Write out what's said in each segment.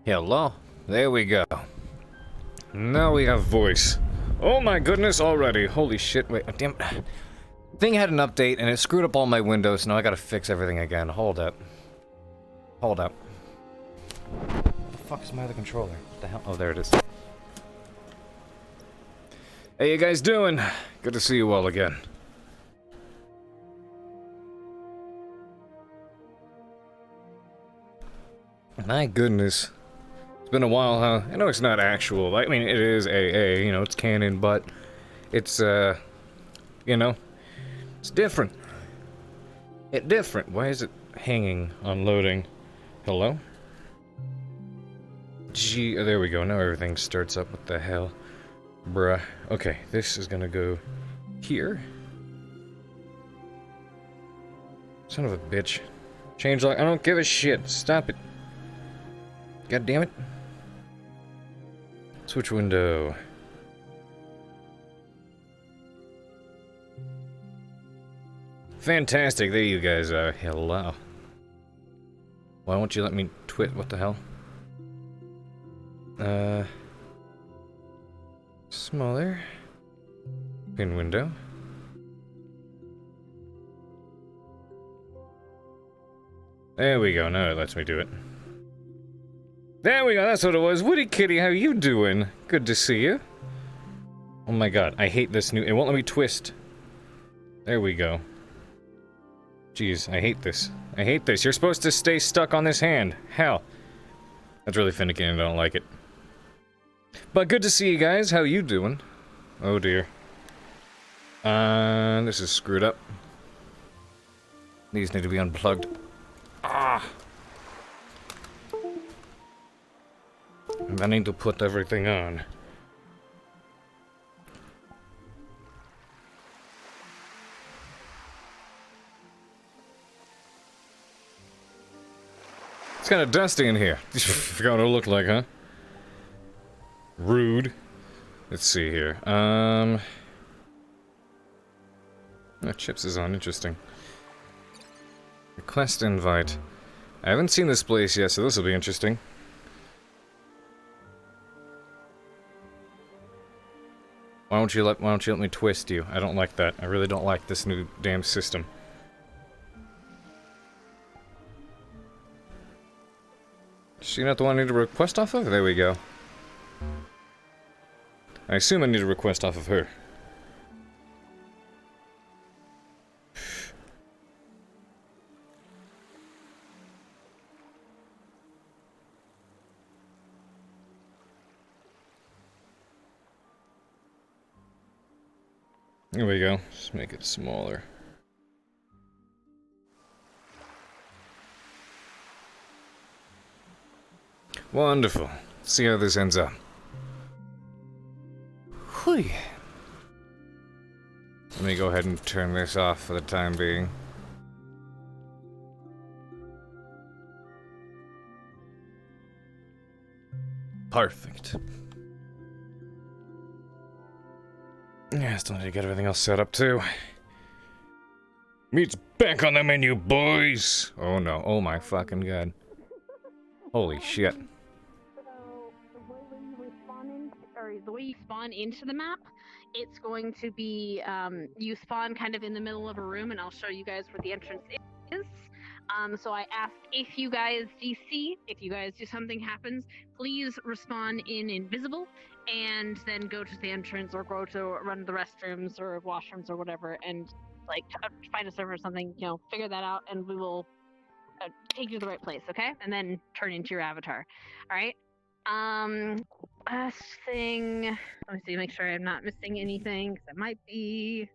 Hello? There we go. Now we have voice. Oh my goodness, already. Holy shit, wait, damn. Thing had an update and it screwed up all my windows, now I gotta fix everything again. Hold up. Hold up. What the fuck is my other controller? What the hell? Oh, there it is. How you guys doing? Good to see you all again. My goodness. It's been a while, huh? I know it's not actual. I mean, it is AA, you know, it's canon, but it's, you know, it's different. It's different. Why is it hanging on loading? Hello? Gee, oh, there we go. Now everything starts up. What the hell? Bruh. Okay, this is gonna go here. Son of a bitch. Change lock. I don't give a shit. Stop it. God damn it. Switch window. Fantastic. There you guys are. Hello. Why won't you let me twit? What the hell? Smaller. Pin window. There we go. Now it lets me do it. There we go. That's what it was. Woody Kitty, how you doing? Good to see you. Oh my god. I hate this new... It won't let me twist. There we go. Jeez, I hate this. I hate this. You're supposed to stay stuck on this hand. Hell. That's really finicky and I don't like it. But good to see you guys. How you doing? Oh dear. This is screwed up. These need to be unplugged. Ah! I need to put everything on. It's kind of dusty in here. Forgot what it looked like, huh? Rude. Let's see here. Oh, Chips is on. Interesting. Request invite. I haven't seen this place yet, so this will be interesting. Why don't you let me twist you? I don't like that. I really don't like this new damn system. Is she not the one I need to request off of? There we go. I assume I need to request off of her. There we go. Just make it smaller. Wonderful. Let's see how this ends up. Whew. Let me go ahead and turn this off for the time being. Perfect. Yeah, still need to get everything else set up too. Meat's back on the menu, boys! Oh no, oh my fucking god. Holy shit. So, the way you spawn into the map, it's going to be, you spawn kind of in the middle of a room, and I'll show you guys where the entrance is. So I ask if you guys DC, if you guys do something happens, please respawn in invisible, and then go to the entrance or go to run to the restrooms or washrooms or whatever, and like find a server or something, you know, figure that out, and we will take you to the right place, okay? And then turn into your avatar. All right. Last thing. Let me see, make sure I'm not missing anything, because I might be.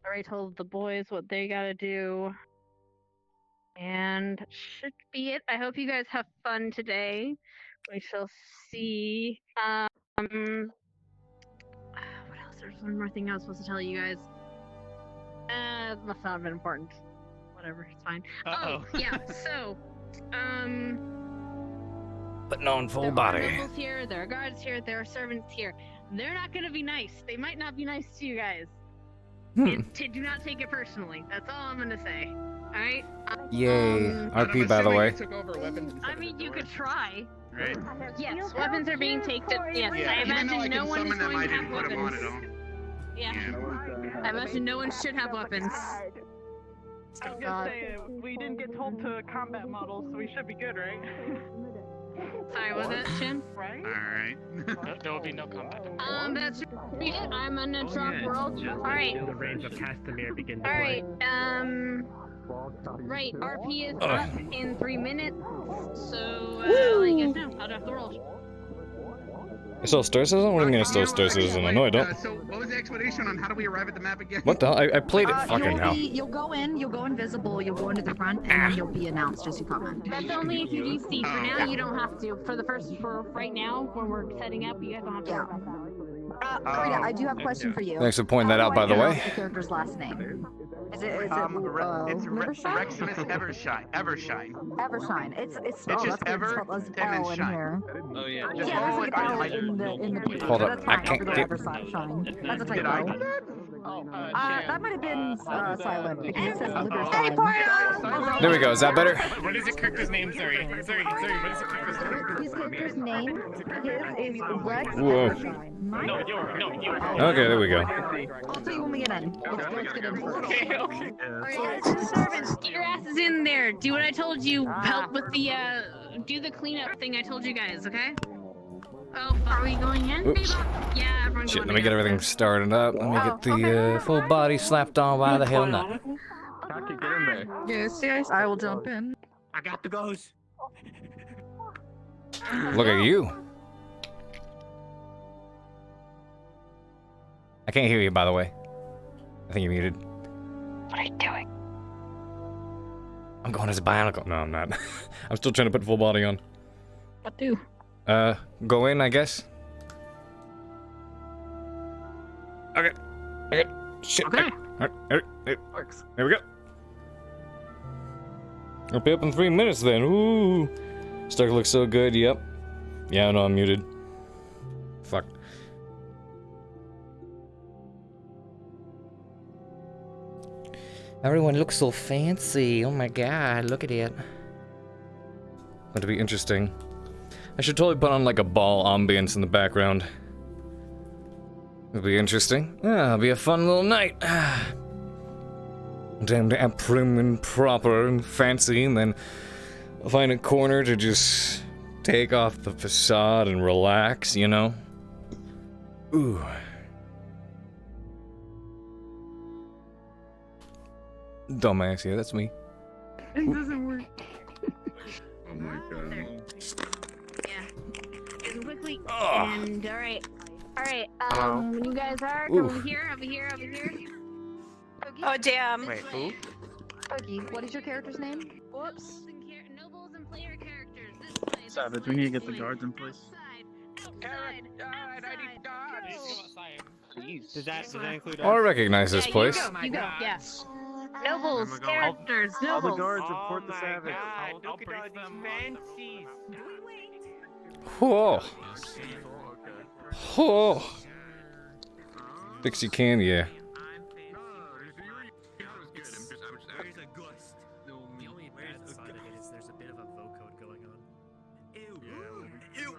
I already told the boys what they gotta do. And should be it. I hope you guys have fun today. We shall see. What else? There's one more thing I was supposed to tell you guys. It must not have been important. Whatever, it's fine. Uh-oh. Oh, yeah, so, But no full there body. are nobles here, there are guards here, there are servants here. They're not gonna be nice. They might not be nice to you guys. Do not take it personally. That's all I'm gonna say. Alright. Yay. RP, by the way. I mean, you could try. Right? Yes, weapons are being taken. Yes, Yeah, I even though I imagine no can one is summon them, going I to have didn't put them on weapons. at all. Yeah. I imagine no one should have weapons. I was gonna say, we didn't get told to combat models, so we should be good, right? Sorry, was that Shin? Right? Alright. There will be no combat. That's it. I'm gonna drop roll. Alright. The range of Castamere begins. Alright, right, RP is up in 3 minutes, so, I'll let you guys know. I'll drop the roll. I still Star Citizen? What do you mean I still Star Citizen? I know I don't. So, what was the explanation on how do we arrive at the map again? What the hell? I played it fucking hell. You'll go invisible, you'll go into the front, and then you'll be announced as you come in. That's only if you DC. For now, you don't have to. For right now, when we're setting up, you guys don't have to. Yeah. Karina, I do have a question for you. Thanks for pointing that How out, do I by the way. pronounce the character's last name? Is it It's Riverside? Reximus Evershine. Evershine. It's just that's Ever, spelled as then L in Shine. here. Oh yeah. Yeah, there's like an L in the page. Hold but up, that's I fine. can't I'll go get- Everside Shine. That's a Did I typo. do that? That might have been silent because it says Liberside. There we go. Is that better? What is the character's name? Sorry. What is the character's name? His character's name, his is Rex Whoa. Evershine. Mine? No, you. Okay, there we go. I'll tell you when we get in. Let's get in first. Okay. Alright, servants, get your asses in there. Do what I told you. Help with the, do the cleanup thing I told you guys, okay? Oh, are we going in? Oops. Yeah, everyone's Shit, going let me get together. everything started up. Let me get the full body slapped on. Why the hell not? Get in there. Yes, I will jump in. I got the ghost. Look at you. I can't hear you, by the way. I think you're muted. What are you doing? I'm going as a bionicle. No, I'm not. I'm still trying to put full body on. What do? Go in, I guess. Okay. Shit. Okay. Works. There we go. I'll be up in 3 minutes then. Ooh. Stark looks so good. Yep. Yeah, no, I'm muted. Fuck. Everyone looks so fancy. Oh my god, look at it. Going to be interesting. I should totally put on like a ball ambience in the background. It'll be interesting. Yeah, it'll be a fun little night. Damn prim and proper and fancy, and then I'll find a corner to just take off the facade and relax, you know? Ooh. Dumbass, yeah, that's me. It doesn't work. Oh my god. Yeah. Just quickly. Ugh. And alright. Alright, when you guys are, come Oof. over here, over here, over here. Oh damn. Wait, who? Okie, what is your character's name? Whoops. Nobles and player characters. This way. this Savage, way, we need to this get the way. guards in place. Outside. Does that include Oh, I recognize this Yeah, place. You go, yeah. Nobles, Oh my God. characters, All the nobles. guards report the savage. Look at all these fancies. Whoa. Whoa. Dixie can, yeah. There's a bit of a vocode going on. Ew. Ew.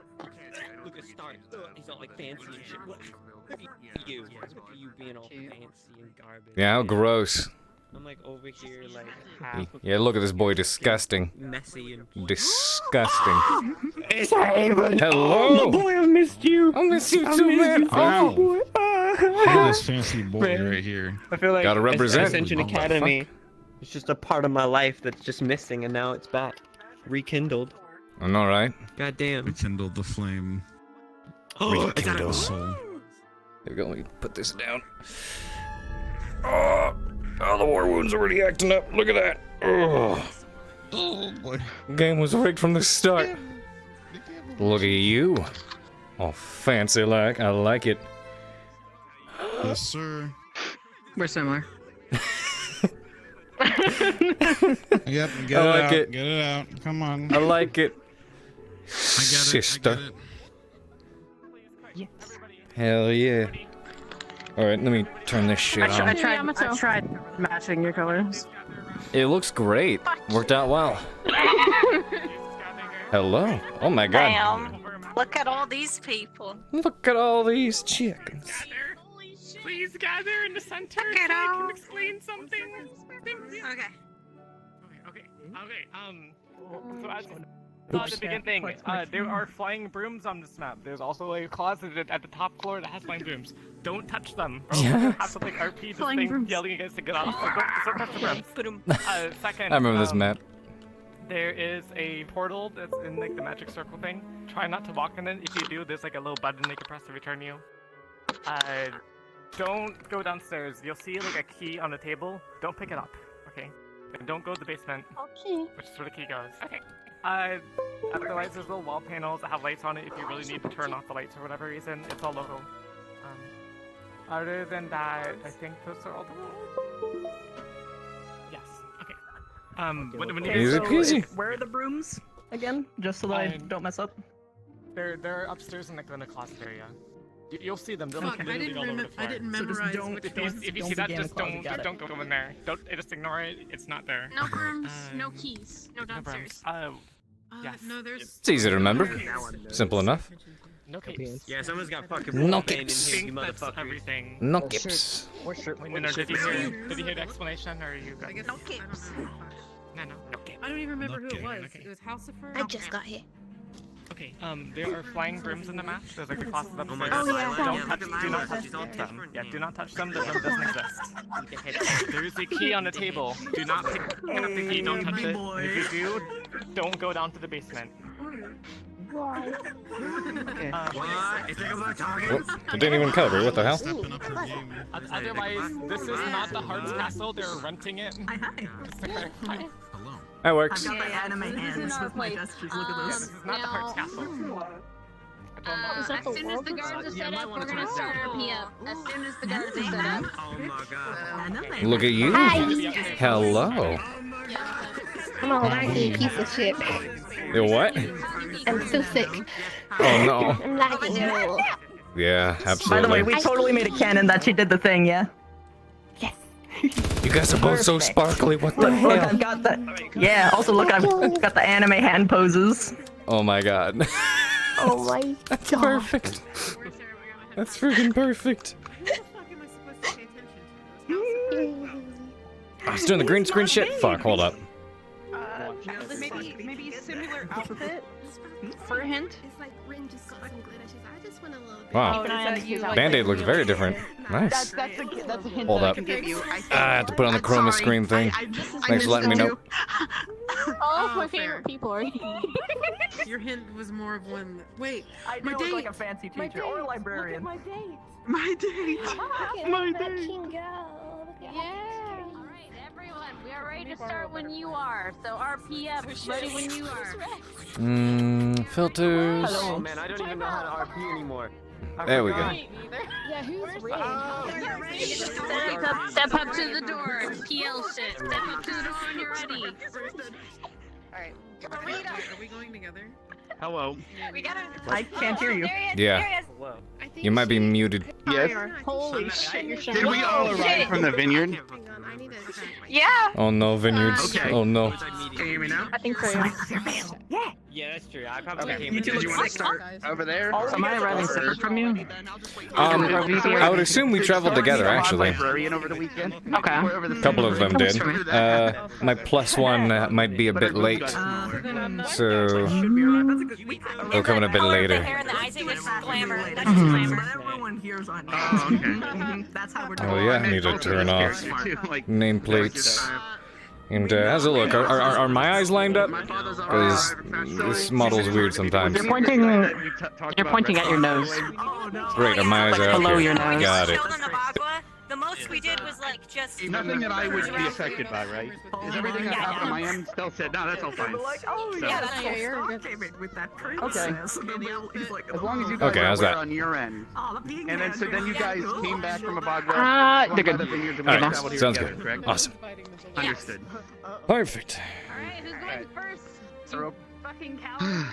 Look at Stark. He's all like fancy and shit. Look at you. Look at you being all fancy and garbage. Yeah, how gross. I'm like over here like half Yeah, look at this boy, disgusting. messy and Disgusting. It's Haven. Hello. boy, I missed you. I miss you too, man. Oh. Look at this fancy boy right here. I feel like Gotta represent. Ascension What the Academy. It's just a part of my life that's just missing, and now it's back, rekindled. I know, right? God damn. Rekindled the flame. Oh, Rekindled. Soul. There we go. Let me put this down. Oh, the war wound's already acting up. Look at that. Oh, boy. game was rigged from the start. Look at you. Oh, fancy like. I like it. Yes, sir. We're similar. Yep, get I it like out. it. Get it out. Come on. I like it. I get it. Sister. I get it. Hell yeah. Alright, let me turn this shit on. I tried matching your colors. It looks great. Worked out well. Hello. Oh my god. Damn. Look at all these people. Look at all these chickens. Please gather in the center Look so at I all. can explain something. Okay. Okay. So as the beginning thing, there are flying brooms on this map. There's also a closet at the top floor that has flying brooms. Don't touch them. Or Yeah. you'll have to like RP this thing yelling against to get off. So don't touch the brooms. Second, I remember this map. there is a portal that's in like the magic circle thing. Try not to walk in it. If you do, there's like a little button they can press to return you. Don't go downstairs. You'll see like a key on the table. Don't pick it up, okay? And don't go to the basement, Okay. which is where the key goes. Okay. Otherwise, there's little wall panels that have lights on it if you really need to turn off the lights for whatever reason. It's all local. Other than that, I think those are all the rules. Yes. Okay. When you Easy peasy. Where are the brooms again? Just so that I don't mess up. they're upstairs in the closet area. You'll see them. They're Fuck, like literally all over the floor. I didn't memorize. If you see that, just don't go in there. Just ignore it. It's not there. No brooms, no keys, no downstairs. Yes. No, there's. It's easy to remember. Simple enough. No keys. Yeah, someone's got fucking No propane in kips. here, you That's motherfuckers. everything. No kips. Did you hear the explanation, or are you good? No kips. No. Okay. I don't even remember who it Okay, was. okay. It was Halsifer. I just got here. Okay. There are flying brooms in the map. There's like the closet upstairs. Oh my god, yeah. Do not touch them. Yeah, do not touch them. The room doesn't exist. There is a key on the table. Do not pick up the key. Don't touch it. And if you do, don't go down to the basement. What? You think about talking? Whoop. It didn't even cover. What the hell? Stepping up her game. Otherwise, this is not the Hart's castle. They're renting it. Hello. That works. I've got the anime hands with my gestures. Look at Yeah, this. this is not the Hart's castle. As soon as the guards are set up, we're gonna start RP up. As soon as the guards are set up. Oh my god. Anime. Look at you. Hello. I'm a laggy piece of shit. You what? I'm so sick. Oh no. I'm lagging. Yeah, By the way, absolutely. we totally made a canon that she did the thing, yeah? Yes. You guys are both so sparkly. What the Look, hell? I've got the. Yeah, also look, I've got the anime hand poses. Oh my god. Oh my That's god. perfect. That's freaking perfect. I was doing the green screen shit. Fuck, hold up. Maybe similar outfit for a hint. It's like Rin just got some glitter. She's like, I just want a little bit. Wow. Band-Aid looks very different. Nice. That's a hint Hold that I up. can give you. I had to put on the chroma screen thing. Thanks for letting me know. All of my favorite people are Your hint was more of one. Wait, I my do look date. like a fancy teacher or a librarian. my date. My date. My date. Yeah. Alright, everyone, we are ready to start when you are. So RP up, ready when you are. Filters. Oh man, I don't even know how to RP anymore. There we go. Yeah, who's Rin? Step up to the door. It's PL shit. Step up to the door when you're ready. Alright. Are we going together? Hello. We gotta. I can't hear you. Yeah. Hello. You might be muted. Yes. Holy shit, you're Did we all arrive from the vineyard? Hang on, I need to. Yeah. Oh no, vineyards. Okay. Oh no. Can you hear me now? I think so. Yeah, that's true. I probably Okay. came You in. two Did you want to look start over there? Am I arriving separate from you? I would assume we traveled together, actually. Librarian over the weekend. Okay. A couple of them did. My plus one might be a bit late, so they'll come in a bit later. hair and the eyes, it was glamour. That's Mhm. just glamour. Everyone here's on. Oh, okay. That's how we're doing. Oh yeah, I need to turn off nameplates. And how's it look? Are my eyes lined up? Because this model's weird sometimes. You're pointing at your nose. Great, are my eyes are up Below here. your nose. Got it. Chilled in the bagua. The most we did was like just. Nothing that I would be affected by, right? Is everything that happened on my end still said? No, that's all fine. Oh, So- Yeah, that's you're good. with that princess. As long as you guys Okay, are how's aware that? on your end. And then so then you guys came back from a bog they're good. Alright, sounds good. Correct? Awesome. Understood. Perfect. Alright, who's going first? Throw- Fucking coward.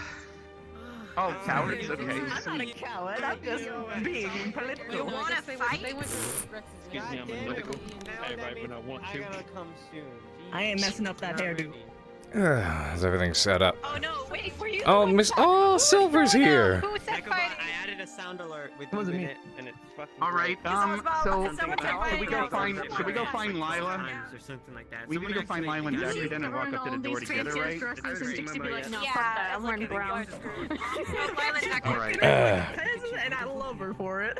Oh, cowards? Okay. I'm not a coward. I'm just being political. You want to fight? Excuse me, I'm a political. I write when I want to. I gotta come soon. I ain't messing up that hairdo. Is everything set up? Oh no, wait for you. Oh, Miss. Oh, Silver's here. Who said I fighting? added a sound alert with Wasn't you in me. it, and it's fucking. All right. So should we go find Lila? Or something like that. We need to go find Lila and Jackie then and walk up to the door together, right? Yeah, I'm wearing brown. All right. And I love her for it.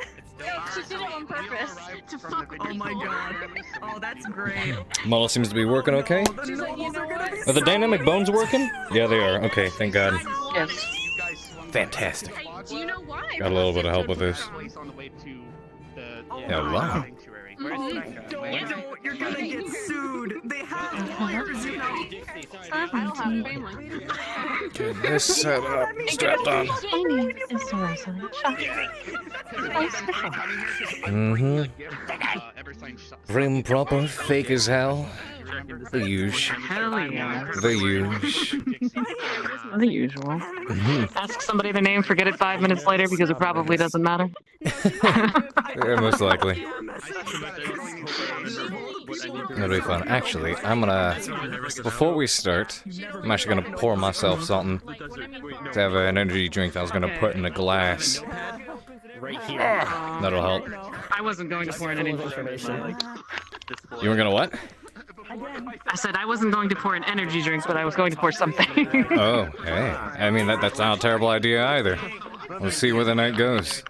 She did it on purpose to fuck with Oh my people. god. Oh, that's great. Model seems to be working okay. Oh, the nobles are gonna be Are the dynamic bones working? Yeah, they are. Okay, thank God. Yes. Fantastic. Do you know why? Got a little bit of help with this. Yeah, wow. Don't, you're gonna get sued. They have lawyers, you know. I don't have family. Get this set up. Strapped on. Prim proper, fake as hell. The usual. Hell yeah. The usual. The usual. Ask somebody their name, forget it 5 minutes later because it probably doesn't matter. Yeah, most likely. That'll be fun. Actually, I'm gonna, before we start, I'm actually gonna pour myself something to have an energy drink that I was gonna put in a glass. Right here. That'll help. I wasn't going to pour in any information. You were gonna what? I said I wasn't going to pour an energy drink, but I was going to pour something. Oh, hey. I mean, that's not a terrible idea either. We'll see where the night goes.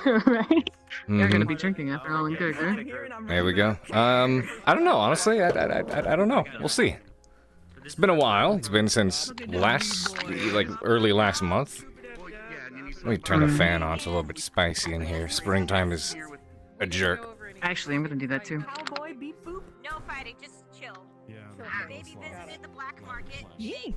Right? You're Mhm. gonna be drinking after all and good, right? There we go. I don't know, honestly. I don't know. We'll see. It's been a while. It's been since early last month. Let me turn the fan on. It's a little bit spicy in here. Springtime is a jerk. Actually, I'm gonna do that too. Oh boy, beep boop. No fighting, just chill. Yeah. Baby visited the black market. Yee.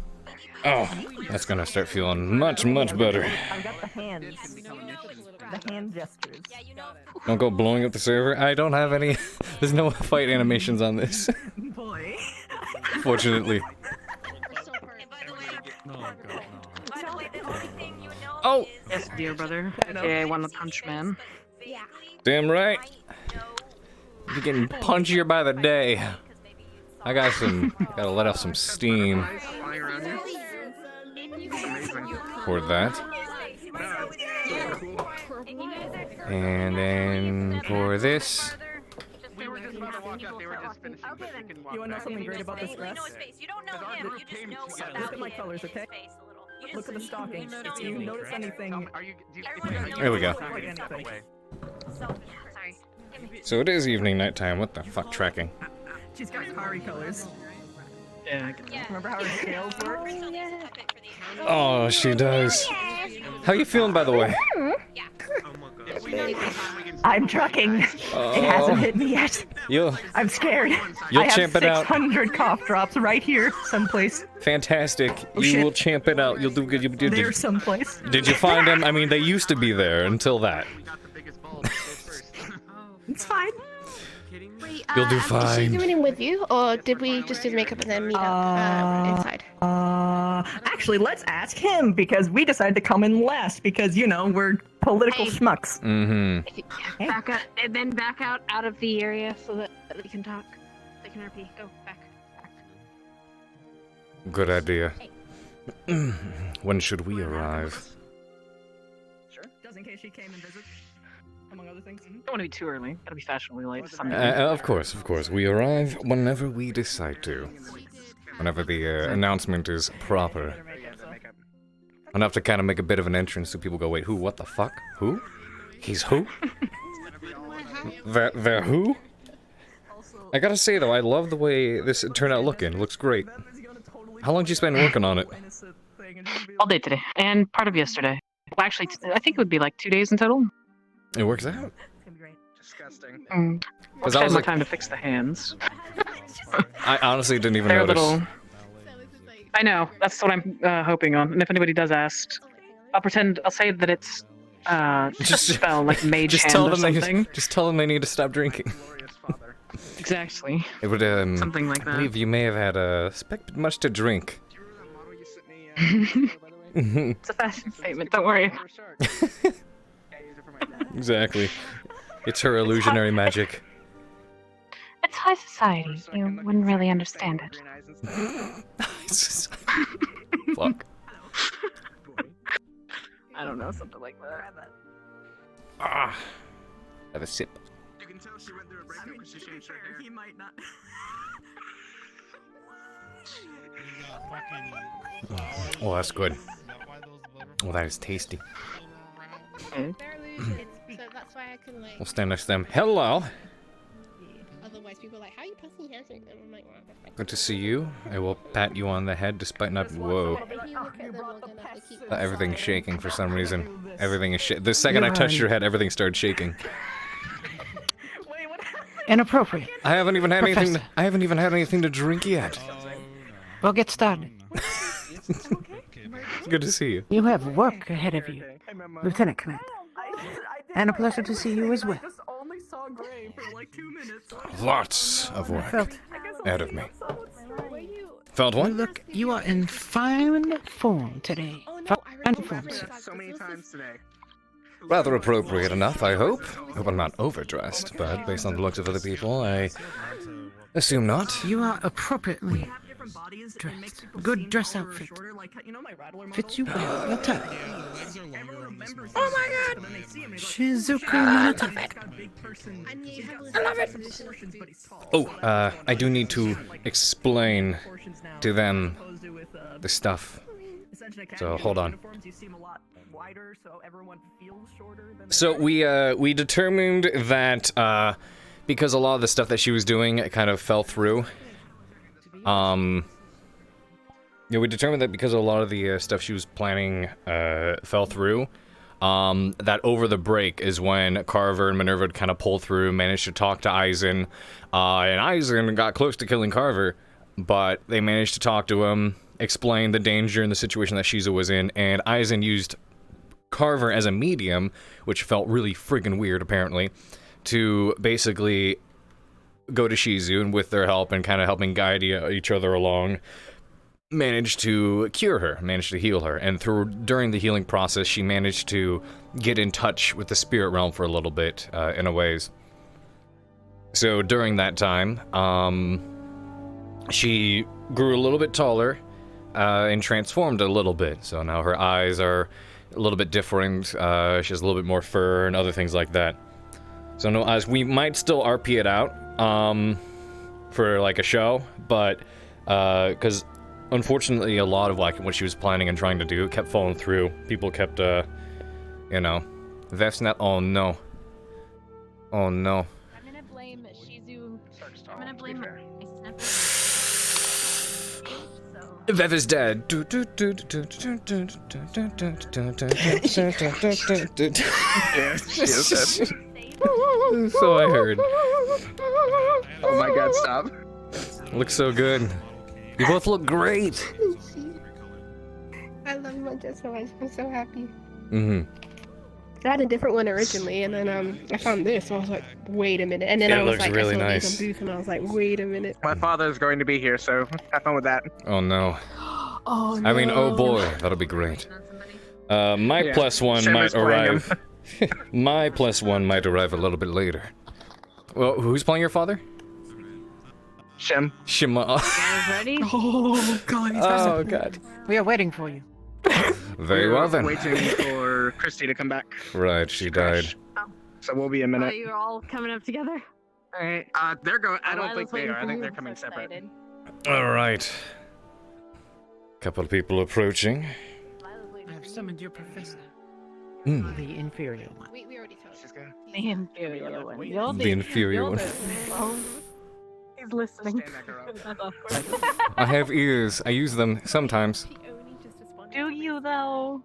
Oh, that's gonna start feeling much, much better. I've got the hands. The hand gestures. Yeah, you know. Don't go blowing up the server. I don't have any. There's no fight animations on this, Boy. fortunately. And by the way, No, God, no. by the way, the only thing you know Oh. is Yes, dear brother. Okay, One Punch Man. yeah. Damn right. You're getting punchier by the day. I gotta let off some steam for that. And then for this. You wanna know something great about this You dress? know his face. You don't know him. You just know about Look at my his colors, okay? face a little. You Look at the just- stockings. you If you notice anything, There we go. like anything. Sorry. So it is evening, nighttime. What the fuck tracking? She's got Kari colors. Yeah, I get that. Remember how her scales work? Oh, she does. How you feeling, by the way? I'm trucking. It hasn't hit me yet. You'll I'm scared. You'll I have champ it out. 600 cough drops right here, someplace. fantastic. Oh, You shit. will champ it out. You'll do good. There's someplace. Did you find them? I mean, they used to be there until that. It's fine. Wait, You'll do Is she fine. doing it with you, or did we just do the makeup and then meet up inside? Actually, let's ask him because we decided to come in last because, you know, we're political Hey. schmucks. Mm-hmm. Back out, and then back out of the area so that we can talk. They can RP. Go back. Good idea. When should we arrive? Sure. Just in case she came and visit, among other things. Don't want to be too early. Gotta be fashionably late. Of course. We arrive whenever we decide to. Whenever the announcement is proper. Enough to kind of make a bit of an entrance so people go, wait, who? What the fuck? Who? He's who? The who? I gotta say though, I love the way this turned out looking. It looks great. How long did you spend working on it? All day today, and part of yesterday. Well, actually, I think it would be like 2 days in total. It works out. It's gonna be great. Disgusting. Because I I had was more like, time to fix the hands. I honestly didn't even They're a notice. little. I know. That's what I'm hoping on. And if anybody does ask, I'll say that it's just a spell like mage Just hand tell or them something. just tell them they need to stop drinking. Exactly. It would Something like I that. believe you may have had expected much to drink. It's a fashion statement. Don't worry. Exactly. It's her illusionary magic. It's high society. You wouldn't really understand it. Fuck. I don't know, something like that. Ah. Have a sip. You can tell she went through a breakup because she changed her hair. He might not. Oh, that's good. Oh, that is tasty. They're illusions, so that's why I couldn't like. We'll stand next to them. Hello. Otherwise, people are like, "How are you passing hands?" And I'm like, "Well, that's fine." Good to see you. I will pat you on the head despite not. Whoa. If you look at them long enough, they keep. Everything's shaking for some reason. Everything is The second I touched your head, everything started shaking. Inappropriate. I haven't even had anything. I haven't even had anything to drink yet. We'll get started. It's good to see you. You have work ahead of you, Lieutenant Commander. And a pleasure to see you as well. Lots of work Felt, ahead of me. Felt what? look, you are in fine form today. Fine form, sir. So many times today. Rather appropriate enough, I hope. Hope I'm not overdressed, but based on the looks of other people, I assume not. You are appropriately dressed. Good dress outfit. Fits you well. Well tight. Oh my god! Shizuku Monotone. I love it. Oh, I do need to explain to them the stuff. So, hold on. So we determined that because a lot of the stuff that she was doing kind of fell through. Yeah, we determined that because a lot of the stuff she was planning fell through. That over the break is when Carver and Minerva kind of pulled through, managed to talk to Eisen, and Eisen got close to killing Carver, but they managed to talk to him, explain the danger and the situation that Shizu was in, and Eisen used Carver as a medium, which felt really friggin' weird apparently, to basically go to Shizu, and with their help and kind of helping guide each other along, managed to cure her, managed to heal her, and during the healing process, she managed to get in touch with the spirit realm for a little bit, in a ways. So during that time, she grew a little bit taller, and transformed a little bit. So now her eyes are a little bit different. She has a little bit more fur and other things like that. So no, as we might still RP it out, for like a show, but because unfortunately a lot of like what she was planning and trying to do kept falling through. People kept, you know, that's not. Oh no. Oh no. I'm gonna blame Shizu. I'm gonna blame Vev is dead. So I heard. Oh my god, stop. Looks so good. You both look great. I love my dress so much. I'm so happy. Mm-hmm. I had a different one originally, and then I found this, and I was like, wait a minute. And then It I was looks like, really I saw nice. these on booth, and I was like, wait a minute. My father is going to be here, so have fun with that. Oh no. Oh no. I mean, oh boy, that'll be great. My Yeah, plus one Shem might is playing him. arrive. My plus one might arrive a little bit later. Well, who's playing your father? Shem. Shima. Guys ready? Oh god. Oh god. We are waiting for you. Very well then. Waiting for Christy to come back. Right, she died. So we'll be a Oh, minute. you're all coming up together? Alright. They're going. I don't Lila's think they waiting are. I for think you. they're I'm coming so separate. excited. All right. Couple of people approaching. Lila's waiting I have for you. summoned your professor. Hmm. The inferior one. We already told She's good. The inferior one. You'll The inferior one. He's listening. Stand that girl up. That's awkward. I have ears. I use them sometimes. Do you though?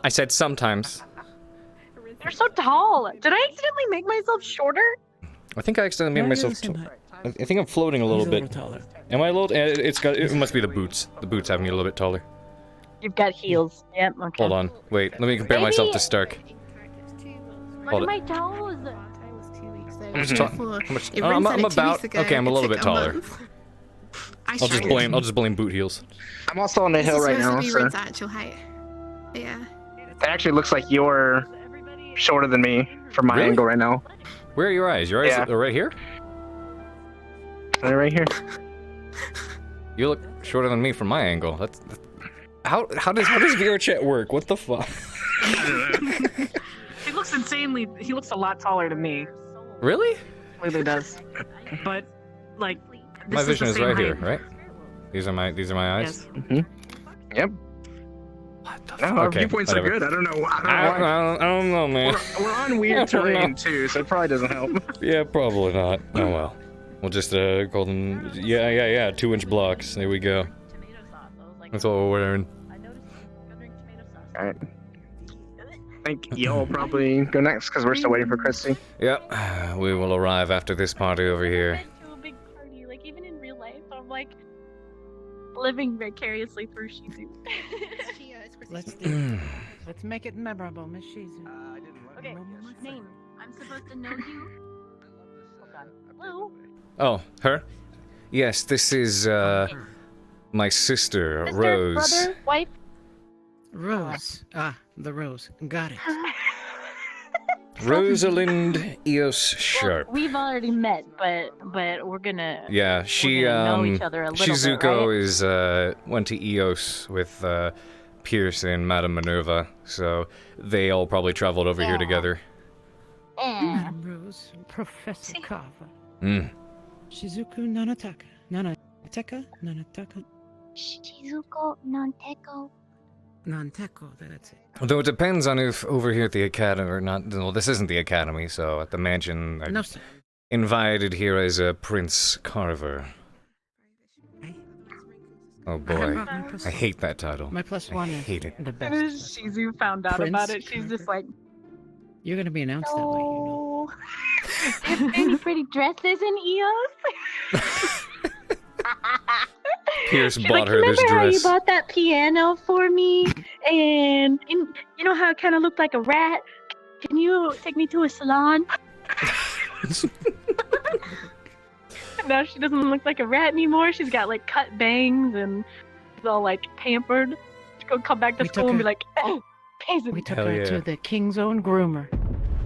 I said sometimes. You're so tall. Did I accidentally make myself shorter? I think I accidentally made myself. I think I'm floating a little bit. Taller. Am I a little? It must be the boots. The boots have me a little bit taller. You've got heels. Yep. Okay. Hold on. Wait. Let me compare myself to Stark. Look Hold at it. my toes. Time was 2 weeks, though. How much ta- Before- how much- If oh, Rin I'm said it 2 about. weeks ago, Okay, I'm a it little took bit taller. month. I'll just blame boot heels. I'm also on the This hill is right supposed now, to be so. Rin's actual height. Yeah. It actually looks like you're shorter than me from my Really? angle right now. Where are your eyes? Your eyes Yeah. are right here? They're right here. You look shorter than me from my angle. How does VRChat work? What the fuck? He looks insanely. He looks a lot taller than me. Really? Really does. But like, this My vision the is same right height. here, right? These are my eyes. Yes. Yep. What the No, fuck? our Okay, viewpoints whatever. are good. I don't know. I don't know, man. We're on weird terrain too, so it probably doesn't help. Yeah, probably not. Oh well. We'll just call them. Yeah. 2-inch blocks. There we go. That's all we're wearing. Alright. I think you'll probably go next because we're still waiting for Christy. Yep. We will arrive after this party over here. To a big party, like even in real life, I'm like living vicariously through Shizu. Let's do it. Let's make it memorable, Miss Shizu. Okay, name. I'm supposed to know you. Hold on. Hello. Oh, her? Yes, this is my sister, Sister, Rose. brother, wife. Rose. Ah, the rose. Got it. Rosalind Eos Sharp. Well, we've already met, but we're gonna. Yeah, she we're gonna know each other a little Shizuko bit, right? is went to Eos with Pierce and Madame Minerva, so they all probably traveled over here together. Rose. Professor Carver. Hmm. Shizuku Nanataka. Nanataka? Shizuko Nanteko. Nanteko, that's it. Although it depends on if over here at the academy or not. Well, this isn't the academy, so at the mansion, I'm No, sir. invited here as Prince Carver. Oh boy, I hate that title. My +1 I hate it. the As best. soon as Shizu found out Prince about it, she's just like, You're gonna be announced that way, you know. There's very pretty dresses in Eos. Pierce She's bought like, her this remember how you dress. bought that piano for me? And you know how it kind of looked like a rat? Can you take me to a salon? Now she doesn't look like a rat anymore. She's got like cut bangs and she's all like pampered. She's gonna come back to We school took and be her- like, oh, peasant. We took Hell her yeah. to the king's own groomer.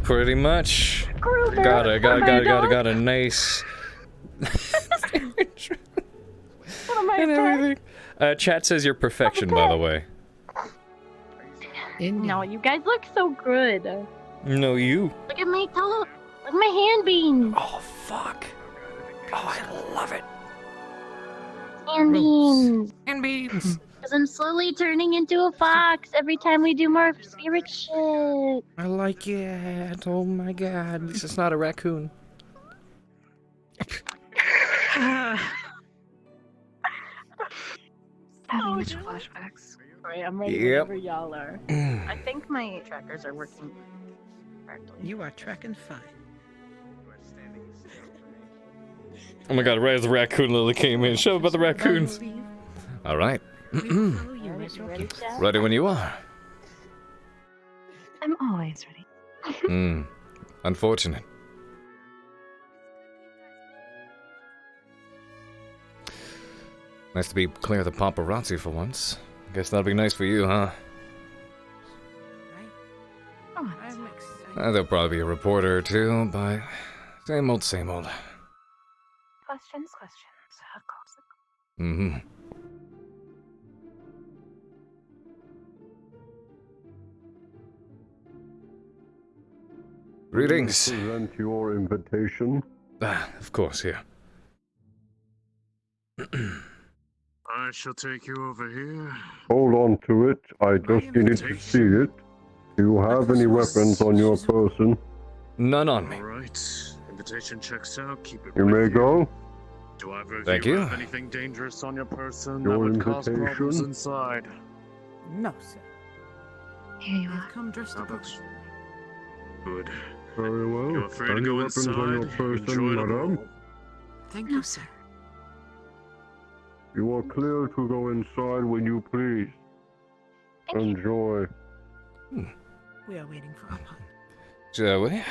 Pretty much. Groomer. Got my dog. a nice. What am I and saying? everything. Chat says you're perfection, by the way. No, you guys look so good. No, you. Look at my toe. Look at my hand beans. Oh, fuck. Oh, I love it. Hand beans. And beans. Because I'm slowly turning into a fox every time we do more spirit shit. I like it. Oh my god. At least it's not a raccoon. Having these flashbacks. Alright, I'm ready Yep. whenever y'all are. I think my trackers are working correctly. You are tracking fine. Oh my god, right as the raccoon lily came in. Show about the raccoons. Alright. Follow you as your Ready, gift. Chad? Ready when you are. I'm always ready. Unfortunate. Nice to be clear of the paparazzi for once. Guess that'll be nice for you, huh? I'm excited. There'll probably be a reporter or two, but same old, same old. Questions, of course. Mm-hmm. Greetings. Present your invitation. Of course, here. I shall take you over here. Hold on to it. I just needed to see it. Do you have any weapons on your person? None on me. Alright. Invitation checks out. Keep it You with may go. Do either of Thank you you. have anything dangerous on your person Your that would cause invitation? problems inside? No, sir. Here you I've are. come dressed How up. about good. Very well. You're free to Any go weapons on your inside. person, Enjoy the madam? ball. Thank you, sir. You are clear to go inside when you please. Enjoy. We are waiting for our pod. Shall we?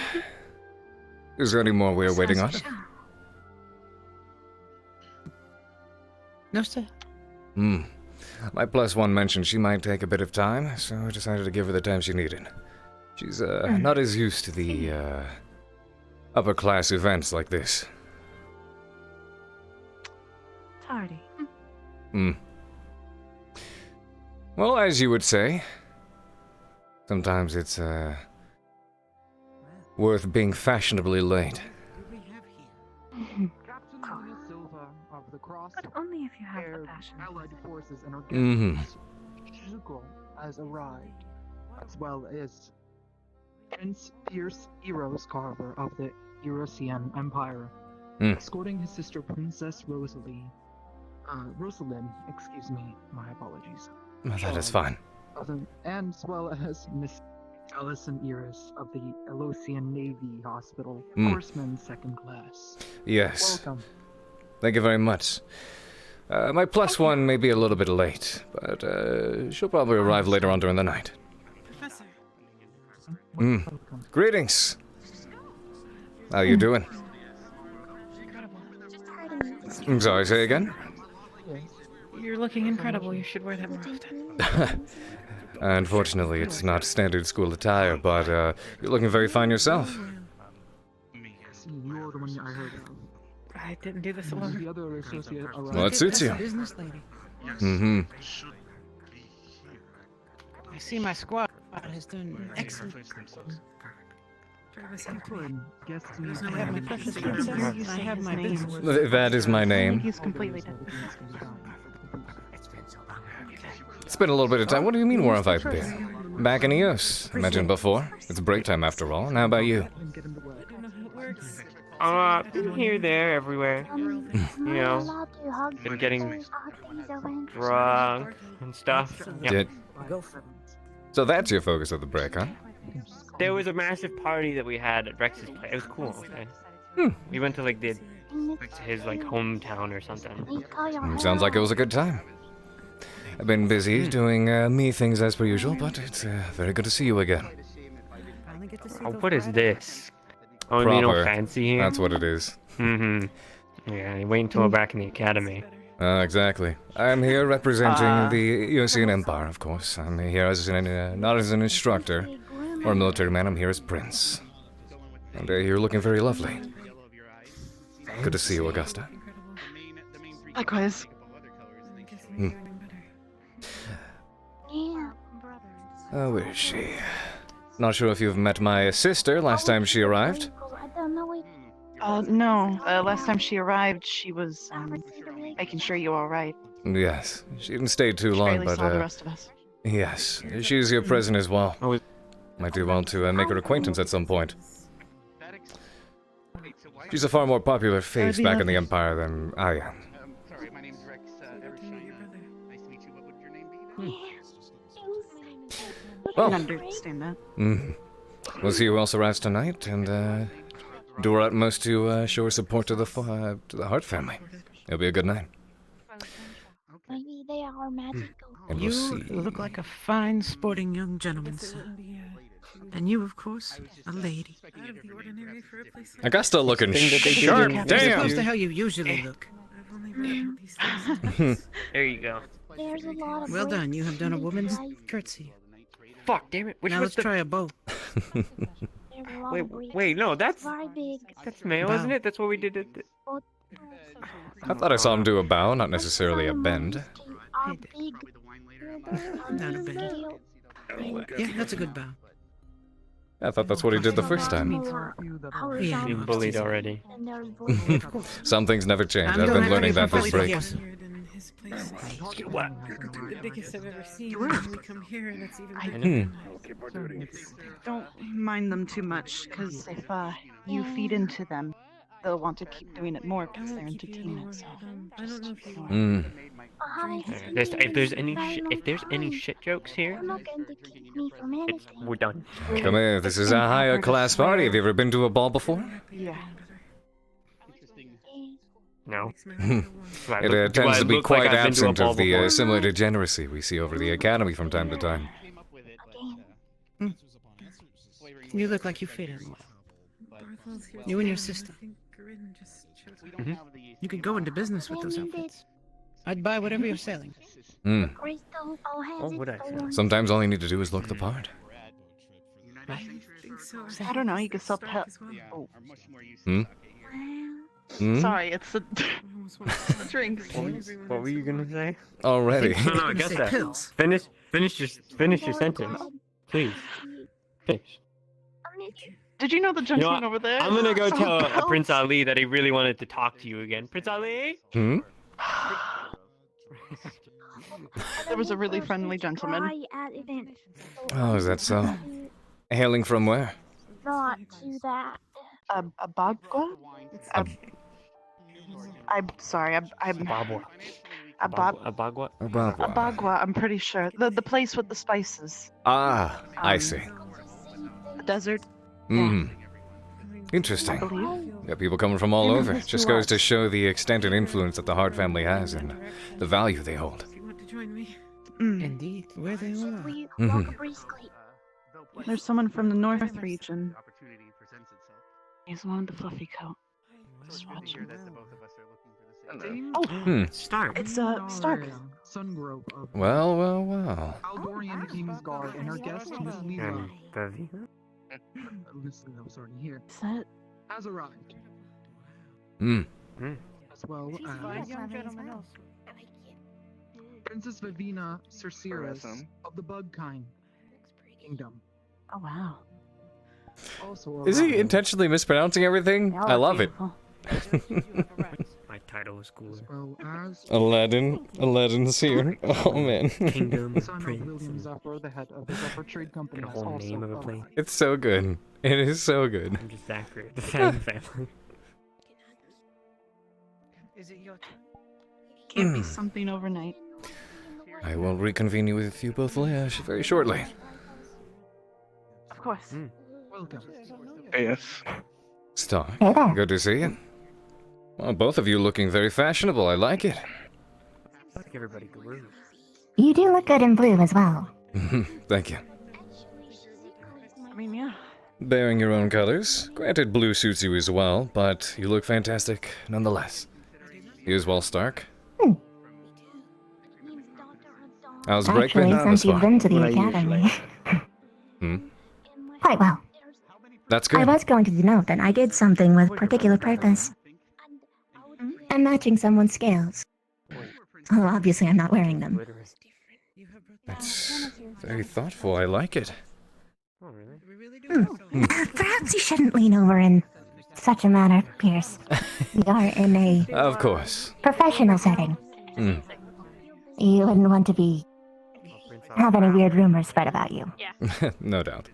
Is there any more we're waiting on? No, sir. My +1 mentioned she might take a bit of time, so I decided to give her the time she needed. She's, not as used to the, upper-class events like this. Tardy. Well, as you would say, sometimes it's, worth being fashionably late. But only if you have the passion. Allied forces and Mm-hmm. Shizuko has arrived, as well as Prince Pierce Eros Carver of the Eurasian Empire, escorting his sister Princess Rosalind, excuse me, my apologies. That is fine. And as well as Miss Alison Iris of the Elosian Navy Hospital, Horseman Second Class. Yes. Welcome. Thank you very much. My +1 may be a little bit late, but she'll probably arrive later on during the night. Professor. Greetings. How you doing? I'm sorry, say again? You're looking incredible. You should wear that more often. Unfortunately, it's not standard school attire, but you're looking very fine yourself. You're the one I heard of. I didn't do this alone. The other associate arrived. Well, it suits you. Business lady. Mm-hmm. I see my squad has done excellent. I have my precious princess. I have my business. That is my name. He's completely dead. It's been a little bit of time. What do you mean, where have I been? Back in EOS. I mentioned before. It's break time after all. And how about you? Here, there, everywhere. You know, been getting drunk and stuff. Yeah. So that's your focus of the break, huh? There was a massive party that we had at Rex's place. It was cool. Okay? We went to like his hometown or something. Sounds like it was a good time. I've been busy doing me things as per usual, but it's very good to see you again. Oh, what is this? Oh, you know, fancy here? That's what it is. Mm-hmm. Yeah, wait until we're back in the academy. Exactly. I'm here representing the Eurasian Empire, of course. I'm here as not as an instructor or a military man. I'm here as Prince. And you're looking very lovely. Good to see you, Augusta. Likewise. Oh, where is she? Not sure if you've met my sister last time she arrived. No. Last time she arrived, she was making sure you were all right. Yes, she didn't stay too long, Barely but saw the rest of us. yes, she's here present as well. Might do well to make her acquaintance at some point. She's a far more popular face back in the Empire than I am. Sorry, my name's Rex Evershine. Nice to meet you. What would your name be? Well, I understand that. We'll see who else arrives tonight, and do our utmost to show our support to the Hart family. It'll be a good night. Maybe they are magical. And You we'll see. look like a fine sporting young gentleman, sir. And you, of course, a lady. Augusta looking sharp. As Damn. opposed to how you usually look. There you go. There's a lot of Well done. You have done a woman's curtsy. Fuck, damn it. Which Now was let's the... try a bow. Wait, no, that's big. male, isn't it? That's what we did. I thought I saw him do a bow, not necessarily a bend. Not a bend. Yeah, that's a good bow. I thought that's what he did the first time. Yeah. Being bullied already. Some things never change. I'm I've gonna been have to learning be that this completely break. honest. What? The biggest I've ever seen. Come here and it's even Don't mind them too much, because if you feed into them, they'll want to keep doing it more because they're entertainment. So If there's any shit jokes here, we're done. Come here, this is a higher class party. Have you ever been to a ball before? Yeah. No. It tends to be quite absent of the similar degeneracy we see over the academy from time to time. You look like you fit in. You and your sister. You could go into business with those outfits. I'd buy whatever you're selling. Hmm. Crystal, would I say? Sometimes all you need to do is look the part. I don't know. You could sell pet. Oh. Hmm? Hmm? Sorry, it's the drinks. What were you gonna say? Already. No, I guess that. Finish your sentence, please. Finish. Did you know the You know gentleman what? over there? I'm gonna go Some tell pelts. Prince Ali that he really wanted to talk to you again. Prince Ali. Hmm? There was a really friendly gentleman. Oh, is that so? Hailing from where? Not to that. A bagua? I'm sorry. I'm. Bagua. A Bagua. A bagua. I'm pretty sure the place with the spices. Ah, I see. The desert. Hmm. I Interesting. believe. Yeah, people coming from all over. Just goes to show the extent and influence that the Hart family has and the value they hold. Indeed, where they are. We Mhm. walk briskly. There's someone from the north region. He's the one with the fluffy coat. Just watch him. Oh, Hmm. Stark. it's Stark. Sungrove of Well, well, well. Aldorian King's Guard and her guest, Miss Leela. Listen, I'm sorry, here. Is that? Has arrived. Hmm. As well as Princess Vivina Cerceris of the Bug Kind Kingdom. Oh wow. Also Is he arrived. intentionally mispronouncing everything? Y'all I are love it. beautiful. My title is cooler. Well as Aladdin's here. Oh man. Kingdom son of Prince. William Zephyr, the head of the Zephyr Trade Company, The has whole also name of a arrived. place. It's so good. It is so good. I'm just accurate. The same family. Is it your turn? Can't be something overnight. I will reconvene you with you both very shortly. Of course. Welcome. Yes. Star, Hey there. good to see you. Well, both of you looking very fashionable. I like it. I like everybody blue. You do look good in blue as well. Thank you. I mean, yeah. Bearing your own colors. Granted, blue suits you as well, but you look fantastic nonetheless. You as well, Stark. How's break been Actually, thus since you've far? been to the academy. Hmm? Quite well. That's I good. was going to denote that I did something with particular purpose. I'm matching someone's scales. Oh, obviously I'm not wearing them. That's very thoughtful. I like it. Oh, really? Perhaps you shouldn't lean over in such a manner, Pierce. We are in a Of course. professional setting. Hmm. You wouldn't want to have any weird rumors spread about you. No doubt.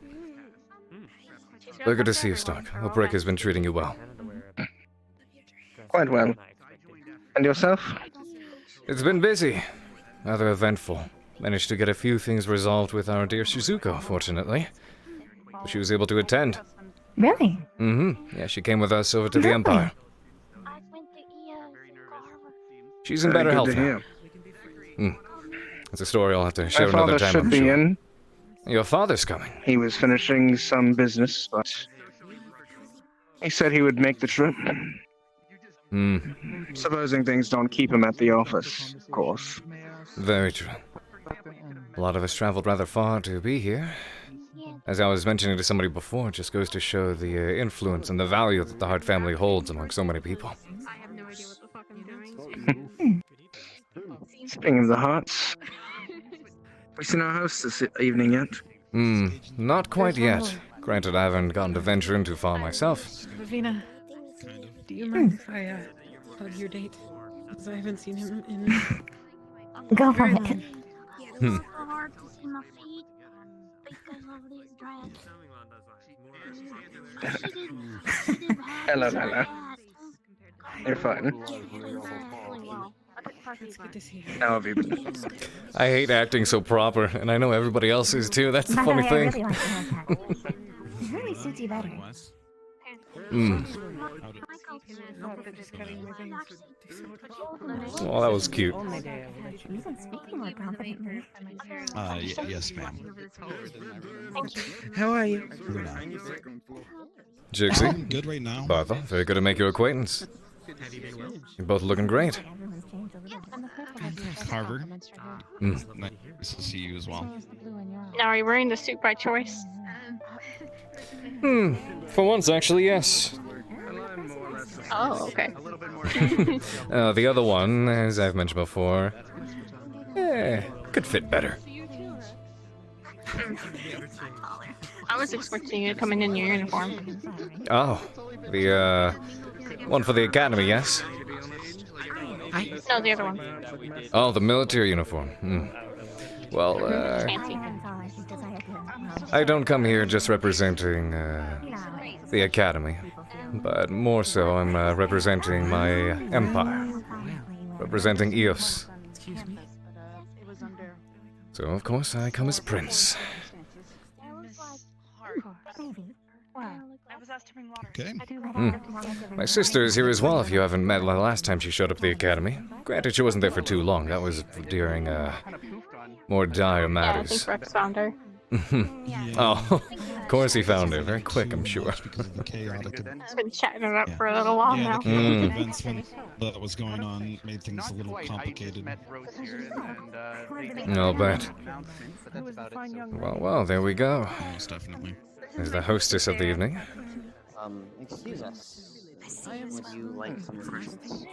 Well, good to see you, Stark. Hope Rick has been treating you well. Quite well. And yourself? It's been busy. Rather eventful. Managed to get a few things resolved with our dear Shizuko, fortunately. She was able to attend. Really? Mm-hmm. Yeah, she came with us over to the Empire. She's in Very better good health to now. hear. Hmm. It's a story I'll have to share My another father time, should I'm be sure. in. Your father's coming. He was finishing some business, but he said he would make the trip. Hmm. Supposing things don't keep him at the office, of course. Very true. A lot of us traveled rather far to be here. As I was mentioning to somebody before, it just goes to show the influence and the value that the Hart family holds among so many people. I have no idea what the fuck I'm doing. Speaking of the Hearts, we seen our host this evening yet? Hmm, not quite yet. Granted, I haven't gotten to venture in too far myself. Vivina, do you mind if I hug your date? Because I haven't seen him in. Go for very it. long. Hmm. It's so hard to see my feet because of these dreads. Hello, Lala. You're fine. It's good to see you. How have you been? I hate acting so proper, and I know everybody else is too. That's the By the funny way, I thing. really like the haircut. It really suits you better. Hmm. Well, that was cute. You can speak more confidently. Yes, ma'am. How are you? Luna. Jixie? Good right now. Barthel, very good to make your acquaintance. You're both looking great. Carver. Nice to see you as well. Now, are you wearing the suit by choice? For once, actually, yes. Oh, okay. The other one, as I've mentioned before, could fit better. I was expecting you to come in your uniform. Oh, the one for the academy, yes? No, the other one. Oh, the military uniform. Well, Fancy. I don't come here just representing the academy, but more so I'm representing my empire, representing Eos. So of course I come as prince. Okay. My sister is here as well if you haven't met the last time she showed up at the academy. Granted, she wasn't there for too long. That was during more dire Yeah, I matters. think Rex found her. Oh, of course he found her. Very quick, I'm sure. I've been chatting it up for a little while now. The events that was going on made things a little complicated. I'll bet. Well, there we go. Most definitely. There's the hostess of the evening. Excuse us. Would you like some refreshments?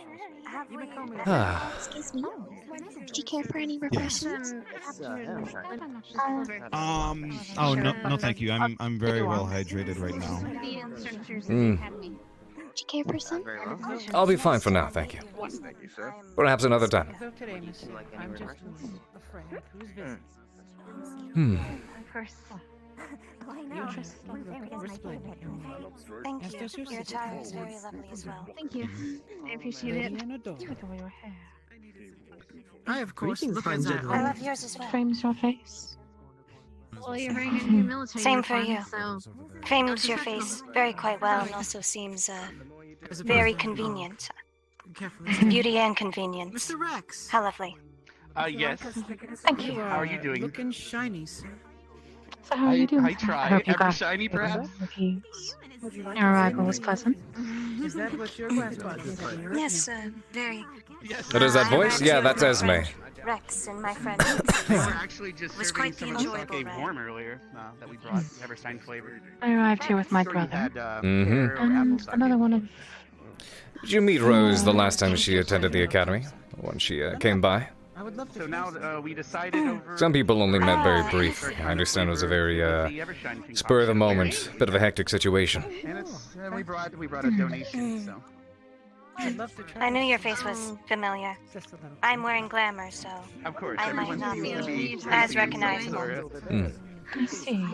Ah. Excuse me. Do you care for any refreshments? Oh no, thank you. I'm very well hydrated right now. Do you care for some? I'll be fine for now, thank you. Perhaps another time. Of course. Thank you. Your attire is very lovely as well. Thank you. I appreciate it. I, of course, look at that. I love yours as well. Frames your face. Well, you're wearing a new military Same for uniform, you. so... Frames your face very quite well and also seems very convenient. Beauty and convenience. Mr. Rex. How lovely. Yes. Thank you. How are you doing? Looking shiny, sir. So how are you doing? I try. Ever shiny, perhaps? Your arrival was pleasant. Is that what your glass bottle is? Yes, very. What is that voice? Yeah, that's Esme. Rex and my friend. We were actually just was serving quite the some of the enjoyable sake ride. warm earlier that we brought, Everstein flavored. I arrived here with my Sure you brother. had, Mhm. And another one of... Did you meet Rose the last time she attended the academy? When she came by? I would love to. So now we decided over... Some people only met very briefly. I understand it was a very spur of the moment, bit of a hectic situation. And we brought a donation, so... I knew your face was familiar. I'm wearing glamour, so Of course, I might everyone not be seems to as be recognizable. I see.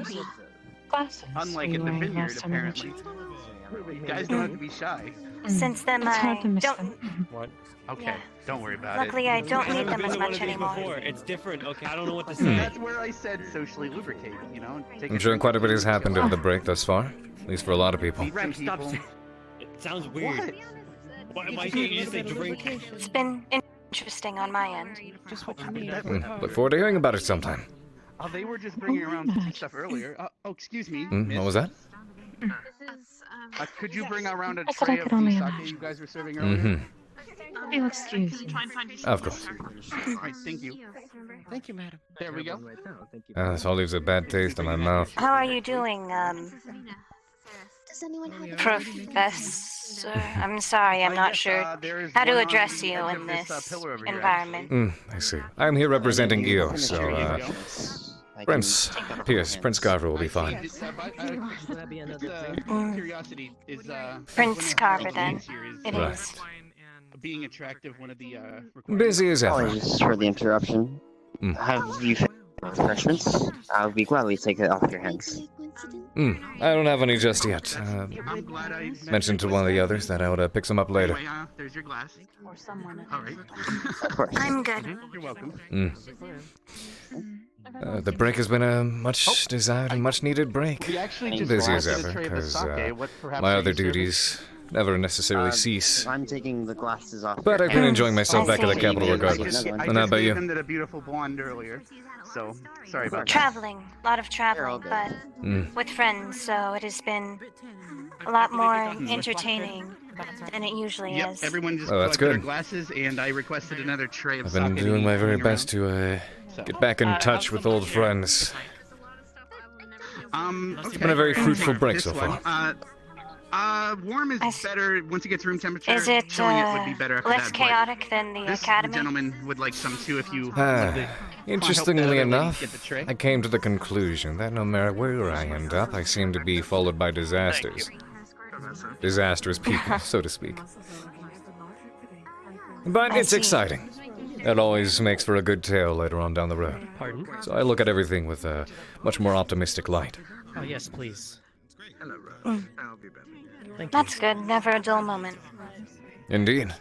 Glasses. Unlike were you in the wearing vineyard, last time I met apparently. you? You guys don't have to be shy. Since then, It's hard I to miss don't. them. What? Okay, Yeah. don't worry about Luckily, I don't I need haven't them been as to one much of these anymore. before. It's different. Okay, I don't know what to it. say. That's where I said socially lubricate, you know? Take I'm a sure drink quite a bit with has you, happened chill over the out. break thus far. At least for a lot of people. Meet some Rex, stop. people. It sounds weird. What? Why can't you just say drink? It's been interesting on my end. Just what you need. Look forward to hearing about it sometime. Oh, they were just bringing around stuff earlier. Oh, excuse me. What was that? Could you bring around a I said I tray of could only the imagine. sake you guys were serving earlier? You'll excuse me. Of course. Alright, thank you. Thank you, madam. There we go. This all leaves a bad taste in my mouth. How are you doing, Does anyone have Professor? I'm sorry, I'm not sure how to address you in this environment. I see. I'm here representing Eos, so, Prince Pierce, Prince Carver will be fine. Curiosity is Prince Carver, then. It Right. is. being attractive one of the Busy as ever. Apologies for the interruption. Have you finished refreshments? I'll be gladly take it off your hands. I don't have any just yet. I'm glad I Mentioned to one of the others that I would pick some up later. Anyway, there's your glass. Or someone. All right. Of course. I'm good. You're welcome. The break has been a much desired and much needed break. We actually just Busy as blasted a ever, tray of the because sake. What perhaps my are other you serving? duties never necessarily cease. I'm taking the glasses off. But your I've been hands. enjoying myself back at the capital I regardless. just And how about gave you? him that a beautiful blonde earlier, so sorry about that. Traveling, a lot of traveling, but with friends, so it has been a lot more entertaining than it usually Yep, is. everyone just Oh, that's collected their good. glasses, and I requested another tray of I've been sake doing my very hanging best to get back in touch with old friends. It's been a very fruitful break so far. Warm is better once it gets room temperature. Is it Chilling it would be better after less that, but chaotic than the this academy? gentleman would like some too if you wanted to. Interestingly enough, I came to the conclusion that no matter where I end up, I seem to be followed by disasters. Disastrous people, so to speak. But it's exciting. That always makes for a good tale later on down the road. Pardon? So I look at everything with a much more optimistic light. Oh, yes, please. Hello, Mm. I'll be better. Thank That's good. Never a dull moment. Indeed.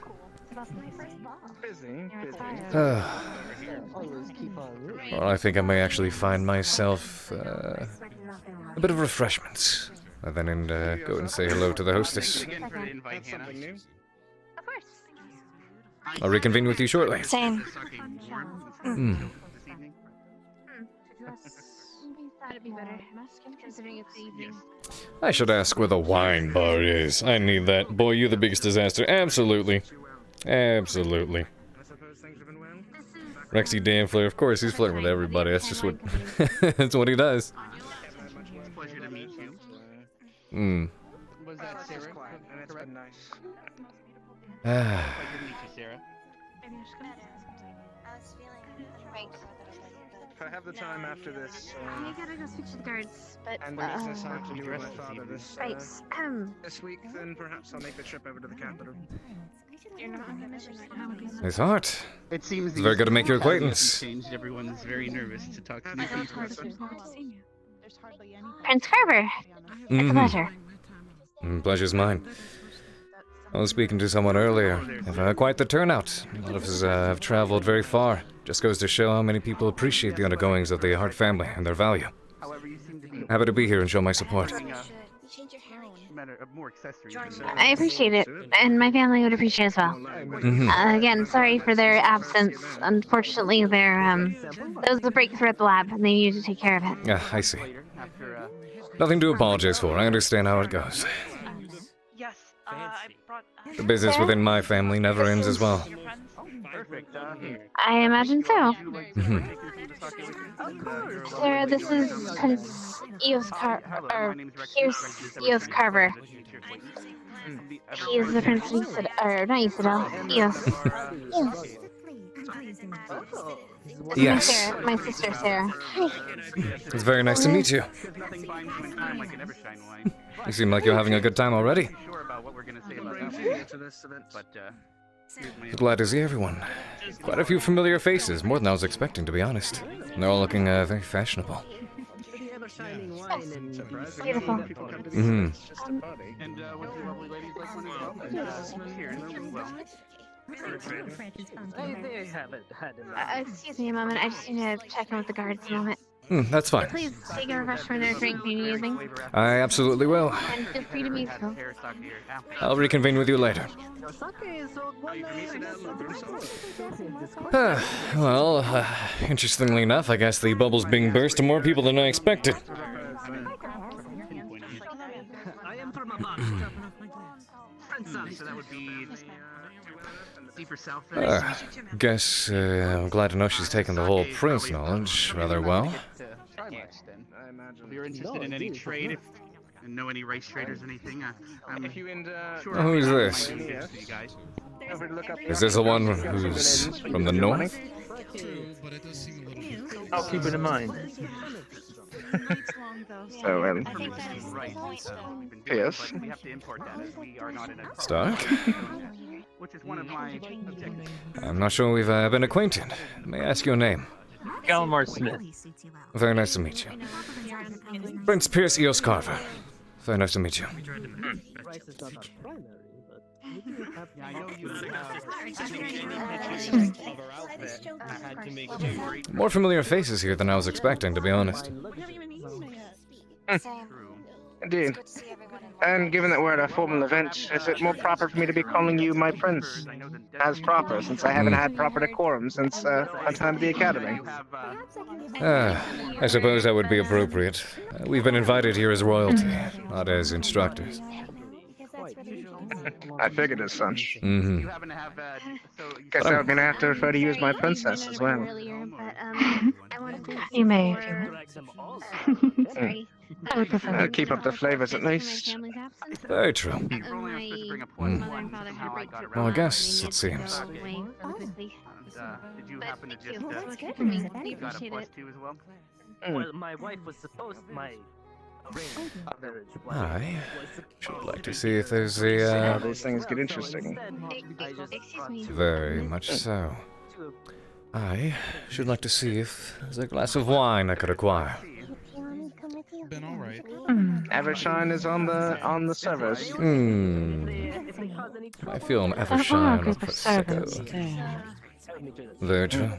Busy. Well, I think I may actually find myself a bit of refreshments. And then go and say hello to the hostess. I'll reconvene with you shortly. Same. Hmm. That'd be better, considering it's the evening. I should ask where the wine bar is. I need that. Boy, you're the biggest disaster. Absolutely. Absolutely. Rexy Danflair, of course, he's flirting with everybody. That's just what... that's what he does. Pleasure to meet you. Hmm. Was that Sarah? That's been nice. Ah. Pleasure to meet you, Sarah. If I have the time after this, I gotta go speak to the guards, but and the business I have to do with my father this, right. this week, then perhaps I'll make the trip over to the capital. It's Hart. It seems It's very good to make your acquaintance. Changed. Everyone's very nervous to talk to new people. Prince Carver. It's a pleasure. Pleasure's mine. I was speaking to someone earlier. Have quite the turnout. A lot of us have traveled very far. Just goes to show how many people appreciate the undergoings of the Hart family and their value. Happy to be here and show my support. I appreciate it, and my family would appreciate it as well. Again, sorry for their absence. Unfortunately, there was a breakthrough at the lab, and they needed to take care of it. Yeah, I see. Nothing to apologize for. I understand how it goes. The business within my family never ends as well. I imagine so. Sarah, this is Prince Pierce Eos Carver. He is the Prince of not Isidel, Eos. Yes. My sister, Sarah. It's very nice to meet you. You seem like you're having a good time already. Glad to see everyone. Quite a few familiar faces, more than I was expecting, to be honest. And they're all looking very fashionable. Beautiful. Excuse me a moment. I just need to check in with the guards a moment. That's fine. Please take a refreshment or drink if you need anything. I absolutely will. And feel free to meet Phil. I'll reconvene with you later. Well, interestingly enough, I guess the bubble's being burst to more people than I expected. I am from so that would be deeper south. Guess I'm glad to know she's taken the whole prince knowledge rather well. If you're interested in any trade, and know any race traders, anything, if you and sure. Who's this? Is this the one who's from the north? I'll keep it in mind. So, yes. We have to import that as we are not in a Stark? which is one of my objectives. I'm not sure we've been acquainted. May I ask your name? Galmar Smith. Very nice to meet you. Prince Pierce Eos Carver. Very nice to meet you. More familiar faces here than I was expecting, to be honest. Indeed. And given that we're at a formal event, is it more proper for me to be calling you my prince? As proper, since I haven't had proper decorum since my time at the academy. I suppose that would be appropriate. We've been invited here as royalty, not as instructors. I figured as such. Mm-hmm. You happen to have, Guess I would gonna have to refer to you as my princess as well. You may if you want. I would prefer Keep up the flavors at least. Very true. Well, Well, I guess it seems. Did you happen to just We got a appreciate plus it. 2 as well? Well, my wife was supposed my marriage wife I was should like to see if there's a, These things get interesting. Excuse me. very much so. I should like to see if there's a glass of wine I could acquire. Been all right. Evershine is on the servers. I feel an Evershine of Prosecco. Very true.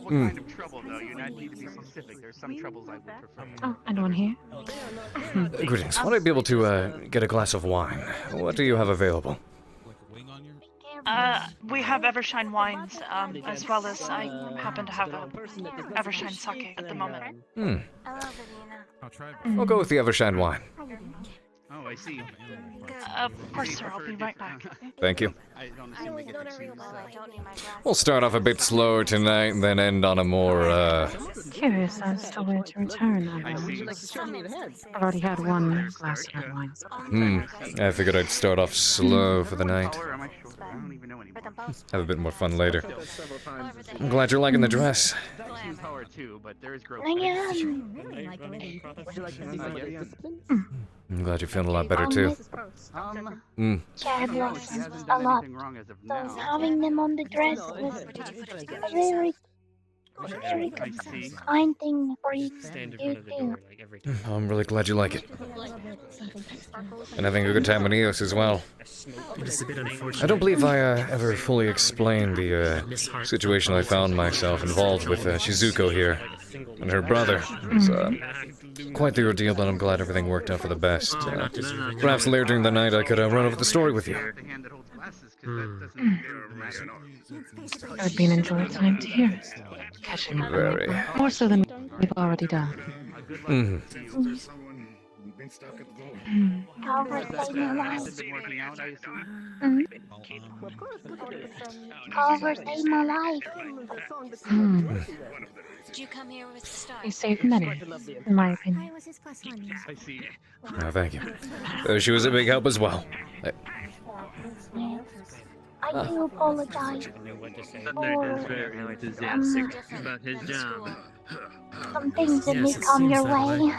Kind of trouble, though. You need to be specific. There's some troubles I would prefer. Oh, anyone here? Greetings. Would I be able to get a glass of wine? What do you have available? We have Evershine wines, as well as I happen to have a Evershine sake at the moment. I'll go with the Evershine wine. Oh, I see. Of course, sir. I'll be right back. Thank you. I don't assume they get to choose. We'll start off a bit slower tonight and then end on a more, Curious as to where to return. I've already had one glass of red wine. I figured I'd start off slow for the night. Have a bit more fun later. I'm glad you're liking the dress. Power too, but there is growth. I'm glad you're feeling a lot better too. Cherry blossoms a lot. So having them on the dress was very kind thing for you to do. I'm really glad you like it. And having a good time with Eos as well. I don't believe I ever fully explained the situation I found myself involved with Shizuko here and her brother. It's quite the ordeal, but I'm glad everything worked out for the best. Perhaps later during the night I could run over the story with you. It would be an enjoyable time to hear. Catching up. Very. More so than we've already done. Carver saved my life. Carver saved my life. Did you come here with the stars? He saved many, in my opinion. I see. Oh, thank you. She was a big help as well. I do apologize for very enthusiastic about his job. some things that may come your way.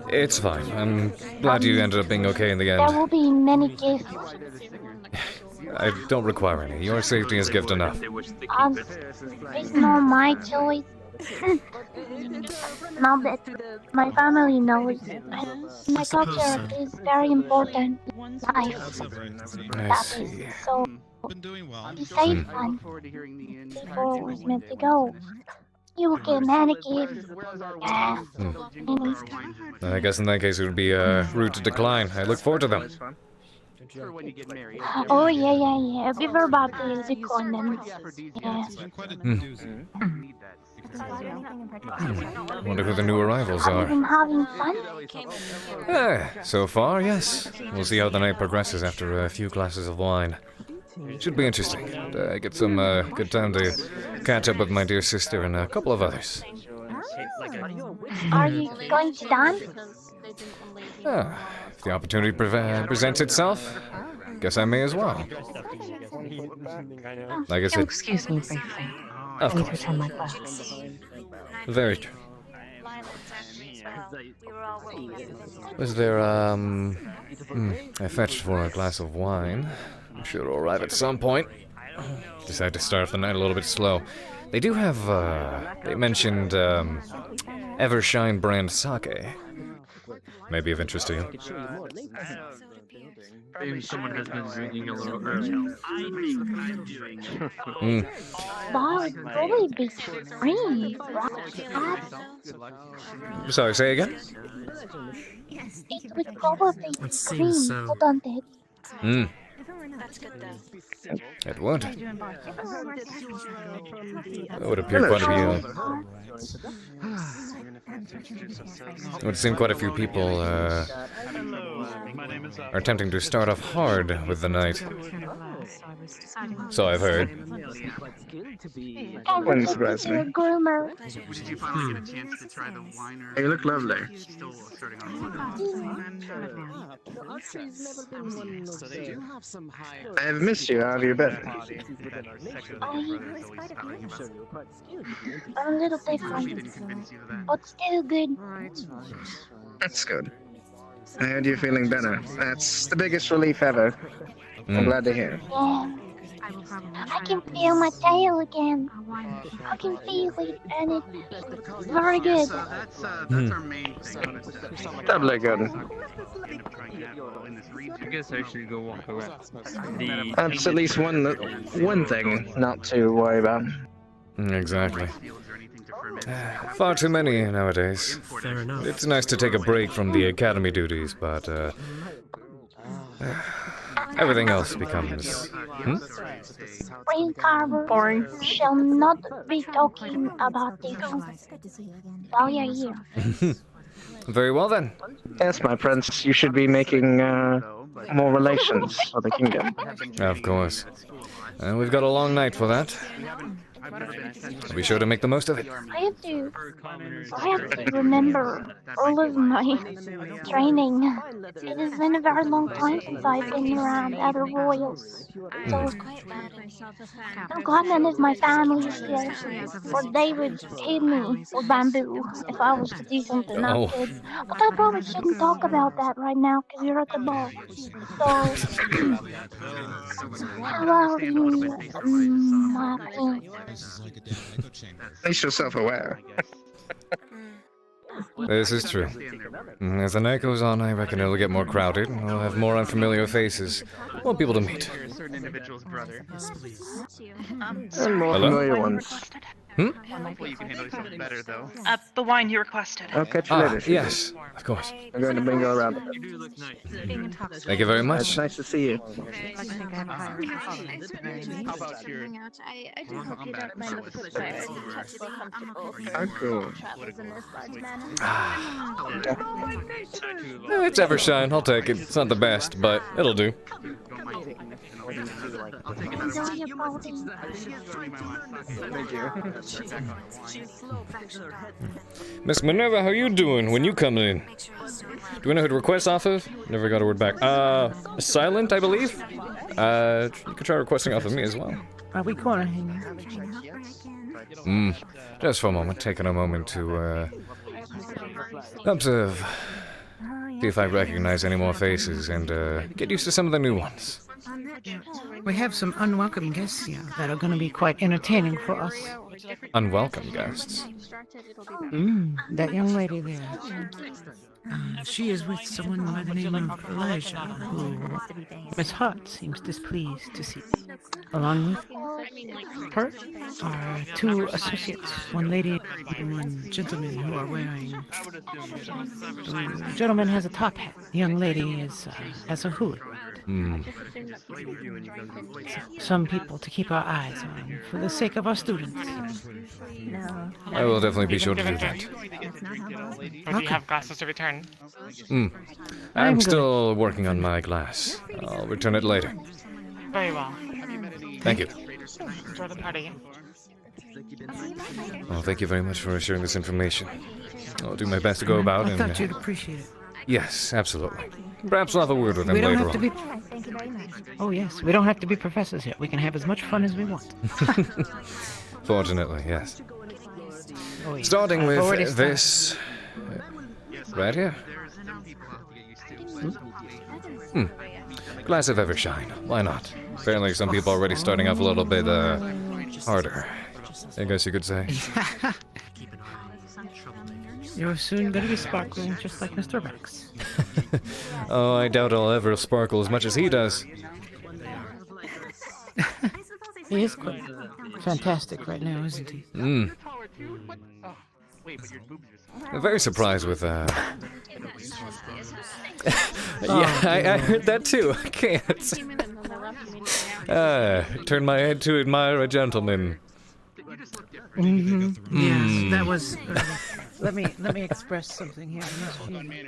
It's fine. I'm glad you ended up being okay in the There end. will be many gifts. I don't require any. Your safety is gift enough. It's not my choice. Now that my family knows, my culture is very important. Life. I see. So, be safe, man. Before it was meant to go. You will get many gifts. I guess in that case it would be rude to decline. I look forward to them. Oh, yeah. We were about the coin. Wonder who the new arrivals are. I'm having fun. So far, yes. We'll see how the night progresses after a few glasses of wine. Should be interesting. And, get some good time to catch up with my dear sister and a couple of others. Are you going to dance? If the opportunity presents itself, guess I may as well. Like I said, Excuse me briefly. of I need to course. return my glass. Very true. Was there, I fetched for a glass of wine. I'm sure it'll arrive at some point. Decided to start off the night a little bit slow. They do have, they mentioned, Evershine brand sake. May be of interest to you. Maybe someone has been drinking a little early. Wow, it's probably be free, right? Sorry, say again? It would probably be green, wouldn't it? That's good though. It would. It would appear quite a few. It would seem quite a few people are attempting to start off hard with the night. So I've heard. Wouldn't surprise me. Groomer. Did you finally get a chance to try the wine or? You look lovely. Still starting on I've missed you. How have you been? A little different, but still good. That's good. I heard you're feeling better. That's the biggest relief ever. I'm glad to hear. Yeah. I can feel my tail again. I can feel it, and it's very good. That's our main thing. Doubly good. I guess I should go walk around. That's at least one thing not to worry about. Exactly. Far too many nowadays. Fair enough. It's nice to take a break from the academy duties, but everything else becomes... Brain Carver shall not be talking about this while you're here. Very well then. Yes, my prince, you should be making more relations for the kingdom. Of course. We've got a long night for that. I'll be sure to make the most of it. I have to remember all of my training. It has been a very long time since I've been around other royals. So I'm glad none of my family is here, or they would hit me with bamboo if I was to do something not good. But I probably shouldn't talk about that right now because you're at the ball. So, how are you, my prince? At least you're self-aware. This is true. As the night goes on, I reckon it'll get more crowded, and we'll have more unfamiliar faces. More people to meet. You're a certain individual's brother. And more familiar ones. Hopefully you can handle yourself better, though. The wine you requested. I'll catch you later. Yes, of course. I'm going to bring you around. Thank you very much. It's nice to see you. How about your... I do hope you don't mind the foot fire. How cool. It's Evershine, I'll take it. It's not the best, but it'll do. Enjoy your party. Thank you. Miss Minerva, how you doing when you come in? Do we know who to request off of? Never got a word back. Silent, I believe? You could try requesting off of me as well. Are we gonna hang out? Just for a moment, taking a moment to, observe. See if I recognize any more faces and, get used to some of the new ones. We have some unwelcome guests here that are gonna be quite entertaining for us. Unwelcome guests. That young lady there. She is with someone by the name of Elijah, who Miss Hart seems displeased to see. Along with her are two associates, one lady and one gentleman who are wearing... The gentleman has a top hat, the young lady has a hood. Some people to keep our eyes on, for the sake of our students. I will definitely be sure to do that. Or do you have glasses to return? I'm still working on my glass. I'll return it later. Very well. Thank you. Enjoy the party. Well, thank you very much for sharing this information. I'll do my best to go about I and... thought you'd appreciate it. Yes, absolutely. Perhaps I'll have a word with him We don't later have to on. be... Oh yes, we don't have to be professors here. We can have as much fun as we want. Fortunately, yes. Oh, yeah. Starting I've already with this... right here. Glass of Evershine. Why not? Apparently some people are already starting off a little bit, harder. I guess you could say. You're soon going to be sparkling just like Mr. Rex. Oh, I doubt I'll ever sparkle as much as he does. He is quite fantastic right now, isn't he? I'm very surprised with, Yeah, I heard that too. I can't. Turn my head to admire a gentleman. Yes, that was. Let me express something here.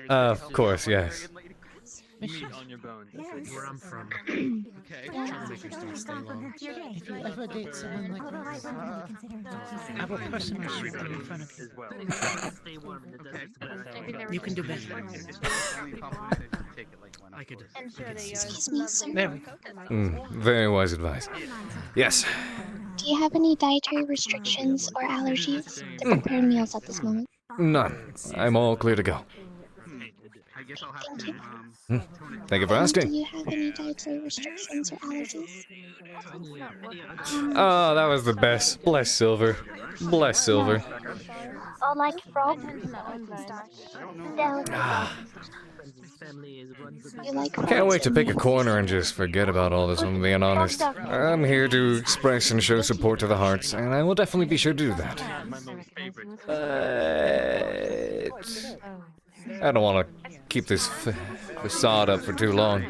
Of course, yes. On your bones. Where I'm from. Okay. If you ever date someone like this, I will personally shoot them in front of you. You can do better. I could. Excuse me, sir. There we go. Very wise advice. Yes. Do you have any dietary restrictions or allergies to prepared meals at this moment? None. I'm all clear to go. Thank you. Thank you for Do asking. you have any dietary restrictions or allergies? Oh, that was the best. Bless Silver. Bless Silver. Or like frog? No. You like Can't frogs? wait to pick a corner and just forget about all this, if I'm being honest. I'm here to express and show support to the Harts, and I will definitely be sure to do that. I don't want to keep this facade up for too long.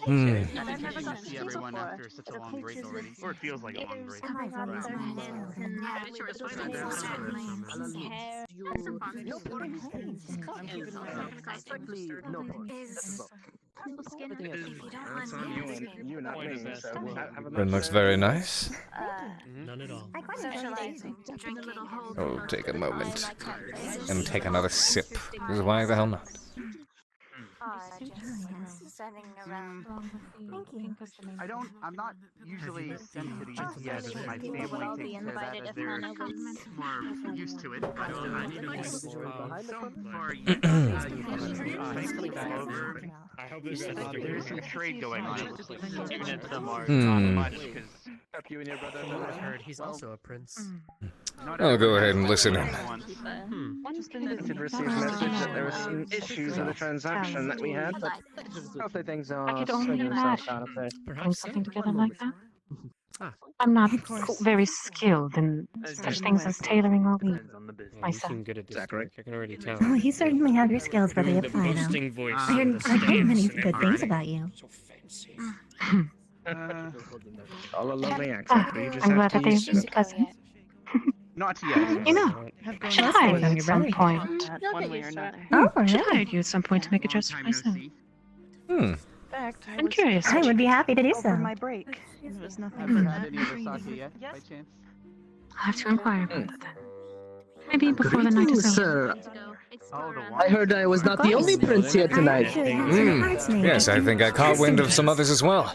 See everyone after such a long break already, or it feels like a long break. It looks very nice. None at all. Socializing. Drink a little whole. Oh, take a moment and take another sip. Because why the hell not? I'm not usually sensitive yet. My family takes care of that as they're more used to it. But so far, I hope there's some trade going on. It looks like units are not much because you and your brother I've heard he's also a prince. I'll go ahead and listen in. I did receive a message that there were some issues in the transaction that we had, but hopefully things are I could only sorting themselves imagine out up there. putting something together like that. I'm not very skilled in such things as tailoring or weaving myself. Good at this work, I can already tell. Oh, you certainly have your skills for the The apply, boasting though. voice. I heard many good things about you. So fancy. All a lovely accent, but you just I'm have glad to that use they're it. cousins. not yet. You know, I should hire you at some point. One way or another. Oh, I should hire really? you at some point to make a dress for myself. In fact, I'm curious. I would be happy to do over so. my break. It was nothing Have but you had any of the sake yet, by chance? I'll have to inquire about that then. Maybe before the night is over. I heard I was not the only prince here tonight. Yes, I think I caught wind of some others as well.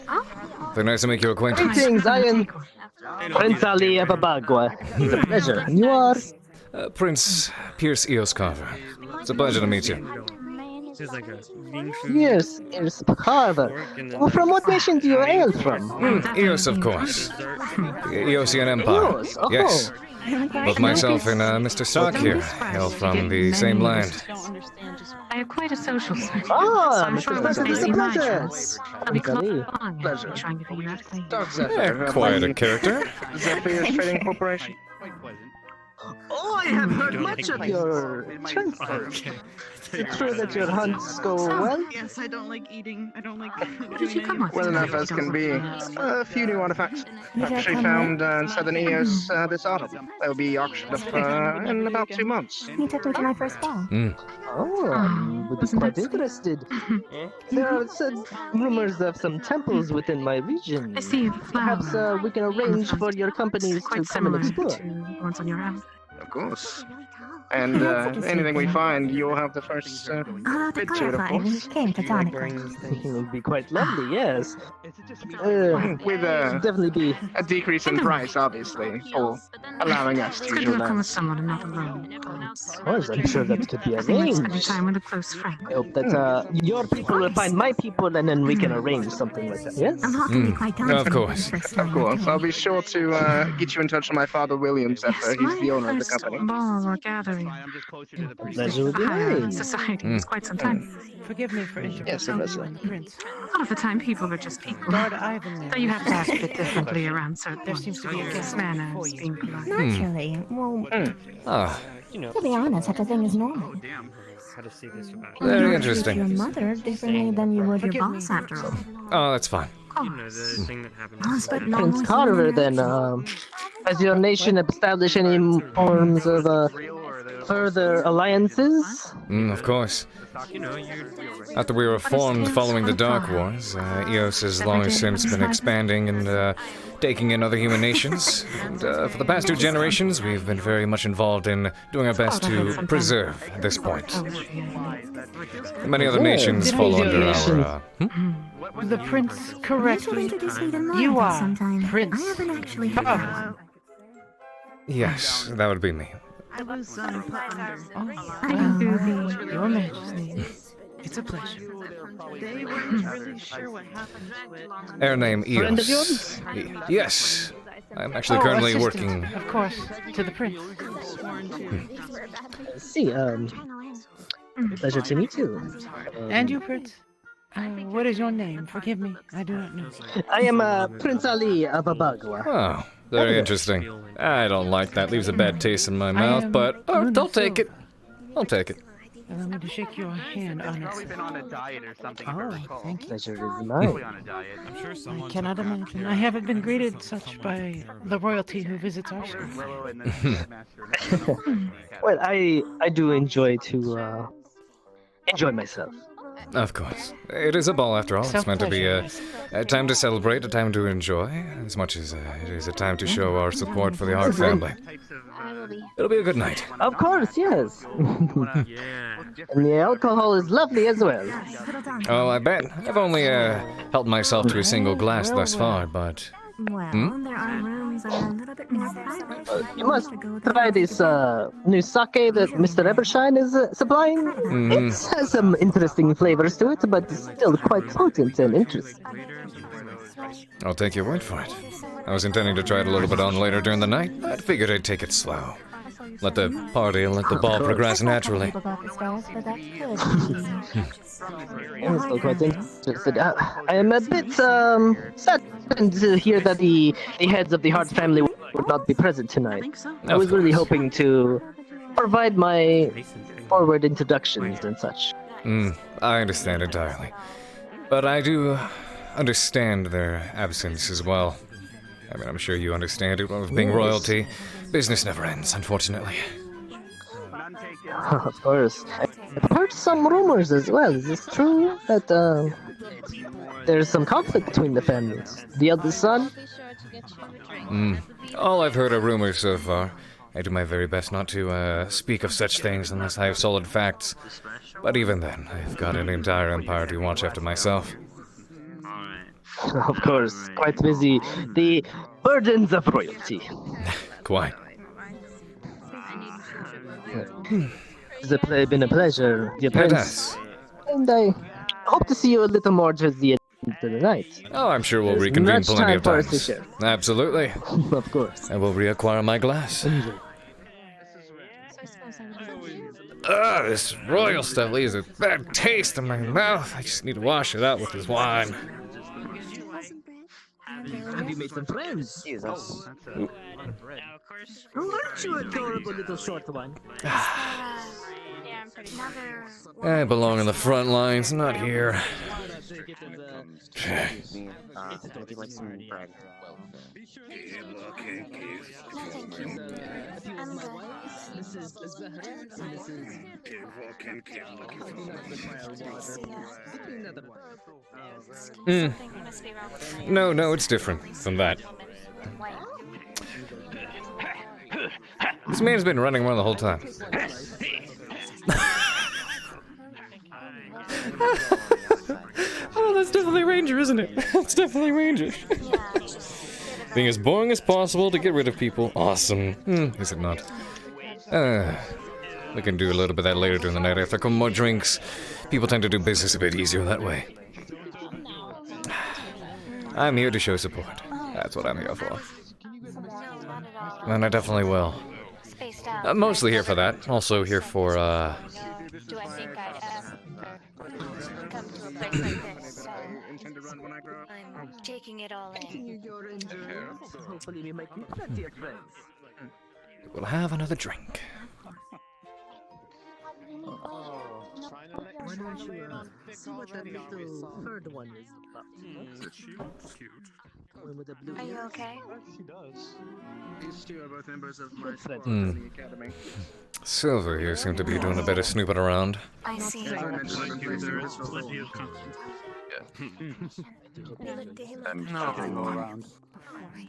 They're nice to make your acquaintance. Greetings, I am Prince Ali of Abagua. It's a pleasure. And you are? Prince Pierce Eos Carver. It's a pleasure to meet you. It's like a Yes, it's Carver. Well, from what nation do you hail from? Eos, of course. Eosian Empire. Eos, oh. Yes. Both myself and Mr. Stark here hail from the same land. I have quite a social circle. Ah, so I'm Mr. sure Spencer, we'll it's a see my pleasure. choice. I'll be Ali. close along and trying to figure out things. Quite a character. Zephyr's Trading Corporation. Quite pleasant. Oh, I have heard much of your transport. Is it true that your hunts go well? Yes, I don't like eating. I don't like Did you come with Well me? enough as can be. A few new artifacts actually found in southern Eos this autumn. They'll be auctioned up in about 2 months. You took me to my first ball. Oh, I would be quite interested. There are some rumors of some temples within my region. I see Perhaps flowers. we can arrange for your companies Quite to come and similar explore. to the ones on your own. Of course. And anything we find, you'll have the first Although to bid to it, of clarify, we course. came to tonic. It would be quite lovely, yes. With Definitely be. a decrease in price, obviously, for allowing us to It's use good your to come with lands. someone and not alone. Of course, I'm sure that could be Nothing like spending arranged. time with a close friend. I hope that your people will find my people and then we can arrange something like that, yes? I'm not going to be quite talented. Of course. Of course, I'll be sure to get you in touch with my father, William Zephyr. He's the owner of the First company. ball or gathering. I'm just closer to the Pleasure would be Higher mine. society was quite some time. Forgive me for Yes, Professor. Prince. A lot of the time, people are just people. Lord Ivan. Though you have to act a bit differently around certain. There seems to be a manners being polite. Naturally. Well, Ah, To be honest, such a thing is normal. How to say this without... Very You interesting. treat your mother differently than you would your boss, after all. Oh, that's fine. You know, the thing that happened. Prince Carver, then, has your nation established any forms of further alliances? Of course. You know, After we were formed following the Dark Wars, EOS has long since been expanding and taking in other human nations. And for the past 2 generations, we've been very much involved in doing our best to preserve at this point. Many other nations fall under our... The prince correctly. You are Prince Carver. Yes, that would be me. I was put Your Majesty, it's a pleasure. They weren't really sure what happened to it. Air name Friend of EOS. yours? Yes. I'm actually currently assistant, working... of course, to the prince. See, pleasure to meet you. And you, Prince? What is your name? Forgive me, I do not know. I am Prince Ali of Abagua. Oh, very interesting. I don't like that. Leaves a bad taste in my mouth, but I'll take it. I'll take it. Allow me to shake your hand honestly. Been on a diet or something. Oh, thank you. Pleasure is Probably mine. on a diet. I'm sure I someone. cannot imagine. I haven't been greeted such by the royalty who visits our school. Willow and then Master. Well, I do enjoy to enjoy myself. Of course. It is a ball after all. It's meant to be a time to celebrate, a time to enjoy, as much as it is a time to show our support for the Hart family. It'll be a good night. Of course, yes. And the alcohol is lovely as well. Oh, I bet. I've only helped myself to a single glass thus far, but... Well, there are rooms that are a little bit more private. You must try this new sake that Mr. Evershine is supplying. It has some interesting flavors to it, but it's still quite potent and interesting. I'll take your word for it. I was intending to try it a little bit on later during the night, but figured I'd take it slow. Let the party and let the ball progress naturally. I'm still quite interested. I am a bit saddened to hear that the heads of the Hart family would not be present tonight. I was really hoping to provide my forward introductions and such. I understand entirely. But I do understand their absence as well. I mean, I'm sure you understand it. With being royalty, business never ends, unfortunately. Of course. I've heard some rumors as well. Is this true that there's some conflict between the families? The eldest son? All I've heard are rumors so far. I do my very best not to speak of such things unless I have solid facts. But even then, I've got an entire empire to watch after myself. Of course, quite busy. The burdens of royalty. Quite. It's been a pleasure, dear It Prince. has. And I hope to see you a little more towards the end of the night. Oh, I'm sure we'll There's reconvene much plenty time of for us to times. share. Absolutely. Of course. I will reacquire my glass. This royal stuff leaves a bad taste in my mouth. I just need to wash it out with this wine. Have you made some friends? Jesus. Aren't you adorable little short one? I belong in the front lines, not here. No, it's different from that. This man's been running around the whole time. Oh, that's definitely Ranger, isn't it? That's definitely Ranger. Being as boring as possible to get rid of people. Awesome. Is it not? We can do a little bit of that later during the night after a couple more drinks. People tend to do business a bit easier that way. I'm here to show support. That's what I'm here for. And I definitely will. I'm mostly here for that. Also here for, Do I think I'd ever come to a place like this? I'm taking it all in. Hopefully we might meet plenty of friends. We'll have another drink. Why don't you see what that little third one is about? One with the blue Are you ears? okay? She does. These two are both members of my squad Hmm. in the academy. Silver here seemed to be doing a bit of snooping around. I see. As I mentioned, I've been placing this role. And No. judging,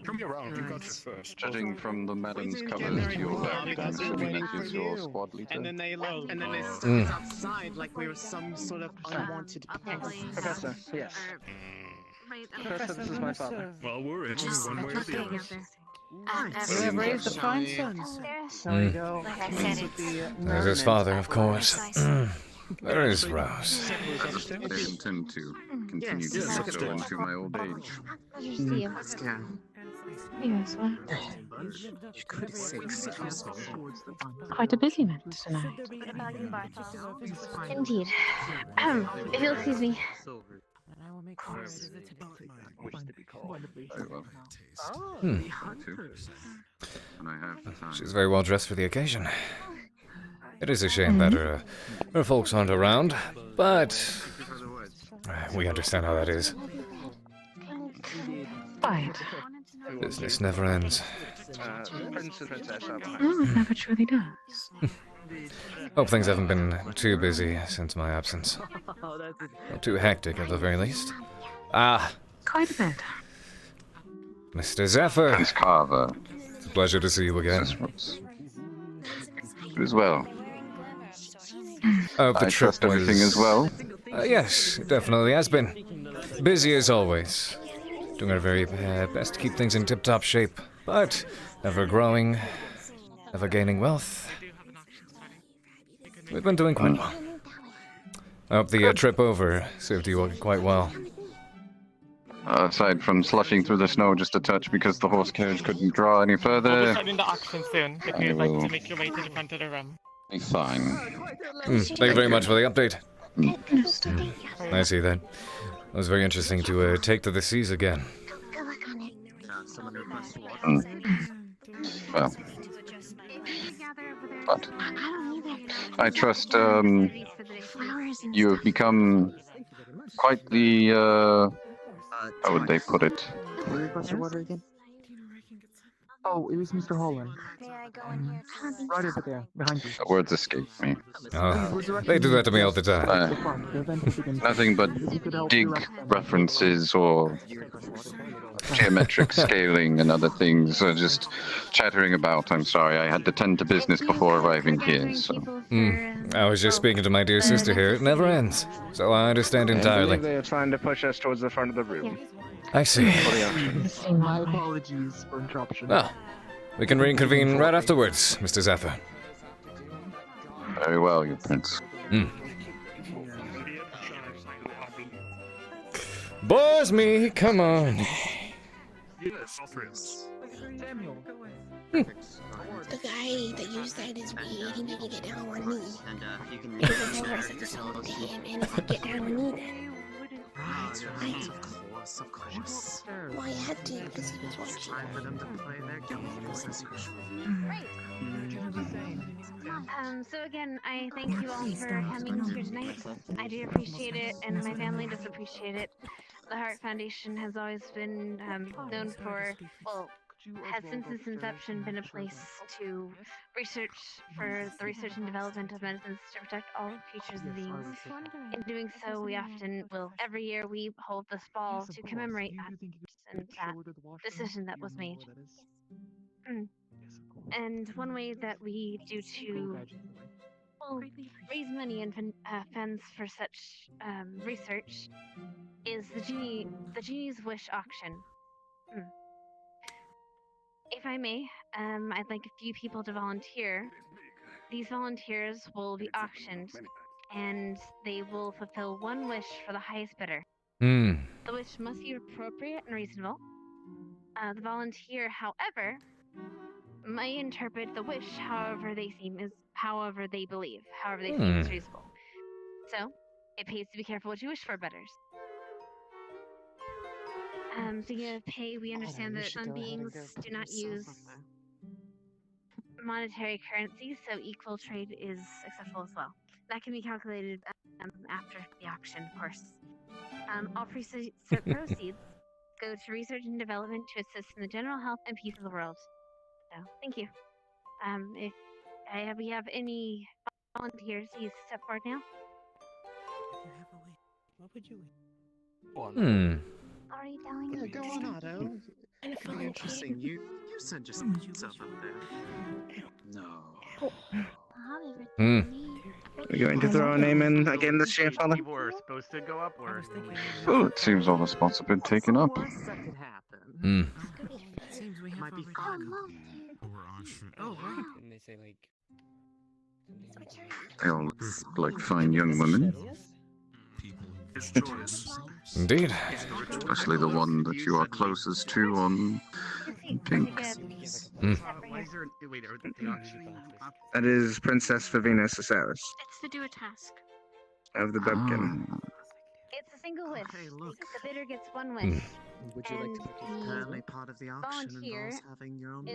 Come around, you got it first. judging from the madam's covers to your back, I'm assuming that is your squad leader. And then they left, and then they stuck Mm. us outside like we were some sort of unwanted pest. Professor, yes. Professor, this is my father. Well, we're in Just one way or the looking. other. We have raised the fine sons. There we go. Like I said, it's There's his father, of course. There is Rose. I intend to continue to Yes, do so into my old age. Pleasure to see you. Yeah. You as well. Quite a busy night tonight. Indeed. If you'll excuse me. Very well. Hmm. Me too. And I have the time. She's very well dressed for the occasion. It is a shame that her folks aren't around, but we understand how that is. Right. Business never ends. Prince and Princess are behind. Oh, it never truly does. Hope things haven't been too busy since my absence. Not too hectic, at the very least. Ah, Quite a bit. Mr. Zephyr. Prince Carver. It's a pleasure to see you again. Good as well. I hope the I trip trust everything was- as well. Yes, it definitely has been. Busy as always. Doing our very best to keep things in tip-top shape, but ever growing, ever gaining wealth. We've been doing quite well. I hope the trip over served you quite well. Aside from slushing through the snow just a touch because the horse carriage couldn't draw any We'll further, be starting the auction soon. If you'd like will to make your way to the front of the room. be fine. Thank you very much for the update. Understood. I see that. It was very interesting to take to the seas again. Go look on it. Well, but I don't either. I trust Flowers and you have become quite the, how would they put it? What request your water again? Oh, it was Mr. Holland. Right over there, behind you. The words escape me. They do that to me all the time. Nothing but dig references or geometric scaling and other things are just chattering about. I'm sorry, I had to tend to business before arriving here, so. I was just speaking to my dear sister here. It never ends. So I understand I entirely. believe they are trying to push us towards the front of the room. I see. My apologies for interruption. Well, we can reconvene right afterwards, Mr. Zephyr. Very well, your prince. Bores me, come on. Yes, Prince. The guy that you said is weird, he made you get down on one knee. Because I never said to someone to him, and if you get down on one knee then. Right. Of course. Well, I had to, because he was watching. Time for them to play their games as usual. So again, I thank you all for coming here tonight. I do appreciate it, and my family does appreciate it. The Hart Foundation has always been known for, well, has since its inception been a place to research for the research and development of medicines to protect all creatures and beings. In doing so, we often will, every year we hold this ball to commemorate that and that decision that was made. And one way that we do to, well, raise money and funds for such research is the Genie's Wish auction. If I may, I'd like a few people to volunteer. These volunteers will be auctioned, and they will fulfill one wish for the highest bidder. The wish must be appropriate and reasonable. The volunteer, however, may interpret the wish however they believe, however they think is reasonable. So, it pays to be careful what you wish for, betters. Speaking of pay, we understand that some beings do not use monetary currency, so equal trade is acceptable as well. That can be calculated after the auction, of course. All proceeds go to research and development to assist in the general health and peace of the world. So, thank you. If we have any volunteers, please step forward now. What would you? Are you telling Yeah, us? go on, Otto. Really interesting. You sent yourself up there. No. We're going to throw our name in again this year, Father? People are supposed to go up, or Well, it seems all the spots have been taken up. That could happen. Seems we have Might be already fun. Oh, right. And they say like. They all look like fine young women. His choice. Indeed. Especially the one that you are closest to on pink. That is Princess Favina Cesaris It's to do a task. of the Bebkin. It's a single wish. Hey, look. The bidder gets one wish. Would you like to And apparently part of the auction volunteer involves having your own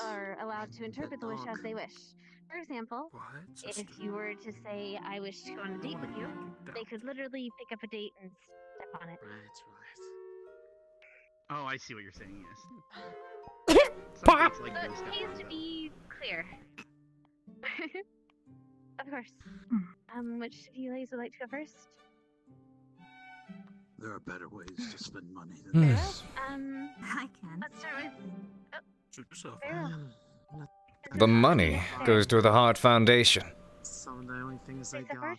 are allowed to interpret the wish as they wish. For example, if you were to say, I wish to go on a date with you, they could literally pick up a date and step on it. Right. Oh, I see what you're saying, yes. So it pays to be clear. Of course. Which of you ladies would like to go first? There are better ways to spend money than this. I can. Let's start with... Shoot yourself. Very well. The money goes to the Hart Foundation. Some of the only things I got.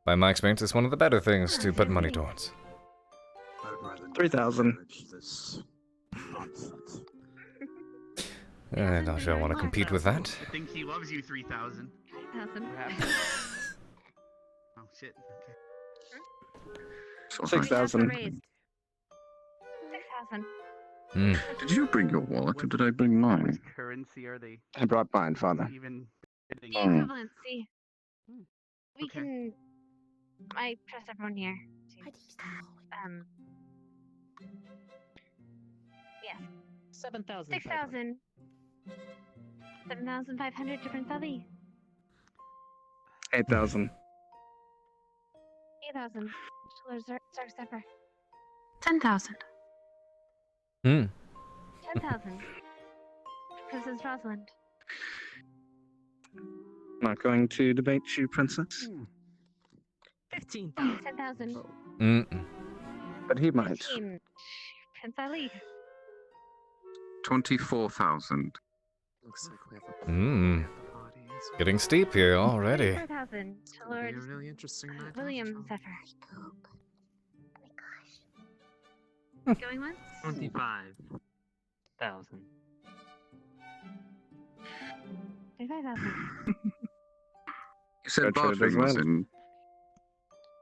By my experience, it's one of the better things to put money towards. 3,000. I don't want to compete with that. I think he loves you, 3,000. 3,000. Oh, shit. Okay. 6,000. 6,000. Did you bring your wallet or did I bring mine? Currency are they? I brought mine, Father. Even The equivalency. We can... I trust everyone here. Yeah. 7,000. 6,000. 7,500 different Sally. 8,000. 8,000. Stark Stepper. 10,000. 10,000. Princess Rosalind. Not going to debate you, Princess. 15,000. 10,000. But he might. 15. Prince Ali. 24,000. Looks like we have a Getting steep here already. 4,000 to Lord really interesting night. William Zephyr. Going once? 25,000. 25,000. You said bartering was in.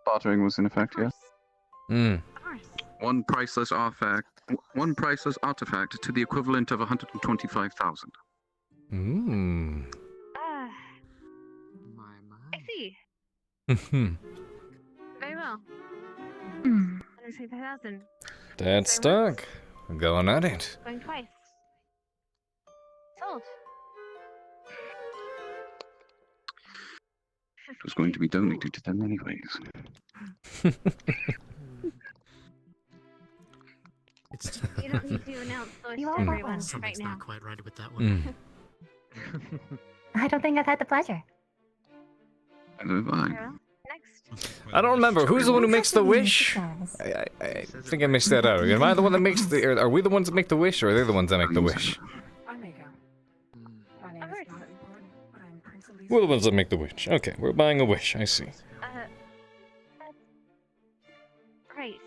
Bartering was in effect, yes? Of course. One priceless artifact to the equivalent of 125,000. I see. Very well. 125,000. That's stuck. Going at it. Going twice. Sold. It was going to be donated to them anyways. You don't need to announce those to everyone right Something's now. not quite right with that one. I don't think I've had the pleasure. Neither have I. Next. I don't remember. Who's the one who makes the wish? I think I missed that out. Am I the one that makes the... Are we the ones that make the wish, or are they the ones that make the wish? We're the ones that make the wish. Okay, we're buying a wish. I see. Right.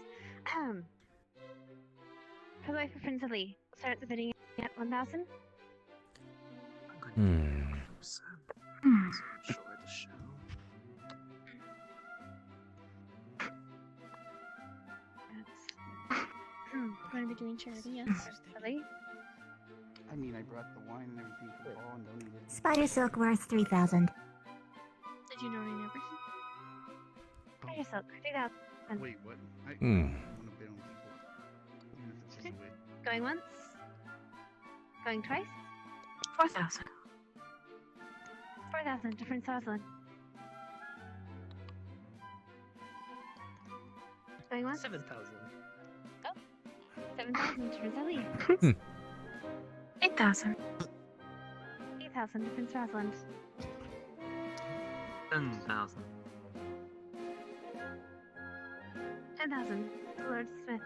For the wife of Prince Ali, start the bidding at 1,000. Going to be doing charity, yes. Ali? I mean, I brought the wine and everything for the ball and donated it. Spider silk worth 3,000. Did you donate everything? Spider silk, 3,000. Wait, what? I want to bid on people. Even if it's just a win. Going once. Going twice. 4,000. 4,000 to Prince Rosalind. Going once? 7,000. 7,000 to Prince Ali. 8,000. 8,000 to Prince Rosalind. 10,000. 10,000 to Lord Smith.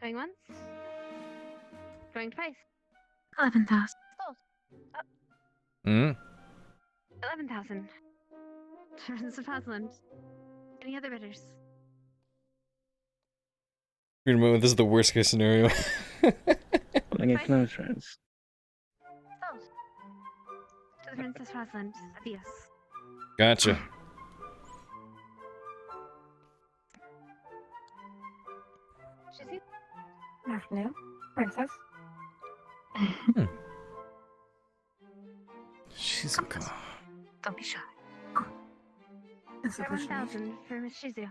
Going once. Going twice. 11,000. Sold. Hmm? 11,000. Prince of Rosalind. Any other bidders? Wait a moment, this is the worst case scenario. Pulling close friends. Sold. To the Princess Rosalind. Adios. Gotcha. Shizzy? Hello, Princess. She's a god. Don't be shy. 7,000 for Miss Shizu.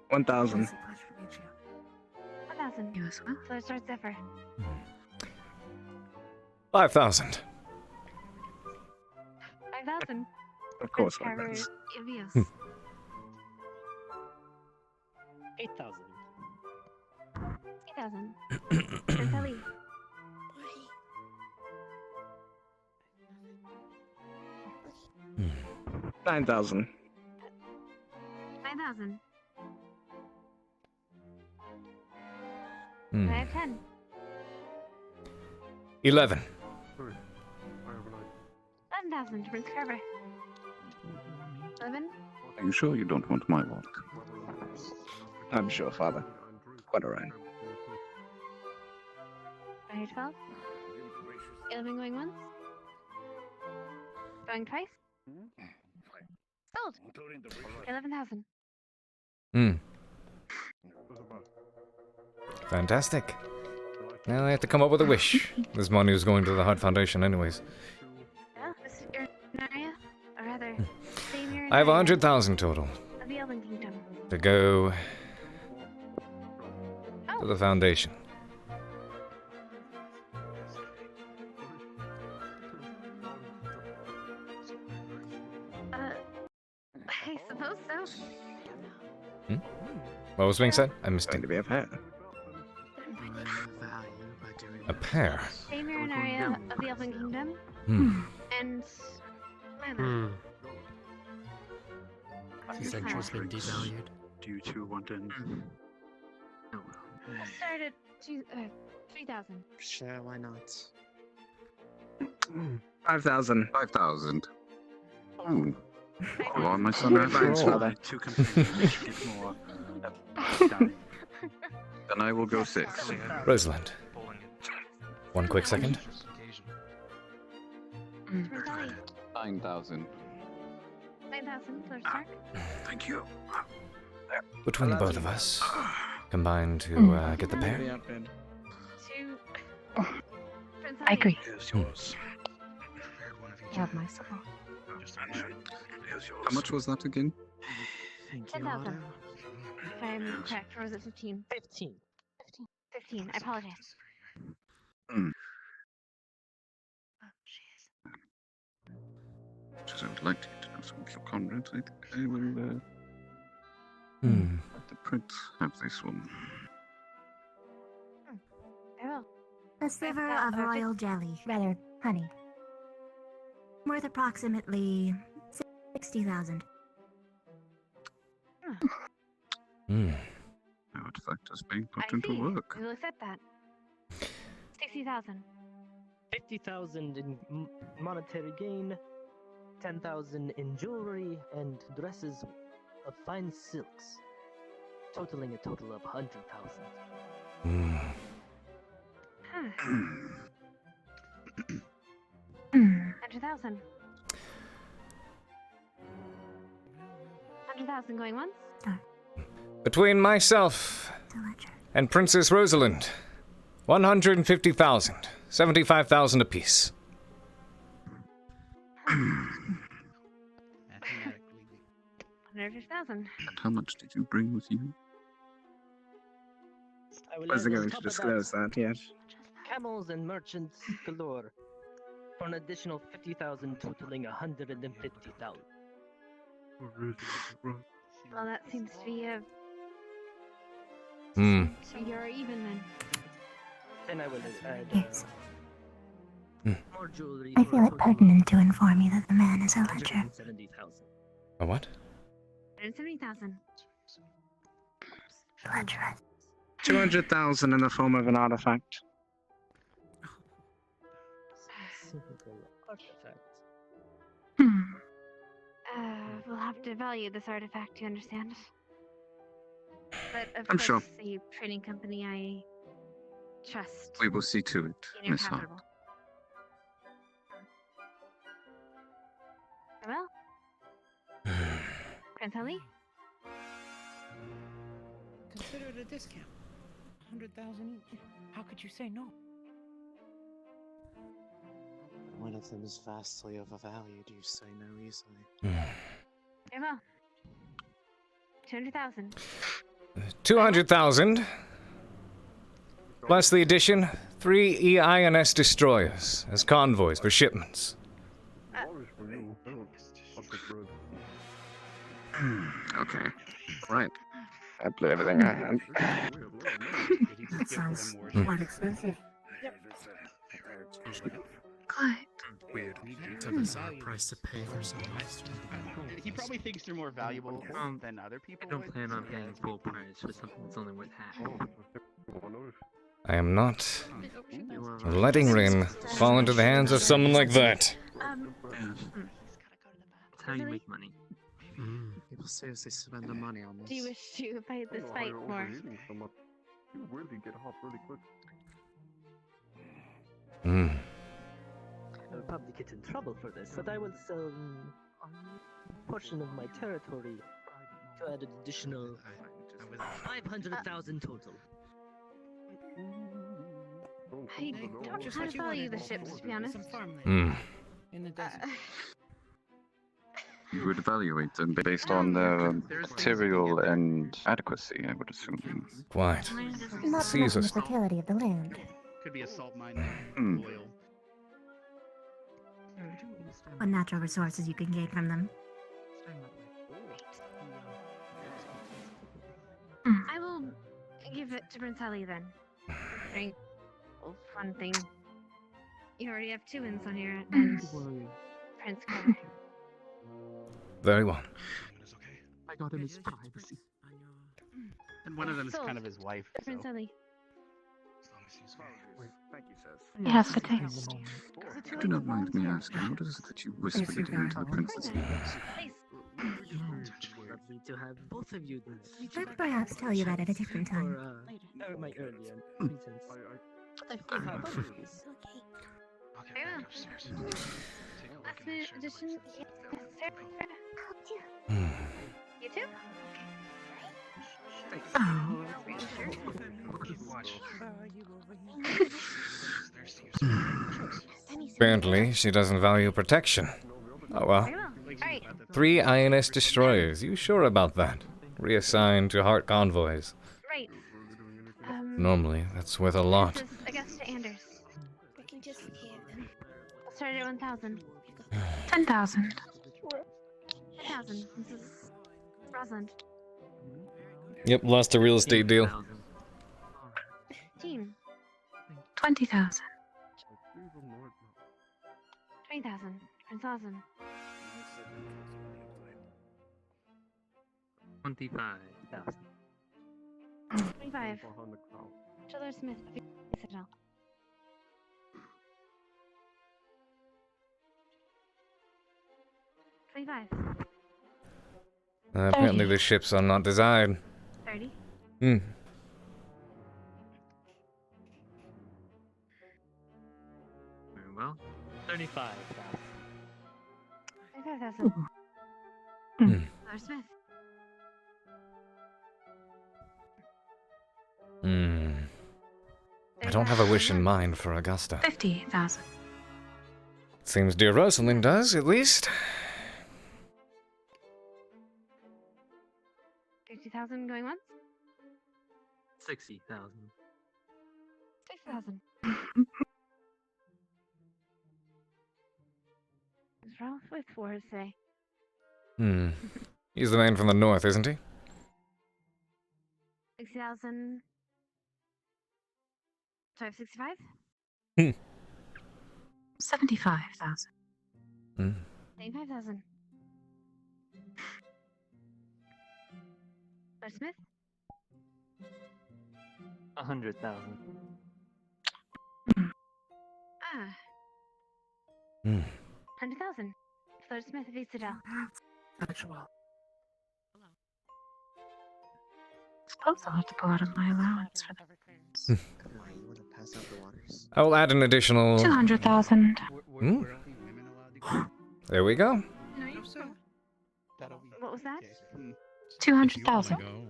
1,000. 1,000. You as well. So it starts Zephyr. 5,000. 5,000. Of course, Carver. 5,000. Adios. 8,000. 8,000. Prince Ali. 9,000. 9,000. Hmm. I have 10. 11. 11,000 to Prince Carver. 11. Are you sure you don't want my wallet? I'm sure, Father. Quite alright. I hear 12. 11 going once. Going twice. Sold. 11,000. Hmm. Fantastic. Now I have to come up with a wish. This money is going to the Hart Foundation anyways. Yeah, Mr. Naria? Or rather, Savior I have Naria 100,000 total of the Elven Kingdom. to go to the foundation. I suppose so. Hmm? What was being said? I missed it. To be a pair. A pair? Savior Naria of the Elven Kingdom. Hmm. And Lana. His century's been devalued. Due to wanton. We'll start at 3,000. Sure, why not? 5,000. 5,000. Ooh. You are my son after Thanks, all. Father. Too confused. Get more. Then I will go 6. Rosalind. One quick second. Prince Ali. 9,000. 9,000 Lord Stark. Thank you. Between the both of us, combine to get the pair. To Prince Ali. I agree. Here's yours. You have my support. Here's yours. How much was that again? Thank you, 10,000. Otto. If I'm correct, or was it 15? 15. 15. I apologize. Hmm. Oh, jeez. Just I would like to get to know some of your comrades. I think I will Hmm. let the prince have this one. I will. A sliver of royal jelly, rather, honey. Worth approximately 60,000. Hmm. Artifact is being I put into see. work. We'll accept that. 60,000. 50,000 in monetary gain, 10,000 in jewelry and dresses of fine silks, totaling a total of 100,000. Hmm. Huh. 100,000. 100,000 going once. Between myself and Princess Rosalind, 150,000. 75,000 apiece. 150,000 250,000. And how much did you bring with you? I will Wasn't add on going to top of disclose that yet. Camels and merchants galore. For an additional 50,000, totaling 150,000. Well, that seems to be a. Hmm. So you're even then. Then I will add Yes. more jewelry. I for feel a it total pertinent to inform you that the man is a of ledger. 170,000. A what? 170,000. Ledger. 200,000 in the form of an artifact. We'll have to value this artifact, you understand? But of I'm course, sure. a trading company I trust. We will see to it, in your Miss Hart. capital. Well, Prince Ali? Consider it a discount. 100,000 each. How could you say no? One of them is vastly overvalued, you say no easily. Very well. 200,000. 200,000. Plus the addition, 3 EINS destroyers as convoys for shipments. Okay. Right. I blew everything I had. That sounds quite expensive. Quite. Weird. To the price to pay for something. He probably thinks they're more valuable than other people. I don't plan on paying full price for something that's only worth half. I am not letting Rin fall into the hands of someone like that. That's how you make money. People seriously spend their money on this. Do you wish to fight this fight more? Hmm. I will probably get in trouble for this, but I will sell a portion of my territory to add an additional 500,000 total. I don't know how to value the ships, to be honest. Hmm. In the desert. You would evaluate them based on their material and adequacy, I would assume. Quite. Not to mention the Jesus. fertility of the land. Could be a salt mine. Oil. What natural resources you can gain from them. I will give it to Prince Ali then. Right. Well, fun thing. You already have 2 wins on your end. Prince Carver. Very well. I got him his privacy. And one of them is kind of his wife. Prince Ali. Thank you, sis. It has good taste. If you do not mind me asking, what is it that you whispered into the princess' ears? Lovely to have both of you do this. I'll perhaps tell you that at a different time. Or my earlier presence. But I feel how please. Very well. Last minute addition. You too? Oh. Apparently, she doesn't value protection. Oh well. 3 INS destroyers. You sure about that? Reassigned to Hart convoys. Right. Normally, that's worth a lot. This is Augusta Anders. We can just I'll start at 1,000. 10,000. 10,000. This is Rosalind. Yep, lost a real estate deal. 15. 20,000. 20,000. Prince Rosalind. 25,000. 25. Chandler Smith. Citadel. 25. Apparently the ships are not desired. 30. Hmm. Very well. 35,000. 25,000. Hmm. Chandler Smith. Hmm. I don't have a wish in mind for Augusta. 50,000. Seems dear Rosalind does, at least. 60,000 going once. 60,000. 6,000. What's Ralph with for say? He's the man from the north, isn't he? 60,000. Sorry, 65? 75,000. 85,000. Lord Smith? 100,000. Ah. 100,000. Lord Smith of Easterdale. Suppose I'll have to pull out of my allowance for the I will add an additional 200,000. There we go. No, you What was that? 200,000. 200,000.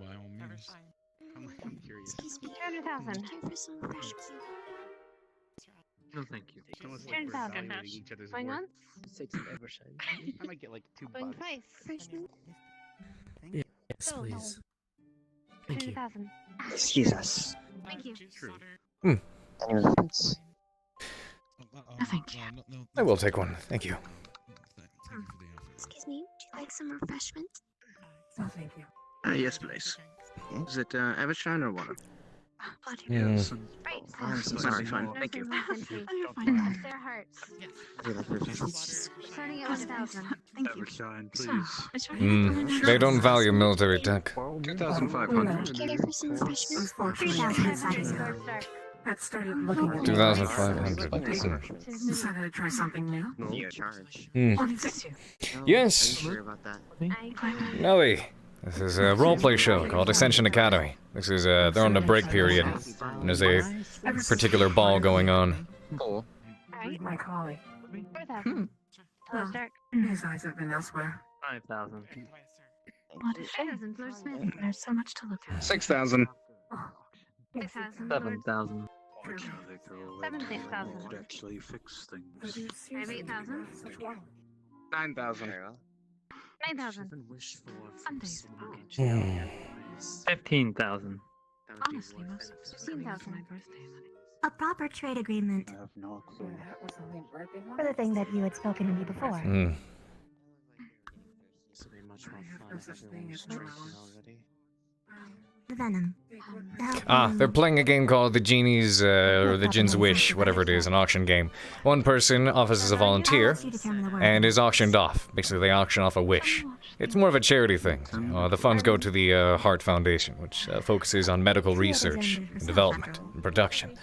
No, thank you. 200,000. Going once? I might get like $2. Going twice. Yes, please. Thank you. 200,000. Excuse us. Thank you. Any offense? No, thank you. I will take one. Thank you. Excuse me, would you like some refreshment? No, thank you. Yes, please. Is it Evershine or water? Bloody Yes. Right. I'm so sorry. Fine. Thank you. You're fine. Their hearts. Starting at 1,000. Thank you. Evershine, So, please. They don't value military tech. 2,500. Care for some refreshment? Unfortunately, 3,500. that started looking at 2,500. Decided to try something new. No charge. What is this? Yes. Sure about that. Nelly. This is a roleplay show called Ascension Academy. This is, they're on the break period, and there's a particular ball going on. Meet my colleague. 4,000. Hello, Stark. His eyes have been elsewhere. 5,000. What is it? 5,000. Lord Smith. There's so much to look at. 6,000. 6,000. 7,000. 7,000. Actually fix things. I have 8,000. 9,000. 9,000. Sundays. 15,000. Honestly, most of it's my 15,000. birthday money. A proper trade agreement I have no clue. for the thing that you had spoken to me before. This will be much more fun if everyone was drinking already. The venom. They're playing a game called the Genie's, or the Jin's Wish, whatever it is, an auction game. One person offers as a volunteer, and is auctioned off. Basically, they auction off a wish. It's more of a charity thing. The funds go to the Hart Foundation, which focuses on medical research, and development, and production.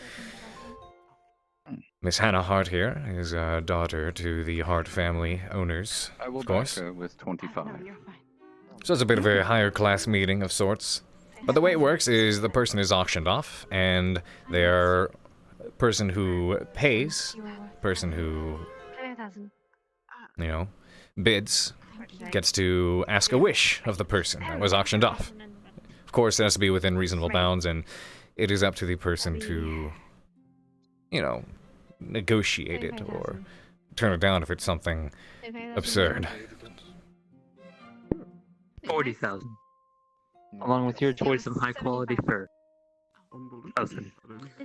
Miss Hannah Hart here is daughter to the Hart family owners, I will of course. back her with 25. So it's a bit of a higher class meeting of sorts. But the way it works is the person is auctioned off, and their person who pays, person who, 5,000. you know, bids, gets to ask a wish of the person that was auctioned off. Of course, it has to be within reasonable bounds, and it is up to the person to, you know, negotiate it or turn it down if it's something absurd. 40,000. Along with your choice of high quality fur. 1,000.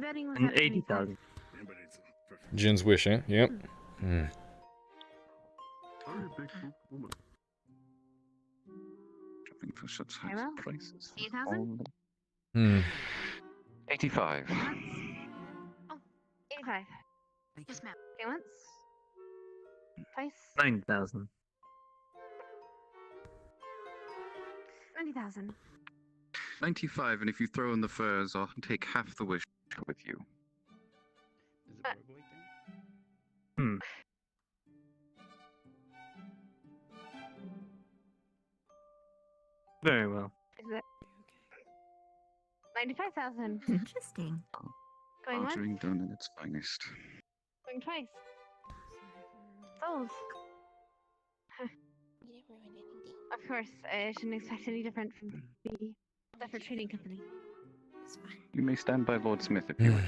And 80,000. Jin's Wish, eh? Yep. Shopping for such high Hello? prices. 8,000? 85. Oh, 85. Yes, ma'am. Okay, once. Twice. 9,000. 90,000. 95, and if you throw in the furs, I'll take half the wish with you. Very well. Is it 95,000? Interesting. Going once. Bartering done at its finest. Going twice. Sold. Of course, I shouldn't expect any different from the Zephyr Trading Company. You may stand by Lord Smith if you wish.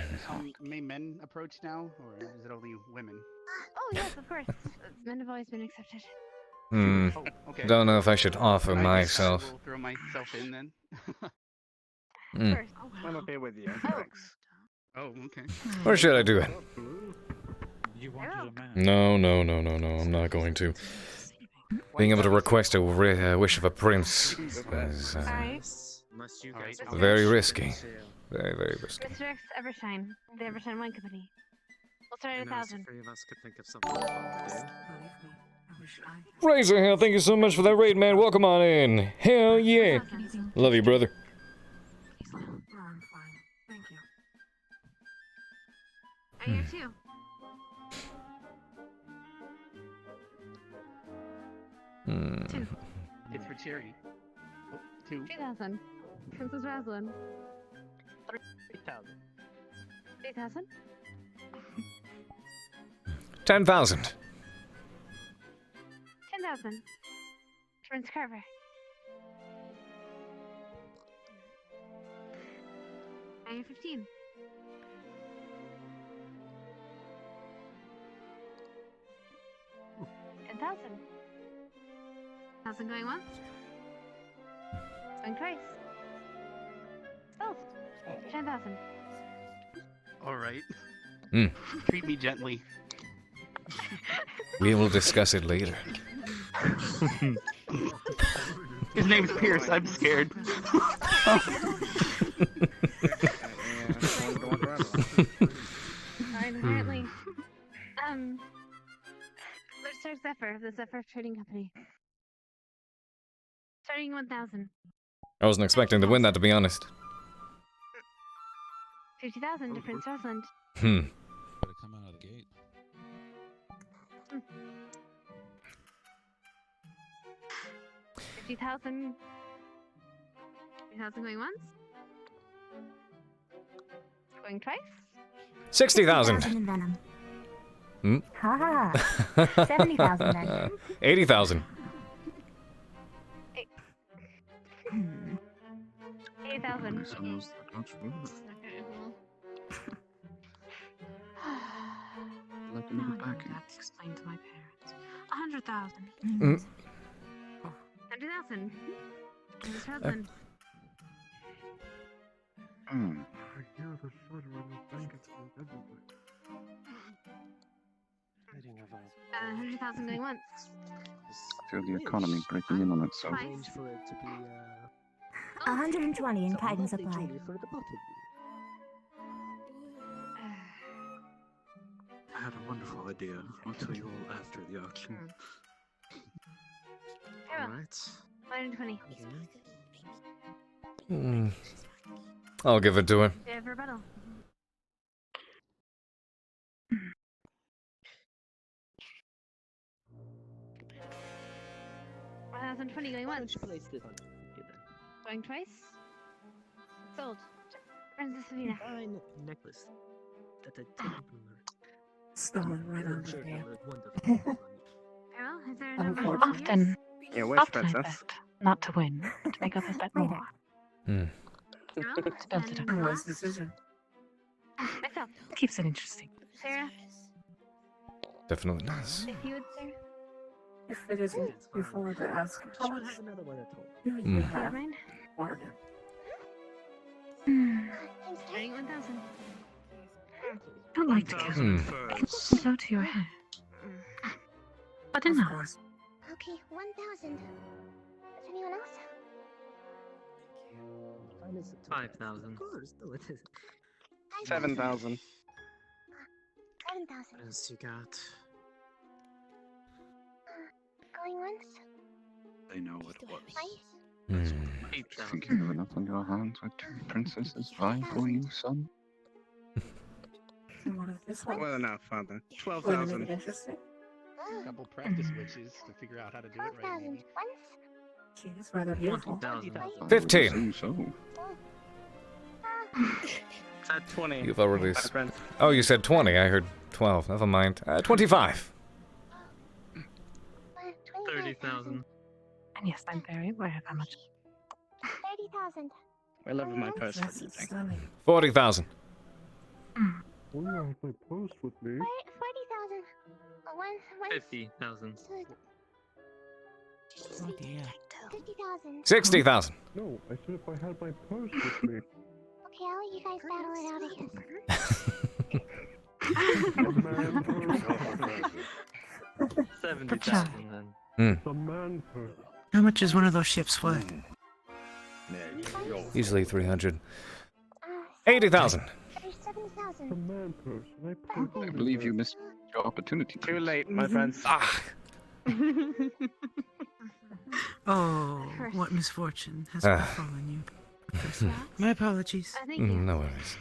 May men approach now, or is it only women? Oh yes, of course. Men have always been accepted. Okay. Don't know if I should offer Can I just myself. throw myself in then. I'm okay with you. Thanks. Oh, okay. Or should I do it? You wanted a man. No, I'm not going to. Being able to request a wish of a prince is very risky. Very, very risky. Mr. Evershine, the Evershine Wine Company. We'll start at 1,000. Three of us could think of something fun to do. Razor Hill, thank you so much for that raid, man. Welcome on in. Hell yeah. Love you, brother. I hear too. It's for charity. Oh, 2,000. Princess Rosalind. 3,000. 3,000. 10,000. 10,000. Prince Carver. I hear 15. 10,000. 1,000 going once. Going twice. Sold. 10,000. All right. Hmm. Treat me gently. We will discuss it later. His name's Pierce. I'm scared. Alright, apparently. Let's start Zephyr, the Zephyr Trading Company. Starting 1,000. I wasn't expecting to win that, to be honest. 50,000 to Prince Rosalind. Better come out of the gate. 50,000. 50,000 going once. Going twice. 60,000. 60,000 in Venom. Hmm? Ha 70,000 then. 80,000. 80,000. Like another backing. That's explained to my parents. 100,000. 100,000. Prince Rosalind. Hmm. I hear the shuddering of blankets move everywhere. 100,000 going once. Feel the economy breaking in on itself. Arrange for it to be 120 in Titan Supply. for the both of you. I had a wonderful idea. I'll tell you all after the auction. Alright. 120. I'll give it to her. Do you have a rebuttal? $1,020 going once. Going twice. Sold. Princess Savina. Fine necklace. That a templar. Stolen right on the day. Carol, is there a number of Often, Yeah, wish, often I princess. bet not to win, to make others bet more. Carol? To build it up. Wise decision. Myself. Keeps it interesting. Sarah, Definitely does. if you would, sir. If it isn't before the ask. I would have another one at home. If you would mind. Starting 1,000. Don't like to count. I can go to your hair. But enough. Okay, 1,000. Does anyone else? 5,000. Of course, no, it isn't. 7,000. 7,000. Yes, you got. Going once. They know what it was. Twice. Think you have enough on your hands with two princesses vying for you, son? Well enough, father. 12,000. Couple practice witches to figure out how to do it right. 12,000 Maybe. once. She is rather beautiful. 15. So. It's at 20. You've already. My friend. Oh, you said 20. I heard 12. Never mind. 25. 30,000. And yes, I'm very aware of how much. 30,000. I love my purse for you, thank you. 40,000. Oh, yeah, if they post with me. 40,000. One. 50,000. Oh dear. 60,000. No, I said if I had my purse with me. Okay, I'll let you guys battle it out again. The man purse. How much is one of those ships worth? Easily 300. 80,000. The man purse. I believe you missed your opportunity. Too late, my friends. Ah. Oh, what misfortune has befallen you. My apologies. No worries.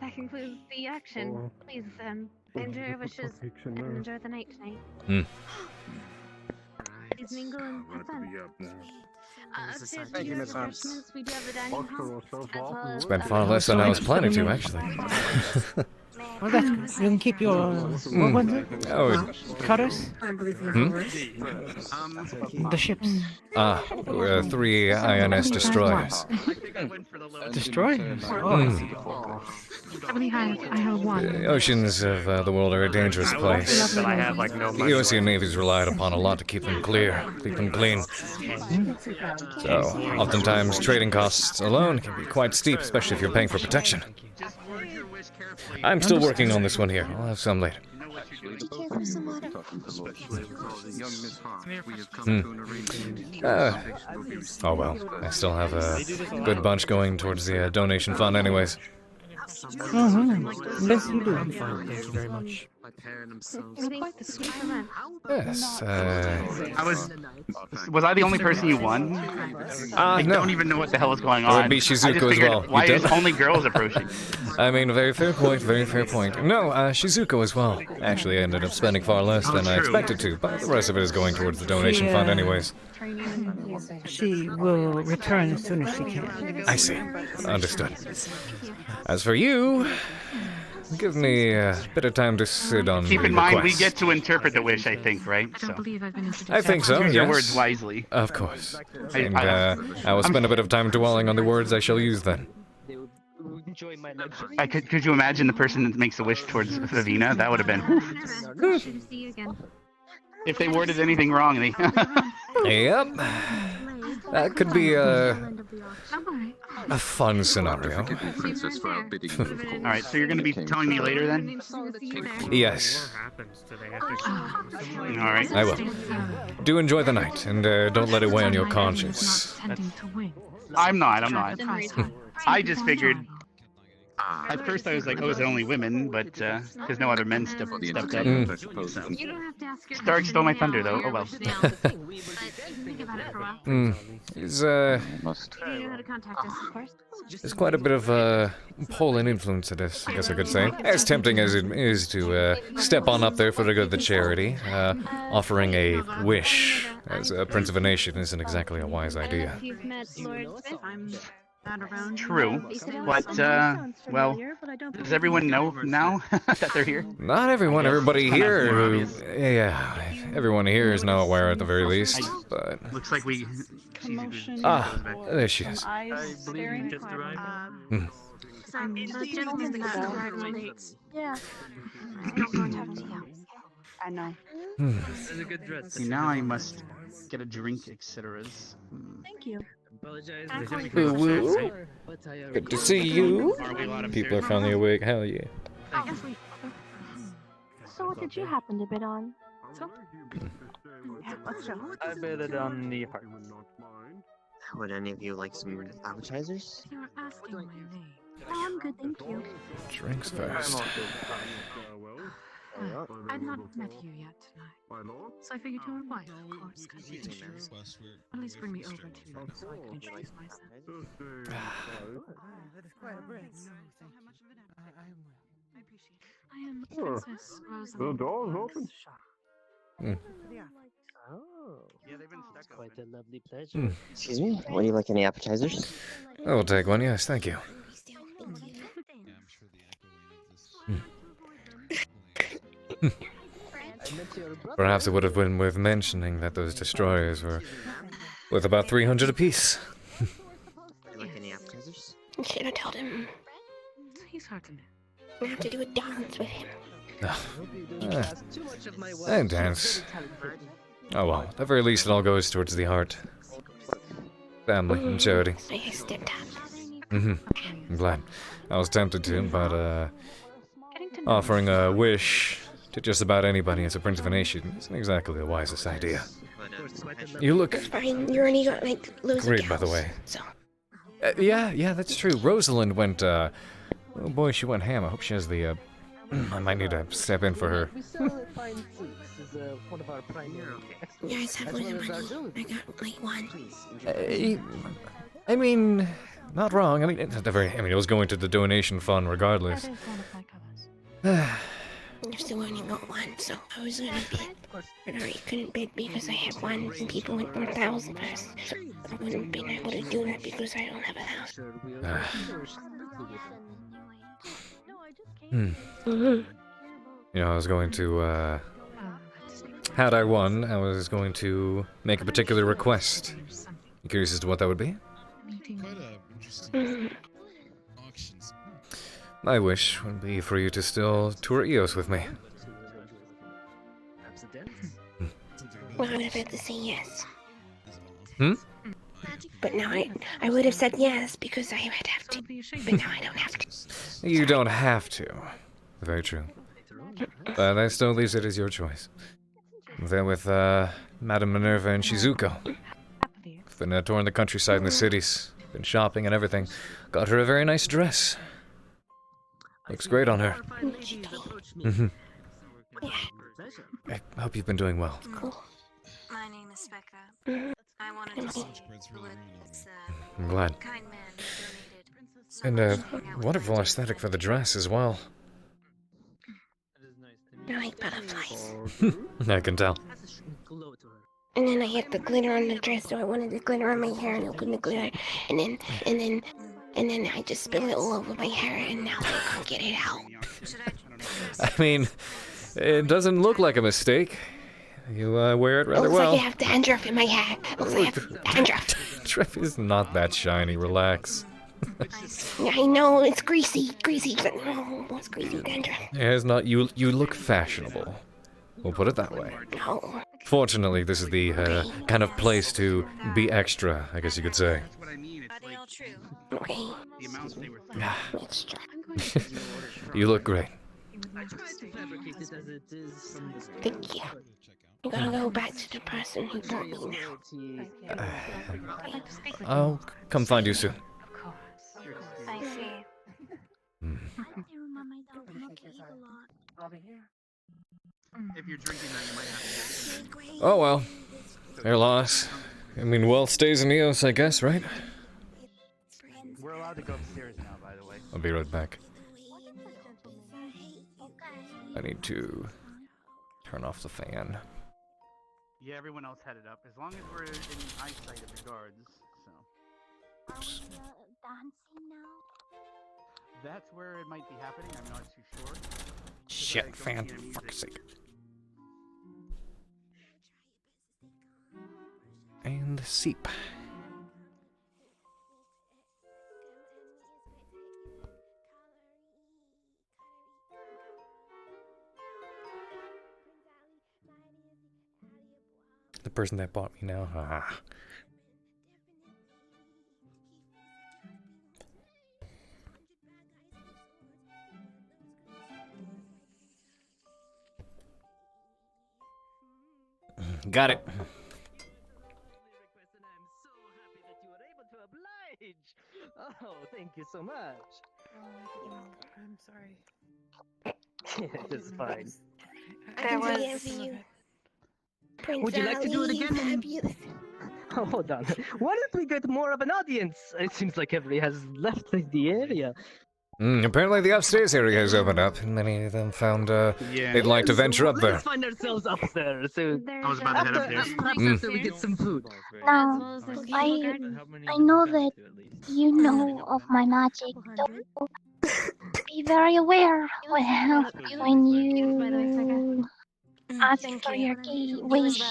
That concludes the action. Please, enjoy your wishes and enjoy the night tonight. Please mingle and have fun. Upstairs, Thank you, Miss Arms. we do have the dining hall, as well as, Spent far less than I was planning to, actually. Well, that's good. You can keep your... What was it? Oh, Cutters? The ships. 3 INS destroyers. Destroyers? I believe I have one. The oceans of the world are a dangerous place. But I have like no The money. Ocean Navy's relied upon a lot to keep them clear, keep them clean. So, oftentimes trading costs alone can be quite steep, especially if you're paying for protection. I'm still working on this one here. I'll have some later. Oh well, I still have a good bunch going towards the donation fund anyways. Yes, you do. I'm fine, thank you very much. Yes, Was I the only person you won? I no. don't even know what the hell is going It on. would be I just Shizuko as figured, well. Why You is don't- only girls approaching? I mean, very fair point, very fair point. No, Shizuko as well. Actually, I ended up spending far less than I expected to, but the rest of it is going towards the donation fund anyways. She will return as soon as she can. I see. Understood. As for you, give me a bit of time to sit on Keep the in mind, we request. get to interpret the wish, I think, right? So. I think so, Use yes. your words wisely. Of course. And I will spend a bit of time dwelling on the words I shall use then. Could you imagine the person that makes the wish towards Vivina? That would have been... If they worded anything wrong, they... Yep. That could be a fun scenario. Alright, so you're going to be telling me later then? Yes. Alright. I will. Do enjoy the night, and don't let it weigh on your conscience. I'm not. I just figured... At first I was like, oh, is it only women? But, because no other men stepped up. Stark stole my thunder, though. Oh, well. There's quite a bit of Poland influence to this, I guess I could say. As tempting as it is to step on up there for the good of the charity, offering a wish as a prince of a nation isn't exactly a wise idea. True, but, well, does everyone know now that they're here? Not everyone, everybody here, everyone here is now aware at the very least, but... Looks like we... there she is. I know. See, now I must get a drink, etc. Thank you. Woo-woo. Good to see you. People are finally awake, hell yeah. So what did you happen to bid on? I bid on the Hart. Would any of you like some appetizers? Oh, I'm good, thank you. Drinks first. I've not met you yet tonight, so I figured you were white, of course, because you should at least bring me over to you so I can introduce myself. That is quite a breath. I am Sure. Princess Rosa. The door's open. Oh, yeah, they've been stuck quite a lovely pleasure. Excuse me? Would you like any appetizers? I will take one, yes, thank you. Perhaps it would have been worth mentioning that those destroyers were worth about 300 apiece. Would you like any appetizers? Should have told him He's hard to know. we have to do a dance with him. I dance. Oh well, at the very least it all goes towards the Hart family and charity. I'm glad. I was tempted to, but offering a wish to just about anybody as a Prince of a Nation isn't exactly the wisest idea. You look fine. You already got like loads great, of by the gals, way. So. Yeah, that's true. Rosalind went, oh boy, she went ham. I hope she has the, I might need to step in for her. You guys have one of money. I got like one. I mean, not wrong. I mean, it's at the very, it was going to the donation fund regardless. I've still only got one, so I was gonna bid. But I already couldn't bid because I had one, and people went 1,000 first. So I wouldn't have been able to do that because I don't have a house. You know, I was going to, had I won, I was going to make a particular request. You curious as to what that would be? My wish would be for you to still tour EOS with me. Well, I would have had to say yes. Hmm? But now I would have said yes because I would have to. But now I don't have to. You don't have to. Very true. But that still leaves it as your choice. Then with, Madame Minerva and Shizuko. Been touring the countryside and the cities. Been shopping and everything. Got her a very nice dress. Looks great on her. I hope you've been doing well. Cool. My name is Becca. I wanted to see I'm glad. kind man donated. And a wonderful aesthetic for the dress as well. I like butterflies. I can tell. And then I had the glitter on the dress, so I wanted the glitter on my hair, and I couldn't the glitter. And then I just spilled it all over my hair, and now I can't get it out. I mean, it doesn't look like a mistake. You wear it rather Looks well. like I have dandruff in my hair. Looks like I have dandruff. Dandruff is not that shiny. Relax. I know it's greasy, but no, it's greasy dandruff. It has not. You look fashionable. We'll put it that way. No. Fortunately, this is the kind of place to be extra, I guess you could say. Okay. Extra. You look great. Thank you. I'm gonna go back to the person who bought me now. I'll come find you soon. I see. If you're drinking that, you might have to. Oh well. Their loss. I mean, wealth stays in EOS, I guess, right? We're allowed to go upstairs now, by the way. I'll be right back. I need to turn off the fan. Yeah, everyone else headed up. As long as we're in eyesight of the guards, so. Oops. That's where it might be happening. I'm not too sure. Shit, fan, for fuck's sake. And seep. The person that bought me now. Ah. Got it. Oh, thank you so much. I'm sorry. It's fine. There was. Would you like to do it again? Oh, hold on. Why don't we get more of an audience? It seems like everybody has left the area. Apparently the upstairs area has opened up, and many of them found they'd like to venture up there. Let's find ourselves up there. So I was about to head upstairs. Perhaps after we get some food. Now, I know that you know of my magic, so be very aware when you ask for your wish.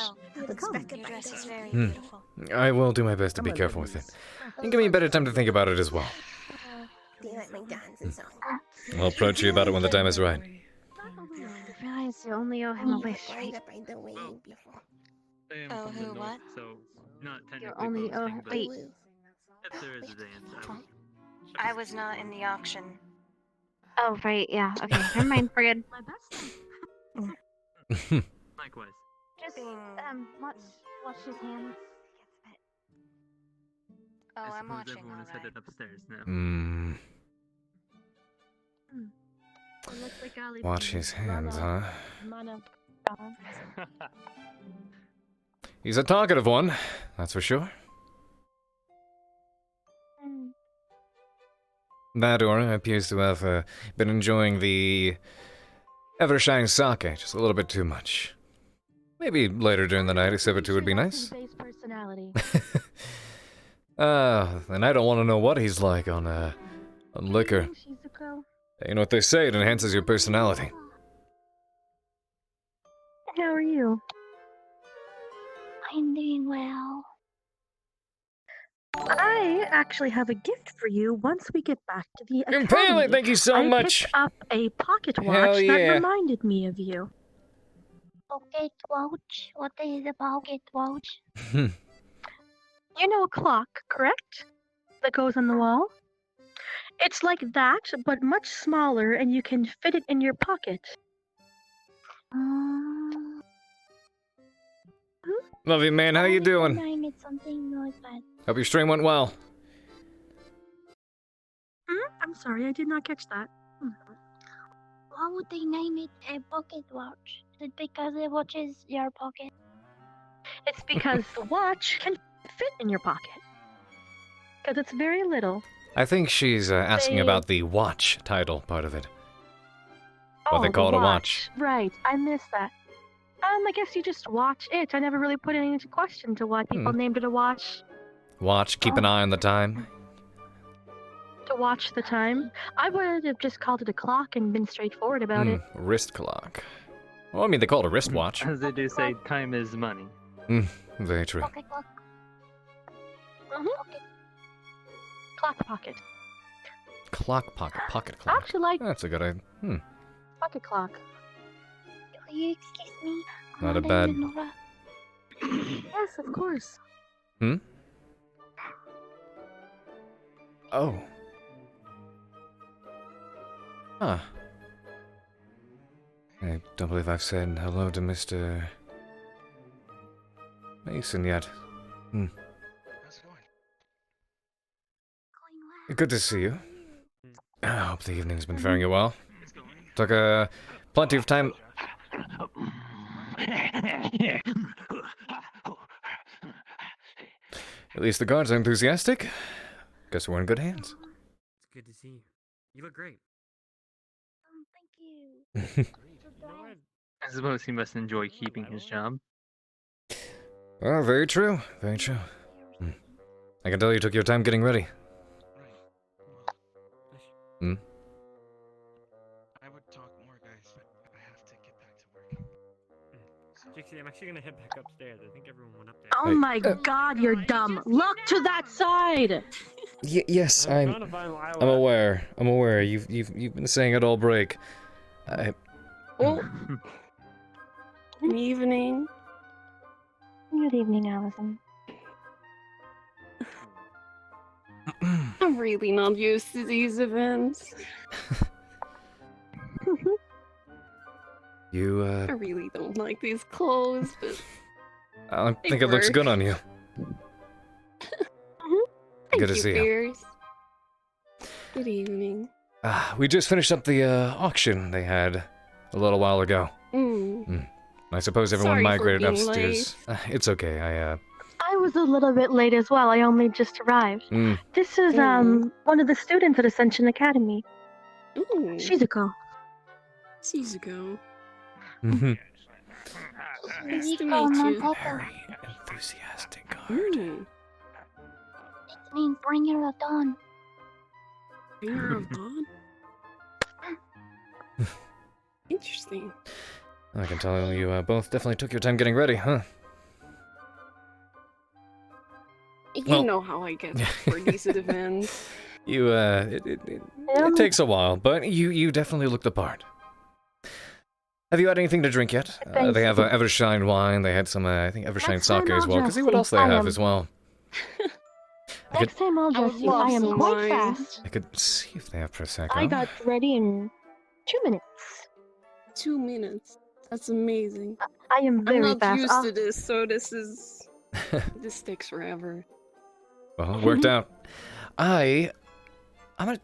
I will do my best to be careful with it. And give me a better time to think about it as well. Do you like my dance and song? I'll approach you about it when the time is right. I realize you only owe him a wish, right? By the way, before. I am Oh, from the who, north, what? so not You technically only owe boasting, but wait. if there is a dance, I was not in the auction. Oh right, yeah. Okay, never mind. We're good. likewise. Just watch his hands. Oh, I I'm suppose watching. everyone is headed upstairs now. It looks like Ali. Watch his hands, huh? He's a talkative one, that's for sure. Madora appears to have been enjoying the ever-shining sake just a little bit too much. Maybe later during the night, a sip or two would be nice. And I don't want to know what he's like on liquor. You know what they say, it enhances your personality. How are you? I'm doing well. I actually have a gift for you once we get back to the academy. Impale, thank you so much. I picked up a pocket watch Hell that yeah. reminded me of you. Pocket watch? What is a pocket watch? Hmm. You know a clock, correct? That goes on the wall? It's like that, but much smaller, and you can fit it in your pocket. Love you, man. How you doing? Name it something noise bad. Hope your stream went well. I'm sorry, I did not catch that. Why would they name it a pocket watch? Is it because it watches your pocket? It's because the watch can fit in your pocket. Because it's very little. I think she's asking about the watch title part of it. What they call it a watch. Right, I missed that. I guess you just watch it. I never really put it into question to why people named it a watch. Watch, keep an eye on the time. To watch the time. I would have just called it a clock and been straightforward about it. Wrist clock. Well, I mean, they call it a wristwatch. As they do say, time is money. Very true. Pocket clock. Clock pocket. Clock pocket, pocket clock. Actually, like That's a good idea. pocket clock. Will you excuse me? Not a bad. Yes, of course. Oh. Huh. I don't believe I've said hello to Mr. Mason yet. Good to see you. I hope the evening's been faring you well. Took plenty of time. At least the guards are enthusiastic. Guess we're in good hands. It's good to see you. You look great. Thank you. I suppose he must enjoy keeping his job. Well, very true. Very true. I can tell you took your time getting ready. I would talk more, guys, but I have to get back to work. Jixie, I'm actually gonna head back upstairs. I think everyone went up there. Oh my god, you're dumb. Look to that side! Yes, I'm aware. I'm aware. You've been saying it all break. Good evening. Good evening, Allison. I'm really not used to these events. You, I really don't like these clothes, but I think it looks work. good on you. Good to see you. Beers. Good evening. We just finished up the auction they had a little while ago. I suppose everyone Sorry for migrated being upstairs. It's okay. I was a little bit late as well. I only just arrived. This is one of the students at Ascension Academy. Shizuko. Shizuko. Nice to meet you. Enthusiastic guard. It means bringer of dawn. Bringer of dawn? Interesting. I can tell you both definitely took your time getting ready, huh? You know how I get for these events. It takes a while, but you definitely look the part. Have you had anything to drink yet? They have Evershine wine. They had some, I think, Evershine sake as well. Because see what else they have as well. Next time I'll just see. I am quite fast. I could see if they have Prosecco. I got ready in 2 minutes. 2 minutes. That's amazing. I am very I'm not fast. used to this, so this takes forever. Well, it worked out. I'm gonna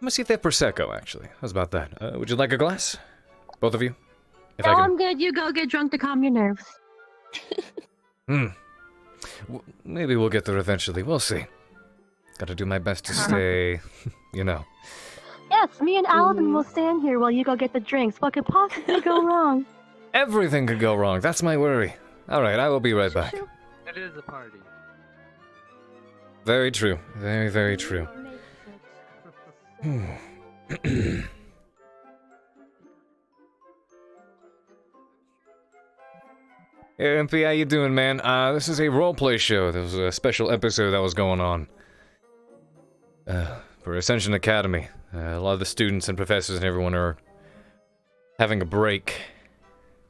see if they have Prosecco, actually. How's about that? Would you like a glass? Both of you? If No, I can... I'm good. You go get drunk to calm your nerves. Maybe we'll get there eventually. We'll see. Gotta do my best to stay, you know. Yes, me and Alvin will stand here while you go get the drinks. What could possibly go wrong? Everything could go wrong. That's my worry. Alright, I will be right back. It is a party. Very true. Very, very true. Hey, MP, how you doing, man? This is a roleplay show. There was a special episode that was going on. For Ascension Academy. A lot of the students and professors and everyone are having a break.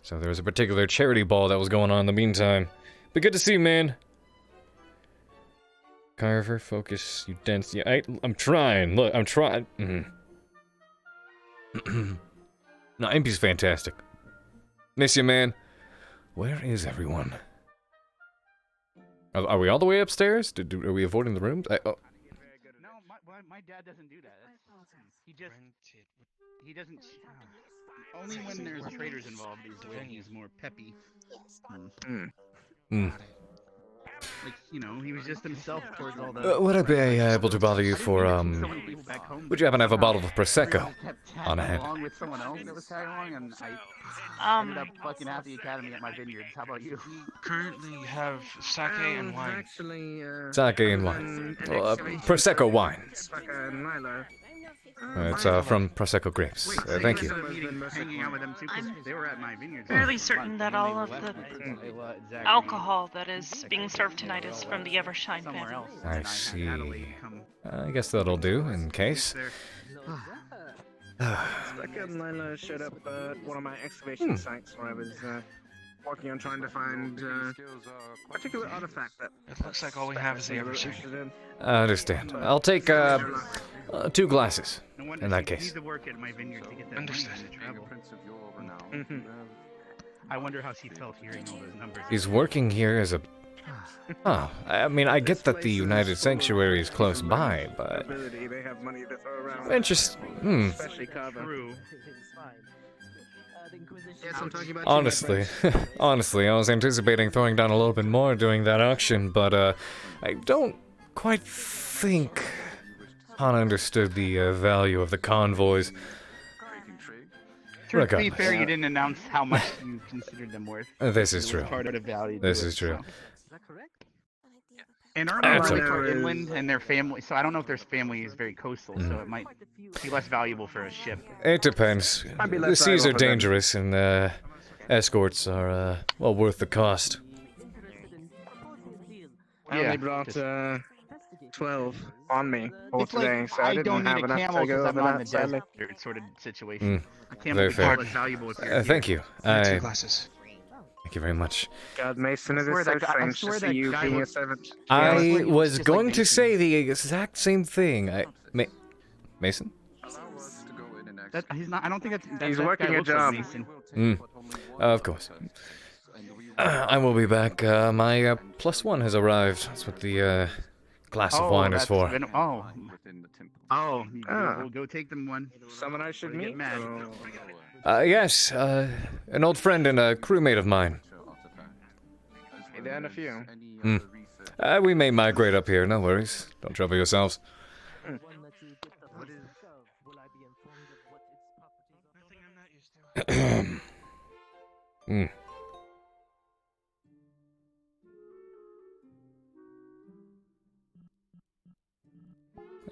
So there was a particular charity ball that was going on in the meantime. But good to see you, man. Carver, focus, you dense. Yeah, I'm trying. Look, I'm trying. No, MP's fantastic. Miss you, man. Where is everyone? Are we all the way upstairs? Are we avoiding the rooms? No, my dad doesn't do that. He doesn't. Only when there's traders involved is when he's more peppy. Like, you know, he was just himself towards all the... Would I be able to bother you for, would you happen to have a bottle of Prosecco on hand? Along with someone else that was tagging along, and I ended up fucking at the academy at my vineyards. How about you? Currently have sake and wine. Actually, Sake and wine. Well, Prosecco wine. It's from Prosecco grapes. Thank you. Hanging out with them too, 'cause they were at my vineyards. Fairly certain that all of the alcohol that is being served tonight is from the Evershine family. I see. I guess that'll do, in case. Becca and Lila showed up at one of my excavation sites where I was working on trying to find a particular artifact that it looks like all we have is the Evershine. I understand. I'll take 2 glasses, in that case. Understood. I wonder how she felt hearing all those numbers. He's working here as a... Oh, I mean, I get that the United Sanctuary is close by, but... Interesting. Honestly, I was anticipating throwing down a little bit more during that auction, but I don't quite think Han understood the value of the convoys. To be fair, you didn't announce how much you considered them worth. This is true. This is true. And Arnold's really far inland, and their family, so I don't know if their family is very coastal, so it might be less valuable for a ship. It depends. The seas are dangerous, and escorts are, well, worth the cost. I only brought 12 on me for today, so I didn't have enough to go over that, sadly. Sort of situation. I can't Very make fair. it valuable if you're Thank you. 2 glasses. Thank you very much. God, Mason, it is so strange to see you being a servant. I was going to say the exact same thing. Mason? He's not. I don't think that's. He's working a job. Of course. I will be back. My +1 has arrived. That's what the glass of wine is for. We'll go take them one. Someone I should meet? Yes, an old friend and a crewmate of mine. And a few. We may migrate up here, no worries. Don't trouble yourselves.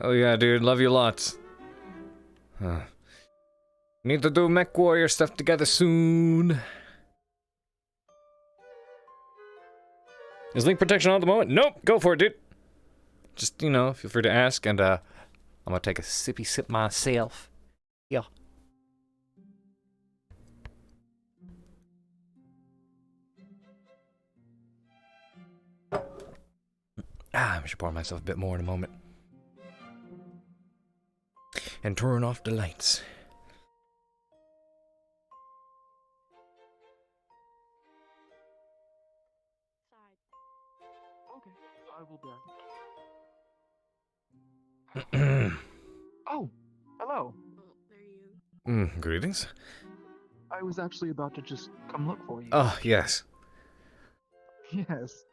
Oh yeah, dude, love you lots. Need to do Mech Warrior stuff together soon. Is link protection on at the moment? Nope, go for it, dude. Just, you know, feel free to ask, and I'm gonna take a sippy sip myself. Yeah. I should pour myself a bit more in a moment. And turn off the lights. Okay, I will be. Oh, hello. Greetings. I was actually about to just come look for you. Oh, yes. Yes.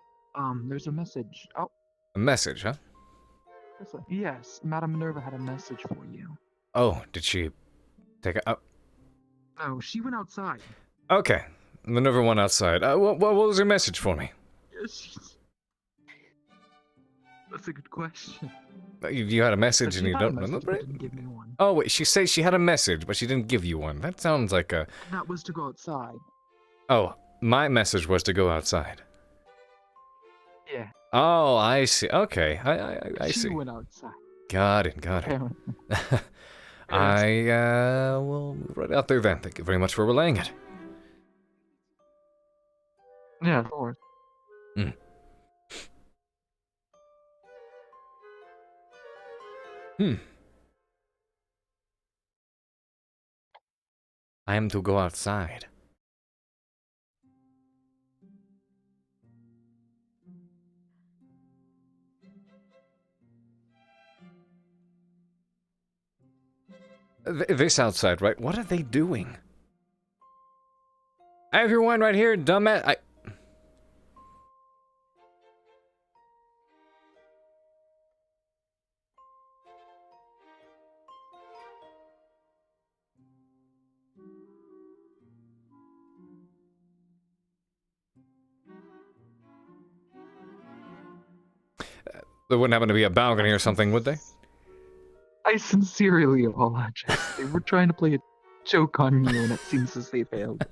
There's a message. Oh. A message, huh? Yes, Madame Minerva had a message for you. Oh, did she take it up? Oh, she went outside. Okay. Minerva went outside. What was her message for me? That's a good question. You had a message and you don't remember it? Didn't give me one. Oh, wait, she says she had a message, but she didn't give you one. That sounds like a... That was to go outside. Oh, my message was to go outside. Yeah. Oh, I see. Okay, I see. She went outside. Got it. I will move right out there then. Thank you very much for relaying it. Yeah, of course. I am to go outside. This outside, right? What are they doing? I have your wine right here, dumbass. There wouldn't happen to be a balcony or something, would they? I sincerely apologize. They were trying to play a joke on you, and it seems as they failed.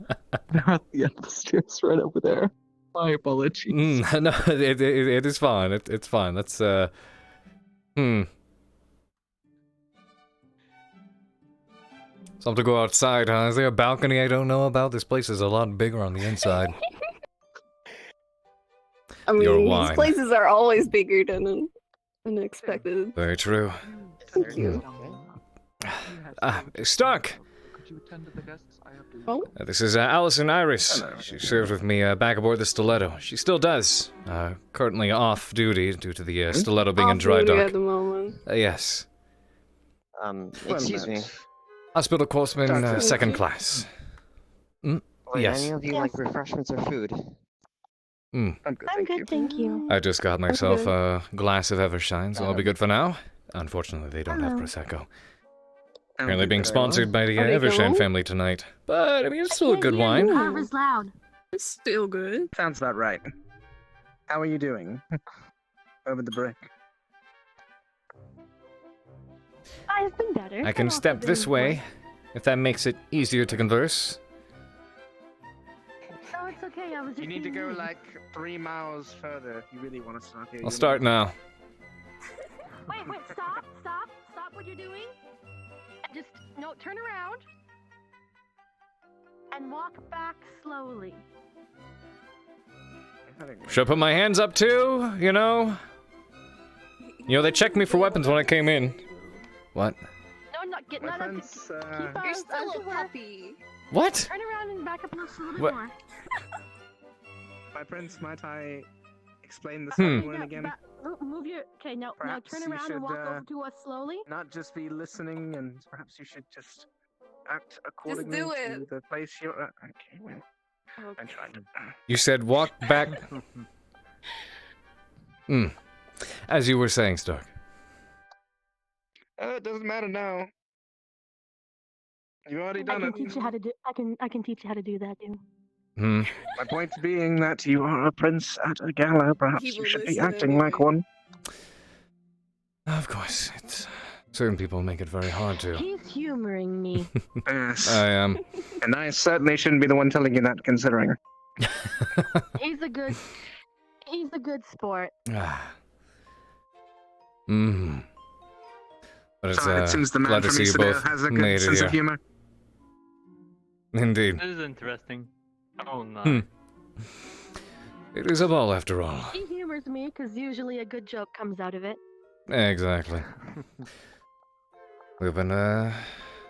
They're at the end of the stairs right over there. My apologies. No, it is fine. It's fine. That's, So I'm to go outside, huh? Is there a balcony I don't know about? This place is a lot bigger on the inside. I mean, these places are always bigger than unexpected. Very true. Thank you. Stark! Oh? This is Allison Iris. She served with me back aboard the Stiletto. She still does. Currently off duty due to the Stiletto being in dry dock. At the moment. Yes. Excuse me. Hospital Courseman, second class. Would Yes. any of you like refreshments or food? I'm good, thank you. I just got myself a glass of Evershine, so I'll be good for now. Unfortunately, they don't have Prosecco. Apparently being sponsored by the Evershine family tonight. But, I mean, it's still a good wine. Carver's loud. It's still good. Sounds about right. How are you doing? Over the break. I've been better. I can step this way, if that makes it easier to converse. Oh, it's okay. I was just You need to go like 3 miles further if you really want to start here. I'll start now. Wait, stop what you're doing. Just, no, turn around. And walk back slowly. Should I put my hands up too, you know? You know, they checked me for weapons when I came in. What? No, not get none of You're still a puppy. What? Turn around and back up a little What? more. My prince, might I explain the second one again? Move your... Okay, now Perhaps turn you around and walk should, over to us slowly. Not just be listening, and perhaps you should just act accordingly do to it. the place you're at. Okay, well, I tried. You said walk back. As you were saying, Stark. It doesn't matter now. You've already I done can it. teach you how to do. I can teach you how to do that too. My point being that you are a prince at a gala. Perhaps He you will should be listen acting like anyway. one. Of course, certain people make it very hard to. He's humoring me. Yes. I am. And I certainly shouldn't be the one telling you that, considering. He's a good sport. But it's, Sorry, it seems the man glad to from see you Isidore both has a made good it sense here. of humor. Indeed. This is interesting. Oh no. It is a ball after all. He humors humors me because usually a good joke comes out of it. Exactly. We've been, I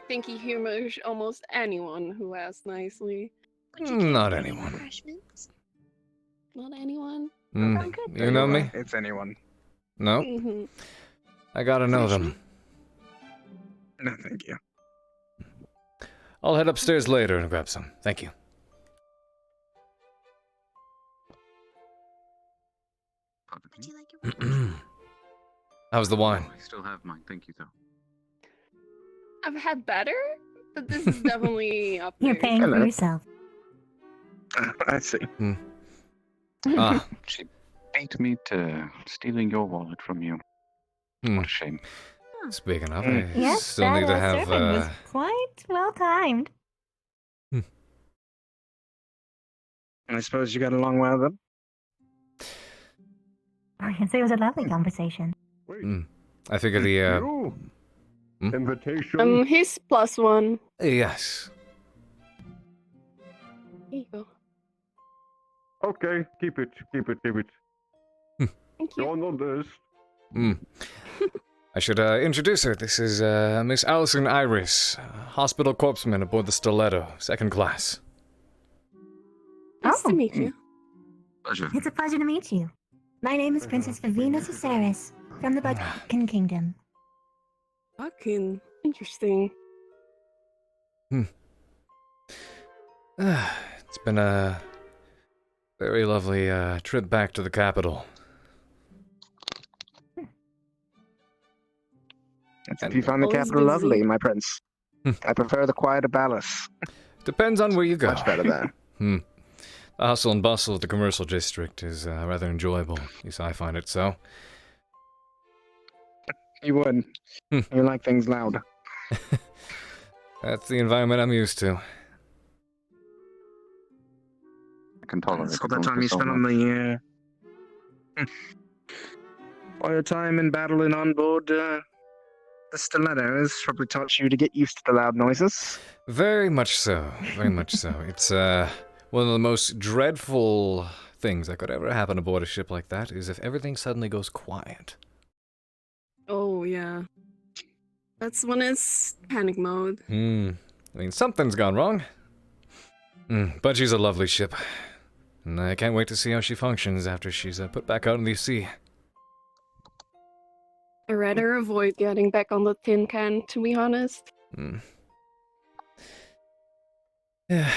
think he humors almost anyone who asks nicely. not anyone. Not anyone? You know me? It's anyone. No? Mm-hmm. I gotta know them. No, thank you. I'll head upstairs later and grab some. Thank you. Would you like How's the wine? I still have mine, thank you though. I've had better, but this is definitely up there. You're paying for yourself. I see. Ah. She beat me to stealing your wallet from you. What a shame. Speaking of, I Yes, still need to that have, sermon was quite well timed. I suppose you got along well then? Oh, yes, it was a lovely conversation. I figured the, Invitation. He's +1. Yes. Here you go. Okay, keep it. Thank you. You're on this. I should introduce her. This is Miss Allison Iris, hospital corpsman aboard the Stiletto, 2nd class. Nice to meet you. Pleasure. It's a pleasure to meet you. My name is Princess Vivina Ciceris from the Buckin Kingdom. Fucking interesting. It's been a very lovely trip back to the capital. If you find the capital lovely, my prince. I prefer the quiet of Ballas. Depends on where you go. Much better there. The hustle and bustle of the commercial district is rather enjoyable. At least I find it so. You would. You like things loud. That's the environment I'm used to. I can tolerate All the time you spent on the, all your time in battling on board, the Stiletto has probably taught you to get used to the loud noises. Very much so. Very much so. It's, one of the most dreadful things that could ever happen aboard a ship like that is if everything suddenly goes quiet. Oh, yeah. That's when it's panic mode. I mean, something's gone wrong. But she's a lovely ship. And I can't wait to see how she functions after she's put back out in the sea. I'd rather avoid getting back on the tin can, to be honest. Yeah.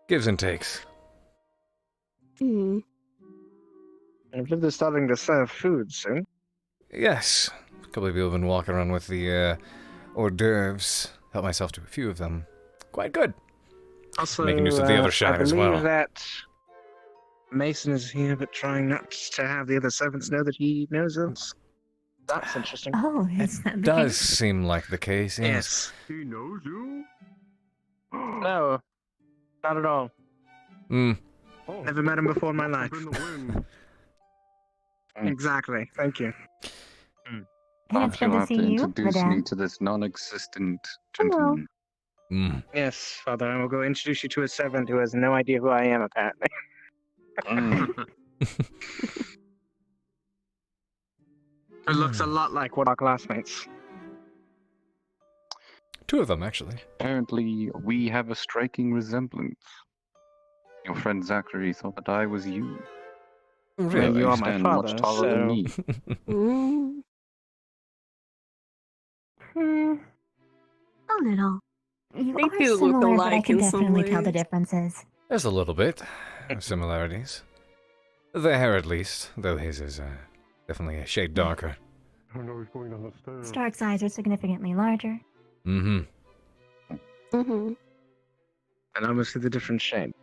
Gives and takes. I believe they're starting to serve food soon. Yes. A couple of people have been walking around with the hors d'oeuvres. Helped myself to a few of them. Quite good. Also, making use of the other shine as well. I believe that Mason is here, but trying not to have the other servants know that he knows us. That's interesting. Oh, is that the Does case? seem like the case, yes. Yes. He knows you? No, not at all. Never met him before in my life. Exactly. Thank you. It's good You'll to have see to you, introduce me madame. to this non-existent Hello. gentleman. Yes, Father, I will go introduce you to a servant who has no idea who I am, apparently. Who looks a lot like one of our classmates. Two of them, actually. Apparently, we have a striking resemblance. Your friend Zachary thought that I was you. Really? You are my stand father, much taller than me. A little. You They are do look similar, but I alike can in some definitely tell the ways. differences. There's a little bit of similarities. The hair, at least, though his is definitely a shade darker. I know he's going down the stairs. Stark's eyes are significantly larger. And obviously the different shade.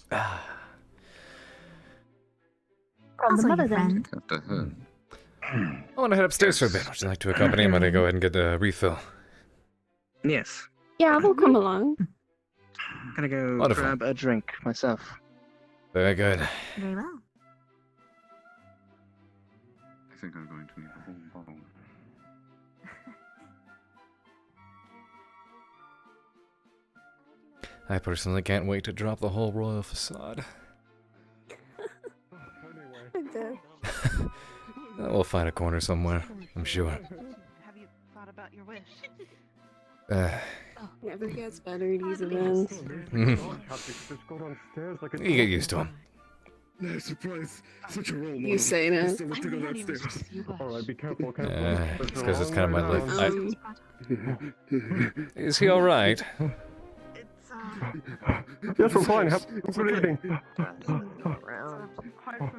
From Also the your mother's end. I want to head upstairs for a bit. Would you like to accompany him? I'm going to go ahead and get the refill. Yes. Yeah, I will come along. I'm gonna go Wonderful. grab a drink myself. Very good. Very well. I think I'm going to need a whole bottle. I personally can't wait to drop the whole royal facade. We'll find a corner somewhere, I'm sure. Have you thought about your wish? Never gets better at these events. You get used to them. No surprise, such a role model. You say that. Still have to go downstairs. Alright, be careful, It's because it's kind of my life. Is he alright? Yes, we're fine. Good evening.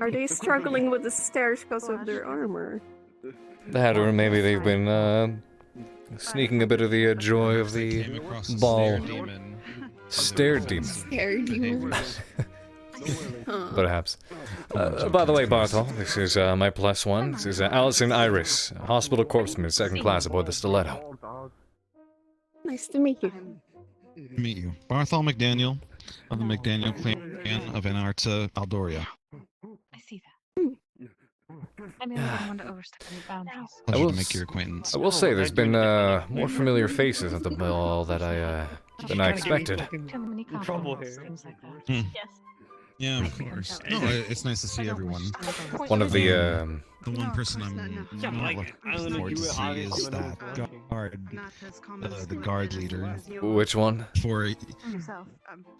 Are they struggling with the stairs because of their armor? That, or maybe they've been sneaking a bit of the joy of the ball. Stair demon. Stair demon. Perhaps. By the way, Barthol, this is my +1. This is Allison Iris, hospital corpsman, 2nd class aboard the Stiletto. Nice to meet you. Meet you. Barthol McDaniel of the McDaniel clan of Anarta Aldoria. I see that. I mean, I don't want to overstep any boundaries. Pleasure to make your acquaintance. I will say, there's been more familiar faces at the mill than I expected. Too many compliments, things like that. Yes. Yeah, of course. No, it's nice to see everyone. One of the The one person I'm not looking forward to see is that guard, the guard leader. Which one? For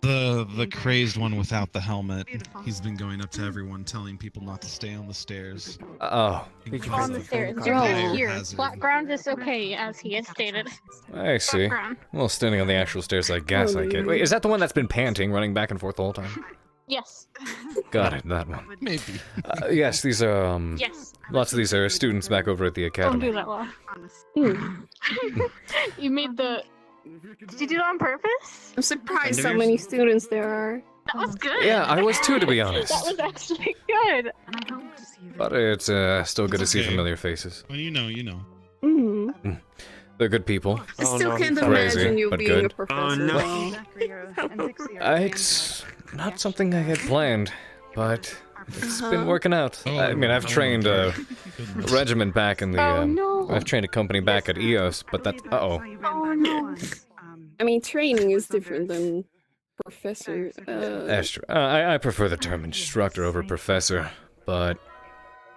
the crazed one without the helmet. He's been going up to everyone, telling people not to stay on the stairs. Oh. On the stairs. You're good here. Flat ground is okay, as he has stated. I see. Well, standing on the actual stairs, I guess I could. Wait, is that the one that's been panting, running back and forth the whole time? Yes. Got it, that one. Maybe. Yes, these are, Yes. lots of these are students back over at the Don't academy. do that, Law. You made the... Did you do it on purpose? I'm surprised how many students there are. That was good. Yeah, I was too, to be honest. That was actually good. But it's still good to see familiar faces. When you know, you know. They're good people. I still can't Crazy, imagine you but being good. a professor. It's not something I had planned, but it's been working out. I mean, I've trained a regiment back in the. I've trained a company back at EOS, but that. Oh no. I mean, training is different than professor. That's true. I prefer the term instructor over professor, but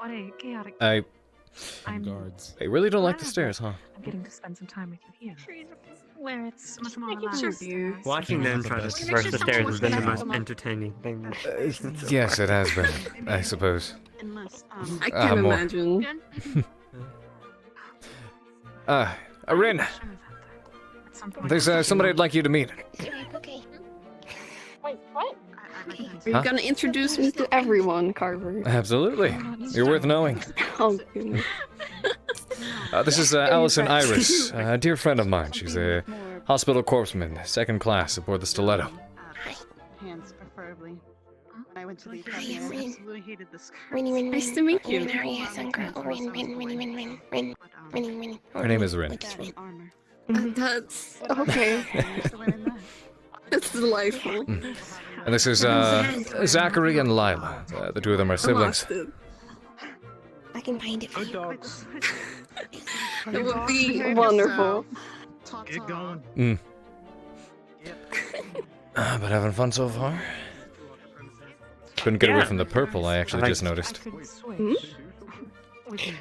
I really don't like the stairs, huh? I'm getting to spend some time with you here. Where it's much more Watching them try to traverse the stairs has been the most entertaining thing. Yes, it has been, I suppose. I can imagine. Arin! There's somebody I'd like you to meet. Wait, what? Are you gonna introduce me to everyone, Carver? Absolutely. You're worth knowing. Oh, goodness. This is Allison Iris, a dear friend of mine. She's a hospital corpsman, 2nd class aboard the Stiletto. Hands, preferably. I went to the academy. I absolutely hated this. Nice to meet you. Her name is Rin. That's okay. That's delightful. And this is Zachary and Lila. The two of them are siblings. I can find it for you. It would be wonderful. Get going. But having fun so far? Couldn't get away from the purple, I actually just noticed.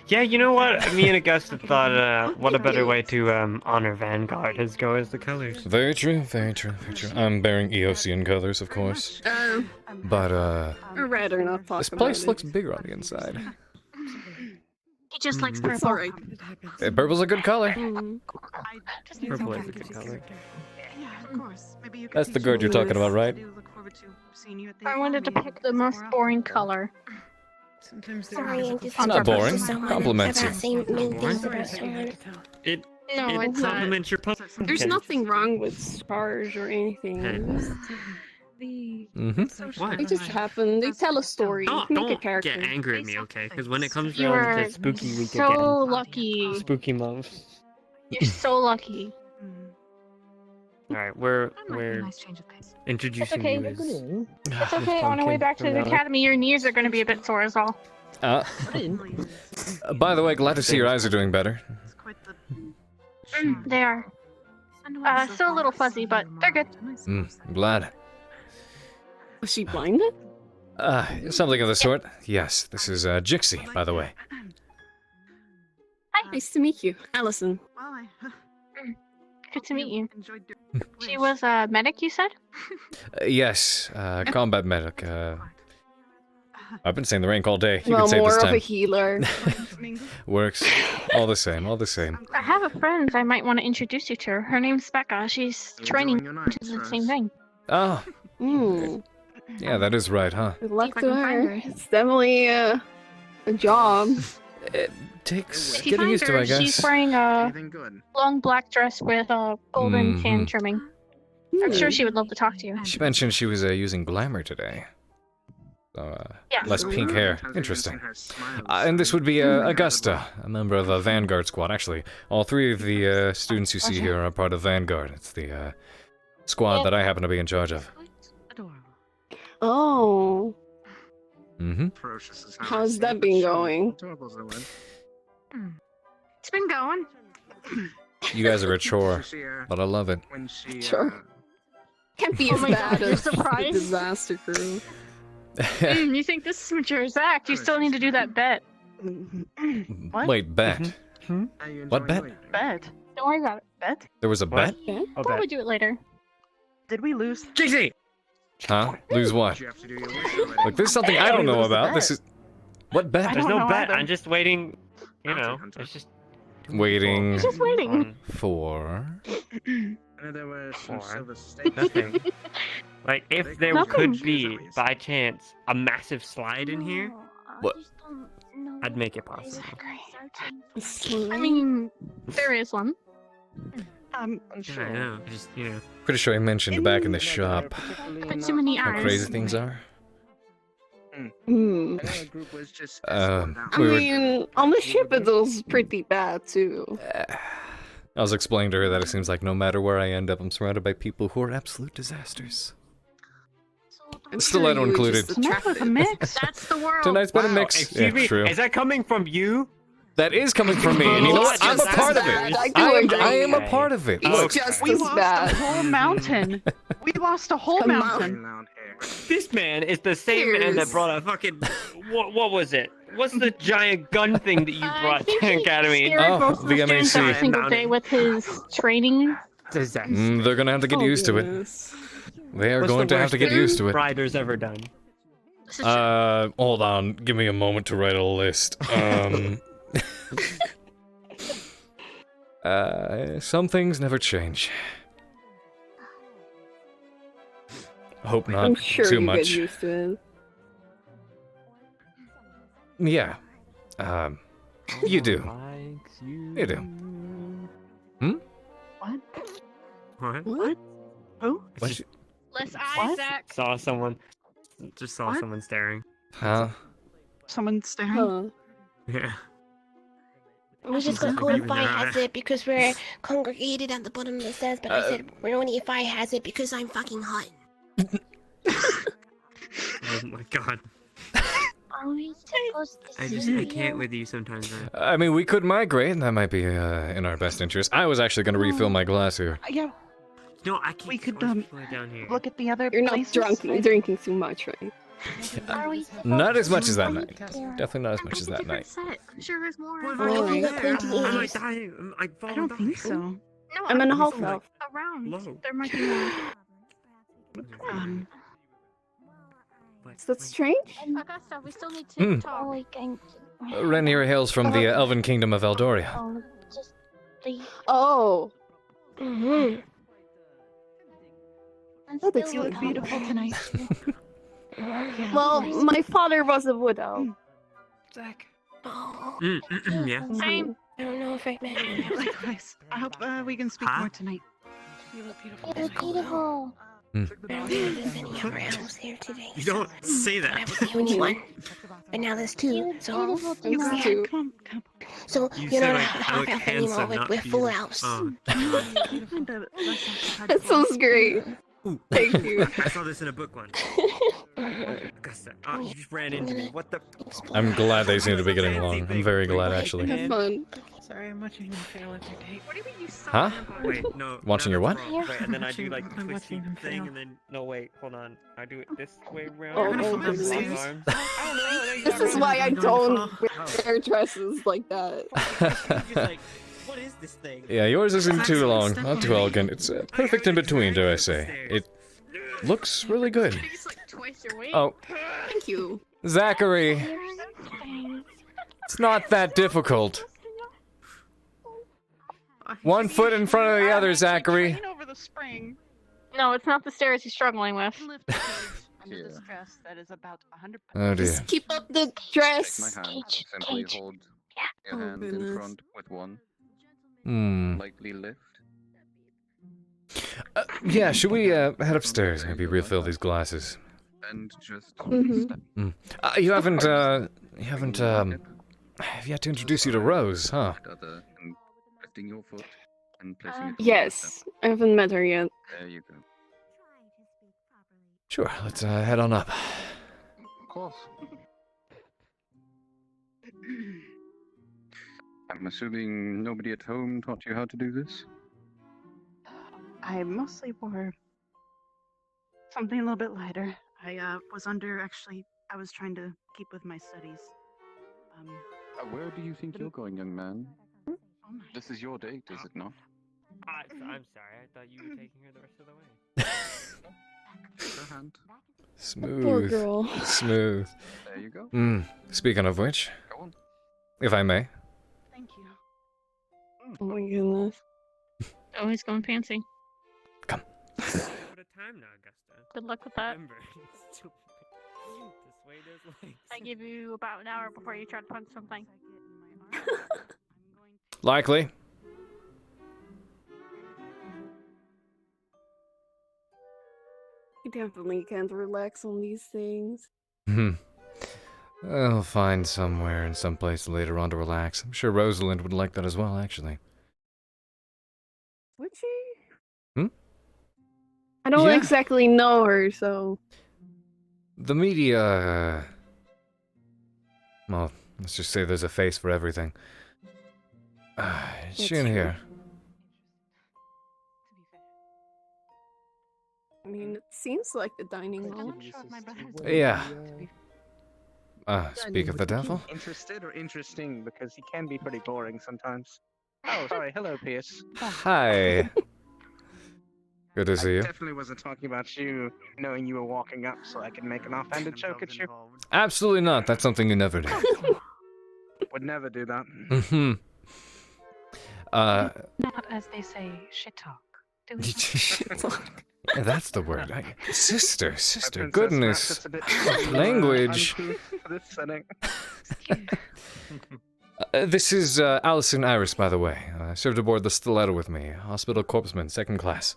Yeah, you know what? Me and Augusta thought, what a better way to honor Vanguard is go as the colors. Very true, very true, very true. I'm bearing Eosian colors, of course. But, I'd rather not talk this about place it. looks bigger on the inside. He just likes It's purple. alright. Purple's a good color. Purple is a good color. Yeah, of course. Maybe you could That's the teach guard me you're talking about, right? look forward to seeing you at the I wanted to pick the most boring color. Sorry, I just It's not boring. someone Compliments about you. saying mean things about someone. It No, it's not. compliments your puzzle. There's nothing wrong with scars or anything. What? They just happen. They tell a story. Make a Don't character. get angry at me, okay? Because when it comes You around are to spooky week so again, lucky. spooky month. You're so lucky. All right, we're Nice change of pace. introducing okay. you as. It's okay. On our way back to the academy, your knees are going to be a bit sore as well. By the way, glad to see your eyes are doing better. They are. Still a little fuzzy, but they're good. Glad. Was she blinded? Something of the sort. Yes, this is Jixie, by the way. Nice to meet you, Allison. Good to meet you. She was a medic, you said? Yes, combat medic. I've been saying the rank all day. You Well, can say it more this of time. a healer. Works. All the same, all the same. I have a friend I might want to introduce you to. Her name's Becca. She's training to do the same thing. Oh, Mm. yeah, that is right, huh? Good luck If I to can find her. her. It's definitely a job. It takes If you getting find used to, her, I guess. she's wearing a long black dress with a golden tan Mhm. trimming. I'm sure she would love to talk to you. She mentioned she was using glamour today. So, Yeah. less pink hair. Interesting. And this would be Augusta, a member of a Vanguard squad. Actually, all three of the students you see here are part of Vanguard. It's the squad that I happen to be in charge of. Oh. Mm-hmm. How's that been going? It's been going. You guys are a chore, but I love it. Sure. Can't be Oh as my bad God, you're as the surprised? disaster crew. You think this is mature as act? You still need to do that bet. What? Wait, bet? What bet? Bet. Don't worry about it. Bet? There was a bet? We'll probably do it later. Did we lose? JC! Huh? Lose what? Look, this is something I don't know about. This is... What bet? There's no bet. I'm just waiting. You know, it's just Waiting... Just waiting. For... Nothing. Like, if there Nothing. could be, by chance, a massive slide in here, What? I'd make it possible. I mean, there is one. I know, just, you know. Pretty sure I mentioned back in the shop But too many how eyes. crazy things are. Hmm. I We were... mean, on the ship it was pretty bad too. I was explaining to her that it seems like no matter where I end up, I'm surrounded by people who are absolute disasters. Stiletto included. That was a mix. That's the world. Tonight's been a mix. Excuse Yeah, me, true. is that coming from you? That is coming from me, and you know what? I'm a part of it. I am a part of it. Look, We lost a whole mountain. We lost a whole mountain. This man is the same man that brought a fucking... What was it? What's the giant gun thing that you brought to the academy? Scared most of the students every single day with his training. they're gonna have to get used to it. They are What's going the to have worst to get thing used to it. Ryder's ever done. Hold on. Give me a moment to write a list. Some things never change. Hope not I'm sure too you much. get used to it. Yeah. You do. You do. Hmm? What? What? Who? What? Less eyes, Zach. Saw someone. Just saw What? someone staring. Huh? Someone staring? Huh. Yeah. We just got called a fire hazard because we're congregated at the bottom of the stairs, but I said we're only a fire hazard because I'm fucking hot. Oh my god. Are we supposed to I can't with you sometimes. I mean, we could migrate, and that might be in our best interest. I was actually going to refill my glass here. Yeah. No, I can't. We could down here. look at the other You're not places. drunk, drinking too much, right? Are we Not as much as that night. Definitely not as much as that night. I'm sure there's more. I don't think so. No, I'm in a half elf. Around. There might be more. Is that strange? Augusta, we still need to talk. Ren here hails from the Elven Kingdom of Eldoria. Oh, just please. Oh. Mm-hmm. That You explains. look beautiful tonight. Well, my father was a wood elf. Zach. Oh. Yeah. Same. I don't know if I met you. Likewise. I hope we can speak more tonight. You look beautiful. You look beautiful. I don't think there's any other elves here today. You don't say I that. was the only one. But now there's two, so... beautiful yeah. too. Come on. So, You you're said not a I half look elf anymore, handsome, not we're full beautiful. elves. Oh. That sounds great. Ooh. Thank you. I saw this in a book once. Augusta, you just ran into me. What the? I'm glad they seem to be getting along. I'm very glad, actually. Have fun. Sorry, I'm watching him fail every day. What do you mean you saw Huh? Wait, no. Watching no, your that's what? wrong. Wait, and then I do like the I'm twisty watching him thing, fail. and then no, wait, hold on. I do it this way around. Oh, and oh, then goodness. both arms. This is why I don't wear dresses like that. Just like, what is this thing? Yeah, yours isn't too long, not too elegant. It's perfect in between, dare I say. It looks really good. Twice your weight. Oh, Thank you. Zachary, it's not that difficult. 1 foot in front of the other, Zachary. over the spring. No, it's not the stairs he's struggling with. Under the stress that is about 100. Oh dear. Just keep up the Take dress. my hand. Simply hold your Oh, hand in goodness. front with one. Hmm. Lightly lift. Yeah, should we head upstairs? Maybe refill these glasses. And just Mhm. step. You haven't I've yet to introduce you to Rose, huh? Other and lifting your foot and placing it on the Yes, I haven't met her yet. step. There you go. Sure, let's head on up. Of course. I'm assuming nobody at home taught you how to do this? I mostly wore something a little bit lighter. I was I was trying to keep with my studies. Where do you think you're going, young man? This is your date, is it not? I'm sorry. I thought you were taking her the rest of the way. Her hand. Smooth. Poor girl. Smooth. There you go. Speaking of which, Go on. if I may. Thank you. Oh my goodness. Always going fancy. Come. What a time now, Augusta. Good luck with that. Remember, to sway those legs. I give you about an hour before you try to punch something. Likely. You definitely can't relax on these things. I'll find somewhere and someplace later on to relax. I'm sure Rosalind would like that as well, actually. Would she? Hmm? I don't Yeah. exactly know her, so. The media, well, let's just say there's a face for everything. Is she in That's here? I mean, it seems like the dining hall. Yeah. Speak of the devil. Interested or interesting? Because he can be pretty boring sometimes. Oh, sorry. Hello, Pierce. Hi. Good to see you. Definitely wasn't talking about you, knowing you were walking up so I could make an offhanded joke at you. Absolutely not. That's something you never do. Would never do that. Mm-hmm. Not as they say, shit talk. Do we? That's the word. Sister, Princess goodness. Matt's just a bit Language. uncouth for this setting. This is Allison Iris, by the way. Served aboard the Stiletto with me. Hospital corpsman, 2nd class.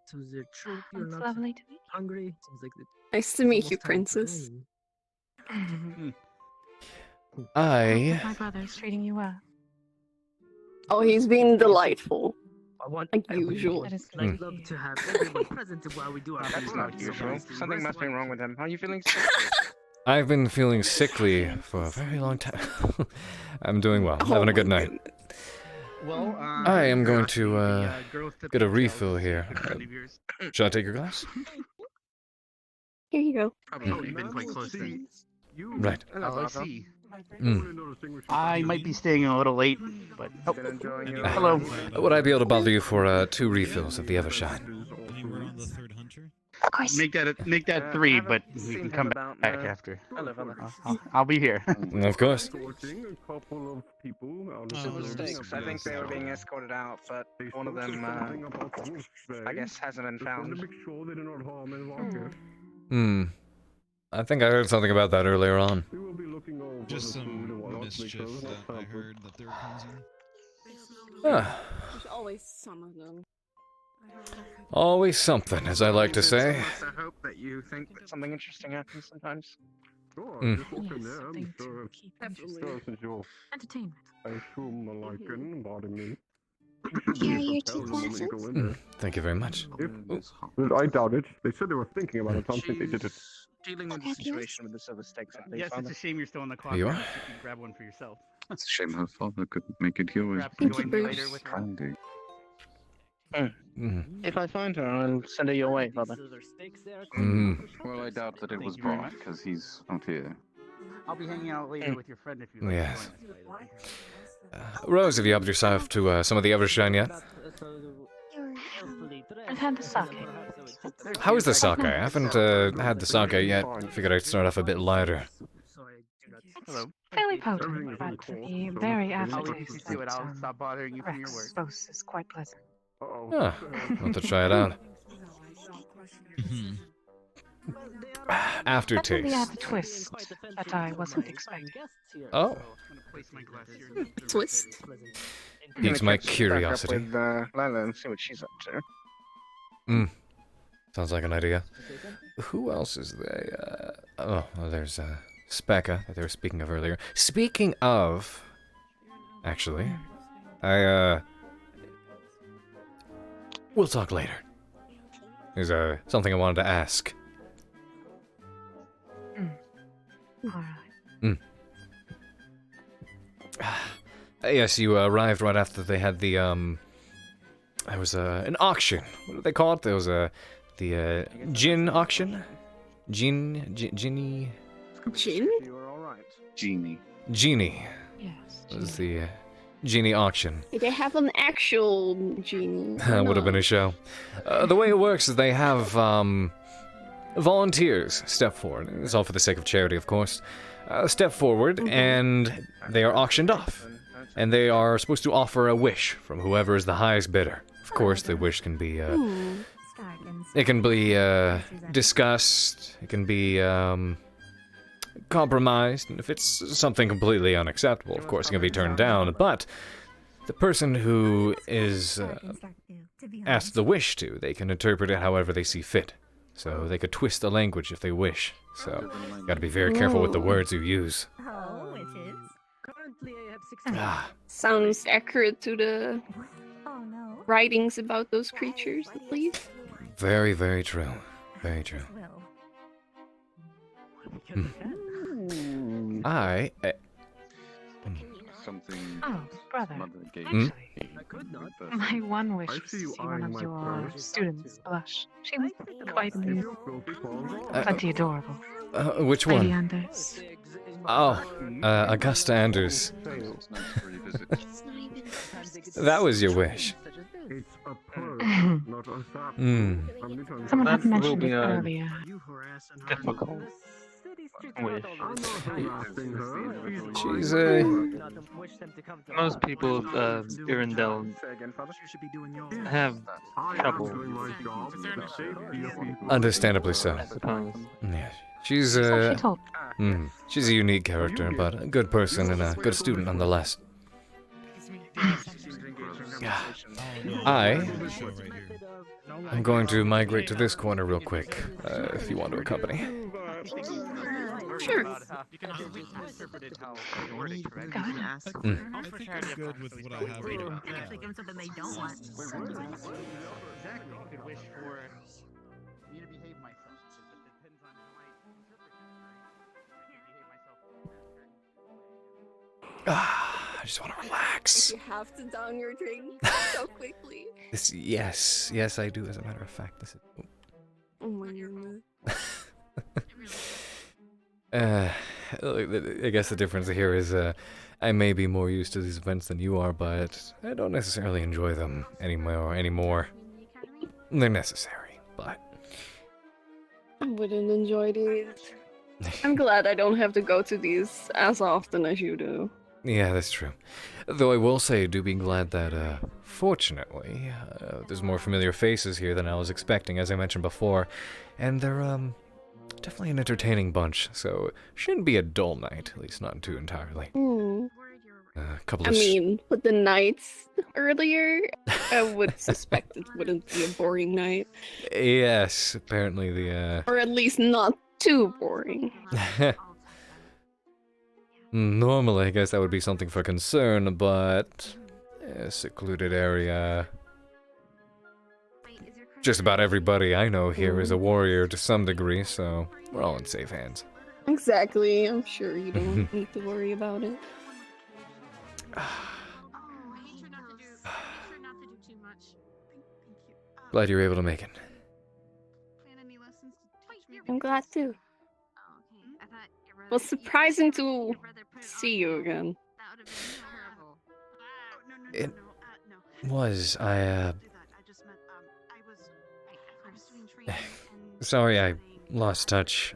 So is it true you're It's not lovely to meet hungry? Seems like Nice to meet you, princess. I... My brother's treating you well. Oh, he's been delightful. I want like usual. I'd love to have everyone present while we do our That's not usual. Something must be wrong with him. How are you feeling sick? I've been feeling sickly for a very long time. I'm doing well. Having a good night. Well, I am going to get a refill here. Should I take your glass? Here you go. Probably been quite close then. Right. Oh, I see. I might be staying a little late, but hello. Would I be able to bother you for 2 refills of the Evershine? Of course. Make that 3, but we can come back after. I'll be here. Of course. Mistakes. I think they were being escorted out, but one of them, I guess, hasn't been found. I think I heard something about that earlier on. Just some mischief that I heard that they were causing. Ah, There's always some of them. always something, as I like to say. I hope that you think that something interesting happens sometimes. Mm. Entertainment. I assume the lichen embodiment. Here are your 2 glasses. Thank you very much. I doubt it. They said they were thinking about it. I don't think they did it. Dealing with the situation with the silver stakes, I think. Yes, it's a shame you're still in the clock. You are? Perhaps you can grab one for yourself. It's a shame her father couldn't make it here with Perhaps join me later with Brandy. If I find her, I'll send her your way, Father. Well, I doubt that it was brought because he's not here. I'll be hanging out later with your friend if you like. Yes. Rose, have you helped yourself to some of the Evershine yet? I've had the sake. How is the sake? I haven't had the sake yet. Figured I'd start off a bit lighter. Hello. Fairly potent, but the very I'll aftertaste do it. I'll that stop bothering you from your work. Rex boasts is quite pleasant. Ah, I'll have to try it out. Aftertaste. Definitely have a twist that I wasn't expecting. Oh. Twist. Piques my curiosity. With Lila and see what she's up to. Sounds like an idea. Who else is there? Oh, well, there's Specca that they were speaking of earlier. Speaking of, actually, we'll talk later. There's something I wanted to ask. Alright. Yes, you arrived right after they had the there was an auction. What did they call it? There was the gin auction. Ginny. Gin? Genie. Yes. It was the genie auction. They have an actual genie. That would have been a show. The way it works is they have volunteers step forward. It's all for the sake of charity, of course. Step forward, and they are auctioned off. And they are supposed to offer a wish from whoever is the highest bidder. Of course, the wish can be, it can be, discussed, it can be, compromised, and if it's something completely unacceptable, of course, it can be turned down, but the person who is asked the wish to, they can interpret it however they see fit. So they could twist the language if they wish. So, you gotta be very careful with the words you use. Oh, it is. Sounds accurate to the writings about those creatures, at least. Very, very true. Very true. Something. Oh, brother. Actually, My one wish was to see one of your students blush. She was quite amusing. Plenty adorable. Which one? Lady Anders. Oh, Augusta Anders. That was your wish. Someone had mentioned it earlier. Difficult wish. She's Most people of Irindel have trouble. understandably so. I suppose. Yeah, she's she's a unique character, but a good person and a good student nonetheless. I'm going to migrate to this corner real quick, if you want to accompany. Sure. Good with what I have. Actually give them something they don't want. Exactly. You could wish for me to behave myself. It depends on how I interpret it. I just want to relax. You have to down your drink so quickly. Yes, I do. As a matter of fact, this is. Oh my goodness. I guess the difference here is I may be more used to these events than you are, but I don't necessarily enjoy them anymore. They're necessary, but I wouldn't enjoy these. I'm glad I don't have to go to these as often as you do. yeah, that's true. Though I will say, do be glad that, fortunately, there's more familiar faces here than I was expecting, as I mentioned before, and they're, definitely an entertaining bunch, so shouldn't be a dull night, at least not too entirely. I mean, with the nights earlier, I would suspect it wouldn't be a boring night. Yes, apparently the, Or at least not too boring. Normally, I guess that would be something for concern, but secluded area. Just about everybody I know here is a warrior to some degree, so we're all in safe hands. Exactly. I'm sure you don't need to worry about it. Glad you were able to make it. I'm glad too. It was surprising to see you again. It was. Sorry, I lost touch.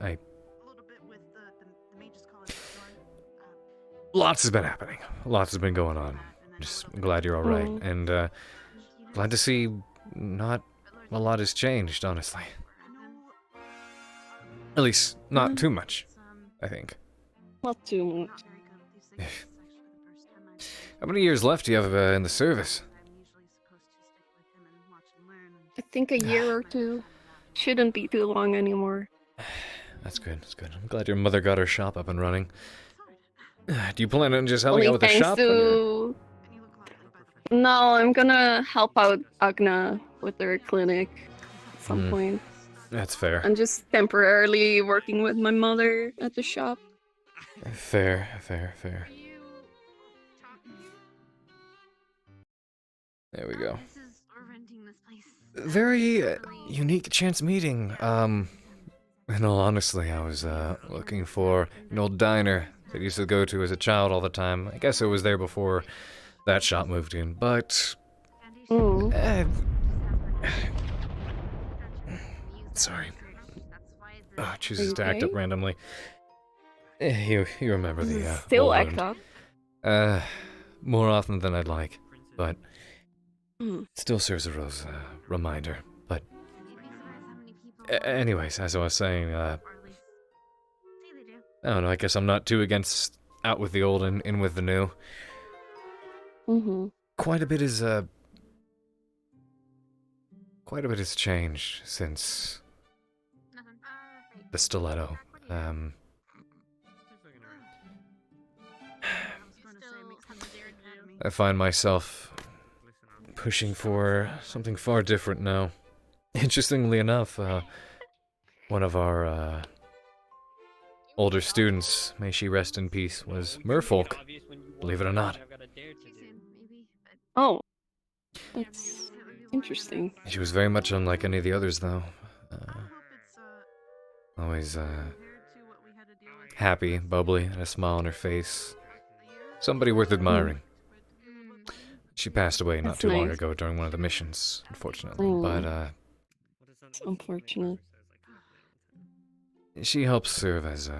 Lots has been happening. Lots has been going on. Just glad you're alright. And, glad to see not a lot has changed, honestly. At least, not too much, I think. Not too much. How many years left do you have in the service? I think a year or two. Shouldn't be too long anymore. That's good, that's good. I'm glad your mother got her shop up and running. Do you plan on just helping Only out with the thanks shop? to... No, I'm gonna help out Agna with her clinic at some point. That's fair. I'm just temporarily working with my mother at the shop. Fair. There we go. Very unique chance meeting. In all honesty, I was looking for an old diner that I used to go to as a child all the time. I guess it was there before that shop moved in, but... sorry. Oh, it chooses to act up randomly. You remember the Still old act wound. up. More often than I'd like, but still serves as a reminder. But anyways, as I was saying, I don't know, I guess I'm not too against out with the old and in with the new. Quite a bit has changed since the stiletto. I find myself pushing for something far different now. Interestingly enough, one of our older students, may she rest in peace, was merfolk, believe it or not. Oh, that's interesting. She was very much unlike any of the others, though. Always happy, bubbly, and a smile on her face. Somebody worth admiring. She passed away not too long ago during one of the missions, unfortunately, but it's unfortunate. She helps serve as a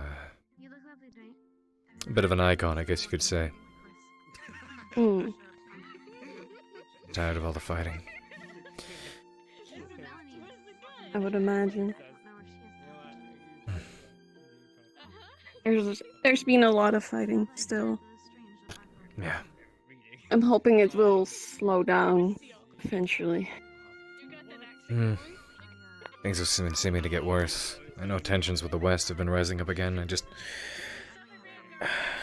bit of an icon, I guess you could say. Tired of all the fighting. I would imagine. There's been a lot of fighting still. Yeah. I'm hoping it will slow down eventually. Things have been seeming to get worse. I know tensions with the West have been rising up again.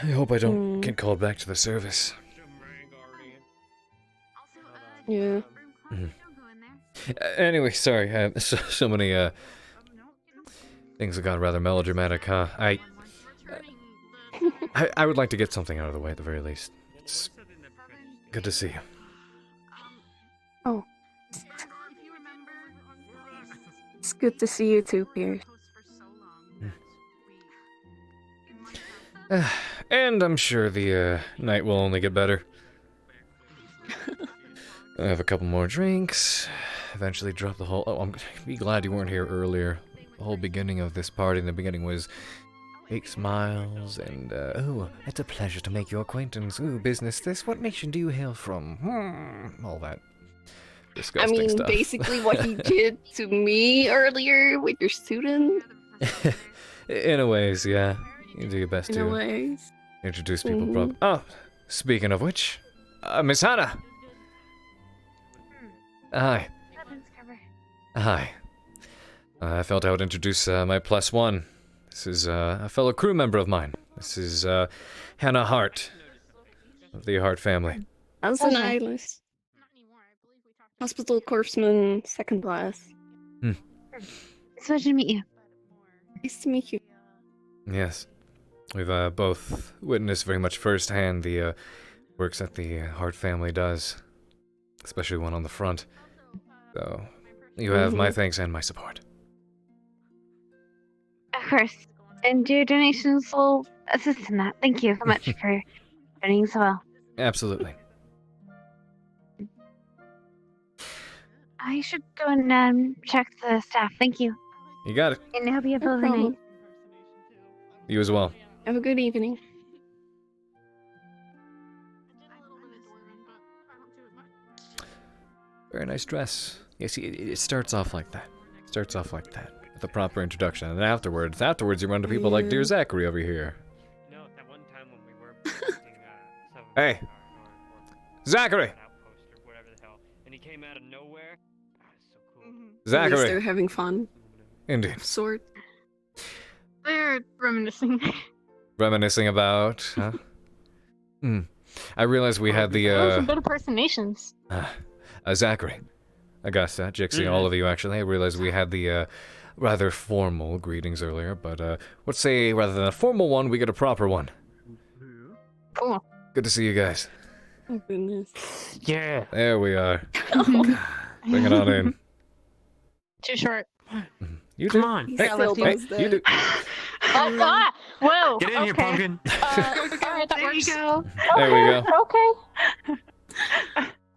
I hope I don't get called back to the service. Yeah. Anyway, sorry. So many things have got rather melodramatic, huh? I would like to get something out of the way at the very least. It's good to see you. Oh. It's good to see you too, Pierce. And I'm sure the night will only get better. I have a couple more drinks. Eventually drop the whole... Oh, I'm be glad you weren't here earlier. The whole beginning of this party in the beginning was fake smiles and, oh, it's a pleasure to make your acquaintance. Ooh, business this. What nation do you hail from? All that disgusting stuff. Basically what you did to me earlier with your student. In a ways, yeah. You do your best In to a ways. introduce people Oh, speaking of which, Miss Hannah! Hi. Hi. I felt I would introduce my +1. This is a fellow crew member of mine. This is Hannah Hart, of the Hart family. As an Okay. eyeless. Hospital corpsman, second class. It's nice to meet you. Nice to meet you. Yes. We've both witnessed very much firsthand the works that the Hart family does. Especially one on the front. So, you have my thanks and my support. Of course. And your donations will assist in that. Thank you so much for donating so well. Absolutely. I should go and check the staff. Thank you. You got it. And I hope you have a No lovely problem. night. You as well. Have a good evening. Very nice dress. Yeah, see, it starts off like that. It starts off like that. With a proper introduction. And afterwards you run to people like Dear Zachary over here. No, that one time when we were Hey! Zachary! whatever the hell, and he came out of nowhere. So cool. At least they're Zachary! having fun. Indeed. Sort. They're reminiscing. Reminiscing about, huh? I realized we had Those are the, good impersonations. Zachary. Augusta, Jixie, all of you actually. I realized we had the, rather formal greetings earlier, but, let's say rather than a formal one, we get a proper one. Cool. Good to see you guys. Oh goodness. Yeah. There we are. Bring it on in. Too short. You Come do. on. Hey, you do. Oh, ah! Whoa! Get in here, pumpkin. Alright, that works. go. There we go. Okay.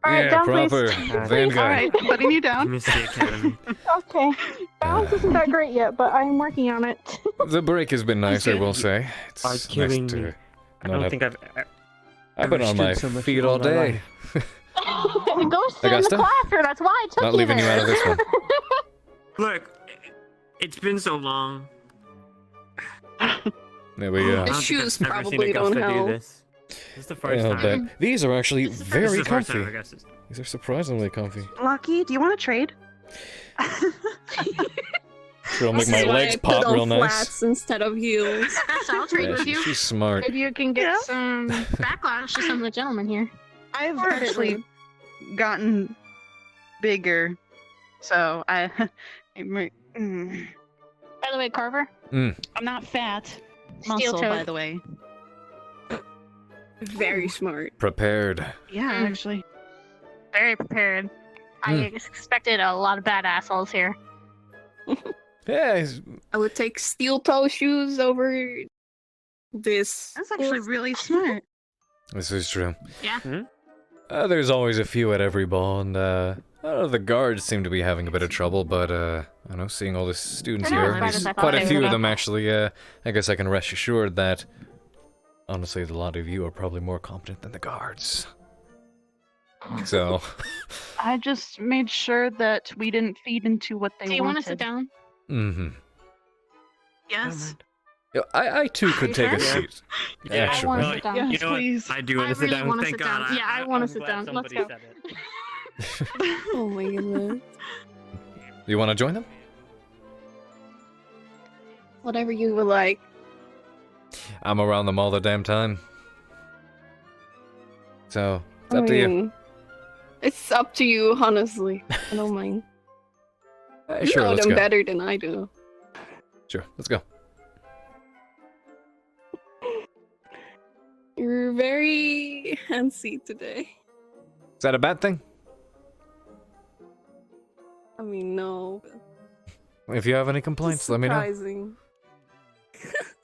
Alright, Yeah, down proper please. vanguard. Alright, Letting you down. Miss the academy. Okay. Balance isn't that great yet, but I'm working on it. The break has been nice, I will say. It's Are nice kidding to me. I not don't have- think I've I've been ever on my stood so much feet in all my day. It goes sit in the Augusta? classroom, that's why I took Not you leaving you there. out of this one. Look, it's been so long. There we go. I don't think shoes I've ever seen probably Augusta don't do help. this. This is the first I'll time. bet. These are actually This is very the first time comfy. Augusta's- These are surprisingly comfy. Lucky, do you want to trade? Sure, I'll make This my is why legs I pop put on real nice. flats instead of heels. I'll trade Yeah, with you. she's smart. Maybe you can get some backlash to some of the gentlemen here. I've actually gotten bigger, so I. By the way, Carver, I'm not fat. Muscle, by the way. Very smart. Prepared. Yeah, actually. very prepared. I expected a lot of bad assholes here. Yeah, I would take steel toe shoes over this. That's actually really smart. this is true. Yeah. There's always a few at every ball, and I don't know, the guards seem to be having a bit of trouble, but I don't know, seeing all the students They're not here, as bad there's as I thought quite a they few were. of them actually, I guess I can rest assured that, honestly, a lot of you are probably more competent than the guards. So... I just made sure that we didn't feed into what they Do you wanted. want to sit down? Mm-hmm. Yes. Yeah, I too could take a seat. I want Actually. to sit down. Yes, You know what? please. I do want I to sit really down. want to Thank sit God. down. Yeah, I want to sit I'm down. glad Let's somebody go. said it. Oh my goodness. You want to join them? Whatever you would like. I'm around them all the damn time. So, it's I up to you. mean, it's up to you, honestly. I don't mind. You Sure, know let's them go. better than I do. Sure, let's go. You're very handsy today. Is that a bad thing? I mean, no. If you have any complaints, let me know. Surprising.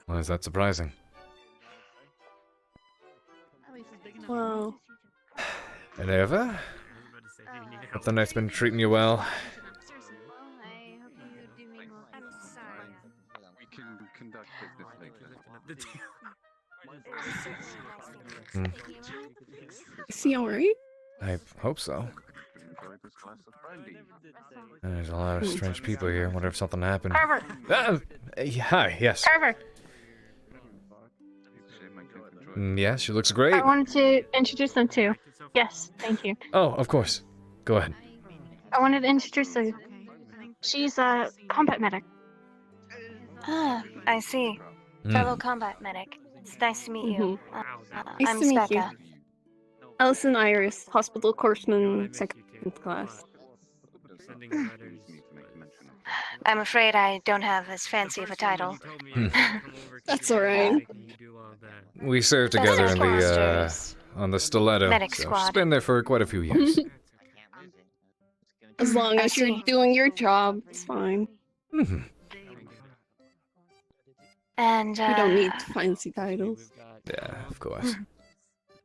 Why is that surprising? Wow. And Eva? Hope the night's been treating you well. We can conduct business later. Hmm. Is he alright? I hope so. There's a lot of strange people here. Wonder if something happened. Carver! Hi, yes. Carver! Yeah, she looks great. I wanted to introduce them too. Yes, thank you. Oh, of course. Go ahead. I wanted to introduce her. She's a combat medic. Ah, I see. Hmm. Fellow combat medic. It's nice to meet you. Nice I'm to meet you. Specca. Allison Iris, Hospital Courseman, second class. I'm afraid I don't have as fancy of a title. That's alright. We served Best together in the, rosters. on the Stiletto, Medic so squad. she's been there for quite a few years. As long I as you're see. doing your job, it's fine. And, You don't need fancy titles. Yeah, of course.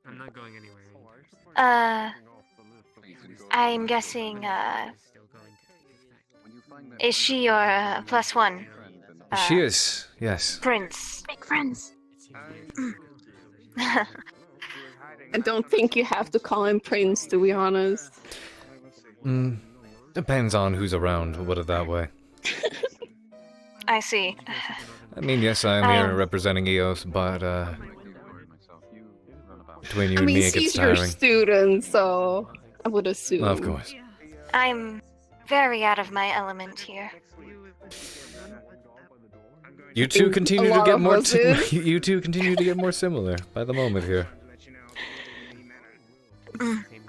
I'm not going anywhere. I'm guessing, is she your +1? She is, yes. Prince. Make friends. I don't think you have to call him Prince, to be honest. Depends on who's around, we'll put it that way. I see. I mean, yes, I am here representing EOS, but, between you and me, it gets she's your tiring. student, so I would assume. Of course. I'm very out of my element here. You two continue A to lot get of more. us is. You two continue to get more similar by the moment here.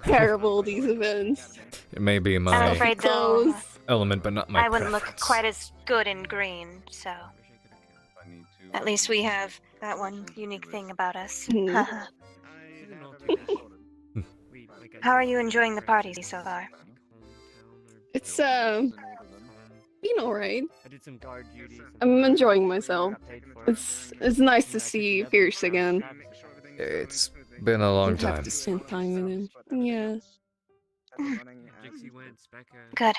Terrible, these events. It may be I'm my afraid though, element, but not my I wouldn't preference. look quite as good in green, so at least we have that one unique thing about us. How are you enjoying the party so far? It's been alright. I'm enjoying myself. It's nice to see Pierce again. It's been a long I'd have time. to spend time with him. Yeah. Good.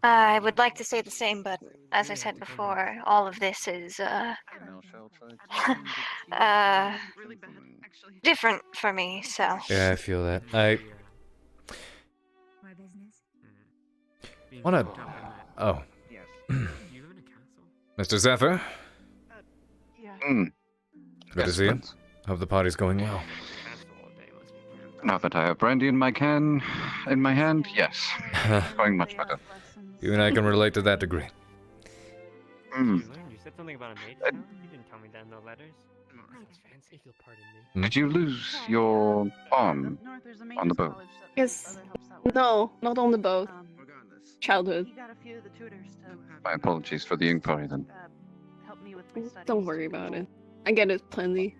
I would like to say the same, but as I said before, all of this is different for me, so. Yeah, I feel that. I wanna. Oh, Mr. Zephyr. Good to see you. Hope the party's going well. Now that I have brandy in my hand, yes, going much better. You and I can relate to that degree. You said something about a matron? You didn't tell me that in the letters. That's fancy, if you'll pardon me. Did you lose your arm on the boat? Yes. No, not on the boat. Childhood. My apologies for the inquiry then. Don't worry about it. I get it plenty.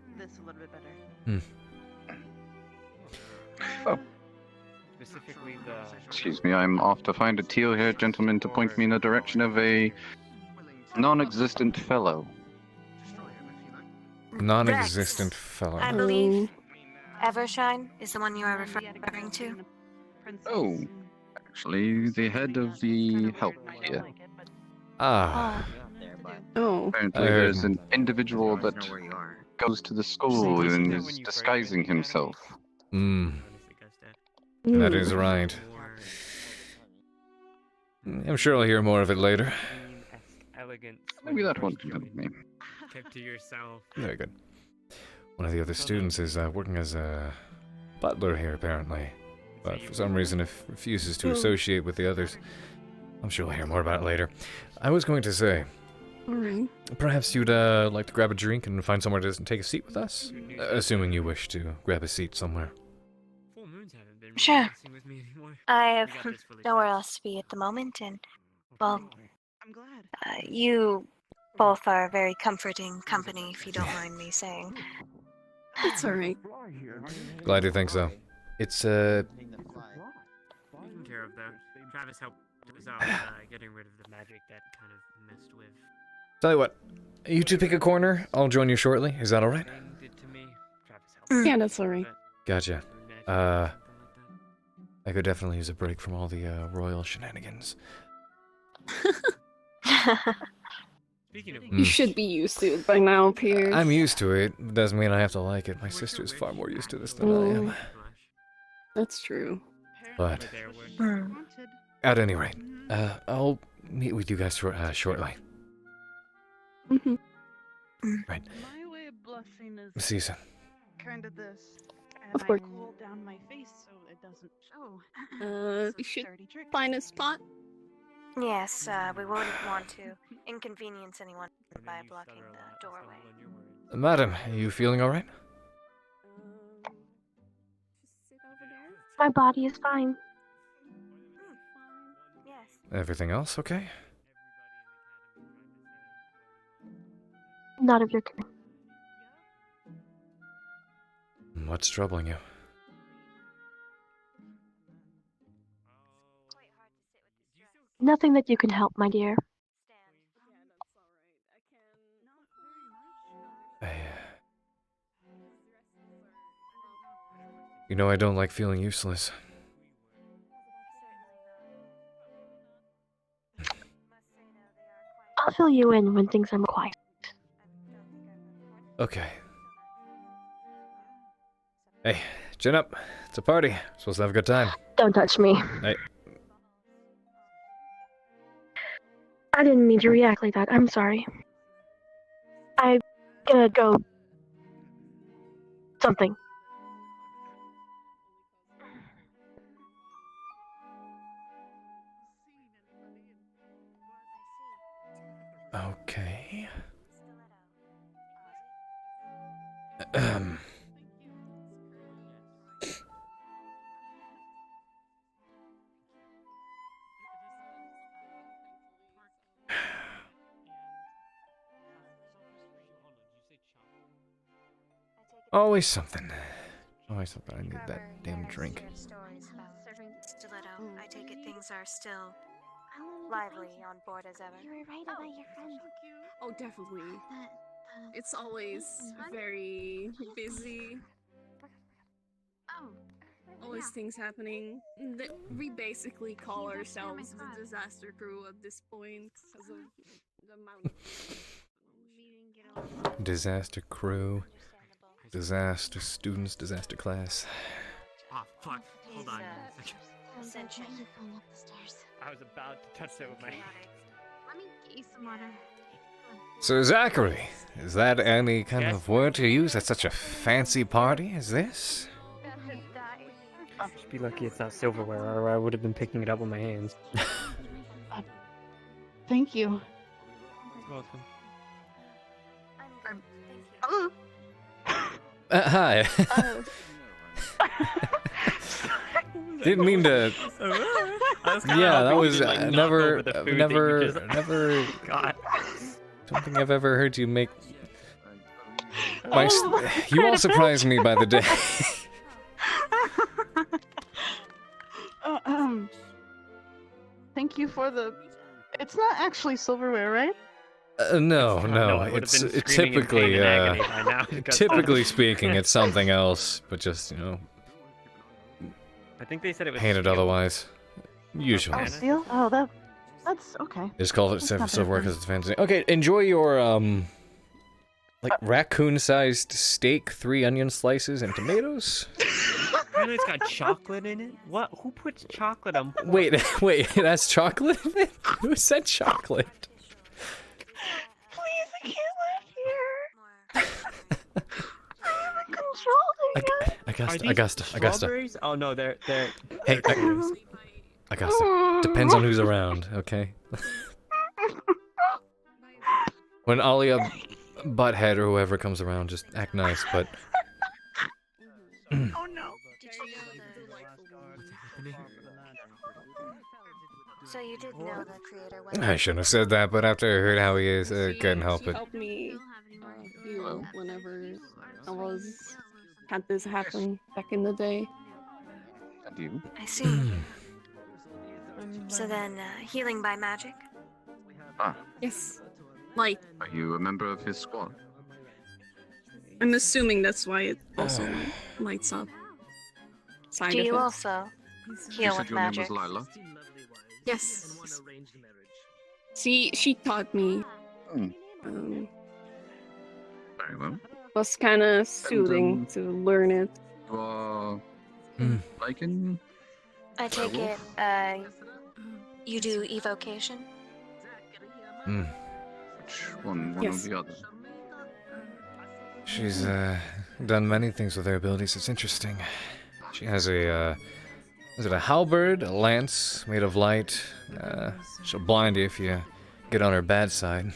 Oh. Specifically the... Excuse me, I'm off to find a teal-haired gentleman to point me in the direction of a non-existent fellow. Non-existent fellow. I believe Evershine is the one you are referring to. Oh, actually, the head of the help here. Ah. Oh. Apparently there's an individual that goes to the school and is disguising himself. That is right. I'm sure I'll hear more of it later. Maybe that won't do me. Kept to yourself. Very good. One of the other students is working as a butler here, apparently. But for some reason, refuses to associate with the others. I'm sure we'll hear more about it later. I was going to say, Alright. perhaps you'd like to grab a drink and find somewhere to take a seat with us? Assuming you wish to grab a seat somewhere. Sure. I have nowhere else to be at the moment, and, well, you both are very comforting company, if you don't mind me saying. It's alright. Glad you think so. It's, Taken care of that. Travis helped us out getting rid of the magic that kind of messed with. Tell you what, you two pick a corner, I'll join you shortly, is that alright? Yeah, that's alright. Gotcha. I could definitely use a break from all the royal shenanigans. You should be used to it by now, Pierce. I'm used to it. Doesn't mean I have to like it. My sister's far more used to this than I am. That's true. But at any rate, I'll meet with you guys shortly. Right. My way of blushing is See you soon. kind of this. Of course. I cool down my face so it doesn't show. We should find a spot. Yes, we wouldn't want to inconvenience anyone by blocking the doorway. Madam, are you feeling alright? My body is fine. Everything else okay? Not of your concern. What's troubling you? Nothing that you can help, my dear. You know I don't like feeling useless. I'll fill you in when things are more quiet. Okay. Hey, chin up. It's a party. Supposed to have a good time. Don't touch me. Hey. I didn't mean to react like that. I'm sorry. I'm gonna go... something. Okay. Always something. Always something. I need that damn drink. Stiletto, I take it things are still lively on board as ever. You were right about your friend. Oh, definitely. It's always very busy. Always things happening. We basically call ourselves the disaster crew at this point because of the amount. Disaster crew. Disaster students. Disaster class. Oh, fuck. Hold on. Ascension. I was about to touch that with my hand. Let me get you some water. So Zachary, is that any kind of word to use at such a fancy party as this? Just be lucky it's not silverware, or I would have been picking it up with my hands. Thank you. You're welcome. Hi. Didn't mean to. Yeah, that was never. God. Don't think I've ever heard you make. You all surprised me by the day. Thank you for the... It's not actually silverware, right? No. It's typically, typically speaking, it's something else, but just, I think they said it was painted steel. otherwise. Usually. Oh, steel? Oh, that's okay. Just call it That's not silverware bad because it's fancy. Okay, enjoy your, like, raccoon-sized steak, 3 onion slices, and tomatoes. Apparently it's got chocolate in it? What? Who puts chocolate on pork? Wait, it has chocolate in it? Who said chocolate? Please, I can't live here. I I got stuff. Strawberries? Oh no, they're... Hey, I got stuff. Depends on who's around, okay? When Alia Butthead or whoever comes around, just act nice, but... Oh no. So you did know the creator was... I shouldn't have said that, but after I heard how he is, couldn't help it. Help me heal whenever had this happen back in the day. I see. So then, healing by magic? Ah, Yes. Like, are you a member of his squad? I'm assuming that's why it also lights up. Side Do you effects. also You heal said with your name magic? was Lila? Yes. She taught me. Very well. Was kind of soothing to learn it. You are... liking... I take it, you do evocation? Which one Yes. or the other? She's, done many things with her abilities. It's interesting. She has a, is it a halberd, a lance made of light? She'll blind you if you get on her bad side.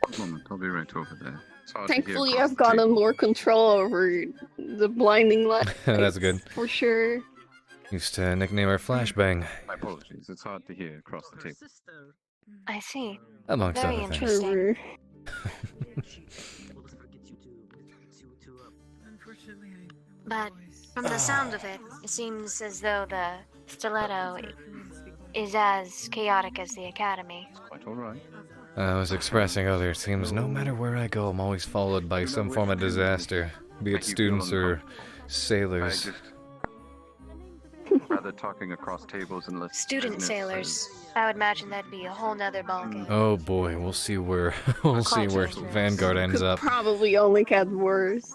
One moment, I'll be right over there. It's hard to hear Thankfully, across I've the gotten more control over the blinding light. That's good. For sure. Used to nickname her Flashbang, My apologies. It's hard to hear across the table. I see. amongst Very other things. interesting. But from the sound of it, it seems as though the stiletto is as chaotic as the academy. Quite all right. I was expressing earlier, it seems no matter where I go, I'm always followed by some form of disaster, be it students or sailors. Rather talking across tables and less Student sailors. I would imagine that'd be a whole nother ballgame. Oh boy, we'll see where Vanguard ends Could up. probably only get worse.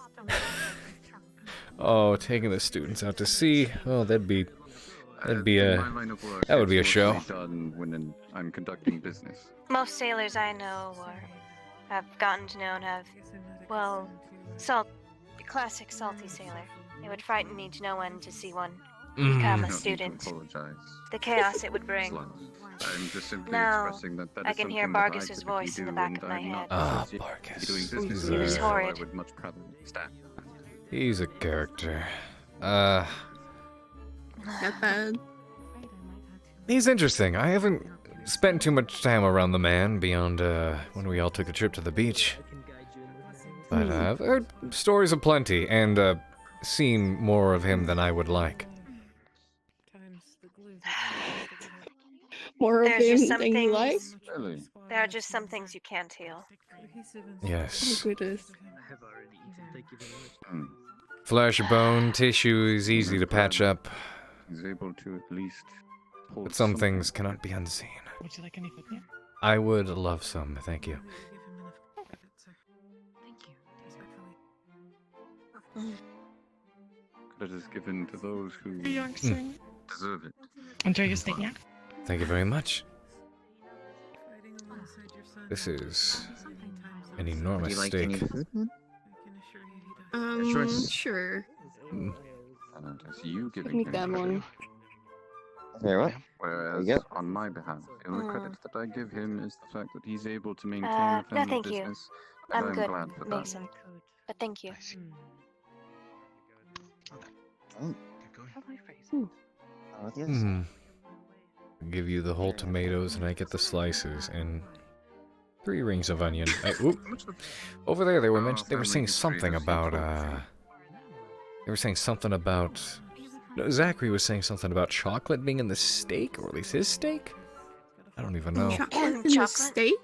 Oh, taking the students out to sea. Oh, that would be a show. Done when I'm conducting business. Most sailors I know or have gotten to know and have, well, classic salty sailor. It would frighten me to know when to see one become a student. The chaos it would bring. I'm just simply Now, expressing that I can hear Bargus's voice in the back of my head. Bargus. He was horrid. I would much rather stop. He's a character. Not bad. He's interesting. I haven't spent too much time around the man beyond when we all took a trip to the beach. But I've heard stories aplenty and seen more of him than I would like. More of There's just him some than you like? things. There are just some things you can't heal. Yes. Oh, goodness. Flesh, bone, tissue is easy to patch up, He's able to at least but some things cannot be unseen. Would you like any food? Yeah. I would love some, thank you. Credit is given to those who deserve it. Enjoy your steak, yeah? Thank you very much. This is an enormous steak. Sure. And as you I giving can eat him that credit, one. Very well. Whereas on my behalf, the only credit that I give him is the fact that he's able to maintain No, a family thank you. business. And I'm good, glad for that. Mason. But thank you. Give you the whole tomatoes and I get the slices and 3 rings of onion. Oop. Over there they were saying something about no, Zachary was saying something about chocolate being in the steak, or at least his steak? I don't even know. Chocolate in the steak?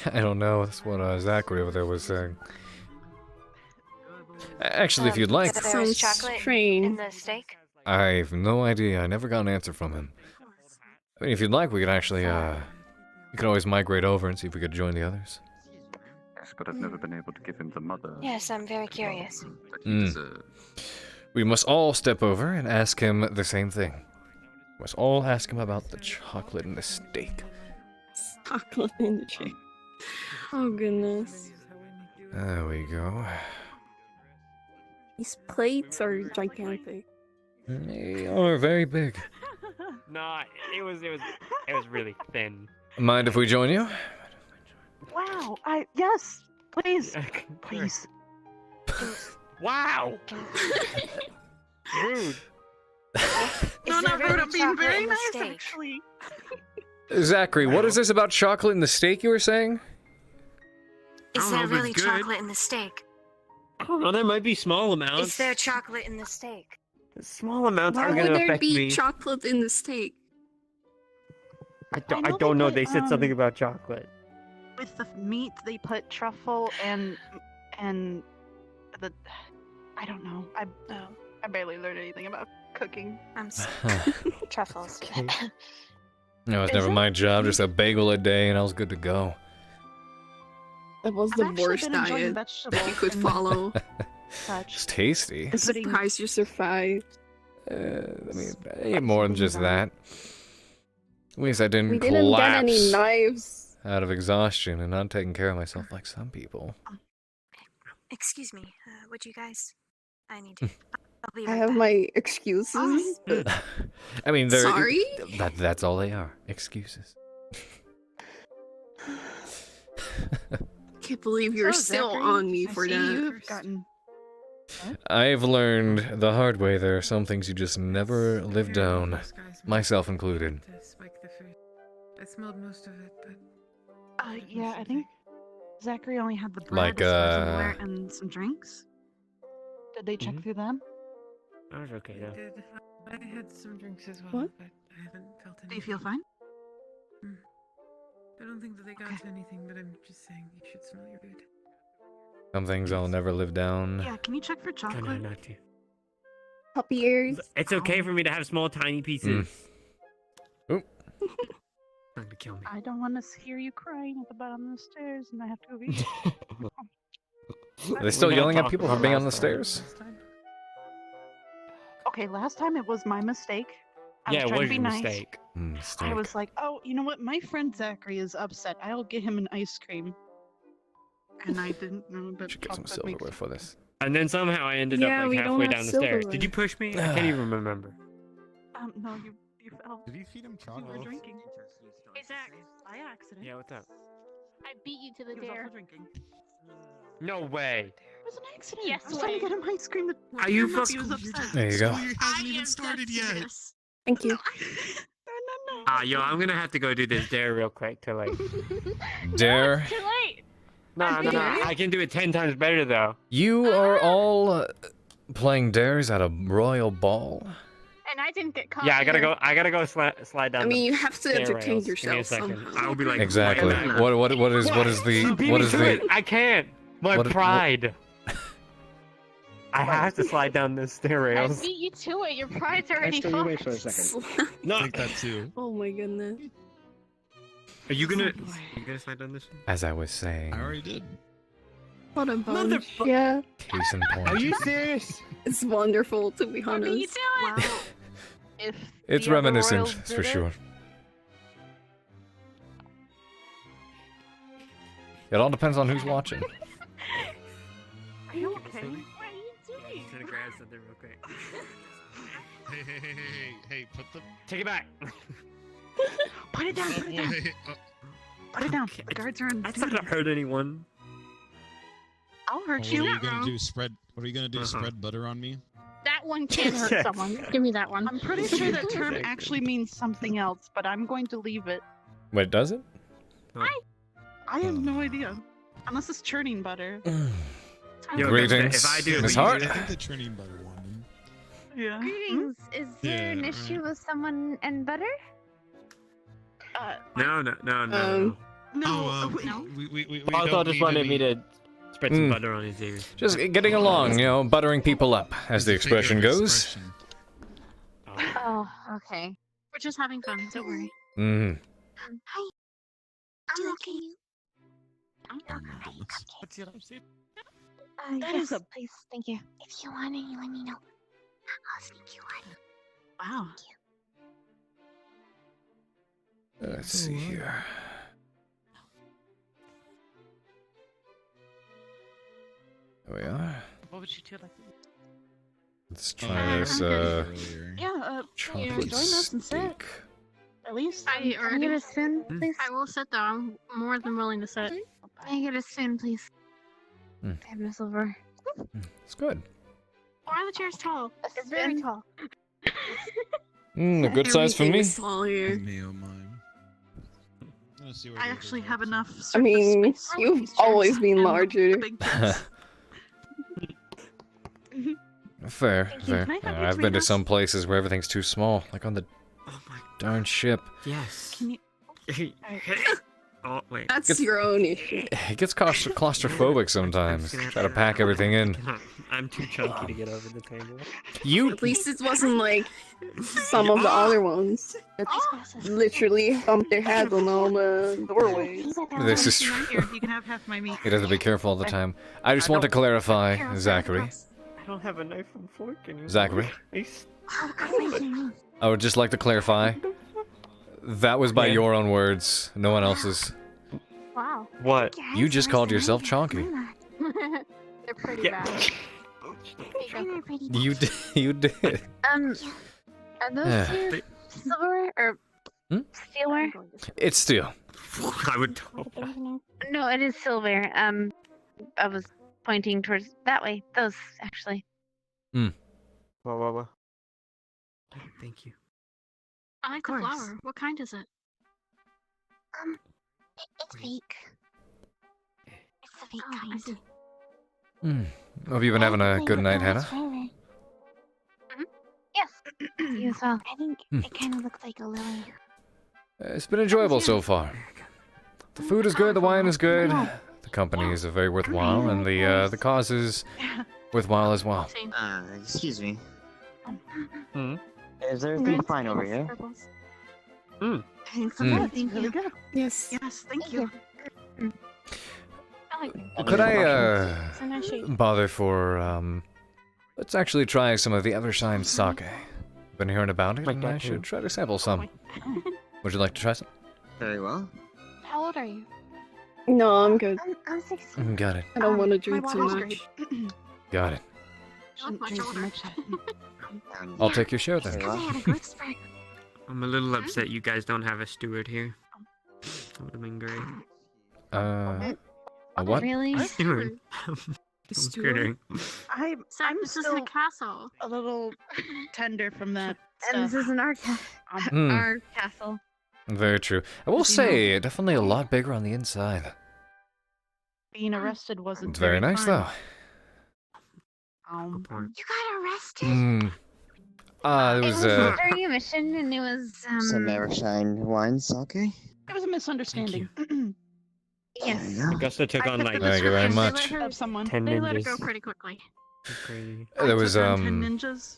I don't know, that's what Zachary over there was saying. Actually, if you'd like. There was chocolate in the steak? I have no idea, I never got an answer from him. I mean, if you'd like, we could actually, we could always migrate over and see if we could join the others. Yes, but I've never been able to give him the mother. Yes, I'm very curious. That he deserves. We must all step over and ask him the same thing. We must all ask him about the chocolate and the steak. Chocolate in the steak. Oh, goodness. There we go. These plates are gigantic. They are very big. Nah, it was really thin. Mind if we join you? Wow. Yes. Please. Please. Wow. Rude. No, not rude. I'm being very nice, steak? actually. Zachary, what is this about chocolate in the steak you were saying? Is there really chocolate in the steak? I don't know. There might be small amounts. Is there chocolate in the steak? Small amounts Why aren't would going to there affect be me. chocolate in the steak? I don't know. They said something about chocolate. With the meat, they put truffle and the. I don't know. I barely learned anything about cooking. Truffles. No, it's Is never it? my job, just a bagel a day and I was good to go. That was I've the actually worst been enjoying diet that you vegetables could and follow. It's tasty. I'm surprised you survived. I mean, I ate more than just that. At least I didn't We didn't collapse get any knives. out of exhaustion and not taking care of myself like some people. Excuse me. Would you guys? I need to. I'll be I right have back. my excuses. I mean, they're, Sorry? That's all they are. Excuses. Can't believe you're So, still Zachary, on me I for see that. You've gotten I've learned the hard way there are some things you just never live down, myself included. To spike the food. I smelled most of it, but Yeah, I think Zachary only had the bread, Like, as far as I'm aware, and some drinks. Did they check through them? I was okay though. did. I had some drinks as well, but I haven't felt anything. Do you feel fine? I don't think that they got to anything, but I'm just saying you should smell your food. Some things I'll never live down. Yeah, can you check for I chocolate? know not to. Puppy ears. It's okay for me to have small, tiny pieces. Oop. Trying to kill me. I don't want to hear you crying at the bottom of the stairs, and I have to go eat. Are they still yelling at people for being on the stairs? Okay, last time it was my mistake. I Yeah, was it trying was to be your nice. mistake. I was like, oh, you know what? My friend Zachary is upset. I'll get him an ice cream. And I didn't know that Should get some chocolate makes... silverware for this. And then somehow I ended Yeah, up we like don't halfway have down the stairs. silverware. Did you push me? I can't even remember. No, you fell. Did you feed him You were chocolate? drinking. Hey, Zach, by accident. Yeah, what's up? I beat you to the He was dare. also drinking. No way. It was an accident. Yes I was trying to way. get him ice cream. Are you He fucking? was upset. There you go. Hasn't even started yet. Thank you. Ah, yo, I'm gonna have to go do this dare real quick to like. Dare. Too late. No, I can do it 10 times better though. You are all playing dares at a royal ball? And I didn't get caught. Yeah, I gotta either. go. I gotta go slide down. I mean, the you have to stair entertain rails. Give me a yourself second. somehow. I'll be like Exactly. right What is You beat what me is to the it. I can't. My what- pride. I have to slide down this stair I rails. beat you to it. Your pride's already Actually, you wait fucked. for a second. No. I think that too. Oh my goodness. Are you gonna? You gonna slide down this one? As I was saying, I already did. What a bunch. Motherfucker. Yeah, case in point. Are you serious? it's wonderful to be I beat you honest. to it. If It's the other reminiscent, royals that's for did it, sure. It all depends on who's watching. Are you okay? What are you doing? I'm trying to grab something real quick. Hey, put the Take it back. Put it down. Put it down. boy. Put it down. The guards are on I duty. didn't hurt anyone. I'll hurt What you. are you gonna do? What are you gonna do? Uh-huh. Spread butter on me? That one can hurt Yes. someone. Give me that one. I'm pretty sure that term actually means something else, but I'm going to leave it. Wait, does it? I have no idea. Unless it's churning butter. Yo, Greetings, if I do, Miss will you Hart. do I that? think the churning butter one. Yeah. Greetings. Is there an Yeah, issue right. with someone and butter? No. No. Oh, no. we Also, don't just need wanted any- me to spread some butter on his ears. Just getting along, buttering people up, as the Figure expression of goes. expression. Oh, okay. We're just having fun. Don't worry. Mm. Hi. I'm okay. Oh my goodness. That is a- Please, thank you. If you want any, let me know. I'll sneak you one. Wow. Let's see here. There we are. What would you do like? Let's try this, Yeah, chocolate join us and sit. steak. At least. I Can I already. get a spoon, please? I will sit though. I'm more than willing to sit. Can I get a spoon, please? Hmm. I have no silver. It's good. Why are the chairs tall? They're very tall. A good size for Everything me. is tall here. Me, oh mine. Let's see where I they actually go. have enough. I surface mean, space for you've these chairs always been and the larger. big chairs. Fair, Thank you. fair. Can I have your I've been to tomatoes? some places where everything's too small, like on the Oh my darn ship. Yes. Can you? Oh wait. That's your own issue. It gets claustrophobic sometimes. Try to pack everything in. I'm too chunky to get over the table. You At least it wasn't like some of the other ones that literally bumped their heads on all the doorways. This is true. Here, you can have half my meat. You have to be careful all the time. I just want to clarify, Zachary. I don't have a knife and fork anymore. Zachary. Oh, I would just like to clarify. That was by Yeah. your own words, no one else's. Wow. What? You just called yourself chonky. They're pretty Yeah. bad. They're pretty You did. You did. Are those two silver or Hmm? silver? It's steel. I would hope. No, it is silver. I was pointing towards that way. Those, actually. Whoa. Thank you. I like the flower. What kind is it? It's fake. It's the fake I kind. see. Hope you've been having a good night, Hannah. Yes. You as well. I think it kind of looks like a lily. It's been enjoyable so far. The food is good, the wine is good, the company is very worthwhile, and the cause is worthwhile as well. Excuse me. Is everything fine over here? Thanks Mm. a lot. Thank you. Good. Yes. Yes, thank you. Could I, It's a nice shape. bother for, let's actually try some of the other signed sake. Been hearing about it, Like and that I too. should try to sample some. Would you like to try some? Very well. How old are you? No, I'm good. I'm 16. Got it. I don't want to My drink too water's much. great. Got it. Shouldn't drink too much. I'll take your share then. Very well. I had a growth spurt. I'm a little upset you guys don't have a steward here. That would have been great. A what? Really? Steward. Steward? Kidding. I'm This is still the castle. a little tender from that And this stuff. isn't our, our castle. Very true. I will say, definitely a lot bigger on the inside. Being arrested wasn't It's very nice, fun. though. Good point. You got arrested? Hmm. It It was, was during a mission, and it was, Some Marashine wine sake? It was a misunderstanding. yes. Augusta took on like Thank you very much. Of someone. 10 They let it go ninjas. pretty quickly. crazy. There was, I took on 10 ninjas.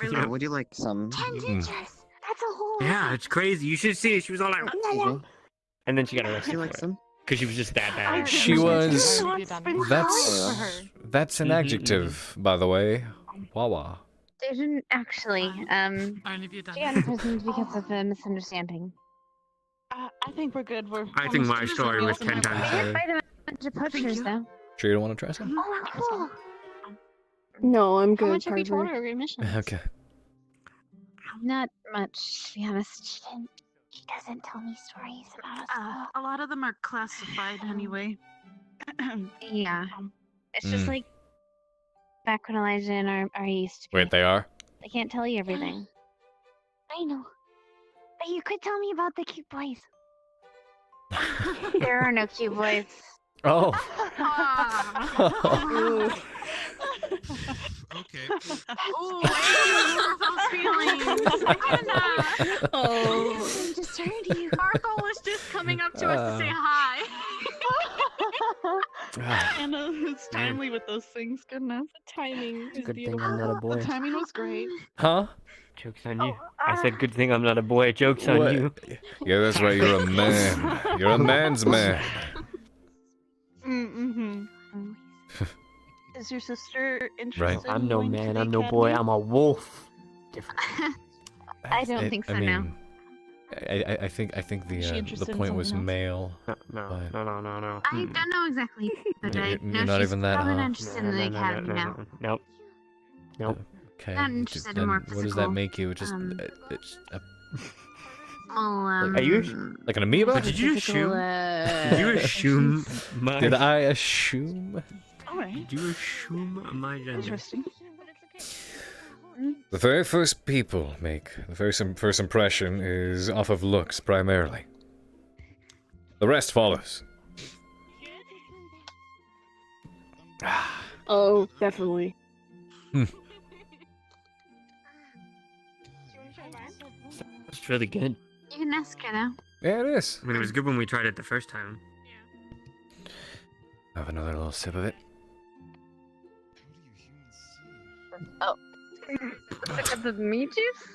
Really? Yeah, would you like some? 10 ninjas. That's a whole Yeah, it's crazy. You should see it. She was all like, Excuse me. And then she got Would arrested you for like it. some? because she was just that bad. She was. That's- That's an adjective, by the way. Wawa. They didn't actually. She got imprisoned because of a misunderstanding. I think we're good. We're I think my almost story was finished. 10 times I did better. fight a bunch of poachers, though. Sure you don't want to try some? Oh, cool. No, I'm How good, much have you told Carver. her of your mission? Okay. Not much, to be honest. She doesn't tell me stories about us. A lot of them are classified anyway. Yeah. It's just Mm. like back when Elijah and our used to be. Wait, they are? They can't tell you everything. I know. But you could tell me about the cute boys. There are no cute boys. Oh. Okay. Oh, those feelings. Anna. Oh. I'm just turning to you. Marco was just coming up to us to say hi. Anna is timely with those things. Goodness. The timing is Good thing beautiful. I'm not a boy. The timing was great. Huh? Joke's on you. I said good thing I'm not a boy. Joke's on What? you. Yeah, that's right. You're a man. You're a man's man. Mm-hmm. Is your sister interested? Right. in I'm no going to man. the I'm no boy. academy? I'm a wolf. Different. I don't think so now. I think Is she the interested in point was something else? male. No. But I don't know exactly, but You're- I you're know not she's even that, probably huh? not interested in the academy now. Nope. Nope. Okay. Not interested in then more what does that physical, make you? Just it's Well, Are you? like an amoeba? But did you assume? Did you assume my? Did I assume? Alright. Did you assume my gender? Interesting. The very first people make the very first impression is off of looks primarily. The rest follows. Oh, definitely. It's really good. you can ask her now. Yeah, it is. I mean, it was good when we tried it the first time. Have another little sip of it. Oh. The meat juice?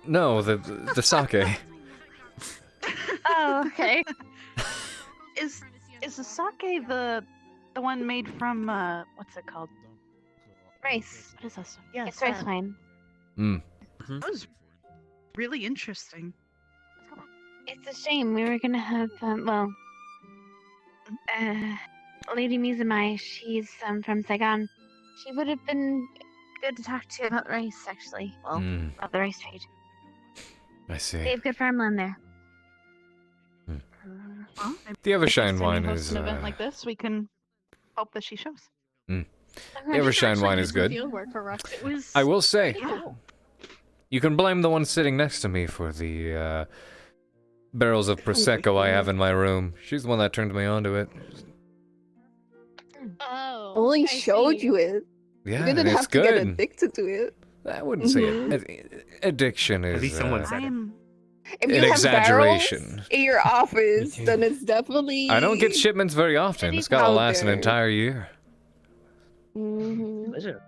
No, the sake. Oh, okay. Is the sake the one made from what's it called? Rice. What is that stuff? Yes, It's rice that. wine. Mm. That was really interesting. It's a shame. We were gonna have, Lady Mizumai, she's from Saigon. She would have been good to talk to about rice, actually. Well, Mm. about the rice trade. I see. They have good farmland there. Well, The other shine next time wine you host is an event like this, we can hope that she shows. The Evershine wine is good. Fieldwork for us. It was. I will say, Yeah. you can blame the one sitting next to me for the barrels of Prosecco I have in my room. She's the one that turned me onto it. Oh. Only I showed see. you it. Yeah, You didn't and have it's to get good. addicted to it. I wouldn't say Mhm. it. Addiction is least someone said it. If an you have exaggeration. barrels in your office, then it's definitely. I don't get shipments very often. It's gotta out last an there. entire year. Pleasure.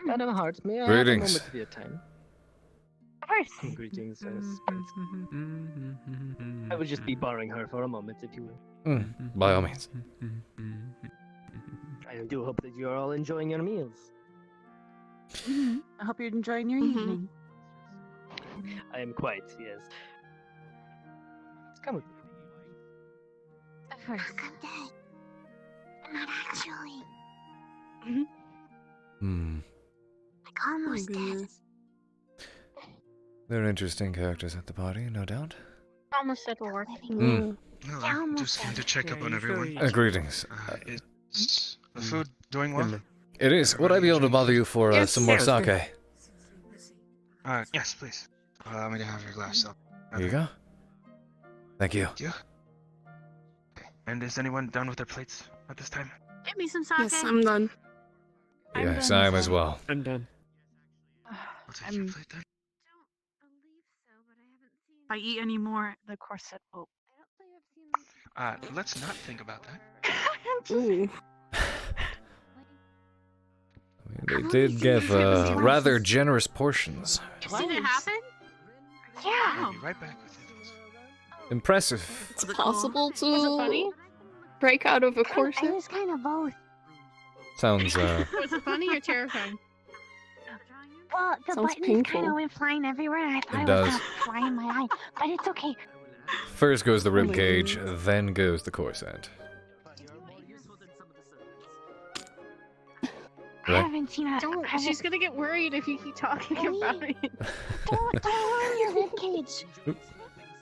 Madam Hart, may I Greetings. have a moment of your time? Of course. Greetings, I will just be borrowing her for a moment, if you will. By all means. I do hope that you are all enjoying your meals. I hope you're enjoying your evening. I am quite, yes. Come with me. Of course. I'm dead. Not actually. Like almost dead. They're interesting characters at the party, no doubt. Almost at work. Mm. Hello, just came to check up on everyone. Greetings. Is the food doing well? It is. Would I be able to bother you for some more sake? Yes, please. Allow me to have your glass. Here you go. Thank you. Thank you. And is anyone done with their plates at this time? Get me some sake. Yes, I'm done. Yes, I am as well. I'm done. I'll take your plate then. If I eat any more, the corset will. Let's not think about that. Ooh. They did give rather generous portions. You seen it happen? Yeah. I'll be right back with you. Impressive. It's possible Was it to funny? break out of a I corset. was kind of both. Sounds Was it funny or terrifying? Well, the Sounds buttons painful. kind of went flying everywhere, and I thought It it, does. was gonna fly in my eye. But it's okay. First goes the rib cage, then goes the corset. I Right? haven't seen a. Don't. She's gonna get worried if you keep talking about it. Don't ruin your ribcage.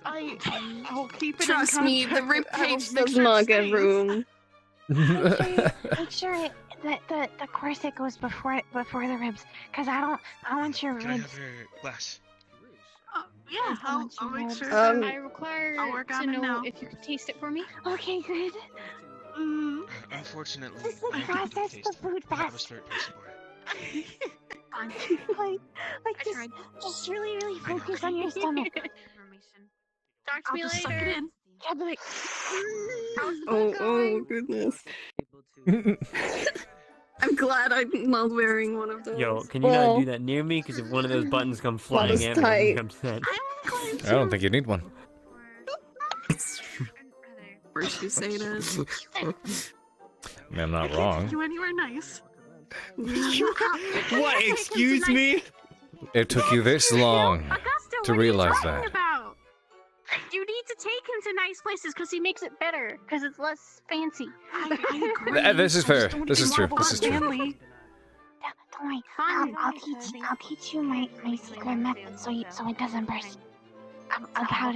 I'll keep it. Trust in me, the contact rib with- I will cage make does sure it not get stays. room. Make sure that the corset goes before the ribs, cause I want your Can I ribs. have your glass? Yeah, I'll make sure. Um, I require I'll work to on it know now. if you could taste it for me. Okay, good. Unfortunately, This is I can't process taste the it. food I have a fast. smart person for it. Like just really focus on your stomach. Talk to I'll me just later. suck it in. Yeah, but like, Oh goodness. I'm glad I'm not wearing one of those. Yo, can you Well, not do that near me? Because if one of those buttons come That flying was at me, I'm tight. upset. I don't think you need one. First you say that. I mean, I'm not wrong. You anywhere nice? What? Excuse me? It took you this long to realize that. About? You need to take him to nice places because he makes it better. Because it's less fancy. I agree. This is I fair. just don't This is even true. want This is true. family. don't worry. Fine. I'll teach you my secret method so it doesn't burst. How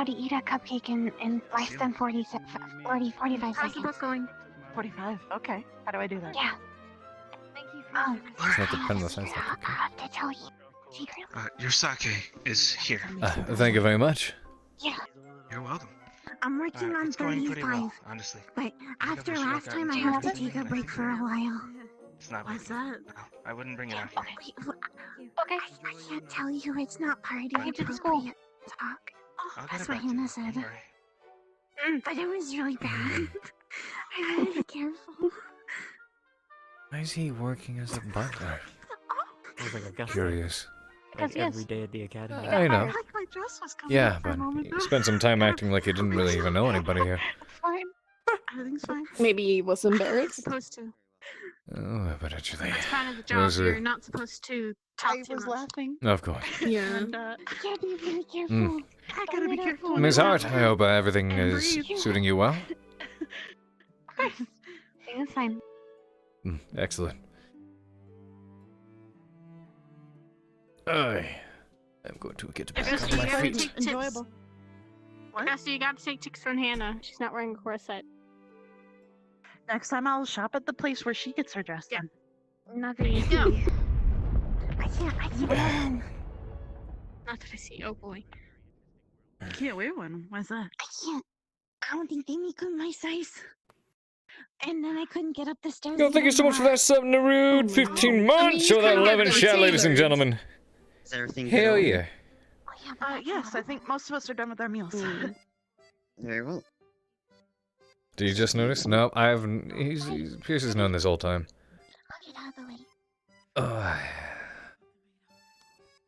to eat a cupcake in less than 45 How's the seconds. book going? 45. Okay. How do I do that? Yeah. Thank you for It's not depend on the size of the I cookie. have to tell you secretly. Your sake is here. Thank you very much. Yeah. You're welcome. I'm working on It's going pretty 35. well, honestly. But after we should last look time, I out have to into take a it. break for a while. It's not. What's that? No, I wouldn't bring it out here. Okay. I can't tell you. It's not party Get to the school. appropriate talk. I'll get That's it what back to Hannah you. said. Don't worry. But it was really bad. I gotta be careful. Why is he working as a butler? I was like, I got Curious. like every day at the academy. I know. Like my dress was coming Yeah, up for a but moment you there. spent some time acting like you didn't really even know anybody here. Fine. Everything's fine. Maybe he was embarrassed. supposed to. Oh, but actually, That's kind of the job. those You're are, not supposed to talk I too was much. laughing. of course. Yeah. And, You gotta be really careful. Mm. I gotta be careful. Ms. Hart, I hope everything And is breathe. suiting you well. It's fine. Excellent. I'm going to get back Augusta, on you my gotta feet. take tips. Enjoyable. What? Augusta, you gotta take tips from Hannah. She's not wearing a corset. Next time I'll shop at the place where she gets her dress done. Not that I see. I can't. Not that I see. Oh boy. I can't wear one. Why's that? I can't. I don't think they make up my size. And then I couldn't get up the stairs. Yo, thank you so much for that sub, Narude. 15 months for that 11 chat, ladies and gentlemen. Is everything Hell good? yeah. Yes, I think most of us are done with our meals. Very well. Did you just notice? No, I haven't. Pierce has known this whole time. I'll get out of the way.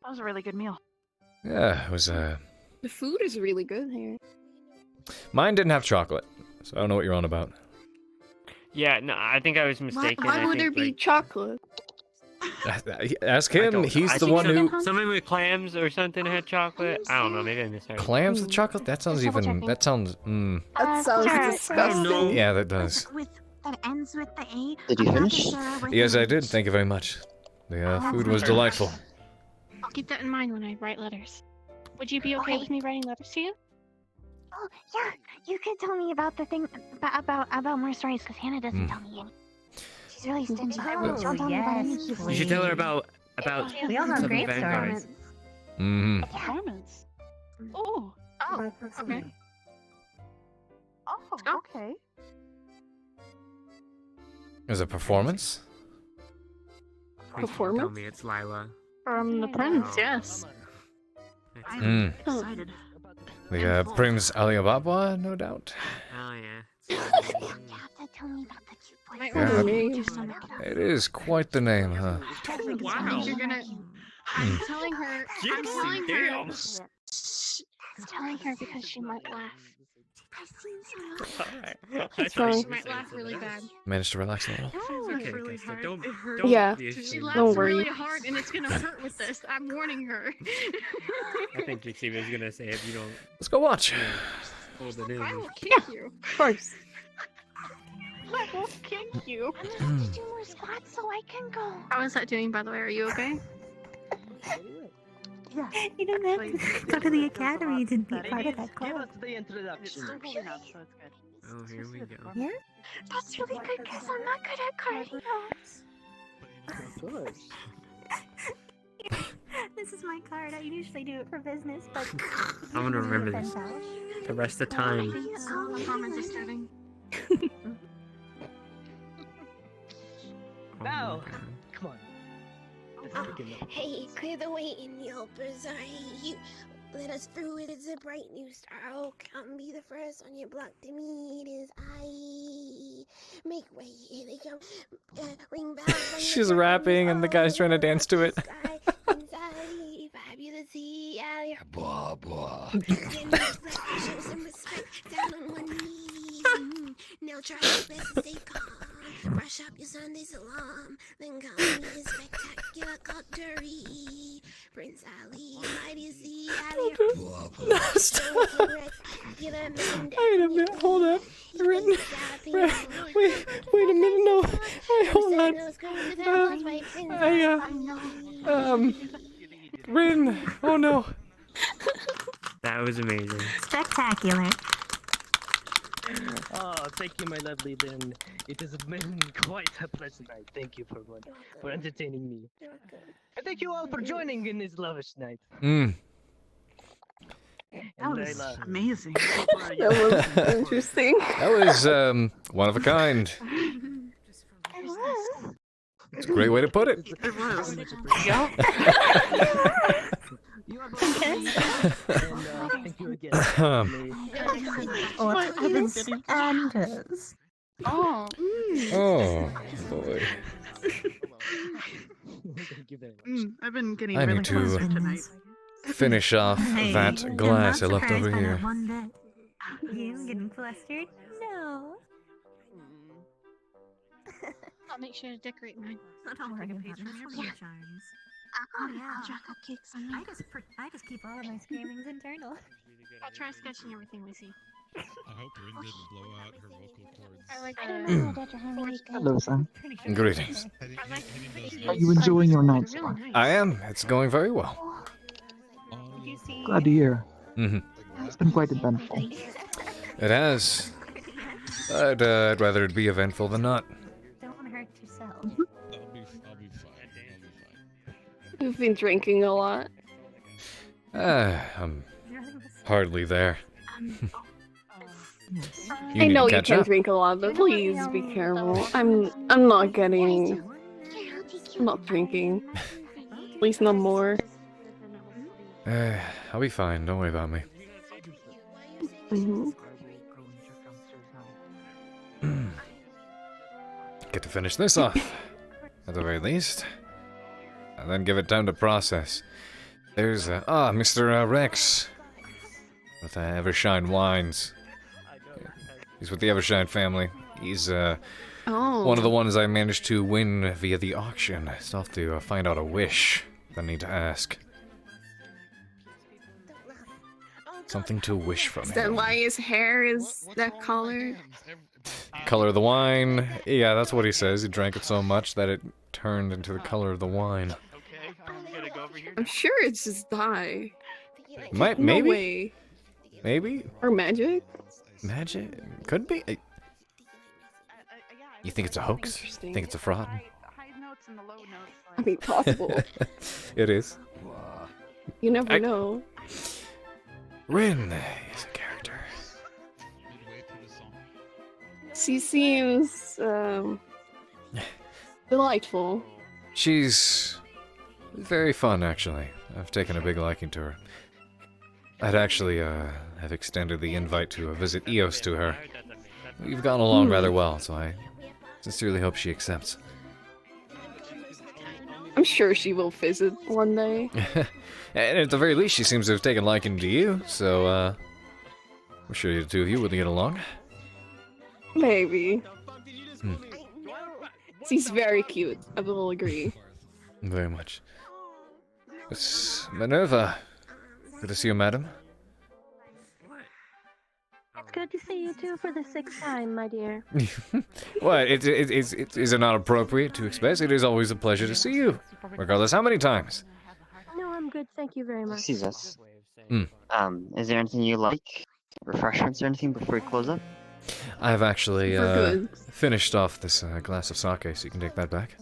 That was a really good meal. Yeah, it was, The food is really good here. Mine didn't have chocolate, so I don't know what you're on about. Yeah, no, I think I was mistaken. Why would there be chocolate? Ask him, he's the one who... Something with clams or something had chocolate. I don't know, maybe I misheard. Clams with chocolate? That sounds even... That sounds... That sounds disgusting. Yeah, that does. That ends with the A. Did you finish? Yes, I did. Thank you very much. The food was delightful. I'll keep that in mind when I write letters. Would you be okay with me writing letters to you? Oh, yeah. You could tell me about the thing about more stories, because Hannah doesn't tell me any. She's really stingy. She'll tell me about any. You should tell her about We all have some great Vanguard. stories. Mm-hmm. Performance. Oh. Okay. Oh, okay. Is it performance? Please tell me it's Lila. From the prince, yes. Mm. Excited. The Prince Alibaba, no doubt. Oh yeah. You have to tell me about the cute boy. Might Yeah. want to It is quite the name, huh? Wow. You're gonna... I'm telling her... I'm telling her... Damn. I'm telling her because she might laugh. Alright. She might laugh really bad. Managed to relax a little. Okay, okay, so don't Yeah. be She ashamed. laughs Don't worry. really hard and it's gonna hurt with this. I'm warning her. I think Jixie was gonna say if you don't Let's go watch. hold it in. I will kick you. Of course. I will kick you. I'm gonna have to do more squats so I can go. How is that doing, by the way? Are you okay? Yeah. You don't have to go to the academy to be part of that Give club. us the introduction. It's still holding up, so it's good. Oh, here we go. Yeah? That's really good because I'm not good at cardio. Of course. This is my card. I usually do it for business, but I'm gonna remember this the rest of the time. Performance is starting. Now, come on. Hey, clear the way in the helpers. You let us through. It is a bright new star. Oh, come be the first on your block to meet his eye. Make way, here they come. Ring bells. She's rapping and the guy's trying to dance to it. Fabulous, yeah. Blah, blah. Show some respect down on one knee. Now try your best to stay calm. Brush up your Sunday's alarm. Then come me a spectacular cutlery. Prince Ali, mighty see Ali. No, stop. Wait a minute, hold up. Wait a minute, no. Wait, hold on. Rin, oh no. That was amazing. Spectacular. Oh, thank you, my lovely Ben. It has been quite a pleasant night. Thank you for entertaining me. And thank you all for joining in this lavish night. Mm. That was Layla. amazing. That was interesting. That was, one of a kind. It's a great way to put it. It was. You are both and thank you again. Or Evans Anders. Oh. Oh, boy. Thank you very much. I've been getting I really need to flustered tonight. finish off Hey, that you're glass I not left over surprised by here. that one bit. You getting flustered? No. I'll make sure to decorate mine. Don't worry about it. That's charms. Oh yeah, I'll draw cupcakes on me. I just keep all of my screamings internal. I'll try sketching everything we see. I hope Rin didn't blow out her vocal cords. I like I don't know, Dr. Harmony. Hello, son. Greetings. Are you enjoying your night, Really son? nice. I am. It's going very well. Glad to hear. Mm-hmm. It's been quite eventful. It has. I'd rather it be eventful than not. Don't hurt yourself. I'll be fine. You've been drinking a lot. I'm hardly there. I know you catch can up. drink a lot, but please be careful. I'm not drinking. At least no more. I'll be fine. Don't worry about me. Get to finish this off, at the very least, and then give it time to process. There's Mr. Rex with Evershine Wines. He's with the Evershine family. He's one of the ones I managed to win via the auction. I still have to find out a wish that I need to ask. Something to wish from Is him. that why his hair is that color? Color of the wine. Yeah, that's what he says. He drank it so much that it turned into the color of the wine. I'm sure it's just dye. Might, No maybe? way. Maybe? Or magic? Magic? Could be. You think it's a hoax? Think it's a fraud? I mean, possible. It is. You never know. Rin is a character. She seems delightful. She's very fun, actually. I've taken a big liking to her. I'd actually have extended the invite to visit Eos to her. We've gotten along rather well, so I sincerely hope she accepts. I'm sure she will visit one day. And at the very least, she seems to have taken liking to you, so I'm sure the two of you would get along. Maybe. She's very cute, I will agree. Very much. It's Minerva. Good to see you, madam. It's good to see you too for the 6th time, my dear. What? Is it not appropriate to express? It is always a pleasure to see you, regardless how many times. No, I'm good. Thank you very much. Excuse us. Mm. Is there anything you like? Refreshments or anything before we close up? I've actually We're good. finished off this glass of sake, so you can take that back.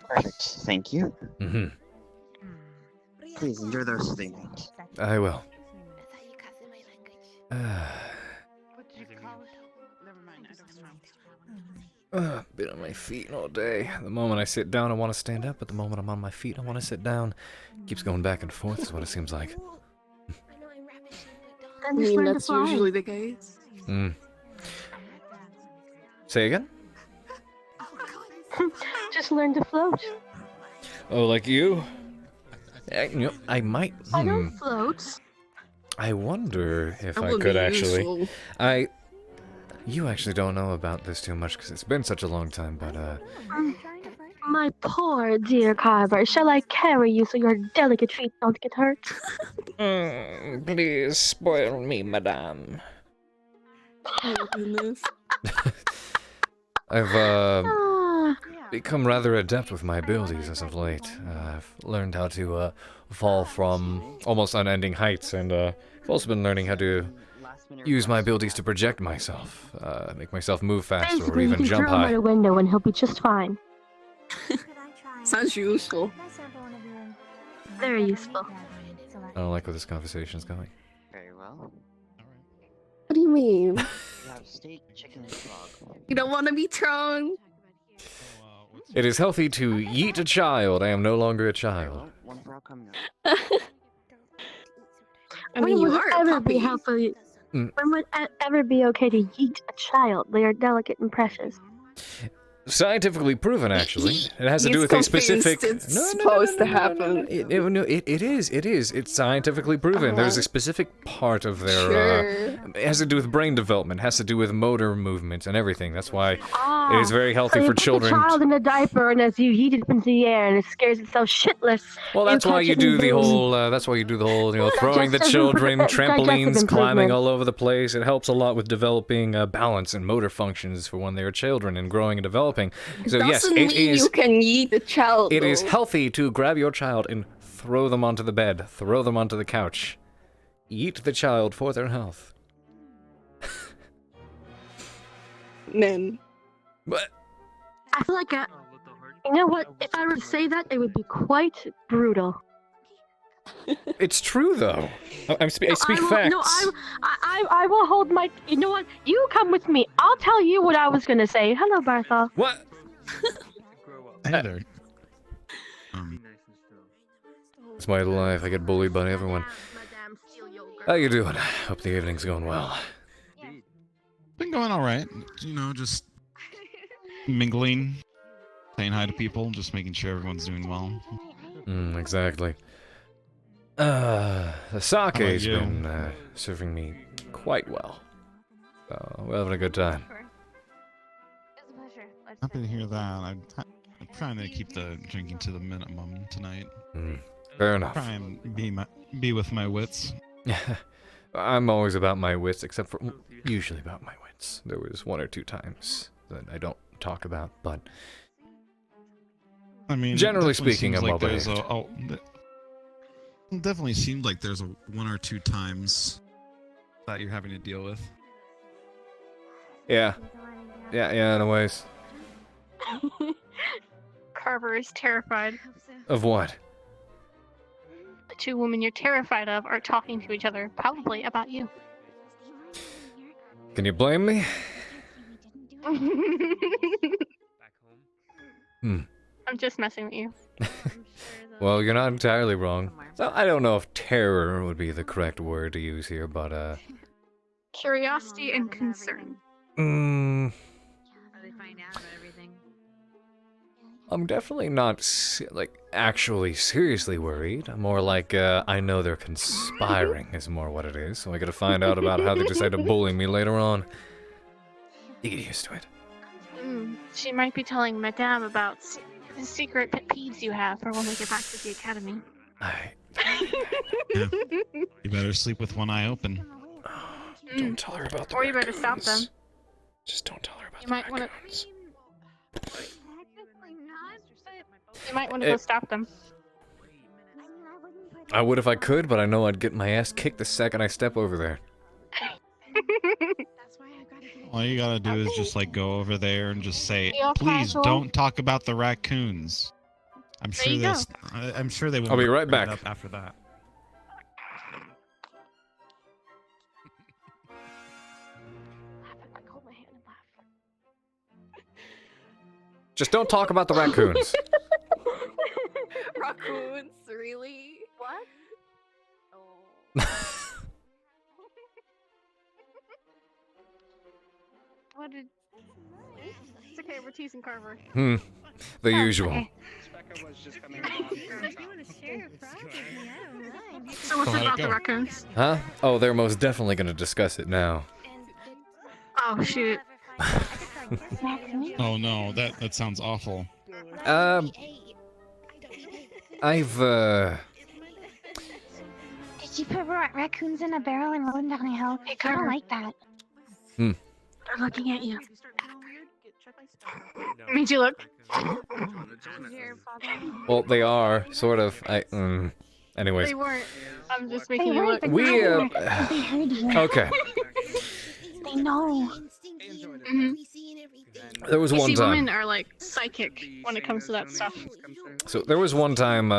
Perfect. Thank you. Mm-hmm. Please enjoy the rest of the evening. I will. Been on my feet all day. The moment I sit down, I want to stand up, but the moment I'm on my feet, I want to sit down. Keeps going back and forth, is what it seems like. I mean, that's usually the case. Mm. Say again? Just learn to float. Oh, like you? I might. I don't float. I wonder if That I would could be actually. useful. You actually don't know about this too much because it's been such a long time, but My poor dear Carver, shall I carry you so your delicate feet don't get hurt? Please spoil me, madame. Oh goodness. I've become rather adept with my abilities as of late. I've learned how to fall from almost unending heights, and I've also been learning how to use my abilities to project myself, make myself move faster, or Basically, you even can jump throw him out high. a window and he'll be just fine. Sounds useful. Very useful. I don't like where this conversation's going. Very well. What do you mean? We have steak, chicken, and frog. You don't want to be thrown? It is healthy to yeet a child. I am no longer a child. One frog coming up. I mean, when you would are it a ever be puppy. healthy? Mm. When would it ever be okay to yeet a child? They are delicate and precious. Scientifically proven, actually. It has to He's do with a convinced specific. it's supposed to happen. It is. It is. It's scientifically proven. There's a specific part of their. Sure. It has to do with brain development. It has to do with motor movements and everything. That's why Ah, it is very healthy so you for put children. the child in a diaper, and as you yeet it up into the air, and it scares itself shitless. Well, that's why catch you it do and the boom. whole. That's why you do the whole. Throwing the Digestive children, digestive trampolines, climbing improvements. all over the place. It helps a lot with developing balance and motor functions for when they are children and growing and developing. So yes, Doesn't it mean is. you can eat the child. It is though. healthy to grab your child and throw them onto the bed, throw them onto the couch. Eat the child for their health. men. What? I feel like you know what? If I were to say that, it would be quite brutal. It's true, though. I speak facts. No, I will hold my. You know what? You come with me. I'll tell you what I was gonna say. Hello, Bertha. What? Hey there. It's my life. I get bullied by everyone. How you doing? Hope the evening's going well. Been going all right. You know, just mingling, saying hi to people, just making sure everyone's doing well. Exactly. The sake's you? been serving me quite well. So we're having a good time. Happy to hear that. I'm trying to keep the drinking to the minimum tonight. Fair enough. Try and be with my wits. I'm always about my wits, except for usually about my wits. There was 1 or 2 times that I don't talk about, but I mean, generally speaking, I'm well there's behaved. it definitely seemed like there's 1 or 2 times that you're having to deal with. Yeah, in a ways. Carver is terrified. Of what? The 2 women you're terrified of are talking to each other, probably about you. Can you blame me? I'm just messing with you. Well, you're not entirely wrong. So I don't know if terror would be the correct word to use here, but Curiosity and concern. I'm definitely not actually seriously worried. I'm more like I know they're conspiring is more what it is. So I gotta find out about how they decide to bully me later on. You get used to it. She might be telling Madame about the secret pet peeves you have for when we get back to the academy. Yeah. You better sleep with one eye open. Don't tell her about the Or you better stop them. Just don't tell her about You might want to. You might want to go stop them. I would if I could, but I know I'd get my ass kicked the second I step over there. All you gotta do is just go over there and just say, Be all "Please casual." don't talk about the raccoons." I'm There sure you this. I'm sure they won't. I'll be right bring it back. up after that. Just don't talk about the raccoons. Raccoons, really? What? What did? It's okay. We're teasing Carver. The usual. Okay. So what's how'd it about the go? raccoons? Huh? Oh, they're most definitely gonna discuss it now. Oh shoot. Oh no, that sounds awful. Did you put raccoons in a barrel and roll them down a hill? I don't like that. They're looking at you. Made you look. Well, they are sort of. Anyways. They weren't. I'm just making you look. We They heard you. Okay. They know. There was one See, time. women are like psychic when it comes to that stuff. So there was one time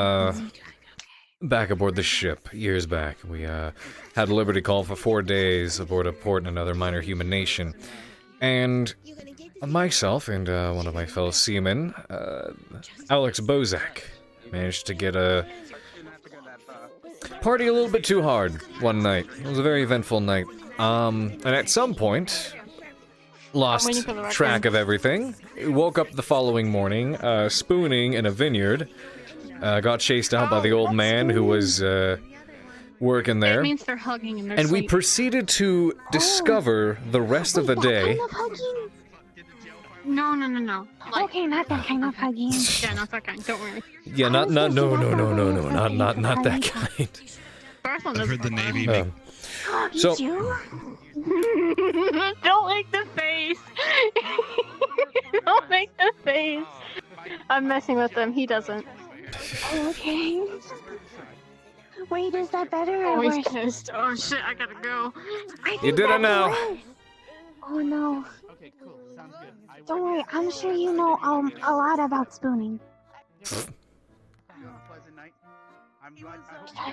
back aboard the ship years back. We had a liberty call for 4 days aboard a port in another minor human nation, and myself and one of my fellow seamen, Alex Bozak, managed to get a party a little bit too hard one night. It was a very eventful night. And at some point, lost track of everything. Woke up the following morning, spooning in a vineyard. Got chased out by the old man who was working there. It means they're hugging in their And we sleep. proceeded to discover the rest of the day. Kind of hugging? No. Like, Okay, not that kind of hugging. yeah, not that kind. Don't worry. Yeah, not that kind. I've heard the Navy. So, Don't make the face. Don't make the face. I'm messing with him. He doesn't. Okay. Wait, is that better or Oh, he's worse? pissed. Oh shit, I gotta go. I think You did it that's now. worse. Oh no. Don't worry, I'm sure you know a lot about spooning.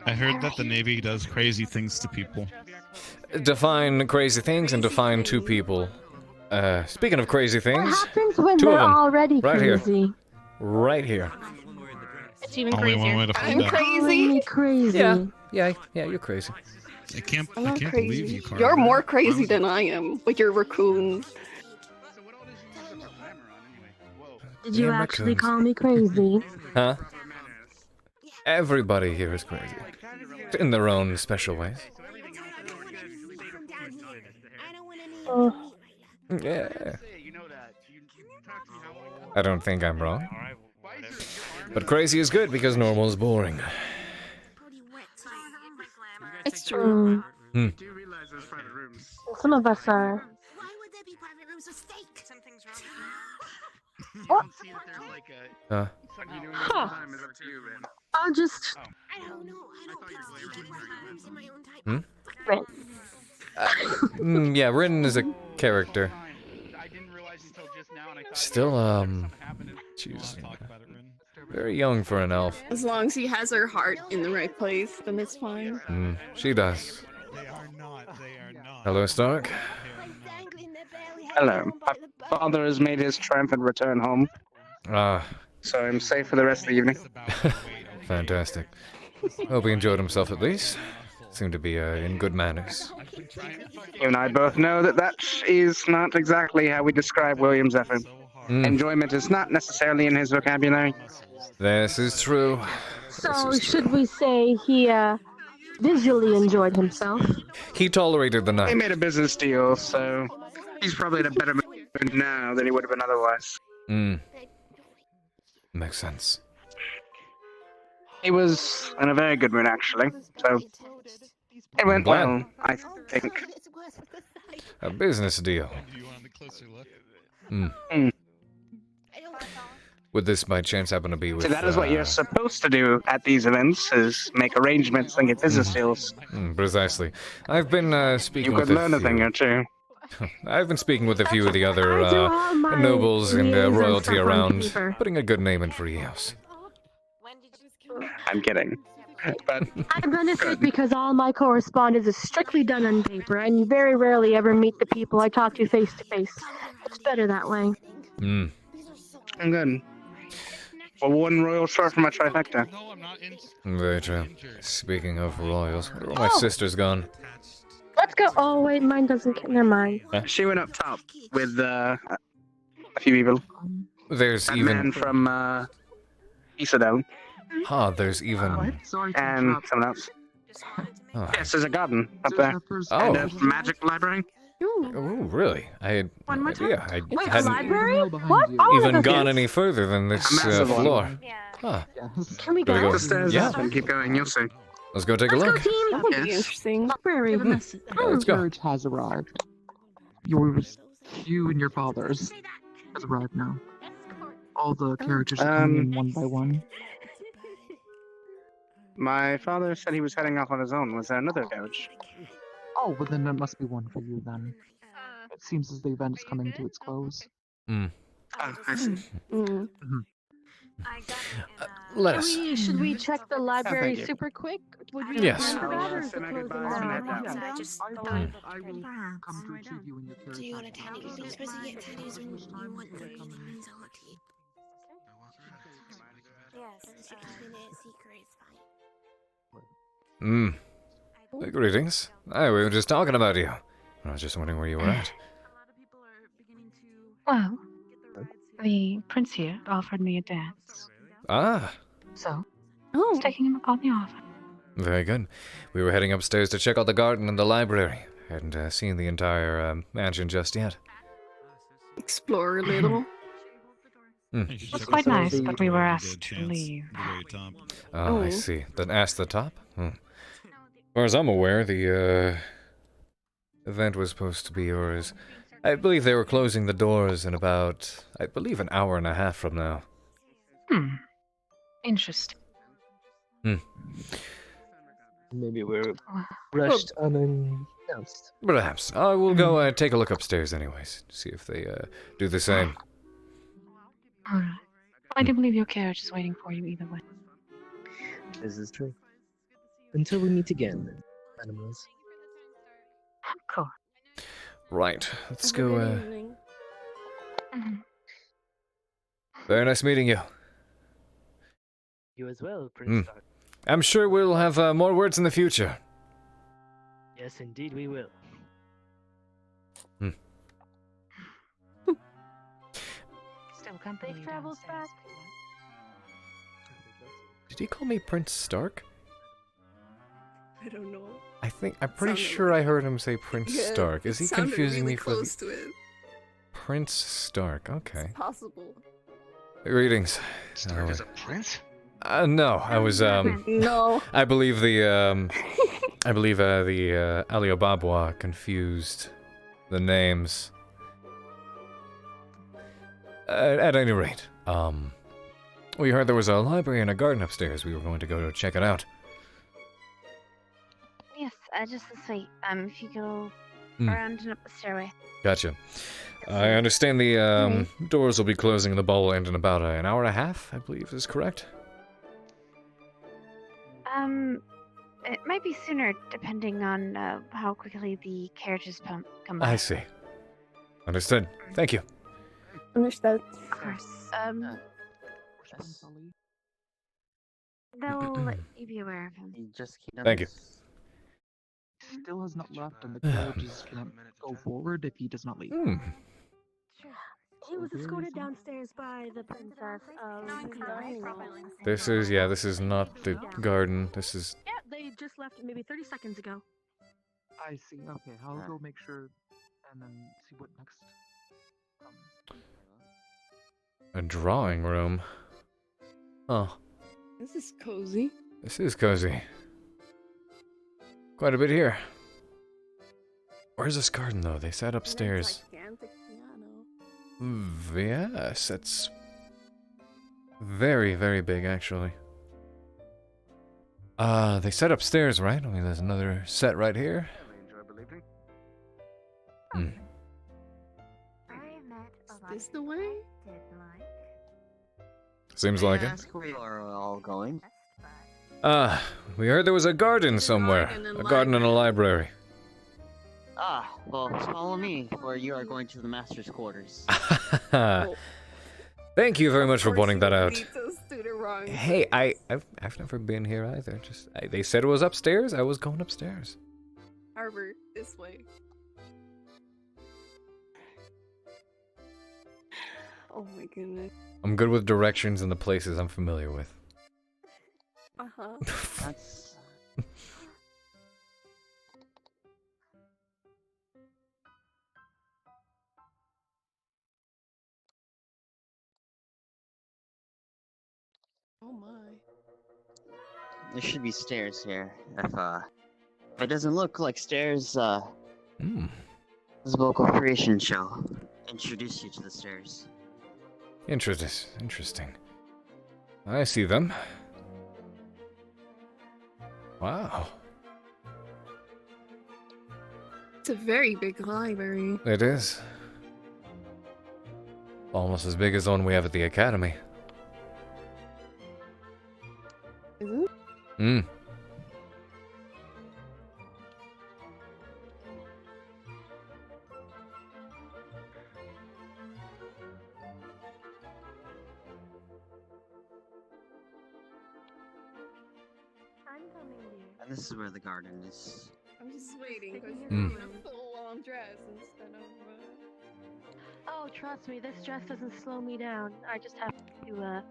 I heard that the Navy does crazy things to people. Define crazy things and define two people. Speaking of crazy What things, happens when two of they're them, already right crazy? here, right here. It's even Only crazier. one way to find I'm out. crazy. Crazy. Yeah, you're crazy. I can't I'm not believe crazy. you, Carver. You're more Why crazy would- than I am with your raccoons. Did you Yeah, actually raccoons. call me crazy? Huh? Everybody here is crazy. In their own special ways. Oh, Yeah. I don't think I'm wrong. But crazy is good because normal is boring. It's true. Hmm. some of us are. What? Huh? Huh. I'll just. Hmm? Rin. Yeah, Rin is a character. Still, jeez. Very young for an elf. As long as he has her heart in the right place, then it's fine. She does. Hello, Stark. Hello. My father has made his triumphant return home, Ah, so I'm safe for the rest of the evening. fantastic. Hope he enjoyed himself at least. Seemed to be in good manners. You and I both know that that is not exactly how we describe William's effort. Enjoyment is not necessarily in his vocabulary. This is true. So, should we say he visually enjoyed himself? He tolerated the They night. made a business deal, so he's probably in a better mood now than he would have been otherwise. Makes sense. He was in a very good mood, actually, so it went glad. well, I think. A business deal. Would this by chance happen to be with... So that is what you're supposed to do at these events, is make arrangements and get business deals. Precisely. I've been speaking You with could learn a thing few... or two. I've been speaking with a few of the other I do all my nobles and liaison royalty stuff on around, paper. putting a good name in for Eos. I'm kidding. But I benefit because all my correspondence is strictly done on paper, and very rarely ever meet the people I talk to face to face. It's better that way. I'm good. Well, one royal short for my trifecta. Very true. Speaking of royals, where are my sisters gone? Let's go. Oh wait, mine doesn't. Never mind. She went up top with a few people. There's That even... man from Isadel. there's even... And someone else. Oh. Yes, there's a garden up there. Oh. And a magic library. Oh, really? I had no idea. I Wait, a hadn't library? What? Oh, even my gone goodness. any further than this A massive one. floor. Huh. Can we Shall we go? go? The stairs Yeah. up and keep going, you'll see. Let's go take a Let's look. go, team. That would be Yes. interesting. Library. Let's go. Carriage has arrived. You and your father's has arrived now. All the carriages are coming in one by one. My father said he was heading off on his own. Was there another carriage? Oh, well then there must be one for you then. It seems as the event is coming to its close. Oh, I see. Let us. Should we check the library you. super quick? Would we Yes. have time for that, or is Say it my closing goodbyes and head now? down. I will come to retrieve you in your carriage. Do you want a teddy? You're supposed to get teddies when you want them. Salty. Yes. Greetings. We were just talking about you. I was just wondering where you were at. Well, the prince here offered me a dance, Ah, so I was taking him upon the offer. very good. We were heading upstairs to check out the garden and the library. Hadn't seen the entire mansion just yet. Explore a little. It was quite nice, but we were asked to leave. Oh, I see. Then ask the top? As far as I'm aware, the event was supposed to be yours. I believe they were closing the doors in about, I believe, an hour and a half from now. Interesting. Maybe we're rushed on an announced. Perhaps. I will go take a look upstairs anyways, see if they do the same. Alright. I do believe your carriage is waiting for you either way. This is true. Until we meet again, animals. Of course. Right, let's go. Mhm. Very nice meeting you. You as well, Prince Stark. I'm sure we'll have more words in the future. Yes, indeed, we will. Still can't believe travels back. Did he call me Prince Stark? I don't know. I'm pretty sure I heard him say Prince Yeah, Stark. Is he it sounded confusing really me for close to it. Prince Stark? Okay. It's possible. Greetings. Stark is a prince? No, I was No. I believe the Alibaba confused the names. At any rate, we heard there was a library and a garden upstairs. We were going to go check it out. Yes, just this way. If you go Hmm. around and up the stairway. Gotcha. I understand the doors will be closing and the ball will end in about an hour and a half, I believe is correct. It might be sooner, depending on how quickly the carriages come by. I see. Understood. Thank you. Understood. Of course. They'll let you be aware of him. Thank you. Still has not left, and the carriages cannot go forward if he does not leave. He was escorted downstairs by the princess of This is not the garden. This is... Yeah, they just left maybe 30 seconds ago. I see. Okay, I'll go make sure and then see what next comes. a drawing room. Oh, This is cozy. this is cozy. Quite a bit here. Where's this garden, though? They said upstairs. Gigantic piano. Yes, it's very, very big, actually. They said upstairs, right? I mean, there's another set right here. Hmm. Is this the way? Seems like it. Ask where you are all going. We heard there was a garden somewhere. A garden and a library. Ah, well, follow me, where you are going to the master's quarters. Thank you very much for pointing that out. Leads us to the wrong Hey, I've never been here either. They said it was upstairs. I was going upstairs. Carver, this way. Oh my goodness. I'm good with directions and the places I'm familiar with. Uh-huh. That's... Oh my. There should be stairs here. If it doesn't look like stairs, this local creation show introduce you to the stairs. Interesting. I see them. Wow. It's a very big library. It is. Almost as big as the one we have at the academy. Is it? Hmm. And this is where the garden is. I'm just waiting because you're Mm. in a full-on dress instead of. Oh, trust me, this dress doesn't slow me down. I just have to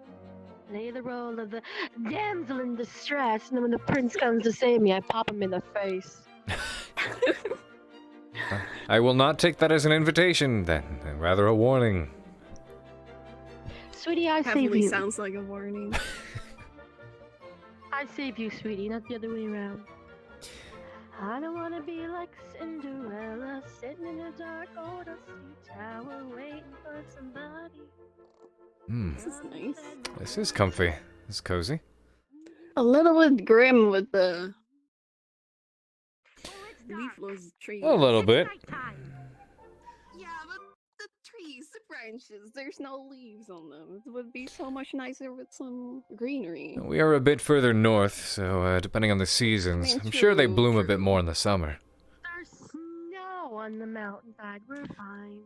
play the role of the damsel in distress, and then when the prince comes to save me, I pop him in the face. I will not take that as an invitation, then. Rather a warning. Sweetie, I save Heavily you. sounds like a warning. I save you, sweetie, not the other way around. I don't wanna be like Cinderella, sitting in a dark old dusty tower, waiting for somebody. Hmm. This is nice. This is comfy. This is cozy. A little bit grim with the leafless trees. A little bit. Yeah, but the trees, the branches, there's no leaves on them. It would be so much nicer with some greenery. We are a bit further north, so depending on the seasons, I'm sure they bloom a bit more in the summer. There's snow on the mountainside. We're fine.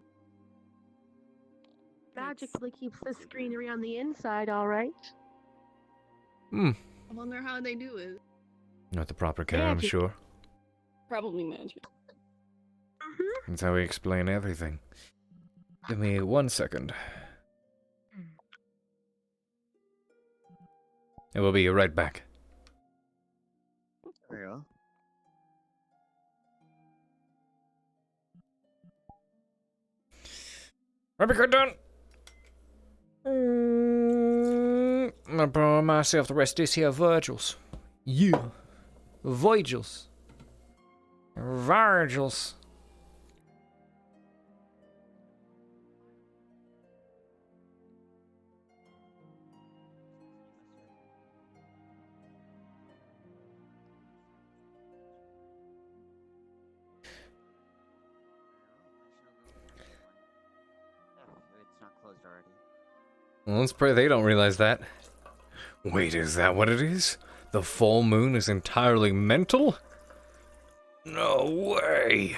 Magically keeps this greenery on the inside, all right. Hmm. I wonder how they do it. Not the proper care, I'm Magic. sure. Probably magic. That's how we explain everything. Give me 1 second. I will be right back. There you go. Robert, cut down! I'm gonna pour myself the rest of this here Virgils. Yeah. Vigils. Virgils. It's not closed already. Well, let's pray they don't realize that. Wait, is that what it is? The full moon is entirely mental? No way!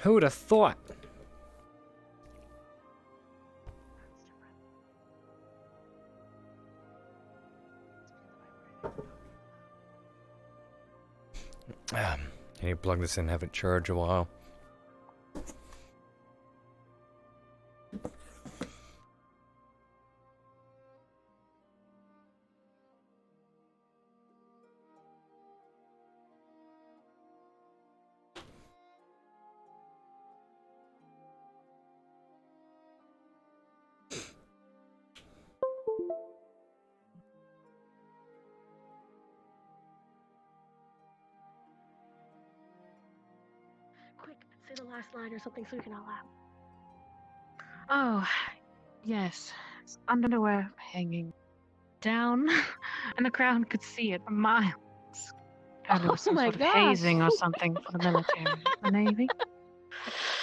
Who would have thought? Can you plug this in, have it charge a while? Quick, say the last line or something so we can all laugh. Oh, yes. His underwear hanging down, and the crowd could see it for miles. Kind of Oh some my sort of gosh. hazing or something for the military, the Navy.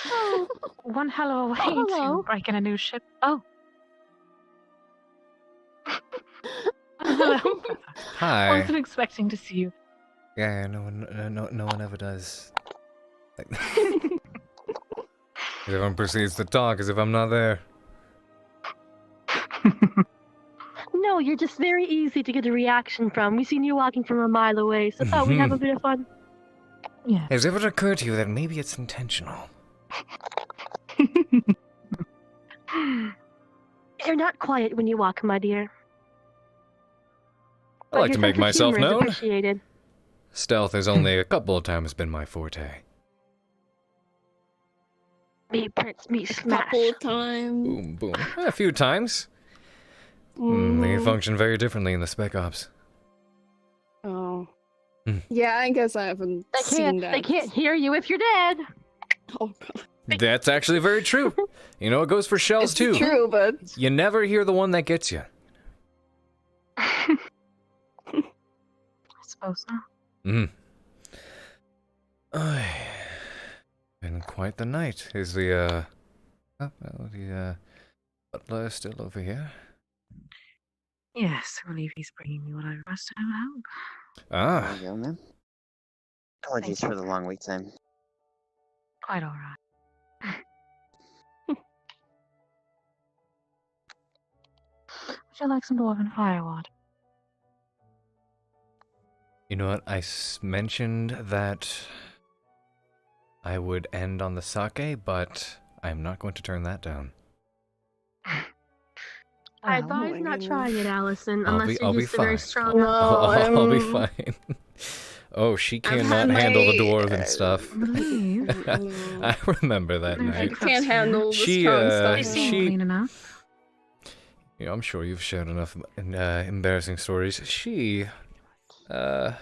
Oh, one hell of a way hello. to break in a new ship. Oh. Hello. Hi. I wasn't expecting to see you. Yeah, no one ever does. Everyone proceeds to talk as if I'm not there. No, you're just very easy to get a reaction from. We've seen you walking from a mile away, so thought we'd have a bit of fun. Yeah. Has it ever occurred to you that maybe it's intentional? You're not quiet when you walk, my dear. I like But to your make sense of myself humor is known. appreciated. Stealth has only a couple of times been my forte. Me Prince, me Smash. Couple of times. Boom, boom. A few times. They Mhm. function very differently in the Spec Ops. Oh. Hmm. Yeah, I guess I haven't seen that. They can't hear you if you're dead. Oh god. That's actually very true. You know, it goes for shells It's too. true, but You never hear the one that gets you. I suppose so. Been quite the night. Is the butler still over here? Yes, I believe he's bringing me what I requested him to help. Ah. There you go, man. Apologies for the long wait time. Quite alright. Would you like some dwarven firewood? You know what? I mentioned that I would end on the sake, but I'm not going to turn that down. I advise not trying it, Allison, unless I'll you're be used to very fine. strong I'll be fine. Oh, she cannot handle the dwarven stuff. I remember that night. I can't handle the She, strong stuff. They seem clean enough. You know, I'm sure you've shared enough embarrassing stories. She, got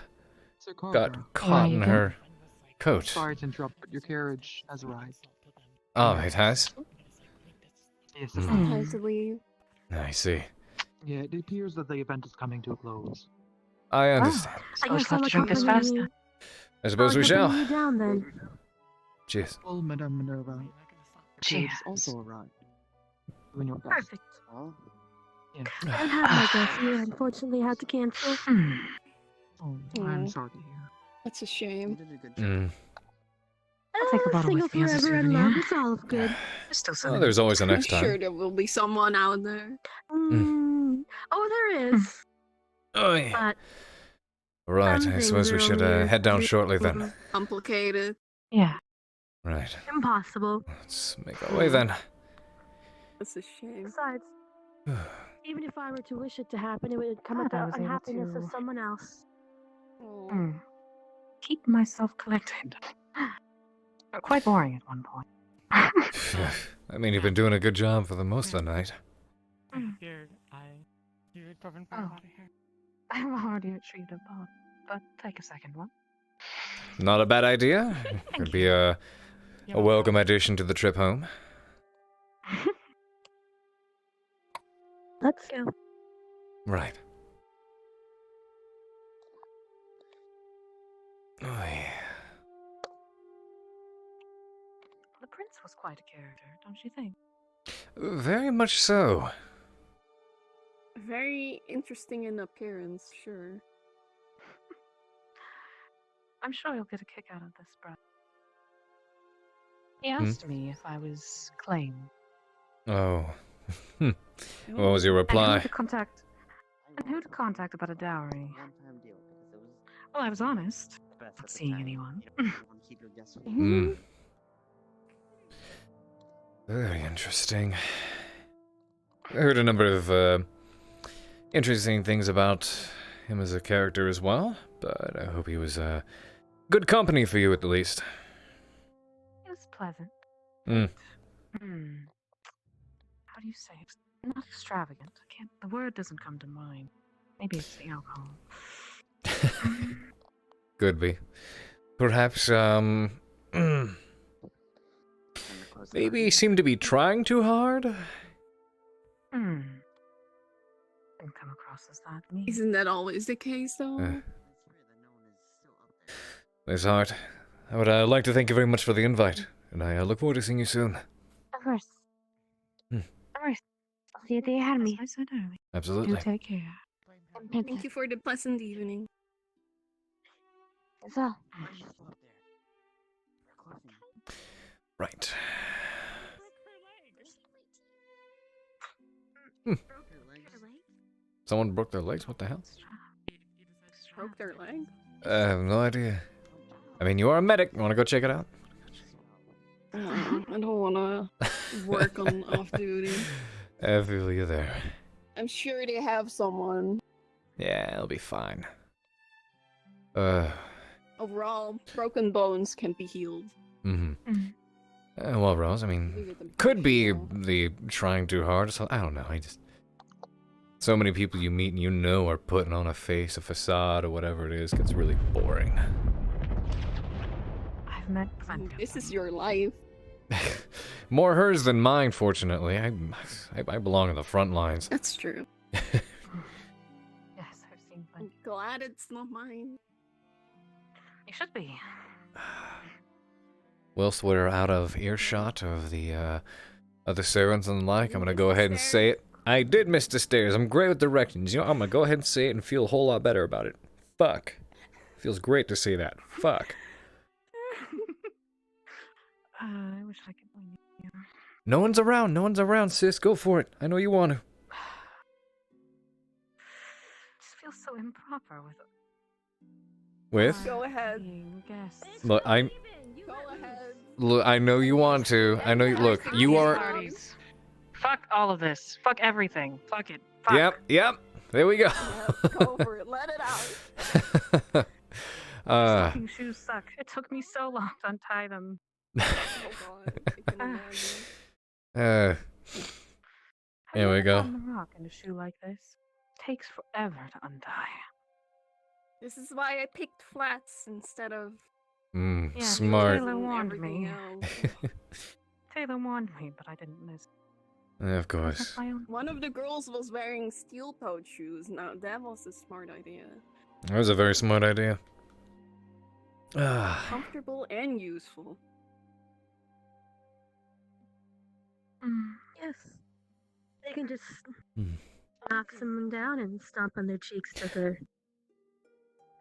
caught in her coat. Sorry to interrupt, but your carriage has arrived. Oh, it has? Yes, Hmm. Sometimes to leave. I see. Yeah, it appears that the event is coming to a close. I understand. I guess we'll have to drink this faster. I suppose we shall. You down then. Cheers. Well, Madame Minerva. Cheers. Also arrived. When you're done. Perfect. Yeah. I'm happy I guess you unfortunately had to cancel. Oh, I'm sorry to hear. That's a shame. I'll take a bottle Single with me as a forever and souvenir. love. It's all good. There's still Well, something. there's always a next I'm sure time. there will be someone out there. Oh, there is. Oh, yeah. But Right, I some suppose we things are should only head down shortly then. Complicated. Yeah. Right. impossible. Let's make our way then. That's a shame. Besides, even if I were to wish it to happen, it would come at I the was able unhappiness of to- someone else. Keep myself collected. Quite boring at one point. I mean, you've been doing a good job for the most of the night. You're driven Oh. out of here. I'm already retrieved a bottle, but take a second one. Not a bad idea. Could be a welcome addition to the trip home. Let's go. Right. Oh, yeah. The prince was quite a character, don't you think? Very much so. Very interesting in appearance, sure. I'm sure you'll get a kick out of this, bro. He asked me if I was claimed. Oh. What was your And reply? who to contact about a dowry? Well, I was honest. Not seeing anyone. Hmm. Very interesting. I heard a number of interesting things about him as a character as well, but I hope he was good company for you at the least. It was pleasant. Hmm. How do you say it? Not extravagant. I can't. The word doesn't come to mind. Maybe it's the alcohol. Could be. Perhaps, maybe he seemed to be trying too hard? Didn't come across as that. Me. Isn't that always the case, though? Miss Hart, I would like to thank you very much for the invite, and I look forward to seeing you soon. Of course. Of course. I'll see you at the academy. I said earlier. Absolutely. Do take care. Thank you for the pleasant evening. That's all. Right. Someone broke their legs? What the hell? Broke their leg? I have no idea. I mean, you are a medic. You want to go check it out? I don't want to work on off duty. I feel you there. I'm sure they have someone. Yeah, it'll be fine. Overall, broken bones can be healed. Well, Rose, I mean, could be the trying too hard. So I don't know. So many people you meet and you know are putting on a face, a facade, or whatever it is, gets really boring. I've met plenty. This is your life. More hers than mine, fortunately. I belong in the front lines. That's true. Yes, I've seen I'm plenty. glad it's not mine. You should be. Whilst we're out of earshot of the other servants and the like, I'm gonna go ahead and say it. I did miss the stairs. I'm great with directions. You know, I'm gonna go ahead and say it and feel a whole lot better about it. Fuck. Feels great to say that. Fuck. I wish I could blame you. No one's around. No one's around, sis. Go for it. I know you want to. It just feels so improper with. With? Go ahead. Guests. Look, Go ahead. Look, I know you want to. I know you. Look, you are. Parties. Fuck all of this. Fuck everything. Fuck it. Fuck. Yep. There we go. Go for it. Let it out. Fucking shoes suck. It took me so long to untie them. Oh god. I can imagine. Here we go. On the rock in a shoe like this takes forever to untie. This is why I picked flats instead of Yeah, Smart. Taylor warned everything me. else. Taylor warned me, but I didn't listen. Of course. That's my own. One of the girls was wearing steel-toed shoes. Now that was a smart idea. That was a very smart idea. Comfortable and useful. Yes. They can just knock someone down and stomp on their cheeks till their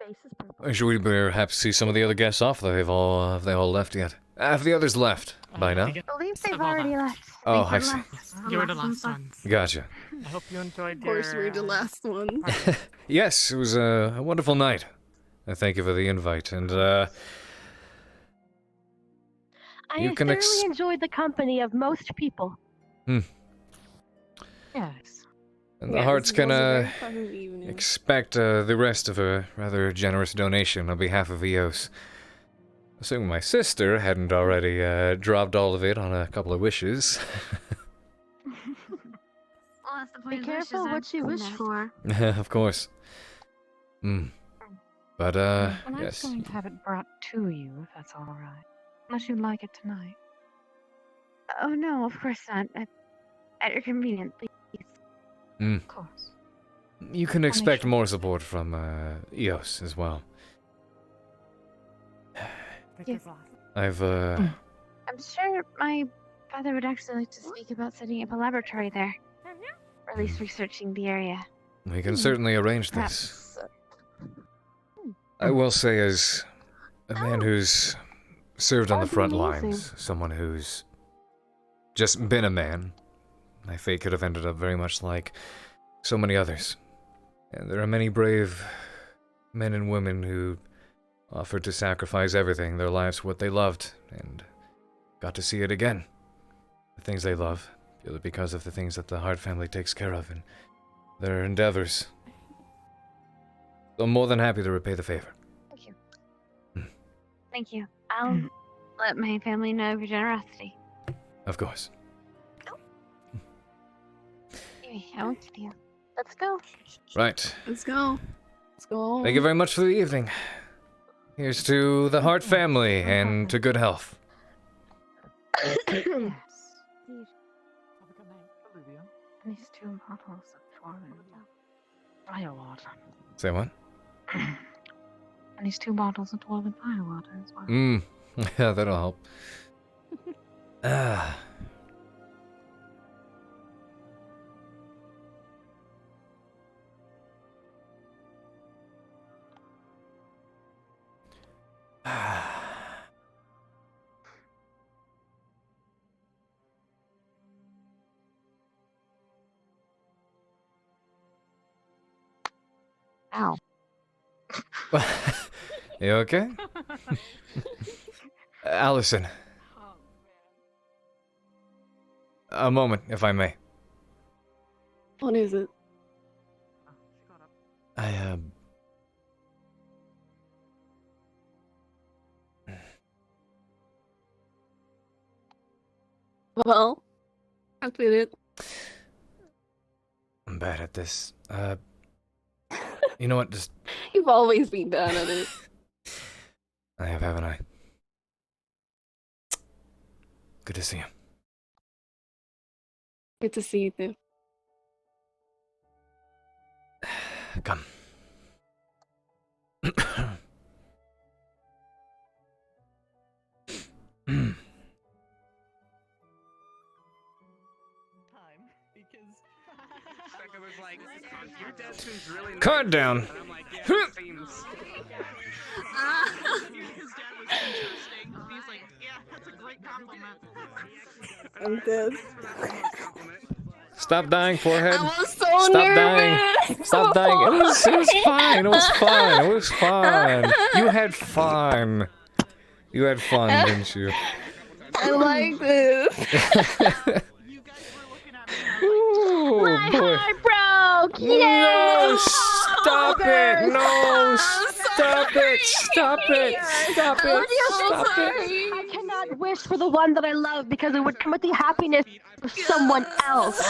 face is purple. Should we perhaps see some of the other guests off? Have they all left yet? Have the others left by now? I believe they've already left. Oh, I see. You were the last ones. Gotcha. I hope you enjoyed Of course, we're the last one. Yes, it was a wonderful night. Thank you for the invite, and you can thoroughly enjoyed the company of most people. Yes. And the Harts can expect the rest of a rather generous donation on behalf of EOS. Assuming my sister hadn't already dropped all of it on a couple of wishes. Be careful what you wish for. Of course. But, And I was yes. going to have it brought to you, if that's all right. Unless you'd like it tonight. Oh no, of course not. At your convenience, please. Of course. You can expect more support from EOS as well. Yes. I've, I'm sure my father would actually like to speak about setting up a laboratory there. Or at least researching the area. we can certainly arrange this. I will say, as a man who's served on the front lines, someone who's just been a man, my fate could have ended up very much like so many others. And there are many brave men and women who offered to sacrifice everything, their lives for what they loved, and got to see it again. The things they love, purely because of the things that the Hart family takes care of and their endeavors. I'm more than happy to repay the favor. Thank you. Thank you. I'll let my family know of your generosity. Of course. Anyway, I won't keep you. Let's go. Right. Let's go. Let's go. Thank you very much for the evening. Here's to the Hart family and to good health. These two bottles of Dwarven firewater. Say what? And these 2 bottles of Dwarven firewater as well. Yeah, that'll help. Ah. Ow. You okay? Allison. A moment, if I may. What is it? Well, I did it. I'm bad at this. You know what? Just You've always been bad at it. I have, haven't I? Good to see you. Good to see you too. Come. Card down. I'm dead. Stop dying, forehead. I was so Stop dying. nervous. Stop dying. It was fine. It was fine. It was fine. You had fun. You had fun, didn't you? I like this. Oh, My boy. heart broke! Yay! No, stop it! No, stop it! Stop it! Stop it! Stop it! I cannot wish for the one that I love because it would come with the happiness of someone else.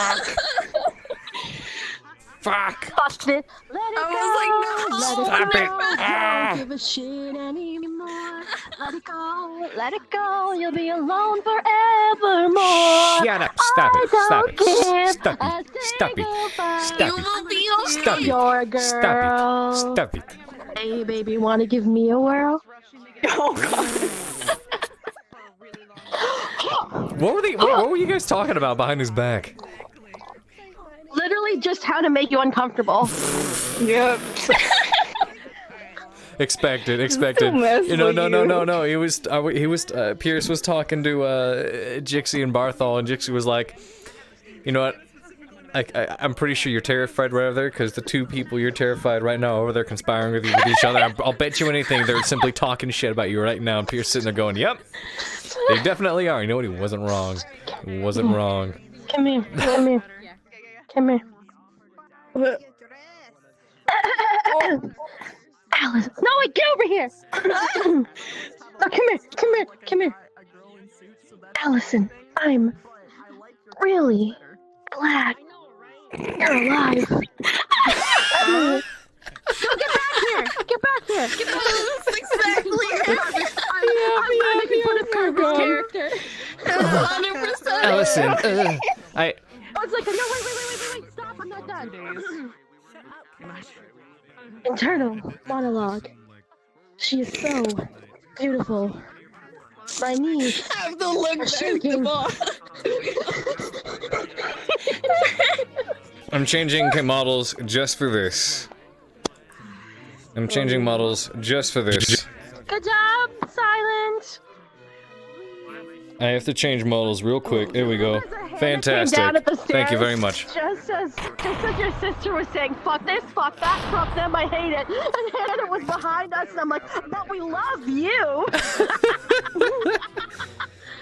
Fuck! Tossed it. Let it go. Stop it! Don't give a shit anymore. Let it go. Let it go. You'll be alone forevermore. Shut up! Stop it! Stop it! Give Stop a it! Stop it! single Stop You it! will be Stop it! Your Stop girl. it! Stop it! Hey, baby, want to give me a whirl? What were you guys talking about behind his back? Literally just how to make you uncomfortable. Yep. Expected. mess You know, with no. He was Pierce was talking to Jixie and Barthol, and Jixie was like, you know what? I'm pretty sure you're terrified right over there, because the two people you're terrified right now over there conspiring with each other. I'll bet you anything they're simply talking shit about you right now. And Pierce sitting there going, "Yep, they definitely are." You know what? He wasn't wrong. He wasn't wrong. Come here. Alice, no, wait, get over here. No, come here. Allison, I'm really glad you're alive. No, get back here. That's exactly it. I'm making fun of Carver's character. 100%. Allison, I was like, no, wait, stop, I'm not done. Internal monologue. She is so beautiful. My knees I have to look are back shaking. I'm changing models just for this. Good job, Silent. I have to change models real quick. There we go. Fantastic. Down at the Thank you very much. Just as your sister was saying, fuck this, fuck that, fuck them, I hate it. And Hannah was behind us, and I'm like, but we love you.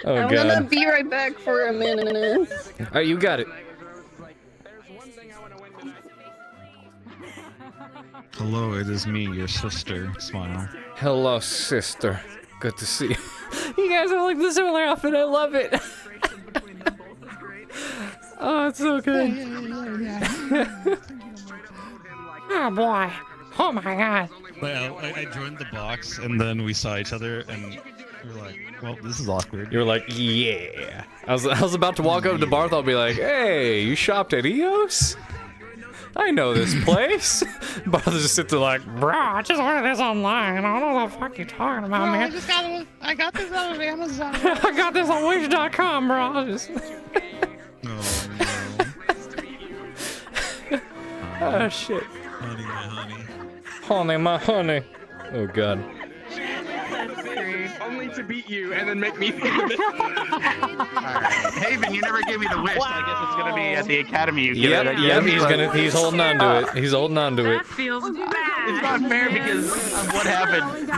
Oh I'm god. gonna be right back for a minute. Alright, you got it. Hello, it is me, your sister. Smile. Hello, sister. Good to see you. You guys are like the similar outfit. I love it. Oh, it's so good. Oh boy. Oh my god. Well, I joined the box, and then we saw each other, and we were like, well, this is awkward. You were like, yeah. I was about to walk up to Barthol and be like, hey, you shopped at EOS? I know this place. Barthol just sits there like, Bro, I just ordered this online. I don't know what the fuck you're talking about, man. I got this on Amazon. I got this on Wish.com, bro. Just... Oh shit. Honey, my honey. Honey, my honey. Oh god. Only to beat you and then make me famous. Alright. Haven, you never gave me the wish, so I guess it's gonna be at the academy. You get it, I guess. He's holding on to it. He's holding on to it. Feels bad. It's not fair because of what happened.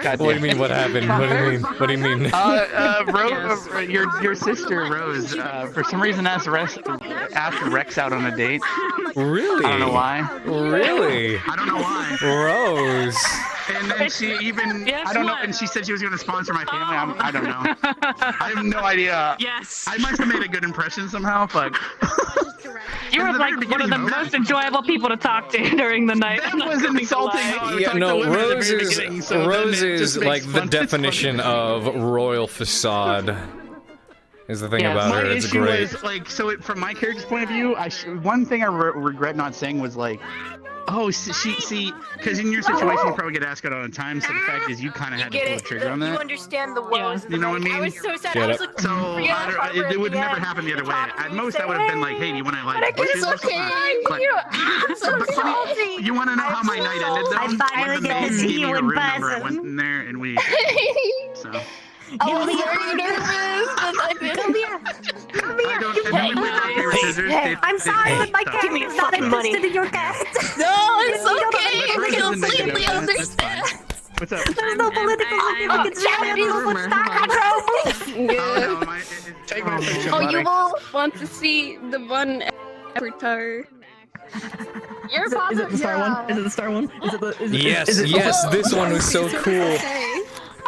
God What do you mean, what happened? What do you mean? Rose, your sister, Rose, for some reason asked Rex out on a date. Really? I don't know why. Really? I don't know why. Rose. And then she even, I don't know, and she said she was going to sponsor my family. I don't know. I have no idea. Yes. I must have made a good impression somehow, but... You were like one of the most enjoyable people to talk to during the night. That was insulting. Yeah, no, Rose is like the definition of royal facade. Is the thing about her. It's issue great. was, like, so from my character's point of view, one thing I regret not saying was like, oh, see, because in your situation you probably get asked out all the time. So the fact is, you kind of had to pull the trigger on You that. understand the woes. You know what I mean? I was so sad. Get I was up. like, So it would never happen the other way. At most, I would have been like, hey, you want to like bushes or something? But I'm so salty. you want to know how my night ended though? I finally get to see you in I went in there and we. So. I was very nervous, but I didn't. Hey, I'm sorry, but my character's not interested in your guest. No, it's okay. We completely understand. What's up? There's no political significance. Oh, you will want to see the one avatar. Your Is it the star one? Is it the star one? Is it the? Yes, is it, yes, this one was so cool.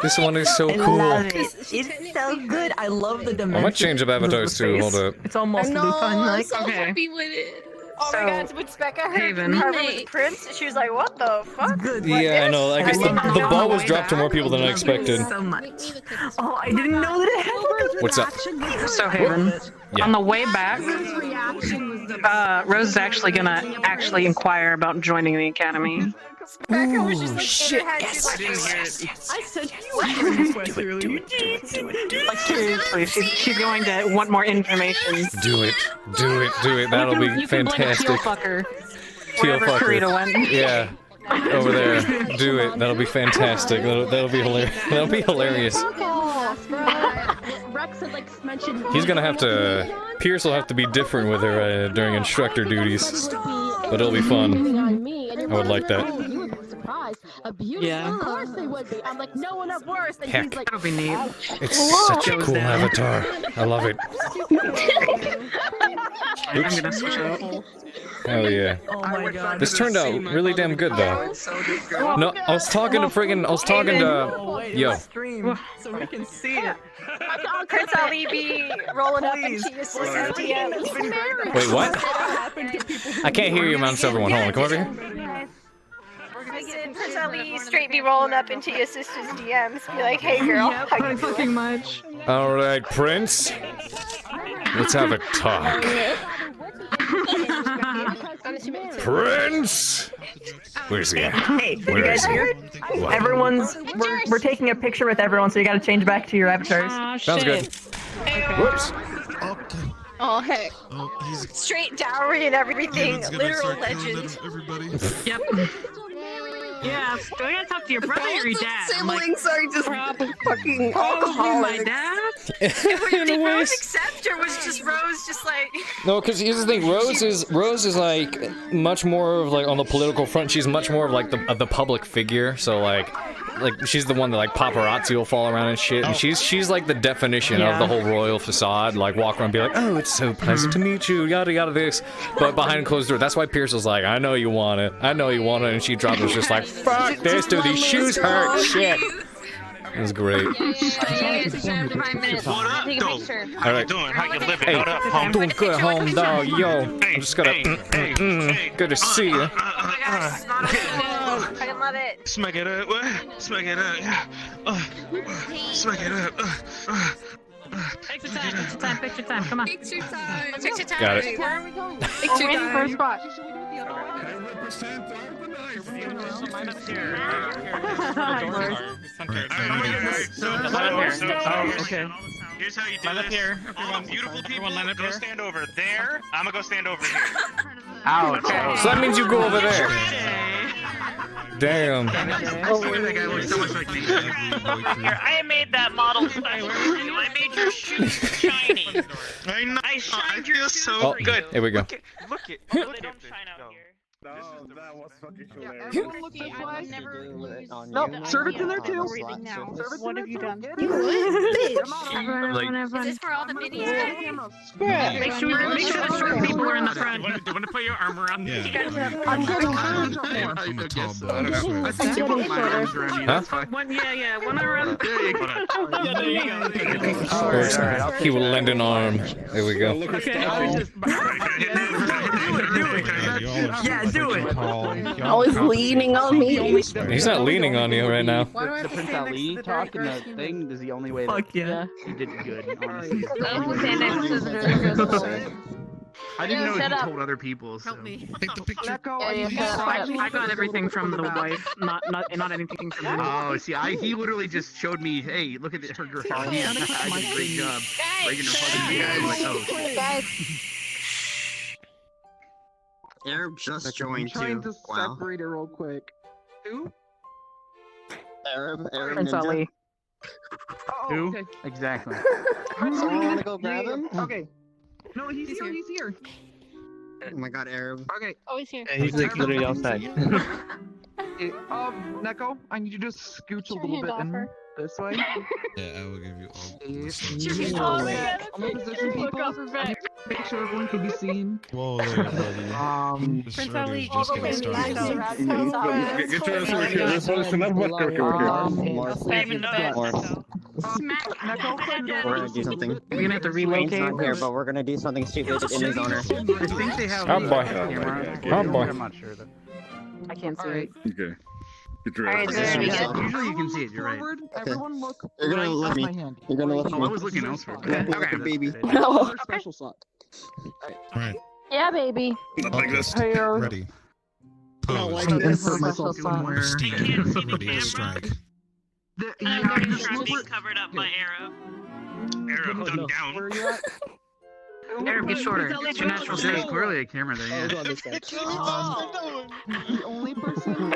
This one is so cool. It's so good. I love the dimension. I might change up avatars too. Hold up. It's almost I know, Lupin I'm like. so happy with it. Oh my god, when Becca heard Haven. Carver was a prince, she was like, what the fuck? Yeah, I know. I guess the ball was dropped to more people than I expected. So much. Oh, I didn't know that it had. What's up? So Haven, Yeah. on the way back, Rose is actually gonna inquire about joining the academy. Becca was just like shit, in her head. yes, She's like, yes, I said you Like seriously, she's going to want more information. Do it. That'll be You can blame fantastic. Teal fucker. Teal Wherever Karita fucker. went. Yeah. Over there. Do it. That'll be fantastic. That'll be hilarious. That'll be hilarious. Rex had like mentioned. He's gonna have to. Pierce will have to be different with her during instructor duties, but it'll be fun. I would like that. Yeah. Of course they would be. I'm like, no one up worse. And Heck. he's like, That'll be neat. It's such a cool avatar. I love it. I'm gonna switch out. Hell yeah. Oh my god. This turned out really damn good though. No, I was talking to yo. So we can see it. Prince Ali be rolling up into your sister's DMs. Wait, what? I can't hear you amongst everyone. Hold on, come over here. I said Prince Ali straight be rolling up into your sister's DMs. Be like, hey girl, how you fucking doing? much. All right, Prince. Let's have a talk. Prince. Where's he at? Hey, did you Where guys is he? hear? What? We're taking a picture with everyone, so you gotta change back to your avatars. Sounds good. Whoops. Oh heck. Straight dowry and everything. It's gonna Literal start killing legend. everybody. Yep. Yeah, do I gotta talk to your brother or your dad? I'm like, Siblings are just fucking probably my alcoholics. dad. Did Rose accept, or was just Rose just like? No, because here's the thing. Rose is like much more of like on the political front. She's much more of like the public figure. So like she's the one that like paparazzi will fall around and shit. And she's like the definition of the whole royal facade. Like walk around and be like, oh, it's so pleasant to meet you, yada yada this. But behind closed door, that's why Pierce was like, I know you want it, and she dropped it was just like, fuck this, dude, these shoes hurt, shit. It was great. What up, Take a picture. All right. How you living? Hey, What up, home? doing good, home dog. Yo, I'm just gonna. Good to see you. I love it. Smack it up. Smack it up. Smack it up. Picture time, come on. Picture time. Picture time. Got it. Where are we going? Picture Waiting for a time. spot. Okay. Here's how you do this. All the beautiful people, go stand over there. I'm gonna go stand over here. Ouch. So that means you go over there. Damn. I made that model special for you. I made your shoes shiny. I shined your shoes. Oh, good. Here we go. Look it. They don't shine out here. That was fucking hilarious. Everyone look this way. No, serve it in there too. What have you done? Everyone, Is this for all the minis? Make sure the short people are in the front. Do you want to put your arm around me? I'm getting I'm a tall boy. I swear. I'm getting shorter. Huh? One around. He will lend an arm. There we go. Yeah, do it. Always leaning on me. He's not leaning on you right now. The Prince Ali talk and the thing is the only way. Fuck yeah. You did good, honestly. I didn't know Set he up. told other people. So. Take the picture. I got everything from the wife, not anything from him. Oh, see, he literally just showed me, hey, look at her graffiti. I did a great job breaking the fucking you guys. Like, oh, shit. Guys, Arab just joined trying too. to Wow. separate it real quick. Who? Arab Prince Ninja. Ali. Oh, Who? okay. Exactly. Someone wanna go grab him? Okay. No, he's here. He's here. Oh my god, Arab. Okay. oh, he's here. He's like literally outside. Hey, Neko, I need you to scooch a Your little hand bit off in her. this way. Yeah, I will give you all the If stuff. you Oh will, my God, I'm gonna position look people. off her back. Make sure everyone can be seen. Whoa, there, buddy. This Prince shredder Ali, is just getting get started. your Get ass over here. This one is not work. Okay. We're gonna do something. We're gonna have to He's relocate. not here, but we're gonna do something stupid in his honor. I think they have Oh, a boy. camera. Oh, boy. I'm not sure though. I can't see it. Okay. Get your Alright, ass there we down. go. Usually you can see it, you're right. Forward. Everyone look You're gonna right look at me. my hand. You're gonna look Oh, I at me. was looking elsewhere. Okay, baby. No. Special slot. Alright, Yeah, baby. Not like this. Hey, ready. Pose. I'm insert myself Ready somewhere. to strike. I'm very sure being covered up by arrow. Arrow, duck down. Where are you at? Arrow, get shorter. It's your natural There's state. clearly a camera there, yeah. The only person.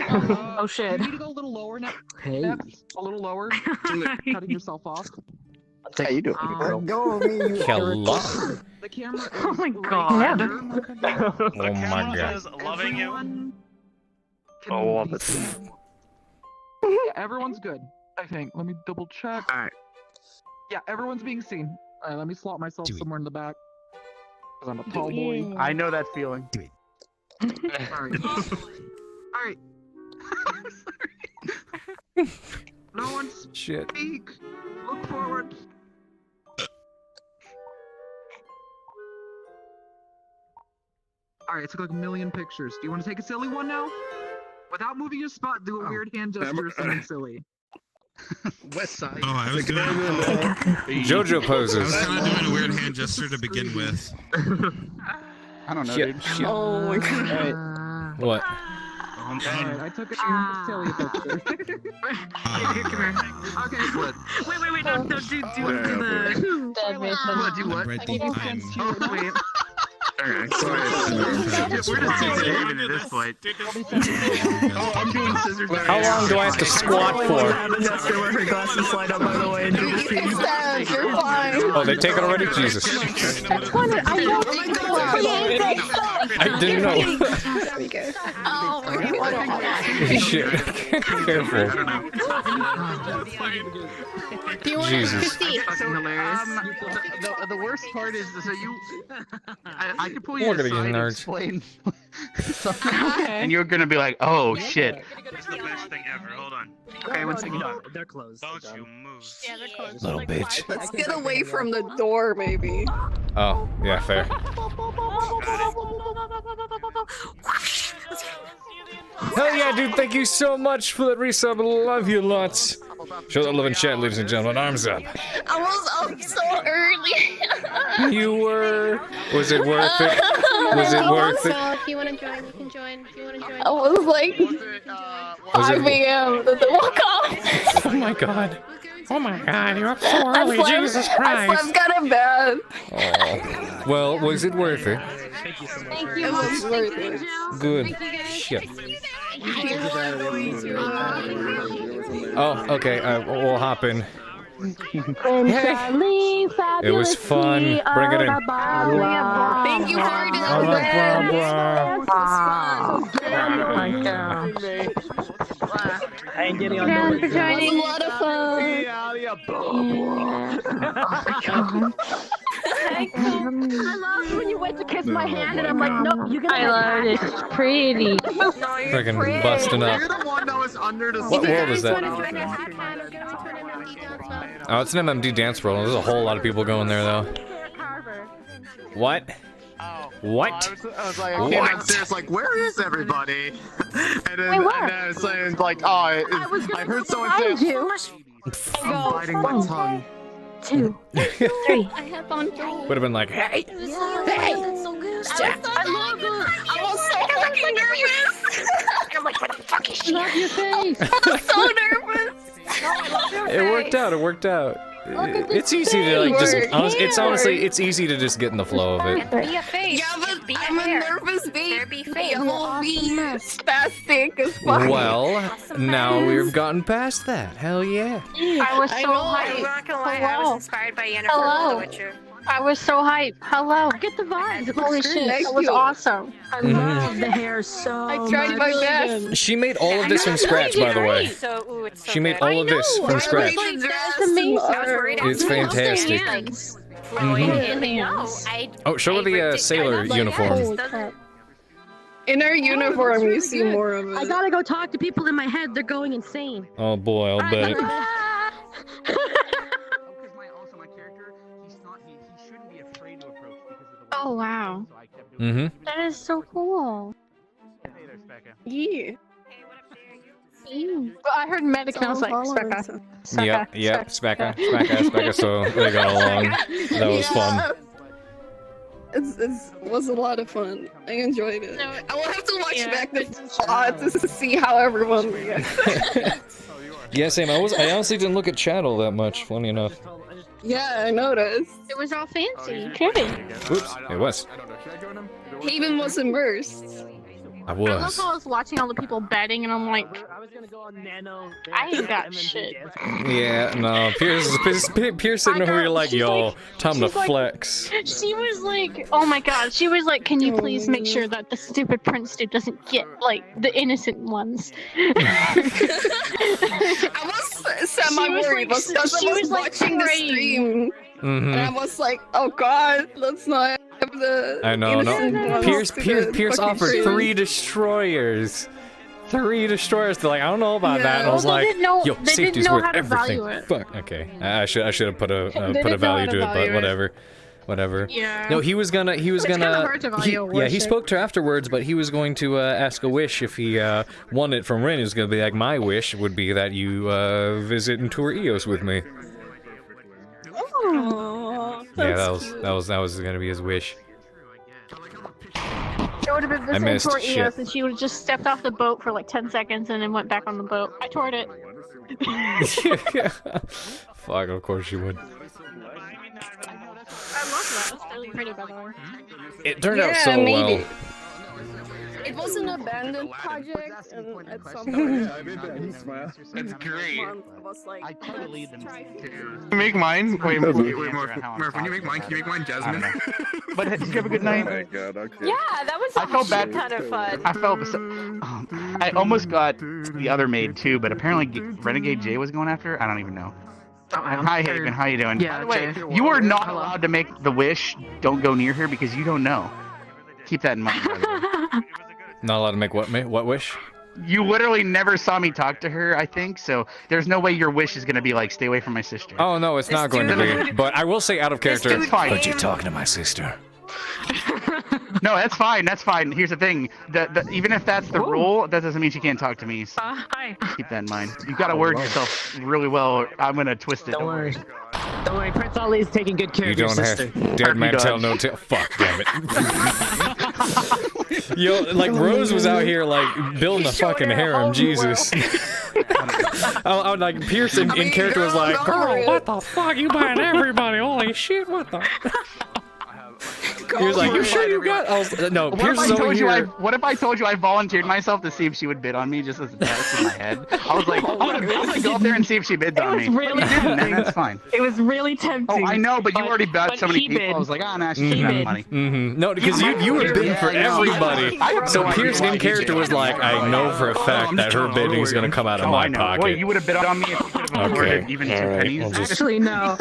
Oh shit. You need to go a little lower now. Hey. Next, a little lower. Cutting yourself off. How you doing, bro? Hello. The camera is Oh my god. Oh my god. Is loving you. Oh, love it. Yeah, everyone's good. I think. Let me double check. All right. Yeah, everyone's being seen. All right, let me slot myself somewhere in the back. Cause I'm a tall boy. I know that feeling. Alright. Alright. Sorry. No one Shit. speak. Look forward. Alright, I took like a million pictures. Do you want to take a silly one now? Without moving your spot, do a weird hand gesture or something silly. West side. Oh, I was doing. JoJo poses. I was kind of doing a weird hand gesture to begin with. I don't know, Shit, dude. shit. Oh my god. Alright. What? Alright, I took a silly picture. Okay, what? Wait, no, do the... What, do what? Right the time. Oh, wait. Alright, sorry. We're just taking it even at this point. Oh, I'm doing scissors. How long do I have to squat for? That's where her glasses slide up, by the way. And do the scene. You're fine. Oh, they take it already? Jesus. That's one I don't I didn't know. There we go. Shit. Careful. Do you want Jesus. to see? Fucking hilarious. The worst part is, so you, I could pull you Look at these aside and nerds. explain something, and you're gonna be like, oh shit. It's the best thing ever. Hold on. Okay, one second. They're closed. Don't you move. Yeah, they're close. Little bitch. Let's get away from the door, maybe. Oh, yeah, fair. Hell yeah, dude, thank you so much for that resub. Love you lots. Show that love in chat, ladies and gentlemen. Arms up. I was up so early. You were. Was it worth it? Was it worth it? So if you want to join, you can join. If you want to join. I was like Was 5 it- a.m. The walk off. Oh my god. Oh my god, you're up so early, Jesus I Christ. slept kind of bad. Oh. Well, was it worth it? Thank you. It was worth it. Good. Shit. Oh, okay, we'll hop in. It was fun. Bring it in. Thank you, Hart. Oh my god. I ain't getting on It was a lot of fun. I love when you went to kiss my hand and I'm like, no, you can. I love it. It's pretty. Freaking busting up. You're the one that was under the. What world is that? Oh, it's an MMD dance world. There's a whole lot of people going there, though. What? What? I was like, I came What? upstairs like, where is everybody? And then, Wait, what? and then I was saying like, oh, I heard someone Find say, you. I'm biting my tongue. 2, 3. I have fun. Would have been like, hey, That's so good. I love it. I was so fucking nervous. I'm like, what the fuck is she? Love your face. I was so nervous. it worked out. It worked out. It's easy to like just. It's honestly, it's easy to just get in the flow of it. Be a face. Yeah, but Be a I'm a hair. nervous baby. There be face. I will be spastic as fuck. Well, now we've gotten past that. Hell yeah. I was so I'm hyped. not gonna lie, I was inspired by Yennefer Hello. from The Witcher. I was so hyped. Hello. Get the vibes. Holy shit. That was awesome. I love the hair so I tried my best. She made all of this from scratch, by the way. So, ooh, it's so She made good. all of this from scratch. That's amazing. I was worried It's after fantastic. flowing Mhm. in the no, I Oh, show her the sailor uniform. In our uniform, you see more of it. I gotta go talk to people in my head. They're going insane. Oh boy, I'll bet it. Oh wow. Mm-hmm. That is so cool. Yeah. Well, I heard medic and I was like, Specca. Yep, Specca, so they got along. That was fun. it was a lot of fun. I enjoyed it. No, I will have to watch yeah, back the plot to see how everyone reacts. Yeah, same. I honestly didn't look at chat all that much, funny enough. Yeah, I noticed. It was all fancy. Oops, it was. Haven was immersed. I I love was. how I was watching all the people betting, and I'm like, I ain't got shit. Yeah, no, Pierce sitting over here like, yo, time to flex. She was like, oh my god, she was like, can you please make sure that the stupid prince dude doesn't get, like, the innocent ones? I was semi-worried because I was watching the stream. And I was like, oh god, let's not have the I know, innocent no. ones Pierce to the fucking offered stream. 3 destroyers. 3 destroyers. They're like, I don't know about that. And I was Well, they like, didn't know- yo, they didn't safety's know worth how to everything. value it. Fuck. Okay, I should have put a They didn't know value how to to it, but value it. whatever. Yeah. No, he was gonna. It's kinda hard to value a Yeah, he worship. spoke to her afterwards, but he was going to ask a wish if he won it from Rin. He was gonna be like, my wish would be that you visit and tour EOS with me. Aww, Yeah, that's that was gonna be his wish. It would have been I the same missed for shit. EOS, and she would have just stepped off the boat for like 10 seconds and then went back on the boat. I toured it. Fuck, of course you would. I love that. That's really pretty, by the way. It turned out so well. It was an abandoned project, and at some point, That's great. I was like, I totally let's try Make mine? Wait, Murph, when you make mine, can you make mine Jasmine? But did you have a good night? Yeah, that was I felt bad. kind of fun. I felt. I almost got the other maid too, but apparently Renegade Jay was going after her. I don't even know. Hi, Haven. How you doing? Yeah, By the way, Jay. you are not allowed to make the wish. Don't go near her because you don't know. Keep that in mind. By the way. Not allowed to make what wish? You literally never saw me talk to her, I think, so there's no way your wish is gonna be like, stay away from my sister. Oh no, it's not going to be. But I will say out of character. It's fine. But you talking to my sister? No, that's fine. That's fine. Here's the thing: even if that's the rule, that doesn't mean she can't talk to me. So Hi. keep that in mind. You've got to word yourself really well. Or I'm gonna twist it. Don't worry. Don't worry, Prince Ali is taking good care You of your don't sister. have dead man tell no tale. Fuck, damn it. Yo, like Rose was out here like building a fucking harem. Jesus. I like Pierce in character was like, girl, what the fuck? You buying everybody? Holy shit! What the? He was like, you sure you got? I was, no, What Pierce if, is I over told you here. what if I told you I volunteered myself to see if she would bid on me just as a test in my head? I was like, I'm gonna go up there and see if she bids on me. was really And then that's fine. It was really tempting. Oh, I know, but you already bet but so many he people. bid. I was like, nah, she doesn't have money. No, because you were bidding for everybody. So Pierce in character was like, I know for a fact that her bidding is gonna come out of my pocket. Wait, you would have bid on me if you could have afforded even 2 pennies. I'll just- Actually, no.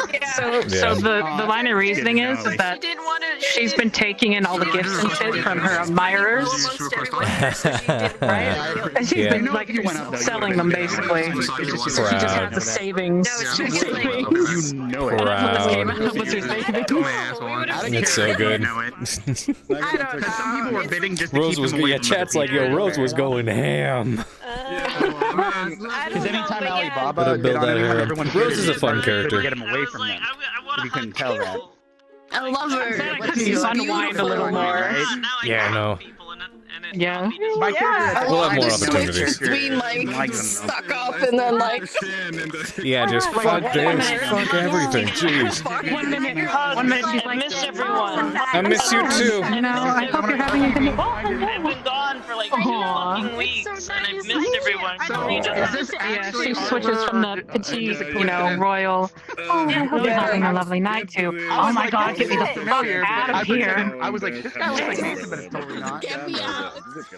So the line of reasoning is that she's been taking in all the gifts and shit from her admirers, right? And she's been like selling them basically. She just has the savings. You know it. It's so good. Some people were bidding just to Rose keep was them away yeah. from Chat's other like, yo, people. Rose was going ham. Because anytime Alibaba Gotta bid build on that anyone, harem. everyone Rose is a fun to character. get him away from them. But you couldn't tell that. I love her. She's unwind a little more. Yeah, I know. Yeah. My character We'll have more Switch opportunities. between like stuck up and then like. Yeah, just fuck this, fuck everything. Jeez. 1 minute. 1 minute. She's like, miss everyone. I miss you too. You know, I hope you're having a good night. I've been gone for like 2 fucking weeks, and I've missed everyone. Yeah, she switches from the petite, you know, royal. Oh, I hope you're having a lovely night too. Oh my god, get me the fuck out of here. I was like, this guy looks like Nathan, but it's totally not. Get me out. It's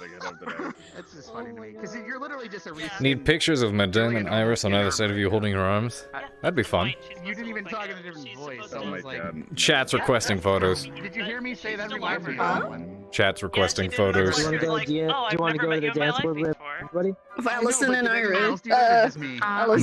just funny to me. Because you're literally just a recent... Need pictures of Madame and Iris on either side of you holding your arms? That'd be fun. You didn't even talk in a different voice. I was like, Chat's requesting photos. did you hear me say that reminds me of that one? Chat's requesting photos. Do you want to go to the dance floor with everybody? If Allison and Iris,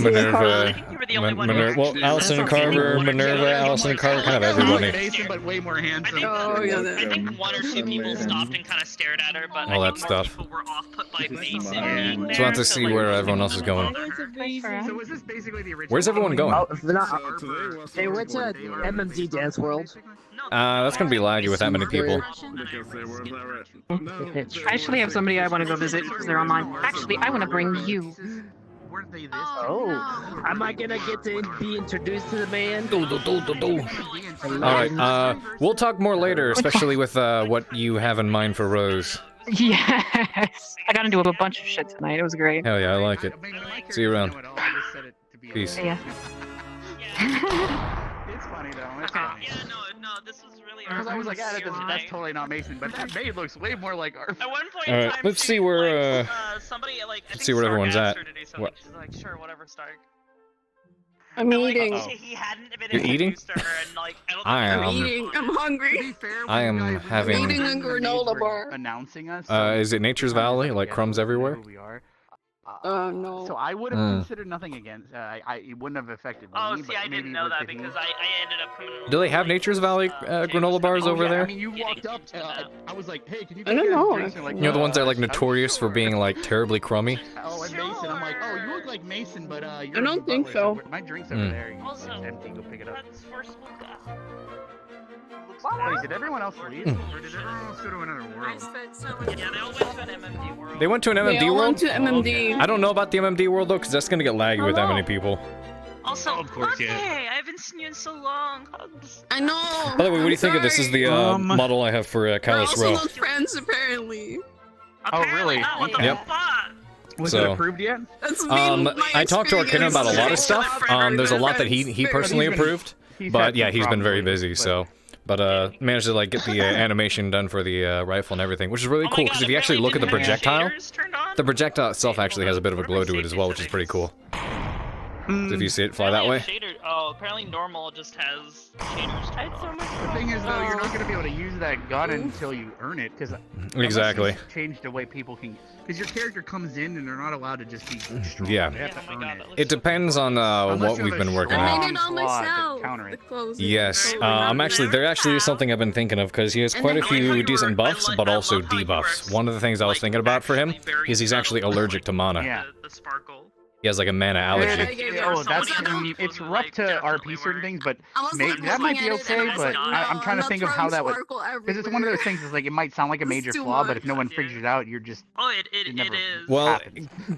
Minerva, well, Allison and Carver, Minerva, Allison and Carver, kind of everybody. Mason, but way more handsome. Oh, yeah. I think 1 or 2 people stopped and kind of stared at her, but All I that think most stuff. people were off put by Mason being there. So I have to see where everyone else is going. So was this basically the original? Where's everyone going? They went to MMD Dance World. No, That's gonna be laggy with that many people. I actually have somebody I want to go visit because they're online. Actually, I want to bring you. Oh, am I gonna get to be introduced to the man? Alright, we'll talk more later, especially with what you have in mind for Rose. Yes! I got into a bunch of shit tonight. It was great. Hell yeah, I like it. See you around. Peace. Yeah. It's funny though. It's funny. Yeah, no, this is really. Because I was like, that's totally not Mason, but that maid looks way more like our. At one point Alright, let's see where somebody like. let's see where everyone's at. What? She's like, sure, whatever, Stark. I'm eating. He hadn't been You're eating? introduced to her, and like, I'm eating. I'm hungry. I am I'm having. eating a granola bar. Announcing us. Is it Nature's Valley? Like crumbs everywhere? Oh no. So I would have considered nothing against. It wouldn't have affected me. Oh, see, but I maybe didn't know with that the heat. because I ended up coming. Do they have Nature's Valley granola bars over yeah, there? I mean, you walked up. I was like, hey, can you? I don't know. Like, You know the ones that are like notorious for being like terribly crummy? Oh, and Mason. I'm like, oh, you look like Mason, but you're. I don't think so. My drink's over there. It's empty. Go pick it up. Wait, did everyone else leave? Or did everyone else go to another world? Yeah, they all went to an MMD world. They went to an MMD They all world? went to MMD. I don't know about the MMD world though, because that's gonna get laggy with that many people. Also, of course, yeah. Hey, I haven't seen you in so long. I know. By the way, what do you think of this? This is the model I have for We're Callus also Row. not friends, apparently. Oh, really? What the Yep. fuck? Was So- it approved yet? That's my I talked to Arcana about a lot of experience. stuff. There's a lot that he personally approved, but yeah, he's been very busy. So, but managed to like get the animation done for the rifle and everything, which is really cool. Because if you actually look at the projectile itself actually has a bit of a glow to it as well, which is pretty cool. So if you see it fly that way. Oh, apparently normal just has shaders. The thing is, though, you're not going to be able to use that gun until you earn it, because Exactly. Change the way people can, because your character comes in and they're not allowed to just be strong. Yeah. They have to earn it. It depends on what we've been working I on. made it all myself. The clothes. Yes, there actually is something I've been thinking of, because he has quite a few decent buffs, but also debuffs. One of the things I was thinking about for him is he's actually allergic to mana. Yeah. The sparkle. He has like a mana allergy. It's rough to RP certain things, but that might be okay. But I'm trying to think of how that would, because it's one of those things. It's like it might sound like a major flaw, but if no one figures it out, you're just. Oh, it is. Well,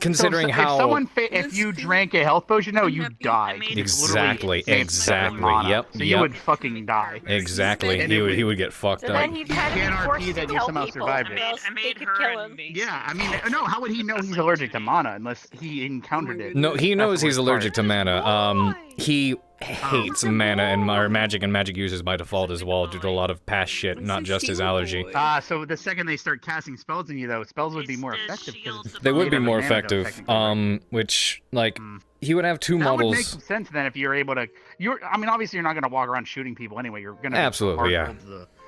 considering how if you drank a health potion, no, you die. exactly, yep, So you would fucking die. Exactly, he would get fucked up. Then he'd kind of be forced to you somehow survived it. I made her and Mason. Yeah, I mean, no. How would he know he's allergic to mana unless he encountered it? No, he knows he's allergic to mana. He hates mana and magic and magic users by default as well, due to a lot of past shit, not just his allergy. So the second they start casting spells on you, though, spells would be more effective. They would be more effective. Which like he would have two that models. Would make some sense then if you're able to. I mean, obviously you're not going to walk around shooting people anyway. You're going to absolutely, yeah.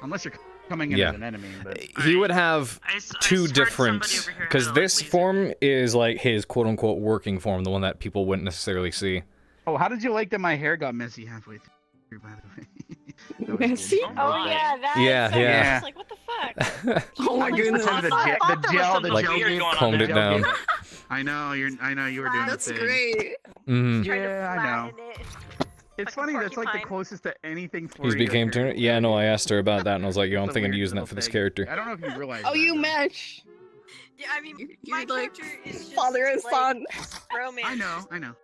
Unless you're coming in as an enemy. But he would have two different, because this form is like his quote-unquote working form, the one that people wouldn't necessarily see. Oh, how did you like that my hair got messy halfway through, by the way? Messy? Oh yeah, that. Yeah. I was like, what the fuck? Oh my goodness. The gel combed it down. I know you were doing That's the thing. great. Yeah, I know. It's funny, that's like the closest to anything for He's you. became turn. Yeah, no, I asked her about that, and I was like, yo, I'm thinking of using that for this character. I don't know if you realize. Oh, you match. Yeah, I mean, You're like father and son. Romance. I know.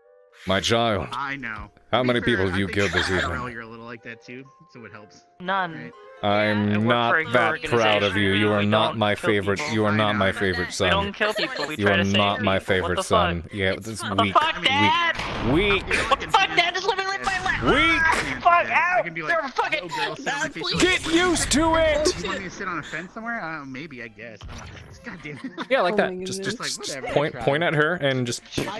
My child. I know. How many people have you killed this IRL, evening? you're a little like that too, so it helps. None. I'm not that proud of you. You are not my favorite. You are not my favorite We son. don't kill people. We You try are to save not my people. What favorite the son. fuck? Yeah, this is What the weak. fuck, Dad? Weak. What the fuck, Dad? Just let me live my life. Weak. Fuck out. can be like, They're fucking. Get used to it. You want me to sit on a fence somewhere? Maybe, I guess. God damn it. Yeah, like that. Oh my Just goodness. Just like, whatever, point at her and just. Yeah,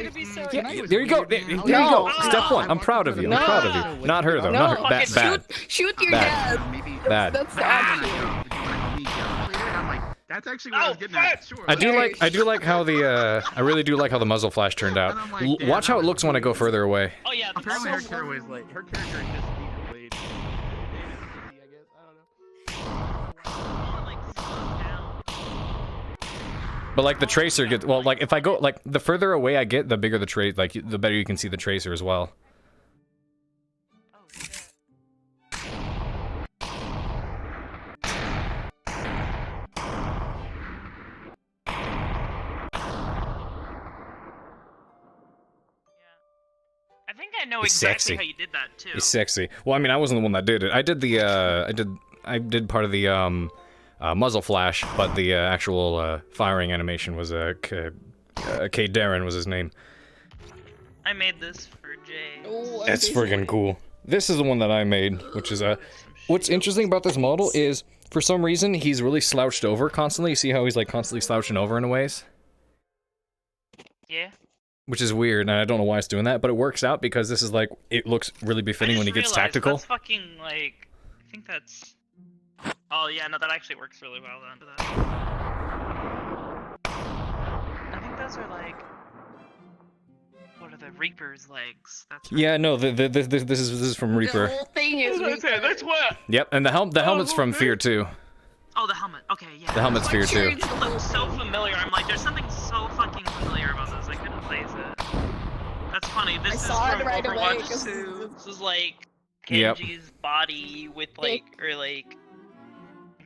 There you go. There you go. Step one. I'm proud of you. I'm proud of you. Not her though. Not her. Bad. Shoot your Bad. dad. Bad. That's the option. That's actually what I was getting at. Sure. I do like how the I really do like how the muzzle flash turned out. Watch how it looks when I go further away. Oh yeah. Apparently her character was like her character just needs a blade. But like the tracer gets like if I go like the further away I get, the bigger the trace, like the better you can see the tracer as well. think I know It's exactly sexy. how you did that too. It's sexy. Well, I mean, I wasn't the one that did it. I did the, I did part of the, muzzle flash, but the, actual, firing animation was, K. Darren was his name. I made this for Jay. That's friggin' cool. This is the one that I made, which is, what's interesting about this model is, for some reason, he's really slouched over constantly. You see how he's, like, constantly slouching over in ways? Yeah. Which is weird, and I don't know why it's doing that, but it works out because this is, like, it looks really befitting when he gets tactical. That's fucking, like, I think that's... Oh, yeah, no, that actually works really well then. I think those are, like... What are the Reaper's legs? That's Yeah, no, this is from Reaper. Thing is that's what... Yep, and the helmet's from Fear too. Oh, the helmet. Okay, yeah. The helmet's Fear too. It looks so familiar. I'm like, there's something so fucking familiar about this. I couldn't place it. That's funny. This is saw it from right away, Overwatch 'cause 2. This is like Yep. Genji's body with like, or like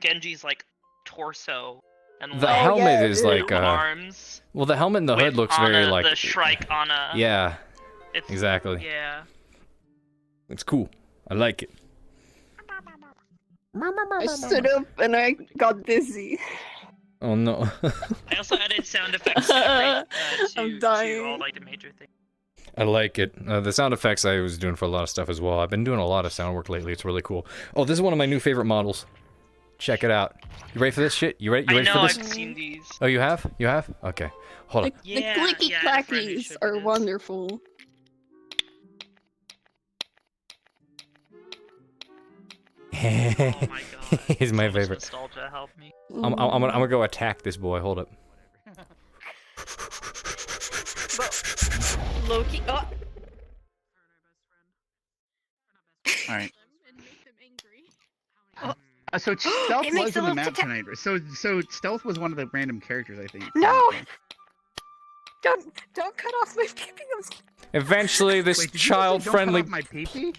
Genji's like torso and The like helmet is like arms. well, the helmet and the hood with looks very Ana, like the Shrike Ana. yeah, It's, exactly. Yeah. It's cool. I like it. I stood up and I got dizzy. Oh no. I also added sound effects to I'm dying. all like the major things. I like it. The sound effects I was doing for a lot of stuff as well. I've been doing a lot of sound work lately. It's really cool. Oh, this is one of my new favorite models. Check it out. You ready for this shit? You ready? You ready I know, for this? I've seen these. Oh, you have? You have? Okay. Hold on. The clicky clackies are wonderful. He's my favorite. Nostalgia helped me. I'm gonna go attack this boy. Hold up. Loki. Oh. All right. So stealth it makes was in a the little map tonight. So stealth was one of the random characters, I think. No! Don't cut off my peepee. Eventually, this Wait, did you just say child-friendly. Don't cut off my peepee?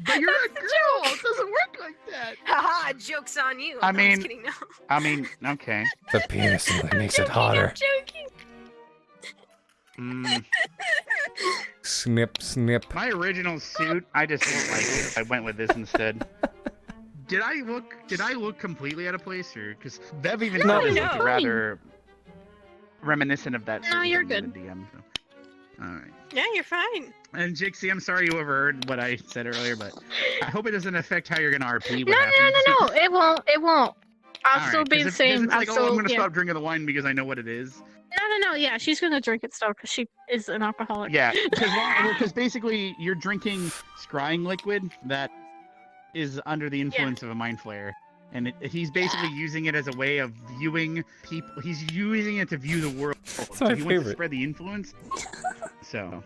But you're a girl. It doesn't work like that. Haha, joke's on you. I No, I'm just mean, kidding, no. Okay. The penis makes it hotter. Mm. Snip, snip. My original suit, I just didn't like it. I went with this instead. Did I look completely out of place, or because Bev even No, said this no. looked rather reminiscent of that? No, suit you're in the good. DM, so. All right. Yeah, you're fine. And Jixie, I'm sorry you overheard what I said earlier, but I hope it doesn't affect how you're gonna RP. No, no, it won't. It won't. I'll All still right, be 'cause the if- 'cause same. It's I'll like, still, oh, I'm gonna yeah. stop drinking the wine because I know what it is. No. Yeah, she's gonna drink it still because she is an alcoholic. Yeah, because basically you're drinking scrying liquid that is under the influence of a mind flare, and he's basically using it as a way of viewing people. He's using it to view the world. So my he wants to favorite. spread the influence. So,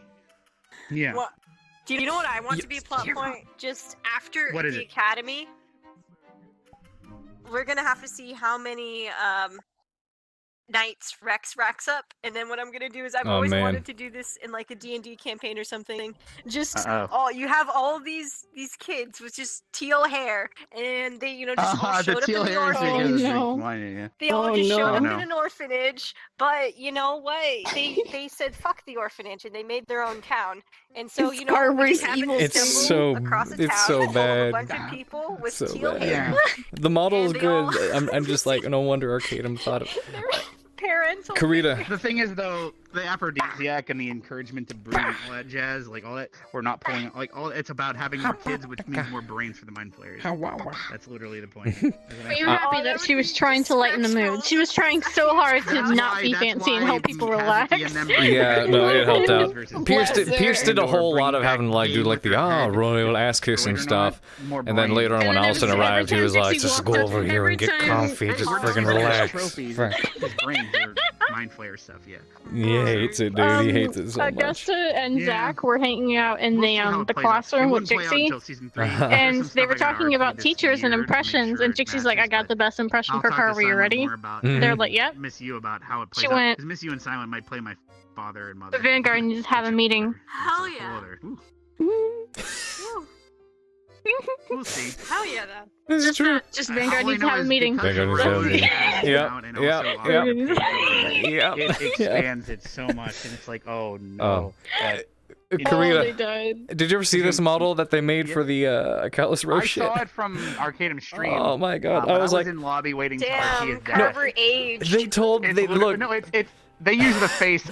yeah. What? Do you know what I want to be a plot point? Just after What is the it? academy, we're gonna have to see how many nights Rex racks up, and then what I'm gonna do is I've Oh, always man. wanted to do this in like a D&D campaign or something. Just Uh-oh. you have all these kids with just teal hair, and they just all The showed up teal in the hair is orphanage. because drinking wine. Yeah. They all just no. showed up No. in an orphanage, but you know what? They said fuck the orphanage and they made their own town. And so It's we Carver's just happened to evil It's stumble so across a it's town so full of bad. a bunch of people with So teal bad. hair. The model is And they good. all- I'm just like, no wonder Arcadum thought of. Parents. Karita. The thing is, though, the aphrodisiac and the encouragement to breed and all that jazz, like all that, we're not pulling, like all. It's about having more kids, which means more brains for the mind flayers. That's literally the point. We were happy that she was trying to lighten the mood. She was trying so hard to not be fancy and help people relax. Yeah, no, it helped out. Pierce Bless her. Pierce did a whole lot of having to like do like the royal ass kiss and stuff, and then later on when Allison arrived, he was like, just go over here and get comfy, just freaking relax. Trophies, Fuck. his brains are mind flayer stuff. Yeah. He hates it, dude. He hates it so much. Augusta and Yeah. Zach were hanging out in the plays out. classroom It with wouldn't play out Dixie, until season 3. and There's some they stuff were I gotta talking RP about this teachers and year to make impressions, sure and it Dixie's like, "I got the best impression I'll for talk to Carver. You Silent ready?" more about They're like, "Yep." Miss you about how it plays She out. went- 'Cause Miss you and Silent might play my father and mother. The Vanguard needs to have a meeting. Hell yeah. We'll see. Hell yeah, then. This is true. Just Vanguard needs to have a meeting. Vanguard needs to have a meeting. Yep. It expands it so much, and it's like, oh no. Karina, died. did you ever see this model that they made for the Callus Row I shit? saw it from Arcadum stream. Oh my god, but I was like, in lobby waiting Damn, till Arcade Carver aged. they told they look. No, they use the face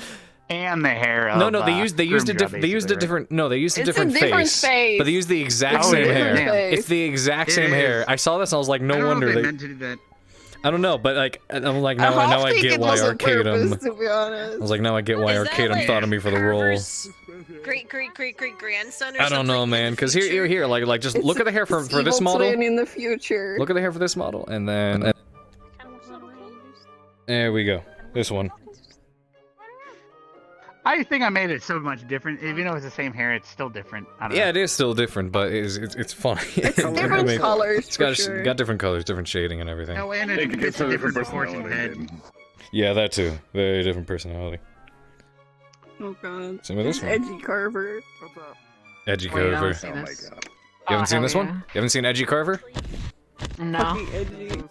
and the hair. Of, No, they used a different. No, they used a different face. But they used the exact same hair. It's the exact same hair. I saw this, and I was like, no wonder they meant to do that. I don't know, but like I'm like now I get why Arcadum. To be honest. I was like, now I get why Arcadum thought of me for the role. Great grandson or I don't know, man. Because here, like just look at the hair for this model. In the future. Look at the hair for this model, and then there we go. This one. I think I made it so much different. Even though it's the same hair, it's still different. I don't know. Yeah, it is still different, but it's funny. It's different colors. It's got different colors, different shading, and everything. Oh, and it's a different proportion head. Yeah, that too. Very different personality. Oh god. Same with this one. Edgy Carver. Edgy Wait, Carver. I don't see this. You haven't seen this one? You haven't seen Edgy Carver? No. Edgy.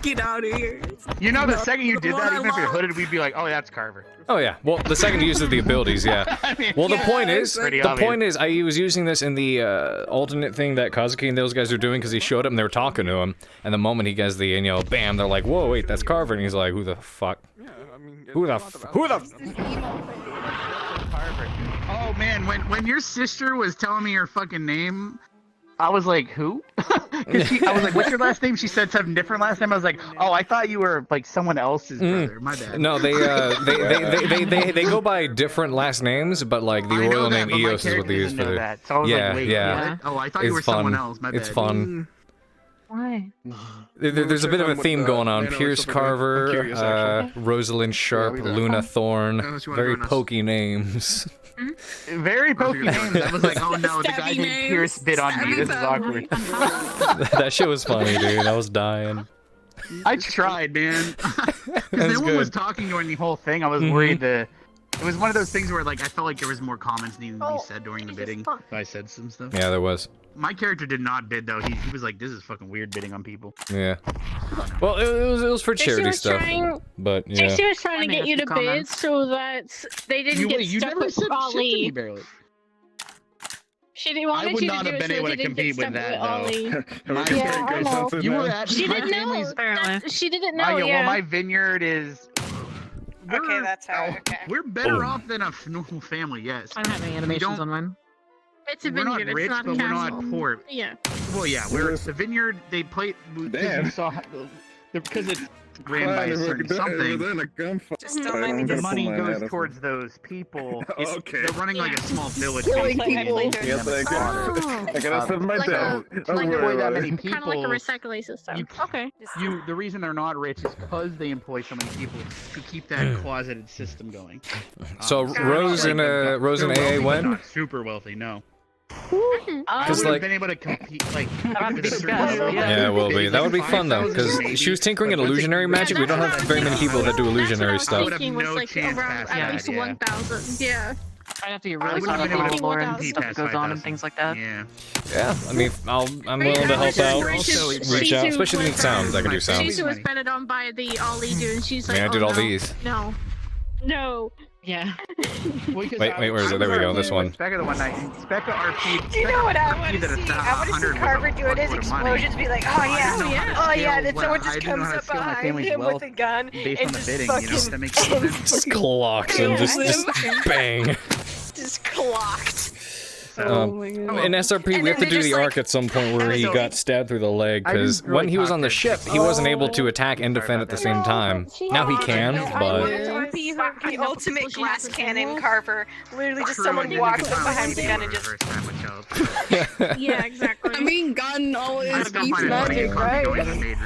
Get out of here. You know, the second you did that, even if you're hooded, we'd be like, oh, that's Carver. Oh yeah. Well, the second you used the abilities, yeah. Well, the point is, I was using this in the alternate thing that Kazuki and those guys were doing because he showed up and they were talking to him, and the moment he gets the, bam, they're like, whoa, wait, that's Carver, and he's like, who the fuck? Who the? Oh man, when your sister was telling me her fucking name, I was like, who? I was like, what's your last name? She said something different last name. I was like, oh, I thought you were like someone else's brother. My bad. No, they go by different last names, but like the royal name Eos is what they use for their. That. So I was like, wait, yeah. What? Oh, I thought you were someone else. My bad. It's fun. Why? There's a bit of a theme going on. Pierce Carver, Rosalind Sharp, Luna Thorne. Very pokey names. Very pokey names. I was like, oh no, the guy named Pierce bit on me. This is awkward. That shit was funny, dude. I was dying. I tried, man. Because no one was talking during the whole thing. I was worried that it was one of those things where like I felt like there was more comments needing to be said during the bidding. So I said some stuff. Yeah, there was. My character did not bid though. He was like, this is fucking weird bidding on people. Yeah. Well, it was for charity stuff. But yeah. She was trying to get you to bid so that they didn't get stuck with Ali. She wanted you to do it so they didn't get stuck with Ali. Yeah, I know. You were She didn't know. She didn't know. Yeah. Well, my vineyard is. Okay, that's how. Okay. We're better off than a normal family. Yes. I don't have any animations on mine. It's a we're vineyard. not rich, it's not but a we're castle. not poor. Yeah. Well, yeah, we're the vineyard. They play because it's ran by a certain something. Just don't mind me. The money goes towards those people. Okay. They're running like a small village. Killing people. Yes, I gotta send my dad. Employ that many people. Kind of like a recycling system. Okay. The reason they're not rich is because they employ so many people to keep that closeted system going. So Rose and AA when? Not super wealthy, no. Because like been able to compete, like yeah, it will be. That would be fun though, because she was tinkering at illusionary magic. We don't have very many people that do illusionary stuff. Was like around at least 1,000. Yeah. I'd have to get really caught up on lore and stuff that goes on and things like that. Yeah. Yeah, I mean, I'm willing to help out, reach out, especially need sounds. I can do sounds. She was betted on by the Ali dude, and she's like, I did all these. No. Yeah. Wait, where is it? There we go. This one. Specca the one night. Specca RP. Do you know what I want to see? I want to see Carver doing his explosions. Be like, oh yeah. Then someone just comes up behind him with a gun and just fucking Just clocks and just bang. Just clocked. In SRP, we have to do the arc at some point where he got stabbed through the leg, because when he was on the ship, he wasn't able to attack and defend at the same time. Now he can, but... The ultimate glass cannon Carver. Literally just someone walks up behind the gun and just... Yeah, exactly. I mean, gun always beats magic, right?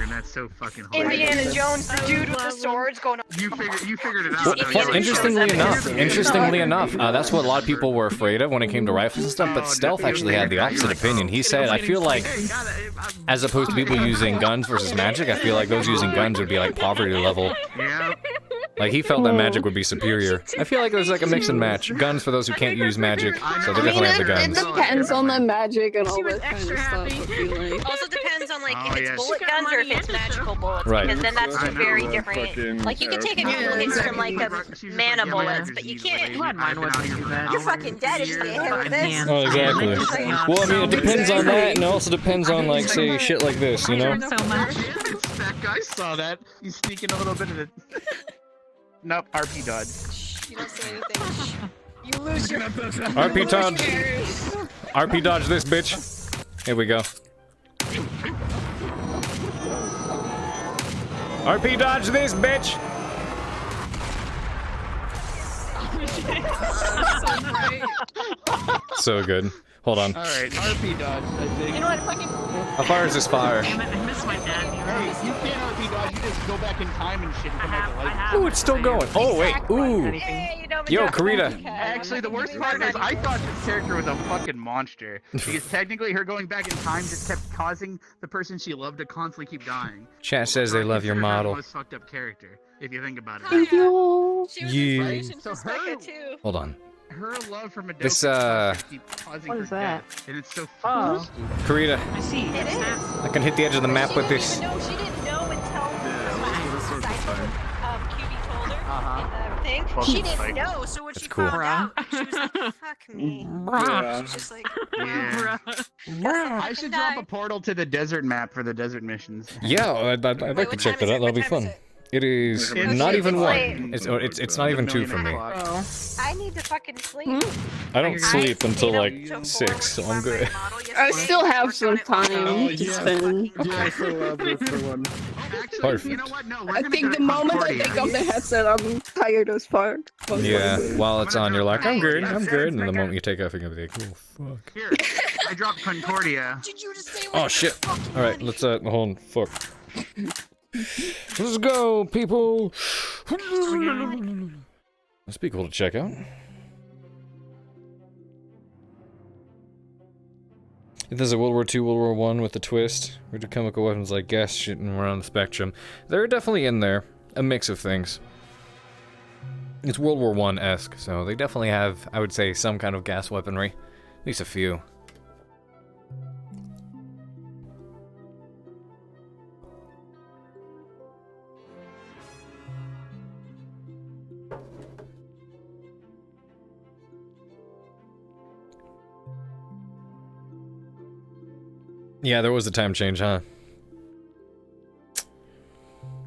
That's so fucking hilarious. Indiana Jones, the dude with the swords going... You figured it out. Well, interestingly enough, that's what a lot of people were afraid of when it came to rifles and stuff, but Stealth actually had the opposite opinion. He said, I feel like, as opposed to people using guns versus magic, I feel like those using guns would be like poverty level. Yeah. Like, he felt that magic would be superior. I feel like there's like a mix and match. Guns for those who can't use magic, so they definitely have the guns. It depends on the magic and all that kind of stuff. Also depends on like if it's bullet guns or if it's magical bullets, Right. because then that's two very Fucking different. Like you can take a couple hits from like a mana bullets, but you can't. You're fucking dead if you get hit with this. Oh, exactly. Well, I mean, it depends on that, and it also depends on, like, say, shit like this, you know? That guy saw that. He's sneaking a little bit of it. Nope, RP dodge. You don't say anything. You lose your RP dodge. RP dodge this bitch. Here we go. RP dodge this bitch. So good. Hold on. Alright, RP dodge, I think. You know what? Fucking. How far is this fire? Hey, you can't RP dodge, you just go back in time and shit and come back to life. Ooh, it's still going. Oh, wait. Ooh. Yo, Karita. Actually, the worst part is I thought this character was a fucking monster. Because technically her going back in time just kept causing the person she loved to constantly keep dying. Chat says they love your Consider her the model. most fucked up character, if you think about it. Thank you. She was Yeah. inspiration for Becca too. Hold on. Her love from a This, what is that? And it's so Oh. Karita, I see. It is. I can hit the edge of the map with this. No, she didn't know until QB told her in the thing. Well, She it's didn't like- know, so when That's she cool. found out, she was like, "Fuck me." Yeah. She was just like, Yeah. I should drop a portal to the desert map for the desert missions. Yeah, I'd like to check that out. That'll be fun. It is It's- not even late. one. It's not even two for me. I need to fucking sleep. I don't sleep until like 6, so I'm good. I still have some time to spend. I still love this one. Perfect. You know what? No, I think the moment I take off the headset, I'm tired as fuck. Yeah, while it's on, you're like, I'm good, and the moment you take off, you're gonna be like, oh fuck. Here, I dropped Concordia. Oh shit. All right, let's hold on. Fuck. Let's go, people. That's be cool to check out. If there's a World War II, World War I with a twist, where do chemical weapons like gas shooting around the spectrum? They're definitely in there. A mix of things. It's World War I-esque, so they definitely have, I would say, some kind of gas weaponry. At least a few. Yeah, there was a time change, huh?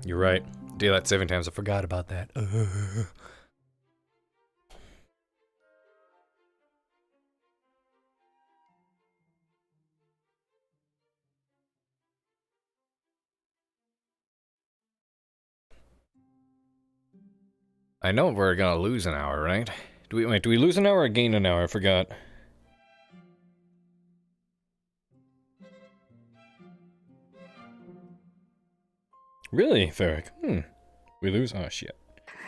You're right. Daylight saving times, I forgot about that. I know we're gonna lose an hour, right? Do we lose an hour or gain an hour? I forgot. Really, Ferric? We lose? Oh, shit.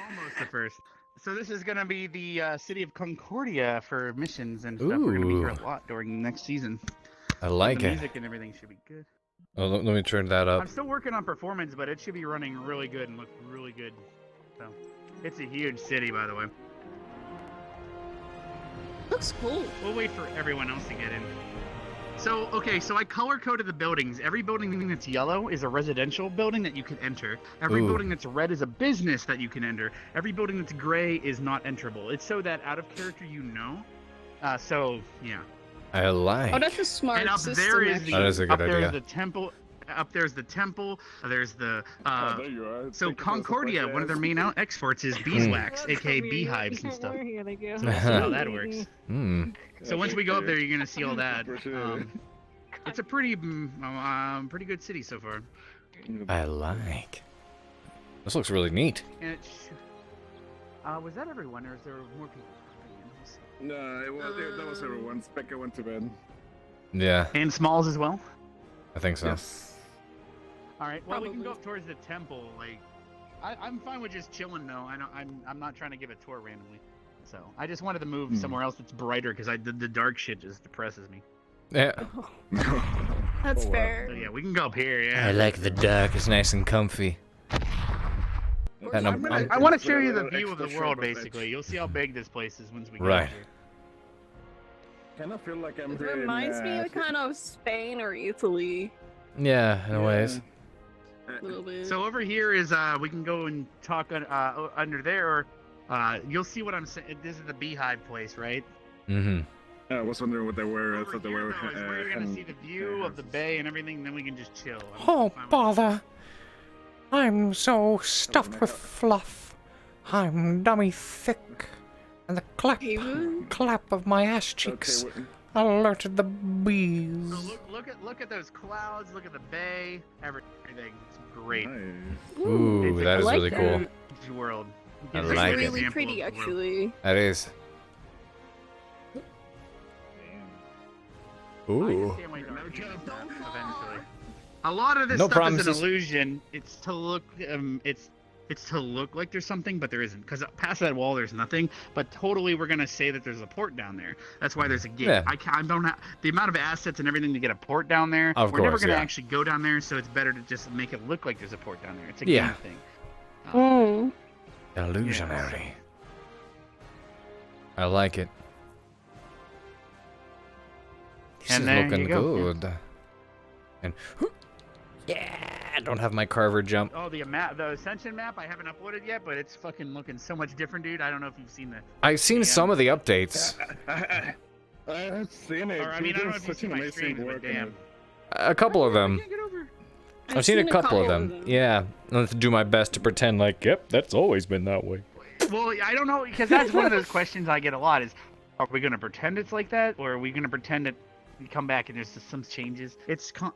Almost the first. So this is gonna be the city of Concordia for missions and stuff. We're gonna be here a lot during the next season. I like the it. music and everything should be good. Oh, let me turn that up. I'm still working on performance, but it should be running really good and look really good. So, it's a huge city, by the way. Looks cool. We'll wait for everyone else to get in. So, okay, so I color-coded the buildings. Every building that's yellow is a residential building that you can enter. Every Ooh. building that's red is a business that you can enter. Every building that's gray is not enterable. It's so that out of character you know. So, yeah. I like. Oh, that's a smart And up system. there is the, That is a good up there is idea. the temple. Up there's the temple. There's the. there you are. So Take it as a Concordia, one of their main exports is beeswax, aka beehives and stuff. Here they go. So we'll see how that works. Hmm. So once we go up there, you're gonna see all that. It's a pretty good city so far. I like. This looks really neat. And was that everyone, or is there more people? No, that was everyone. Becca went to bed. Yeah, And Smalls as well. I think so. Yes. All right. Well, we can go up towards the temple. Like, I'm fine with just chilling though. I'm not trying to give a tour randomly. So I just wanted to move somewhere else that's brighter because the dark shit just depresses me. Yeah. That's fair. So yeah, we can go up here. Yeah. I like the dark. It's nice and comfy. And I want to show you the view of the world, basically. You'll see how big this place is once we get Right. up here. Kind of feel like I'm It here reminds in, me of kind of Spain or Italy. Yeah, in a ways. So over here is we can go and talk under there, or you'll see what I'm saying. This is the beehive place, right? Mm-hmm. I was wondering what they were. I thought they were. We're gonna see the view of the bay and everything, and then we can just chill. Oh, bother. I'm so stuffed with fluff. I'm dummy thick. And the clap of my ass cheeks alerted the bees. So look at those clouds. Look at the bay. Everything. It's great. Ooh, that is really cool. Huge world. I It's like really it. pretty, actually. That is. Ooh. Eventually. A lot of this No stuff promises. is an illusion. It's to look to look like there's something, but there isn't. Because past that wall, there's nothing. But totally, we're gonna say that there's a port down there. That's why there's a gate. Yeah. I don't have the amount of assets and everything to get a port down there. Of we're never course, gonna yeah. actually go down there, so it's better to just make it look like there's a port down there. It's a Yeah. game thing. Illusionary. I like it. This And is there looking you go. good. And yeah, I don't have my Carver jump. Oh, the Ascension map I haven't uploaded yet, but it's fucking looking so much different, dude. I don't know if you've seen the. I've seen some of the updates. I've seen it. Or, I mean, I don't know if you've such seen an my amazing streams, but work. damn. A couple of them. I've seen a couple of them. Yeah, I have to do my best to pretend like, yep, that's always been that way. Well, I don't know, because that's one of those questions I get a lot is, are we going to pretend it's like that, or are we going to pretend that we come back and there's just some changes?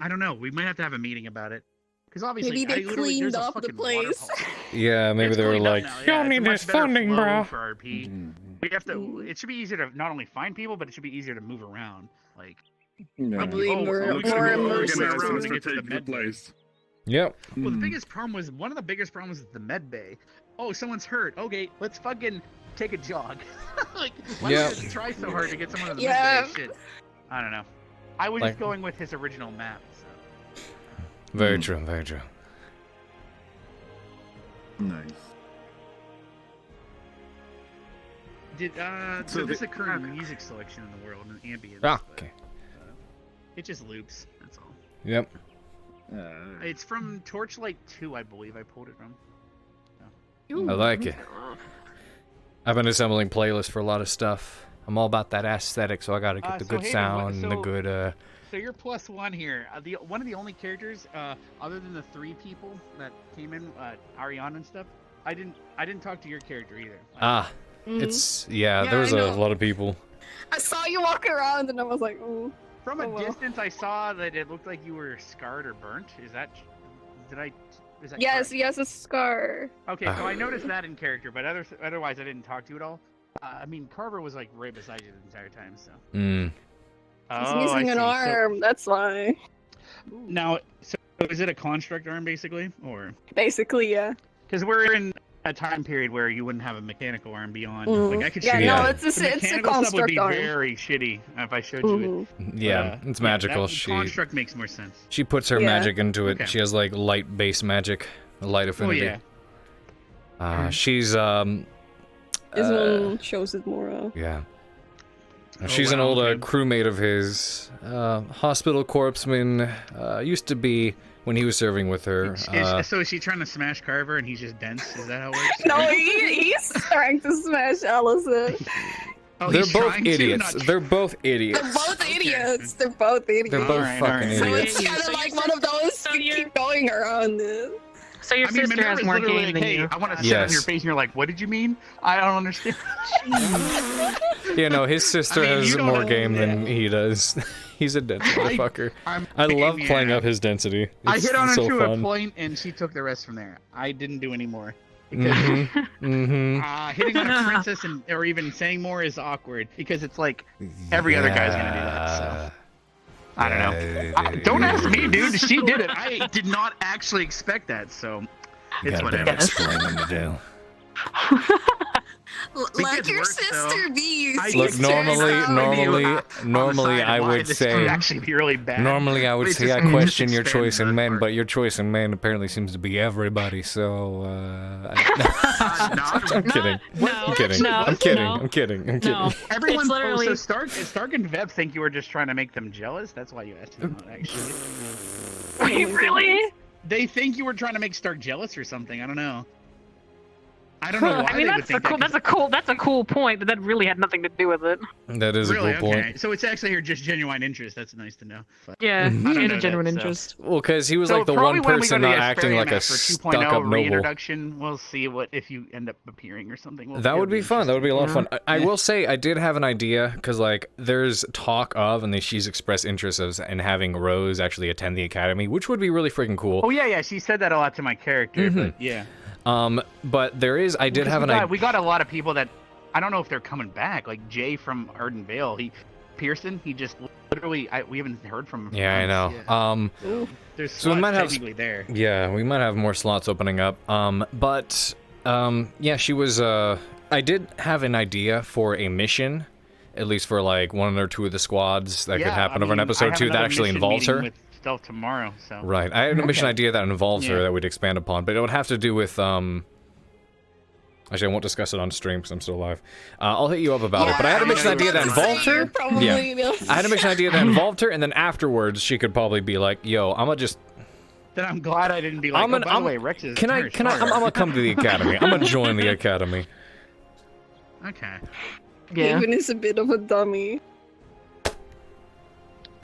I don't know. We might have to have a meeting about it. Because obviously, Maybe they cleaned up the place. Yeah, maybe It's they were cleaned up like, now, y'all yeah, it's a need much this better funding, flow bro. for RP. We have to. It should be easier to not only find people, but it should be easier to move around. Like, Probably more Looks like immersive. organized to and get to the strategic med bay. place. Yep. Well, the biggest problem was one of the biggest problems is the med bay. Oh, someone's hurt. Okay, let's fucking take a jog. Like, why Yeah. did you try so hard to get someone to the Yeah. med bay? Shit. I don't know. I was Like- just going with his original map. So. Very true, very true. Nice. So this is the current music selection in the world and ambience. Ah, but, okay. It just loops. That's all. Yep. It's from Torchlight 2, I believe. I pulled it from. I like it. I've been assembling playlists for a lot of stuff. I'm all about that aesthetic, so I gotta get the So good Hayden, sound and the good, So you're +1 here. One of the only characters, other than the 3 people that came in, Ariana and stuff. I didn't talk to your character either. It's, yeah, Yeah, there was I a know. lot of people. I saw you walk around and I was like, ooh. From a Oh, well. distance, I saw that it looked like you were scarred or burnt. Is that Yes, correct? yes, a scar. Okay, so I noticed that in character, but otherwise I didn't talk to you at all. I mean, Carver was like right beside you the entire time, so. Mm. He's Oh, missing I an see. arm, that's why. Now, so is it a construct arm basically, or? Basically, yeah. Because we're in a time period where you wouldn't have a mechanical arm beyond. Mhm. Like I could Yeah, show you. no, that. it's a- The it's a mechanical stuff would be construct arm. very shitty if I showed you it. Yeah, it's magical. That construct makes more sense. She puts her Yeah. magic into it. Okay. She has like light-based magic, light affinity. yeah. She's This one shows it more. yeah. Oh, She's an wow, old okay. crewmate of his. Hospital corpsman. Used to be when he was serving with her. So is she trying to smash Carver and he's just dense? Is that how it works? No, he's trying to smash Allison. Oh, They're he's both trying to, idiots. not- They're both idiots. They're both idiots. They're both idiots. They're both Alright, fucking alright. So idiots. it's kind of like one of those you keep going around this. So your I mean, sister has Minerva's more literally game like, than hey, you. I want to sit on Yes. your face, and you're like, what did you mean? I don't understand. Yeah, no, his sister I mean, has you don't more know- game than he does. He's a dense motherfucker. I'm I love kidding, playing yeah. up his density. I It's hit on her so to fun. a point, and she took the rest from there. I didn't do any more. Hitting on a princess or even saying more is awkward because it's like every other guy's gonna do that. So I don't know. Don't ask me, dude. She did it. I did not actually expect that. So it's whatever. Explaining to do. Let gets your worse, sister though. be. Look, Sisters normally, out. normally I would say, actually be really bad. normally I would It's say just- I it just question your expands choice in that men, part. but your choice in men apparently seems to be everybody. So I'm kidding. I'm kidding. I'm kidding. I'm kidding. I'm kidding. Everyone, It's literally- so Stark and Vev think you were just trying to make them jealous. That's why you asked them out, actually. Wait, really? They think you were trying to make Stark jealous or something. I don't know. I don't know why I mean, they would that's think a cool. that. That's a cool point, but that really had nothing to do with it. That is Really? a cool point. Okay. So it's actually here just genuine interest. That's nice to know. But Yeah, I don't and know a genuine that, so. interest. Well, because he was So like the probably one when we person go to not the acting like a Asperia map for 2.0 stuck-up noble. reintroduction, we'll see what if you end up appearing or something. That would be fun. That would be a lot of fun. I will say I did have an idea because like there's talk of and she's expressed interest in having Rose actually attend the academy, which would be really freaking cool. Oh yeah, she said that a lot to my character, but yeah. But there is. I did have an idea. We got a lot of people that I don't know if they're coming back. Like Jay from Arden Vale, Pearson, he just literally we haven't heard from him. Yeah, I know. Yeah. There's So we slots might have technically there. Yeah, we might have more slots opening up. Yeah, she was. I did have an idea for a mission, at least for like one or two of the squads that could happen over an episode 2 that actually involves her. With Stealth tomorrow, so. Right, I had a mission idea that involves her that we'd expand upon, but it would have to do with Actually, I won't discuss it on stream because I'm still alive. I'll hit you up about it. But I had a mission idea that involved her. Yeah, I had a mission idea that involved her, and then afterwards she could probably be like, "Yo, I'm gonna just." Then I'm glad I didn't be like, by the way, Rex is. Can I? I'm gonna come to the academy. I'm gonna join the academy. Okay. Yeah. Haven is a bit of a dummy.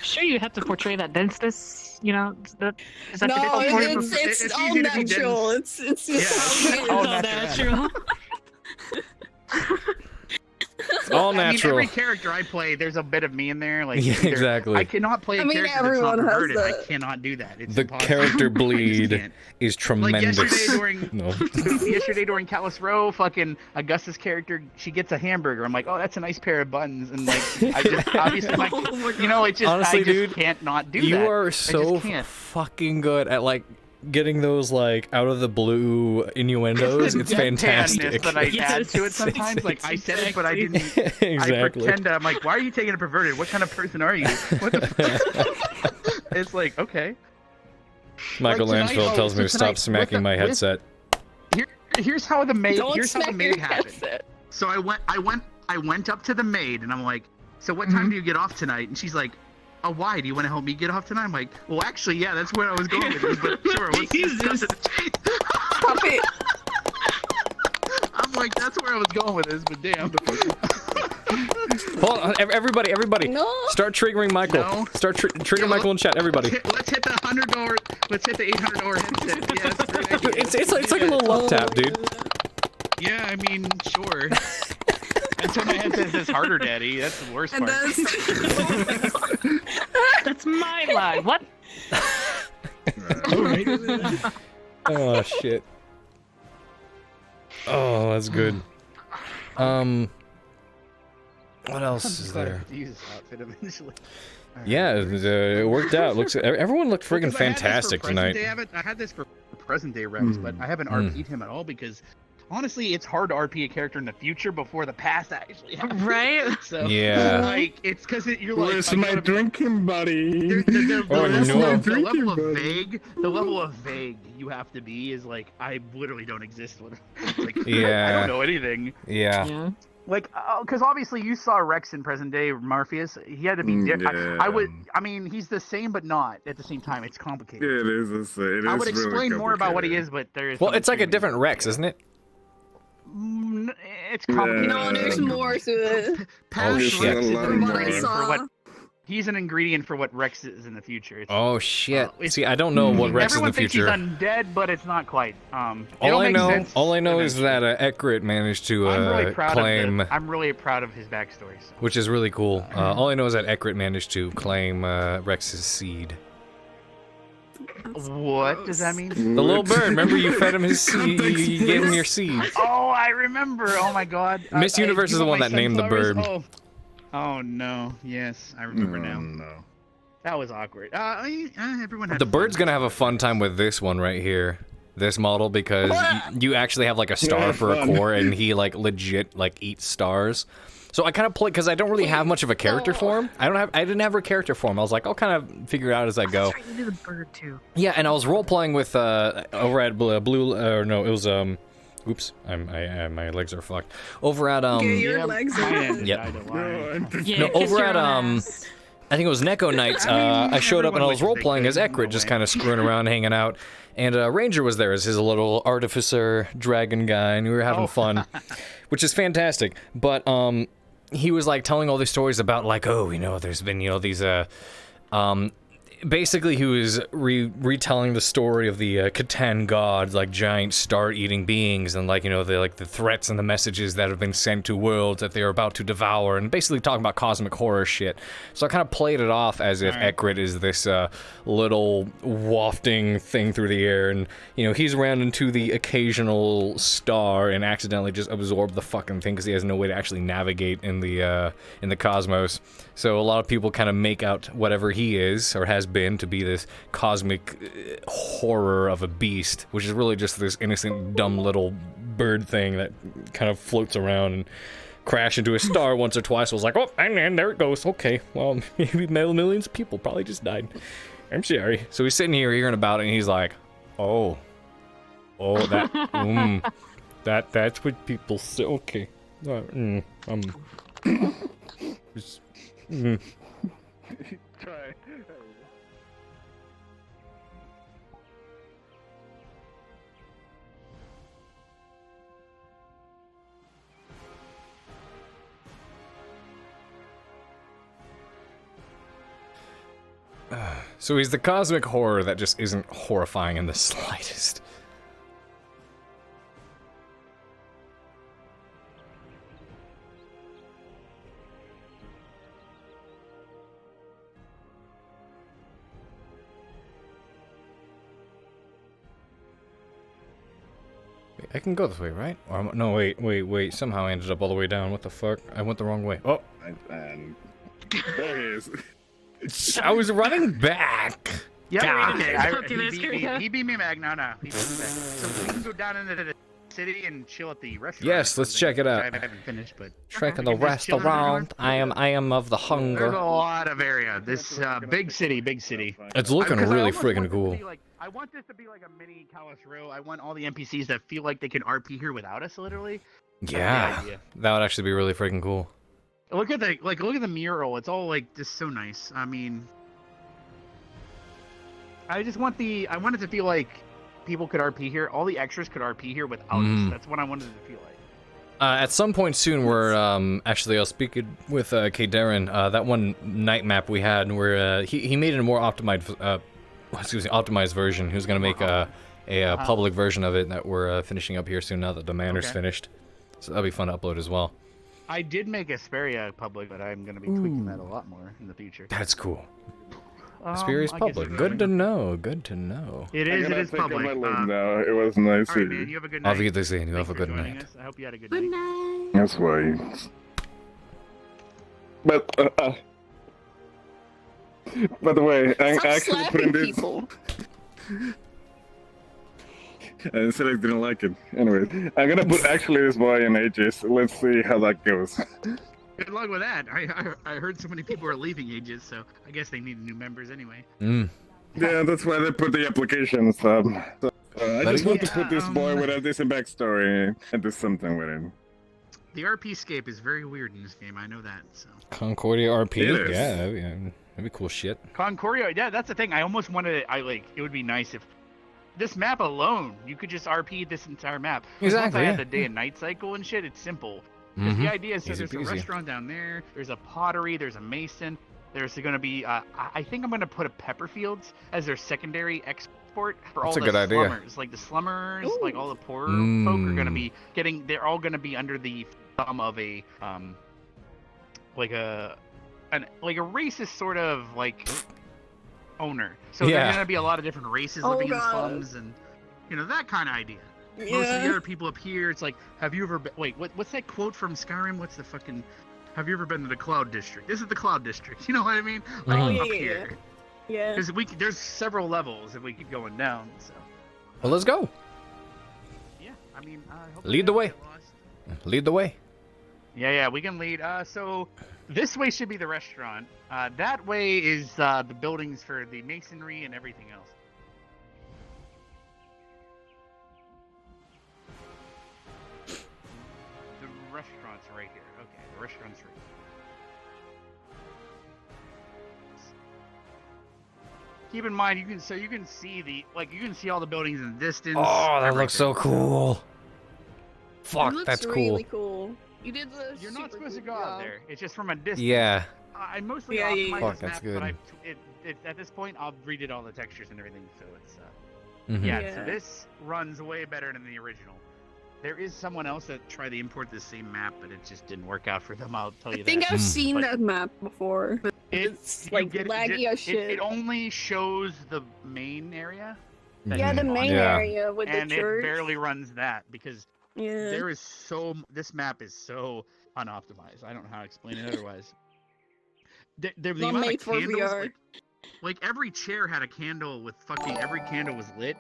Sure, you have to portray that denseness. You know, is that No, difficult for you? it's all natural. It's just how It's all natural. It's all natural. I mean, every character I play, there's a bit of me in there. Like, Yeah, exactly. I cannot play a character that's not everyone has perverted. I that. cannot do that. It's The impossible. character I just bleed can't. is Like tremendous. yesterday during No. yesterday during Callus Row, fucking Augusta's character, she gets a hamburger. I'm like, oh, that's a nice pair of buns, and like, I just obviously like, you know, it just Honestly, I just dude, can't not do you that. are I so just can't. fucking good at like getting those like out of the blue innuendos. It's fantastic. That I add to it sometimes. Like I said it, but I didn't. Exactly. I pretend I'm like, why are you taking it perverted? What kind of person are you? What the fuck? It's like, okay. Michelangelo tells me to stop smacking my headset. Here's how the maid. Don't Here's how the smack maid your happened. headset. So I went up to the maid and I'm like, so what time do you get off tonight? And she's like, oh, why? Do you want to help me get off tonight? I'm like, well, actually, yeah, that's where I was going with this, but sure, let's discuss it. Puppy. I'm like, that's where I was going with this, but damn. Hold on, everybody. No. Start triggering Michael. No. Start trigger Michael in chat, everybody. Let's hit the $100. Let's hit the $800 headset. Yeah, that's a great idea. It's like a little love tap, dude. Yeah, I mean, sure. Until my headset says harder, daddy. That's the worst part. That's my line. What? Oh shit. Oh, that's good. What else is there? Use this outfit eventually. Yeah, it worked out. Everyone looked friggin' fantastic tonight. I had this for present day Rex, but I haven't RP'd him at all because honestly, it's hard to RP a character in the future before the past actually happens. Right? So, Yeah. like, it's because you're like, Where's my drinking buddy? Oh, no. The level of vague you have to be is like, I literally don't exist with like, I Yeah. don't know anything. Yeah. Like, because obviously you saw Rex in present day Morpheus. He had to be. I mean, he's the same, but not at the same time. It's complicated. Yeah, it is. It I is would really explain more about what he complicated. is, but there is. Well, it's like a different Rex, isn't it? It's complicated. No, there's more to it. Oh shit. From what I saw. He's an ingredient for what Rex is in the future. Oh shit. See, I don't know what Rex is in the future. Everyone thinks he's undead, but it's not quite. All I know is that Ekrit managed to claim. I'm really proud of his backstory. So. Which is really cool. All I know is that Ekrit managed to claim Rex's seed. What does that mean? The little bird. Remember, you fed him his seed. You gave him your seed. Oh, I remember. Oh my God. Miss Universe is the one that named the bird. Oh no. Yes, I remember now. No. That was awkward. Everyone had The bird's gonna have a fun time with this one right here. This model, because you actually have like a star for a core, and he like legit like eats stars. So I kind of play because I don't really have much of a character form. I didn't have a character form. I was like, I'll kind of figure it out as I go. Trying to do the bird too. Yeah, and I was role playing with over at Blue. No, it was Oops, my legs are fucked. Over at your legs are. Yep. Yeah, No, over at I think it was Neko Nights. I showed up and I was role-playing as Ekrit, just kind of screwing around, hanging out. And Ranger was there as his little artificer dragon guy, and we were having fun, which is fantastic. But he was like telling all these stories about like, oh, you know, there's been, you know, these basically he was retelling the story of the Catan gods, like giant star-eating beings, and like, you know, the threats and the messages that have been sent to worlds that they are about to devour, and basically talking about cosmic horror shit. So I kind of played it off as if Ekrit is this little wafting thing through the air, and you know, he's ran into the occasional star and accidentally just absorbed the fucking thing because he has no way to actually navigate in the cosmos. So a lot of people kind of make out whatever he is or has been to be this cosmic horror of a beast, which is really just this innocent, dumb little bird thing that kind of floats around and crashed into a star once or twice. I was like, oh, and there it goes. Okay, well, maybe millions of people probably just died. I'm sorry. So he's sitting here hearing about it, and he's like, oh, that, that's what people say. Okay, just, Try. So he's the cosmic horror that just isn't horrifying in the slightest. I can go this way, right? Or no, wait. Somehow I ended up all the way down. What the fuck? I went the wrong way. Oh. And there he is. I was running back. Yeah, God. okay. He beat me back. No. He beat me back. So we can go down into the city and chill at the restaurant. Yes, let's check it out. I haven't finished, but Check the restaurant. I am of the hunger. There's a lot of area. This big city. It's looking really freaking cool. I want this to be like a mini Kalos Row. I want all the NPCs that feel like they can RP here without us, literally. Yeah, that would actually be really freaking cool. Look at the mural. It's all like just so nice. I mean, I want it to feel like people could RP here. All the extras could RP here without us. That's what I wanted it to feel like. At some point soon, we're actually I'll speak it with K. Darren. That one night map we had, where he made it a more optimized version. He was gonna make a public version of it that we're finishing up here soon now that the manor's finished. So that'll be fun to upload as well. I did make Asperia public, but I'm gonna be tweaking that a lot more in the future. That's cool. Asperia's public. Good to know. Good to know. It is public. Now. It was nice. All right, man, you have a good night. Auf Wiedersehen. You have a good night. I hope you had a good night. That's why. But by the way, I'm actually putting this. And Select didn't like it. Anyway, I'm gonna put actually this boy in Aegis. Let's see how that goes. Good luck with that. I heard so many people are leaving Aegis, so I guess they need new members anyway. Yeah, that's why they put the applications up. So, I just want to put this boy with a decent backstory and do something with him. The RP scape is very weird in this game. I know that. So. Concordia RP. It is. Yeah, that'd be cool shit. Concordia. Yeah, that's the thing. I almost wanted it. It would be nice if this map alone, you could just RP this entire map. Exactly. Once I had the day and night cycle and shit, it's simple. Because the idea is there's a restaurant down there, there's a pottery, there's a mason, there's going to be, I think I'm going to put a Pepperfields as their secondary export for all the slummers. Like the slummers, like all the poorer folk are going to be they're all going to be under the thumb of a, like a racist sort of, like, owner. So there's going to be a lot of different races living in the slums and, you know, that kind of idea. Yeah. Most of the other people up here, it's like, have you ever been... Wait, what's that quote from Skyrim? What's the fucking... Have you ever been to the Cloud District? This is the Cloud District. You know what I mean? Like, up here. Yeah. Because there's several levels if we keep going down, so... Well, let's go. Yeah, I mean... Lead the way. Lead the way. Yeah, we can lead. So, this way should be the restaurant. That way is the buildings for the masonry and everything else. Restaurant's right here. Okay, the restaurant's right keep in mind, you can see you can see all the buildings in the distance. Oh, that looks so cool. Fuck, It looks that's cool. really cool. You did the. You're not supposed to go out there. It's just from a distance. Yeah. I mostly Yeah, optimized Fuck, this that's map, good. but at this point, I'll redid all the textures and everything, so it's Mhm. yeah. So this runs way better than the original. There is someone else that tried to import the same map, but it just didn't work out for them. I'll tell you I think that. I've seen But that map before. But it's you like get it- laggy as shit. It only shows the main area. that Yeah, you the can main launch. area with and the church. it barely runs that because Yeah. there is this map is so unoptimized. I don't know how to explain it otherwise. The Not amount of made for candles, VR. like every chair had a candle with every candle was lit.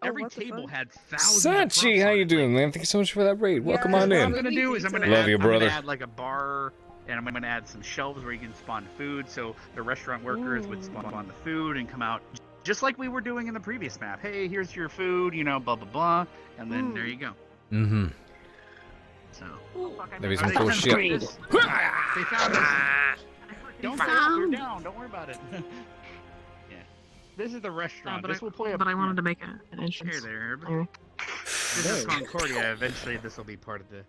Every what the table fuck? had thousands of props Sachi, how on you it. doing, man? Thank you so much for that raid. Welcome on What in. I'm gonna do is I'm gonna Love you, brother. add like a bar, and I'm gonna add some shelves where you can spawn food, so the restaurant workers would spawn the food and come out, just like we were doing in the previous map. Hey, here's your food, blah blah blah, and then there you go. Mm-hmm. So That'd be some cool shit. They found this. Don't go down. Don't worry about it. Yeah, this is the restaurant. This will play. But I wanted to make an entrance. Here there, Herb. Anyway. This is Concordia. Eventually, this will be part of the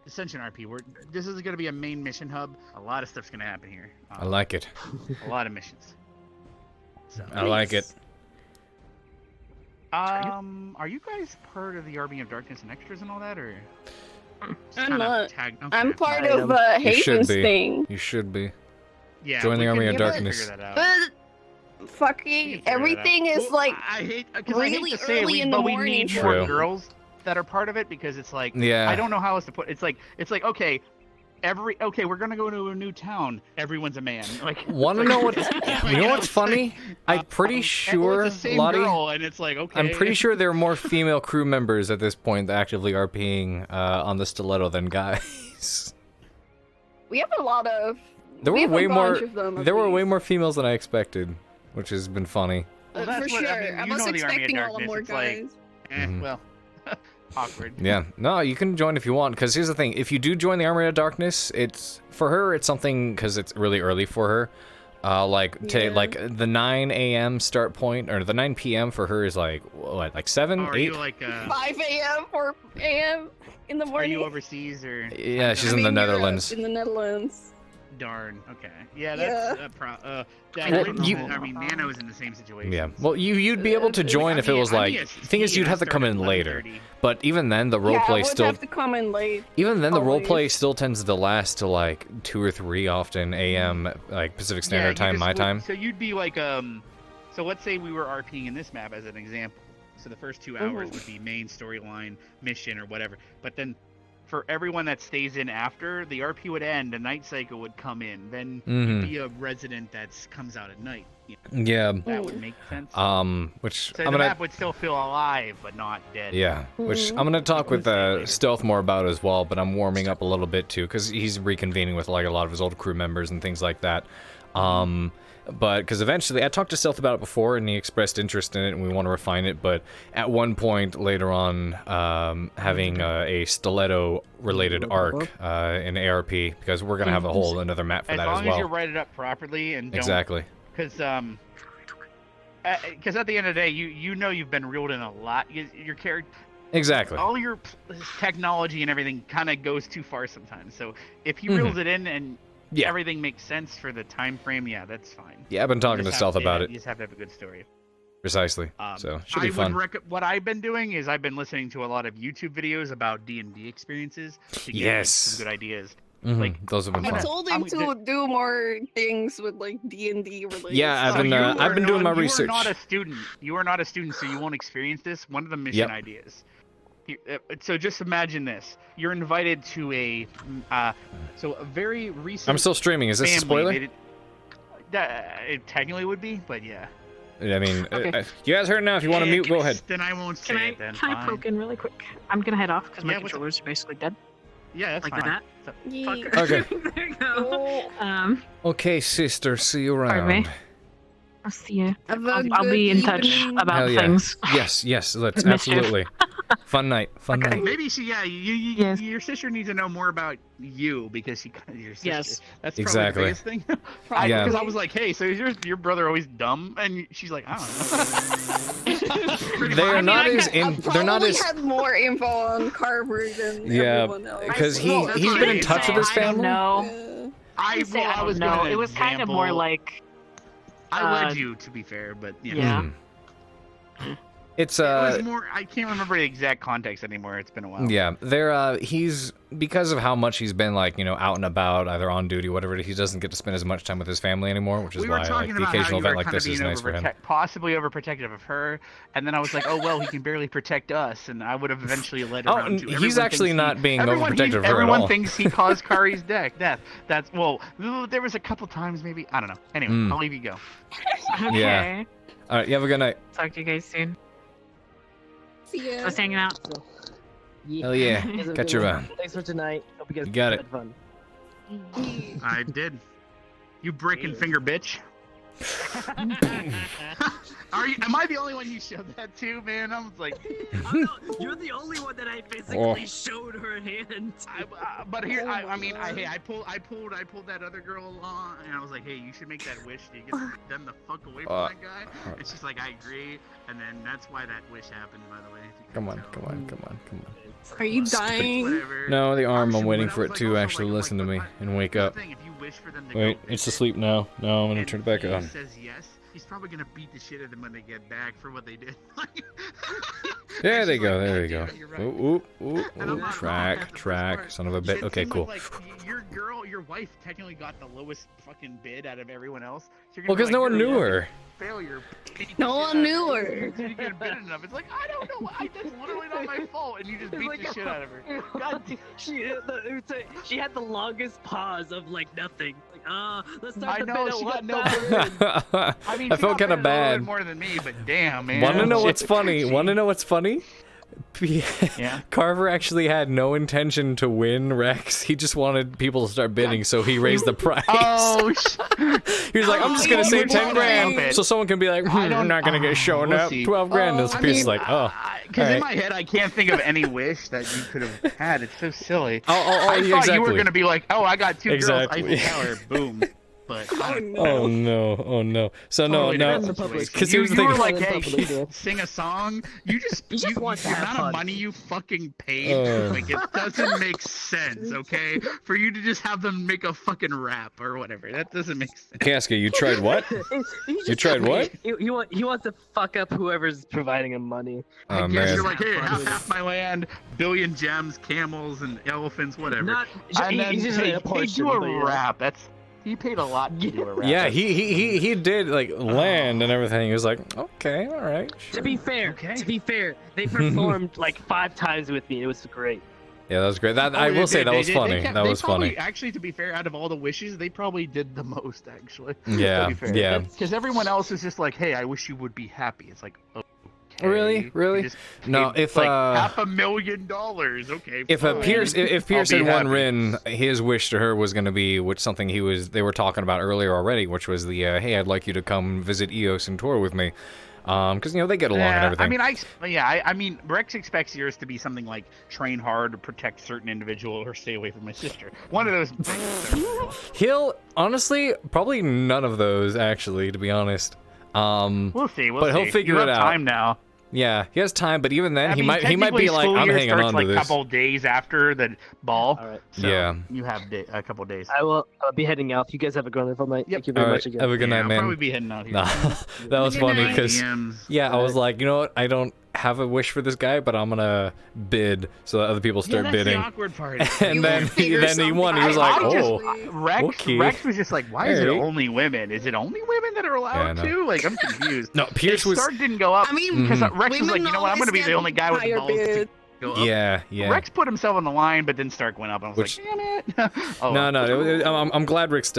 Ascension RP. This is going to be a main mission hub. A lot of stuff's going to happen here. I like it. A lot of missions. So. I like it. Are you guys part of the Army of Darkness and Extras and all that, or? just I'm kinda not. tagged- okay. I'm part I of am. You should Haven's be. thing. You should be. Yeah, Join we the Army can- of we can Darkness. figure that out. But fucking everything is Well, like I hate really to say early it, in the but we morning. need True. more girls that are part of it because it's like Yeah. I don't know how else to put. It's like okay, we're gonna go to a new town. Everyone's a man. Like Want to know what? You know what's funny? I'm pretty sure, it's the same Lottie. girl, and it's like okay. I'm pretty sure there are more female crew members at this point that actively RPing on the stiletto than guys. we have a lot of. There we were have a way more. bunch of them, at There were least. way more females than I expected, which has been funny. Well, For that's what- sure. I mean, I you was know the Army of expecting a lot Darkness, more it's like, guys. Well, awkward. Yeah, no, you can join if you want. Because here's the thing: if you do join the Army of Darkness, it's for her. It's something because it's really early for her. Like the 9 a.m. start point or the 9 p.m. for her is like what, like 7, Oh, are 8? you like 5 a.m. 4 a.m. in the Are morning. you overseas or? Yeah, she's in the Netherlands. In the Netherlands. Darn. Okay. Yeah, that's Well, I mean, Nano's in the same situation. Yeah. Well, you'd be able to join if it was like. The thing is, you'd have to come in later. But even then, the Yeah, I roleplay would still. have to come in late. Even then, the always. roleplay still tends to last to like 2 or 3 often a.m. like Pacific Standard Time, my time. So you'd be like so let's say we were RPing in this map as an example. So the first 2 hours would be main storyline, mission, or whatever. But then for everyone that stays in after, the RP would end, a night cycle would come in. Then you'd be a resident that comes out at night. You know? Yeah. That would make sense. Which So I'm the gonna. map would still feel alive, but not dead. Yeah, which I'm gonna talk with Stealth more about as well, but I'm warming up a little bit too, because he's reconvening with like a lot of his old crew members and things like that. But because eventually, I talked to Stealth about it before, and he expressed interest in it, and we want to refine it. But at one point later on, having a stiletto-related arc in ARP, because we're gonna have a whole another map for as that long as well. as you write it up properly and don't, Exactly. Because at the end of the day, you know you've been reeled in a lot. Your character. Exactly. All your technology and everything kind of goes too far sometimes. So if he Mhm. reels it in and Yeah. everything makes sense for the time frame, yeah, that's fine. Yeah, I've been talking You to just Stealth have- about yeah, it. You just have to have a good story. Precisely. So should be fun. What I've been doing is I've been listening to a lot of YouTube videos about D&D experiences to get like, Yes. some good ideas. Mhm, Like those have been I fun. told him to do more things with like D&D related. Yeah, stuff. I've been doing my research. You are not a student. You are not a student, so you won't experience this. One of the mission Yep. ideas. So just imagine this: you're invited to a very recent. I'm still streaming. Is this a family. spoiler? They it technically would be, but yeah. I mean, Okay. you guys heard it now. If you want to mute, go ahead. Then I won't say Can I, it. Then can I fine. poke in really quick? I'm gonna head off because my Yeah, what's up? controller's basically dead. Yeah, that's like fine. that. Okay. There you go. Okay, sister. See you Pardon me. around. I'll see you. Have a I'll be in good touch evening. about Hell yeah. things. Yes, let's Mischief. absolutely. Fun night. Fun night. Maybe she, your sister needs to know more about you because your sister. Yes. That's probably Exactly. the biggest thing. Yeah. Because I was like, hey, so is your brother always dumb? And she's like, I don't know. They're not as they're not Probably as had more info on Carver than everyone else. because he's been in touch with his family. No. I was no. gonna It was kind of more example- like. I led you, to be fair, but Yeah. It's It was more. I can't remember the exact context anymore. It's been a while. Yeah, he's because of how much he's been like, out and about, either on duty, whatever. He doesn't get to spend as much time with his family anymore, which is We were why talking like the about how occasional you were event like kind of this is being nice for him. possibly overprotective of her, and then I was like, oh well, he can barely protect us, and I would have eventually led her on to. He's Everyone actually thinks not being everyone- overprotective of her at Everyone all. thinks he caused Kari's death. That's there was a couple times maybe. I don't know. Anyway, I'll leave you go. Okay. Yeah. All right, you have a good night. Talk to you guys soon. See ya. Just hanging out. Hell yeah. You guys have a Got good your one. run. Thanks for tonight. Hope you guys You got had it. fun. I did. You brick and finger bitch. Am I the only one you showed that to, man? I was like, You're the only one that I physically showed her hand. but here, I pulled that other girl along, and I was like, hey, you should make that wish to get them the fuck away from that guy. And she's like, I agree, and then that's why that wish happened, by the way. Come on. Are you dying? No, the arm. I'm waiting for it to actually listen to me and wake up. If you wish for them to Wait, it's asleep now. No, I'm gonna turn it back he on. says yes, he's probably gonna beat the shit out of them when they get back for what they did. There they go. There we go. Ooh, track. Son of a bit. Okay, cool. Like, your wife technically got the lowest fucking bid out of everyone else. So you're Well, gonna because no one knew her. Failure. No one knew her. You get bid enough. It's like, I don't know. That's literally not my fault. And you just beat the shit out of her. God, she had the longest pause of like nothing. Like, let's start I the know, bit at she one got no time. I mean, I she felt got kind of bid a little bit bad. more than me, but damn, man. Want to know what's funny? Yeah. Carver actually had no intention to win Rex. He just wanted people to start bidding, so he raised the price. Oh, he was like, I'm just gonna say 10 grand, bid. so someone can be like, I'm not gonna get shown we'll up. see. 12 grand. And Pierce is like, oh. Because in alright. my head, I can't think of any wish that you could have had. It's so silly. Oh, I thought you exactly. were gonna be like, oh, I got two Exactly. girls, Eiffel Tower, boom. But Oh no. So no. Because he was you were thinking. like, hey, sing a song. You want to the have amount fun. of money you fucking paid, Oh. like it doesn't make sense, okay? For you to just have them make a fucking rap or whatever, that doesn't make sense. Casca, you tried what? You tried what? He wants to fuck up whoever's providing him money. Oh Yes, man. you're like, hey, half my land, billion gems, camels, and elephants, whatever. Not- and then he's just hey, a portion, do a but yeah. rap. He paid a lot to do a rap. Yeah, he did like land and everything. He was like, okay, all right. To be fair, they performed like 5 times with me. It was great. Yeah, that was great. That Oh, I they will say did, that they was did. funny. They That was probably, funny. Actually, to be fair, out of all the wishes, they probably did the most, actually. Yeah, yeah. Because everyone else is just like, hey, I wish you would be happy. It's like, okay. Really? You just No, paid, if like $500,000, okay. If fine. Pierce I'll had be won happy. Rin, his wish to her was going to be something they were talking about earlier already, which was the hey, I'd like you to come visit Eos and tour with me, because they get along and everything. I mean, Rex expects yours to be something like train hard to protect certain individual or stay away from my sister. One of those. He'll honestly probably none of those actually, to be honest. We'll see. But he'll figure you it have out. time now. Yeah, he has time, but even then, I he mean, might be technically, like, school I'm year hanging starts on like to a this. couple days after the ball. All right. So Yeah. You have a couple days. I'll be heading out. You guys have a wonderful night. Thank you very All much right, again. have a good night, I'll man. probably be heading out here. Nah, that was Good funny night. because DMs. I was like, you know what? I don't have a wish for this guy, but I'm gonna bid so that other people start that's bidding. the awkward part. And then he won. He was like, Rex, okay. Rex was just like, why is it Alright. only women? Is it only women that are allowed Yeah, no. to? Like, I'm confused. No, Pierce His was. start didn't go up. I mean, because Mhm. Rex was like, women you know what? I'm going to be the always only guy with get balls to higher go up. Yeah. Rex put himself on the line, but then Stark went up. And I was Which- like, damn it. Oh, No. I'm glad Rex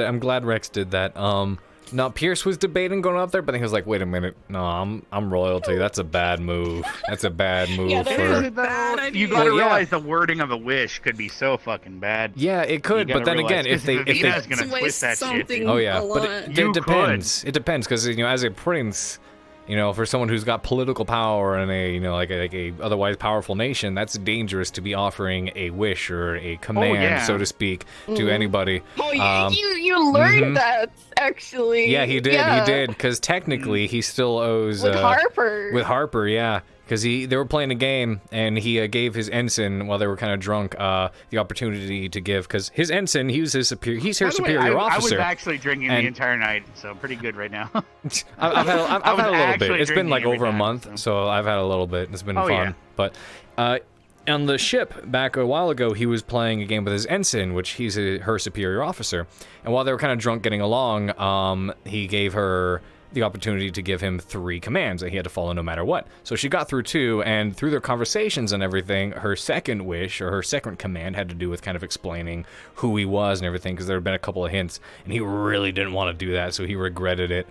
did that. No, Pierce was debating going up there, but then he was like, wait a minute. No, I'm royalty. That's a bad move. That's a bad move Yeah, that for. is a bad idea. You got to Well, yeah. realize the wording of a wish could be so fucking bad. Yeah, it could, You but gotta then again, realize, if they 'cause Vivina's gonna It's twist that shit. something dude. oh yeah, a but lot. it You depends. It depends because as a prince, You know, for someone who's got political power in a, you know, like a otherwise powerful nation, that's dangerous to be offering a wish or a command, so to speak, to anybody. Oh, you learned that, actually. Yeah, he did, because technically he still owes... With Harper. With Harper, yeah. Because they were playing a game, and he gave his ensign, while they were kind of drunk, the opportunity to give, because his ensign, he's her superior officer. I was actually drinking the entire night, so I'm pretty good right now. I've had a little bit. It's been like over a month, so I've had a little bit. It's been fun. Yeah. But on the ship, back a while ago, he was playing a game with his ensign, which he's her superior officer. And while they were kind of drunk getting along, he gave her the opportunity to give him 3 commands that he had to follow no matter what. So she got through 2, and through their conversations and everything, her second wish, or her second command, had to do with kind of explaining who he was and everything, because there had been a couple of hints, and he really didn't want to do that, so he regretted it.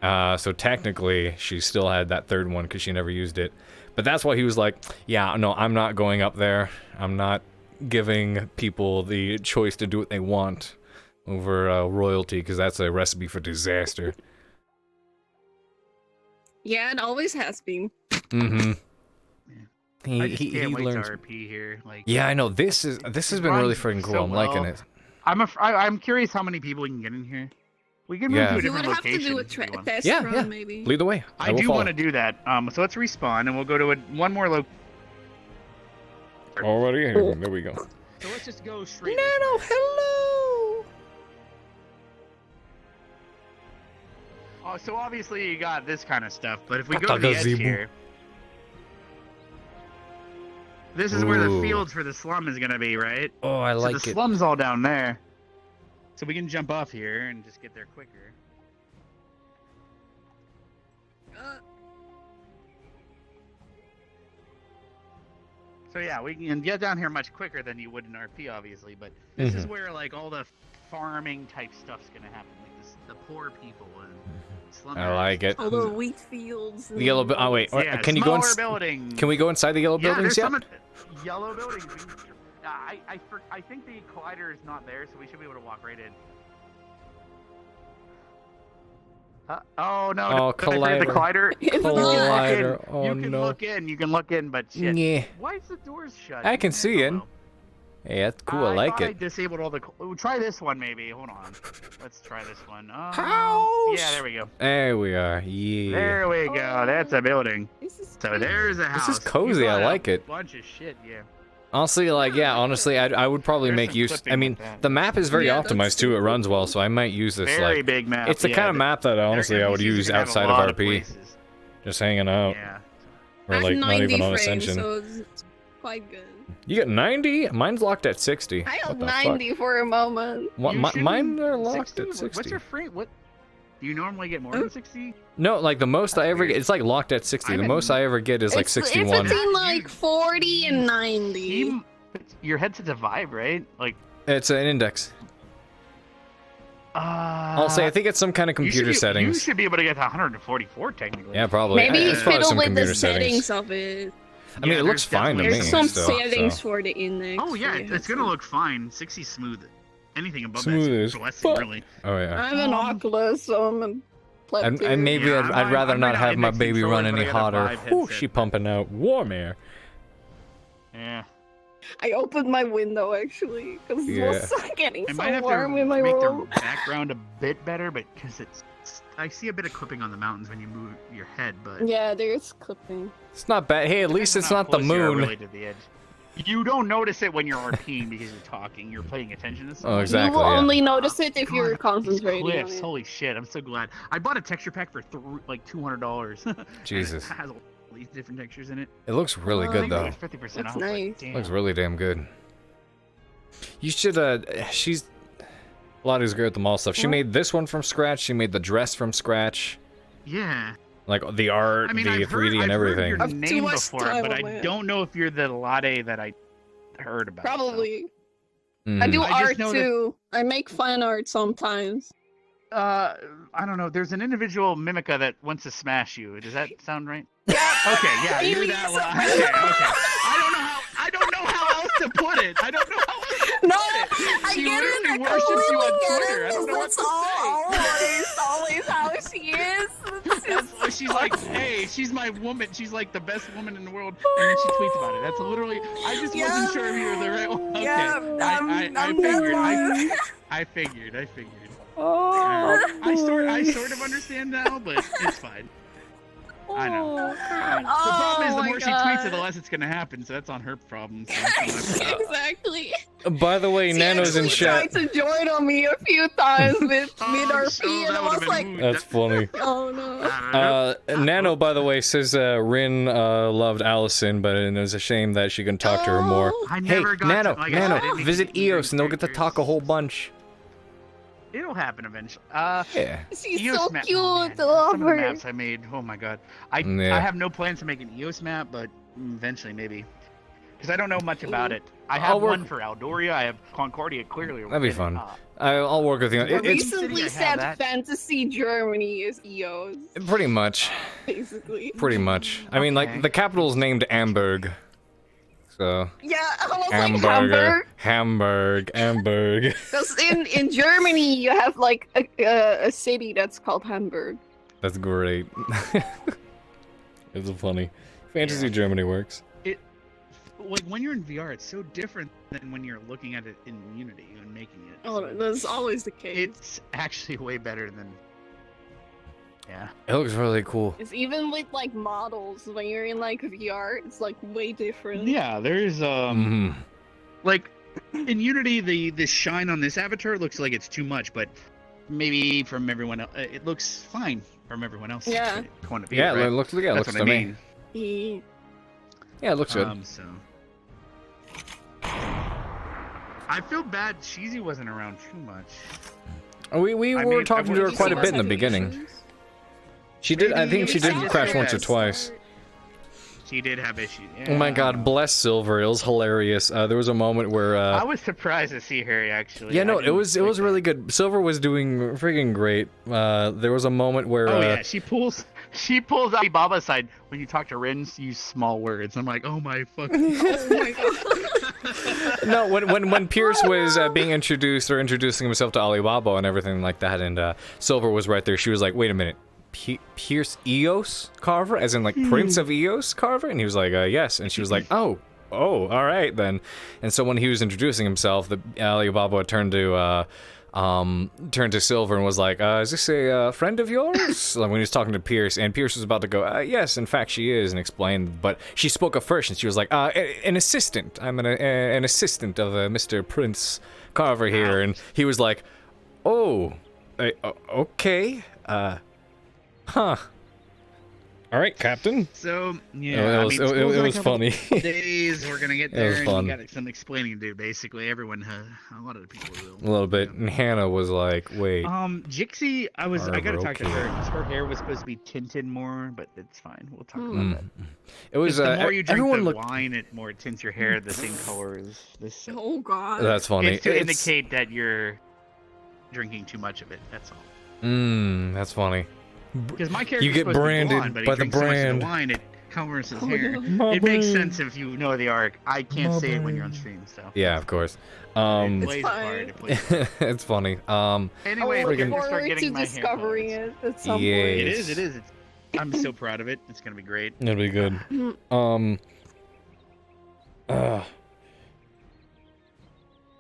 So technically, she still had that third one, because she never used it. But that's why he was like, yeah, no, I'm not going up there. I'm not giving people the choice to do what they want over royalty, because that's a recipe for disaster. Yeah, it always has been. Mm-hmm. I just can't wait learns. to RP here. Like, Yeah, I know. This has been really freaking cool. so I'm liking well. it. I'm curious how many people we can get in here. We can move to a different location. You would have to do a test Yeah, run, yeah. maybe. Lead the way. I do want to do that. So let's respawn, and we'll go to one more location. Already here. There we go. So let's just go straight. Nano, hello. Oh, so obviously you got this kind of stuff, but if we go to the edge here, this is where the fields for the slum is gonna be, right? Oh, I like the it. slum's all down there, so we can jump off here and just get there quicker. So yeah, we can get down here much quicker than you would in RP, obviously. But this is where like all the farming type stuff's gonna happen, like the poor people and slum. I like it. All the wheat fields. The yellow. Oh wait, Yeah, can you go in? buildings. Can we go inside the yellow buildings yet? Yellow buildings. I think the collider is not there, so we should be able to walk right in. Oh no! Oh, collider. The collider. Collider. Oh you can no. look in. You can look in, but shit. Yeah. Why is the doors shut? I can see in. Hey, that's cool. I like I it. disabled all the. Try this one, maybe. Hold on. Let's try this one. House. Yeah, there we go. There we are. Yeah. There we go. That's a building. So there's a house. This is cozy. I like it. Bunch of shit. Yeah. Honestly, like, yeah, honestly, I would probably make use. I mean, the map is very optimized too. It runs well, so I might use this. Very like, big map. It's the kind of map that honestly I would use outside of RP. Just hanging out. Yeah. Or like not even on Ascension. So it's quite good. You get 90? Mine's locked at 60. I What had the 90 fuck? for a moment. Mine are locked 60? at 60. What's your frame? What? Do you normally get more than 60? No, like the most I ever get, it's like locked at 60. The most I ever get is like 61. It's between like 40 and 90. Your headset's a Vibe, right? Like It's an index. I'll say I think it's some kind of computer settings. You should be able to get to 144 technically. Yeah, probably. Maybe It's probably fiddle some with the computer settings of it. I mean, it looks fine to me. There's some still, settings so. for the index. Oh yeah, for your it's gonna look fine. 60 smooth. Anything above Smooth that as is blessing, really. Oh yeah. I have an Oculus, so I'm a pleb And maybe Yeah, I'd rather I'm not not have my indexing baby controllers, run but I any got a hotter. Vive Whew, headset. she pumping out warm air. Yeah. I opened my window actually because it was getting I so might have warm to in my make room. the background a bit better, but because I see a bit of clipping on the mountains when you move your head, but Yeah, there's clipping. It's not bad. Hey, at least it's not the close you are moon. really to the edge. You don't notice it when you're RPing because you're talking. You're paying attention to something. Oh, exactly. You will yeah. only notice it if you're concentrating on Cliffs, it. holy shit! I'm so glad. I bought a texture pack for like $200. Jesus. It has all these different textures in it. It looks really good though. 50% That's off. nice. Damn. Looks really damn good. You should she's Lottie's good at the mall stuff. She made this one from scratch. She made the dress from scratch. Yeah. Like the art, I mean, the I've 3D and everything. I've heard your name much before, time but on I my don't know if you're the Lotte that I heard about. Probably. Mhm. I do I just art know that- too. I make fan art sometimes. I don't know. There's an individual Mimica that wants to smash you. Does that sound right? Okay, yeah, you're that one. Okay. I don't know how else to put it. I don't know how else to put No, it. I She get it. literally I worships you completely on get Twitter. it. I don't know what That's to say. always how she is. It's That's why she's like, hey, she's my woman. She's like the best woman in the world, and then she tweets about it. That's literally. I just wasn't sure if you were the right one. Okay. Yeah, I figured. Oh. I sort of understand now, but it's fine. I know. The problem is, the more she tweets it, the less it's gonna happen. So that's on her problem. So Exactly. By the way, Nano's in chat. Tried to join on me a few times with RP, and I was like, That's funny. oh no. Nano, by the way, says Rin loved Allison, but it was a shame that she couldn't talk to her more. I Hey, never got Nano, to, like I said, I Nano, didn't even visit get to hear Eos and they'll get to talk a whole bunch. It'll happen eventually. Yeah. She's EOS so map- cute. oh, man, I love some of the her. maps I made. Oh my god. I Yeah. have no plans to make an EOS map, but eventually maybe. Because I don't know much about it. I have one for Aldoria. I have Concordia clearly. That'd be fun. I'll work with you. It's Recently said Fantasy Germany is EOS, pretty much. basically. Pretty much. I mean, like, the capital's named Amberg. So. Yeah, I was like Hamburg. Hamburg. Because in Germany you have like a city that's called Hamburg. That's great. It's funny. Fantasy Germany works. Like when you're in VR, it's so different than when you're looking at it in Unity and making it. Oh, that's always the case. It's actually way better than. Yeah. It looks really cool. It's even with like models when you're in like VR, it's like way different. Yeah, there's like in Unity, the shine on this avatar looks like it's too much, but maybe from everyone else, it looks fine from everyone else. Yeah. Point of view, Yeah, right? it looks That's looks what to I me. mean. Yeah, it looks good. So. I feel bad Cheesy wasn't around too much. We I were mean, talking I to her would've- quite a bit in the beginning. She did. I think she did crash once or twice. She did have issues. Yeah. Oh my God, bless Silver. It was hilarious. There was a moment where. I was surprised to see her actually. Yeah, no, I it was really good. Silver was doing freaking great. There was a moment where. Oh yeah, she pulls Alibaba's side when you talk to Rins. Use small words. I'm like, oh my fucking. Oh my god. No, when Pierce was being introduced or introducing himself to Alibaba and everything like that, and Silver was right there. She was like, wait a minute. Pierce Eos Carver, as in like Prince of Eos Carver, and he was like, yes, and she was like, oh, all right then. And so when he was introducing himself, the Alibaba turned to Silver and was like, is this a friend of yours? Like when he was talking to Pierce, and Pierce was about to go, yes, in fact she is, and explain, but she spoke up first, and she was like, an assistant. I'm an assistant of Mr. Prince Carver here, and he was like, oh, okay, huh. All right, Captain. So yeah, it was funny. Days we're gonna get there, was and fun. you got some explaining to do. Basically, everyone, a lot of the people will. A little bit. And Hannah was like, wait. Jixie, I gotta Carver, talk to okay. her because her hair was supposed to be tinted more, but it's fine. We'll talk about that. It was. The more you drink everyone the looked. wine, it more tints your hair the same color as this. Oh god. That's funny. It's to It's- indicate that you're drinking too much of it. That's all. That's funny. Because my character You get branded but by he the drinks so much of brand. the wine, it covers his Oh, hair. no. It My makes brand. sense if you know the arc. I can't My say it when you're on brand. stream, so. Yeah, of course. It plays a part. It plays a part. It's funny. Anyway, I we're look gonna start forward getting to my hair discovering it at some point. It Yes. is. It is. I'm so proud of it. It's gonna be great. It'll be good.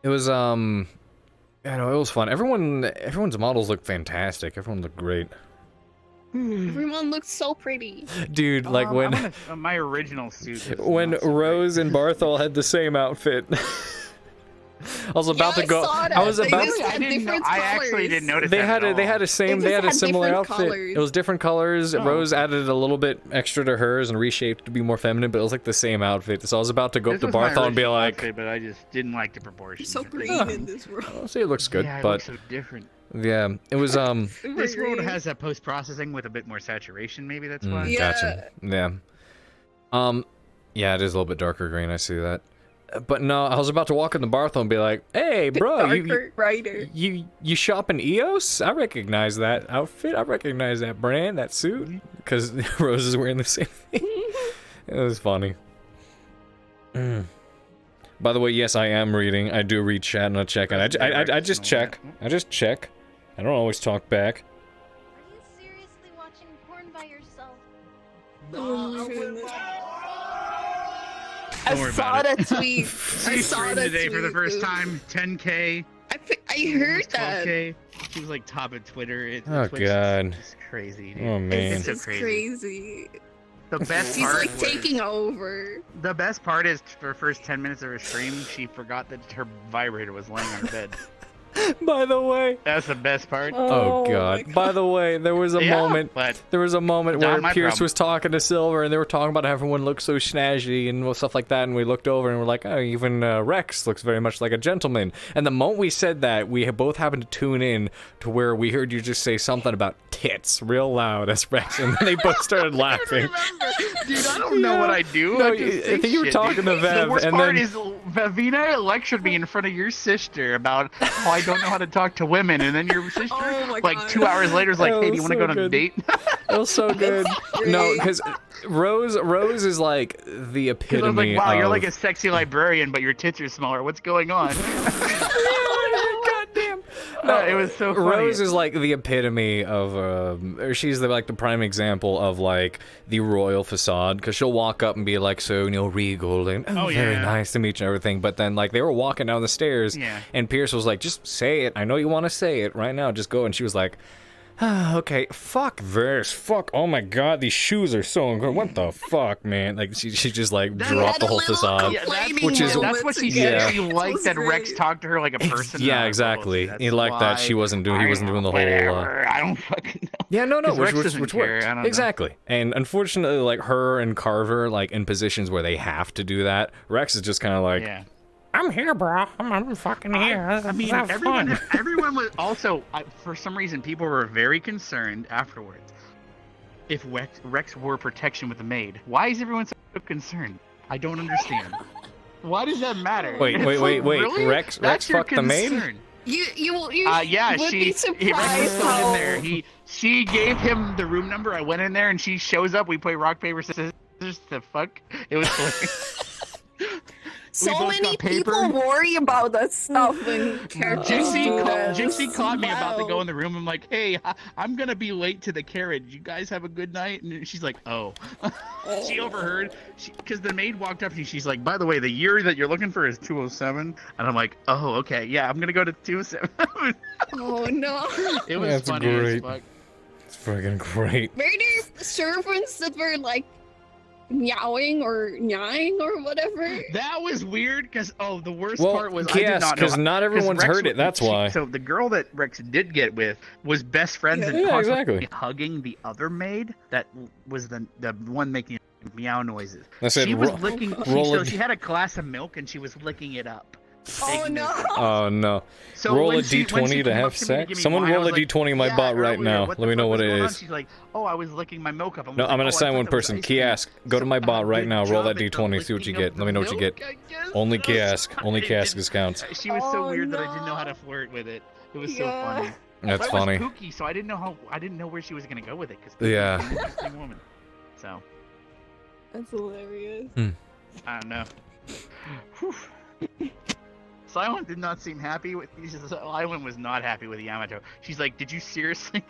It was I know it was fun. Everyone's models looked fantastic. Everyone looked great. Everyone looks so pretty. Dude, like when my original suit. is when not so Rose and Barthol had the same outfit. I was about to go. saw that. I was They about. just had different I actually didn't notice They that had at a they all. had a same They they had a just had similar different outfit. colors. It was different colors. Rose added a little bit extra to hers and reshaped to be more feminine, but it was like the same outfit. So I was about to go This up to was my Barthol and be original like, outfit, but I just didn't like the proportions. So green in this world. "I'll say it looks good," Yeah, it but looks so different. yeah, it was This world has a post processing with a bit more saturation. Maybe that's why. Gotcha. Yeah. Yeah, it is a little bit darker green. I see that. But no, I was about to walk in the Barthol and be like, "Hey, bro, you shop in EOS? I recognize that outfit. I recognize that brand, that suit." Because Rose is wearing the same thing. It was funny. By the way, yes, I am reading. I do read chat and I check it. I just check. I just check. I don't always talk back. watching porn by yourself. I Don't worry saw about it. that tweet. I She saw streamed that today tweet. for the first dude. time. 10K. I heard that. 12K. She was like top of Twitter. Oh, Twitch God. It's crazy, dude. Oh, man. It's so It's crazy. crazy. The best She's part like was- taking over. The best part is for the first 10 minutes of her stream, she forgot that her vibrator was laying on her bed. By the way, that's the best part. Oh, God. By the way, there was a Yeah, moment. but There was a moment not where my Pierce problem. was talking to Silver, and they were talking about how everyone looks so snazzy and stuff like that. And we looked over and we're like, oh, even Rex looks very much like a gentleman. And the moment we said that, we both happened to tune in to where we heard you just say something about tits real loud as Rex, and then they both started laughing. Dude, I don't know what I do. No, I just I say think you were shit, talking dude. to Vev, The worst and part then- is Vavina lectured me in front of your sister about how I don't know how to talk to women, and then your sister, like 2 hours later, is like, "Hey, do you want to go on a date?" That was so good. No, because Rose is like the 'Cause I was epitome like, "Wow, you're of- like a sexy librarian, but your tits are smaller. What's going on?" It was so funny. Rose is like the epitome of, or she's like the prime example of like the royal facade, because she'll walk up and be like so, regal and Oh, very yeah. nice to meet you and everything, but then like they were walking down the stairs, Yeah. and Pierce was like, just say it. I know you want to say it right now. Just go. And she was like, ah, okay, fuck this, fuck. Oh my God, these shoes are so good. What the fuck, man? Like she just like dropped the whole facade, Yeah, which is that's what she said. She liked that Rex talked to her like a person. Yeah, exactly. He liked that she wasn't doing. He wasn't doing the whole. I don't fucking know. Yeah, no, 'Cause Rex which doesn't worked. care, I don't know. Exactly. And unfortunately, like her and Carver, like in positions where they have to do that, Rex is just kind of like, Yeah. I'm here, bro. I'm fucking here. I mean, Have everyone, fun. everyone was also, for some reason, people were very concerned afterwards if Rex wore protection with the maid. Why is everyone so concerned? I don't understand. Why does that matter? Wait, It's wait, like, wait. really? Rex That's your fucked the maid? concern. You Yeah, would she be Rex was surprised still in how there. She gave him the room number. I went in there and she shows up. We play rock paper scissors. The fuck? It was hilarious. so both many got paper. people worry about that stuff when characters do that. Jinxie caught me about to Wow. go in the room. I'm like, hey, I'm gonna be late to the carriage. You guys have a good night? And she's like, oh. She overheard, because the maid walked up to me. She's like, by the way, the year that you're looking for is 207. And I'm like, oh, okay, yeah, I'm gonna go to 207. Oh no. It was That's funny as great. fuck. It's fucking great. Were there servants that were like meowing or nying or whatever? That was weird because the worst Well, part was I did yes, not know 'cause not 'cause everyone's Rex heard it, that's why. So the girl that Rex did get with was best friends and Yeah, constantly exactly. hugging the other maid that was the one making meow noises. I said, she was ro- licking. roll So it- she had a glass of milk and she was licking it up. Oh no! Oh no. So roll when a she d20 to came have up to me to sex. give me Someone wine, I roll a was like, d20 in my "Yeah, bot right earlier, now. what Let the me know fuck what was it going on?" is. She's like, "Oh, I was licking my milk up." No, I'm gonna assign one person. Kiosk. Go to my bot right now. Roll that d20. See what you get. Let me know what you get. Only kiosk. Only kiosk counts. She was so weird that I didn't know how to flirt with it. It was so Yeah. funny. That's But funny. It was kooky, so I didn't know where she was gonna go with it. Cause Yeah. she's an interesting woman. So That's hilarious. I don't know. Whew. Silent did not seem happy with. Silent was not happy with Yamato. She's like, "Did you seriously?"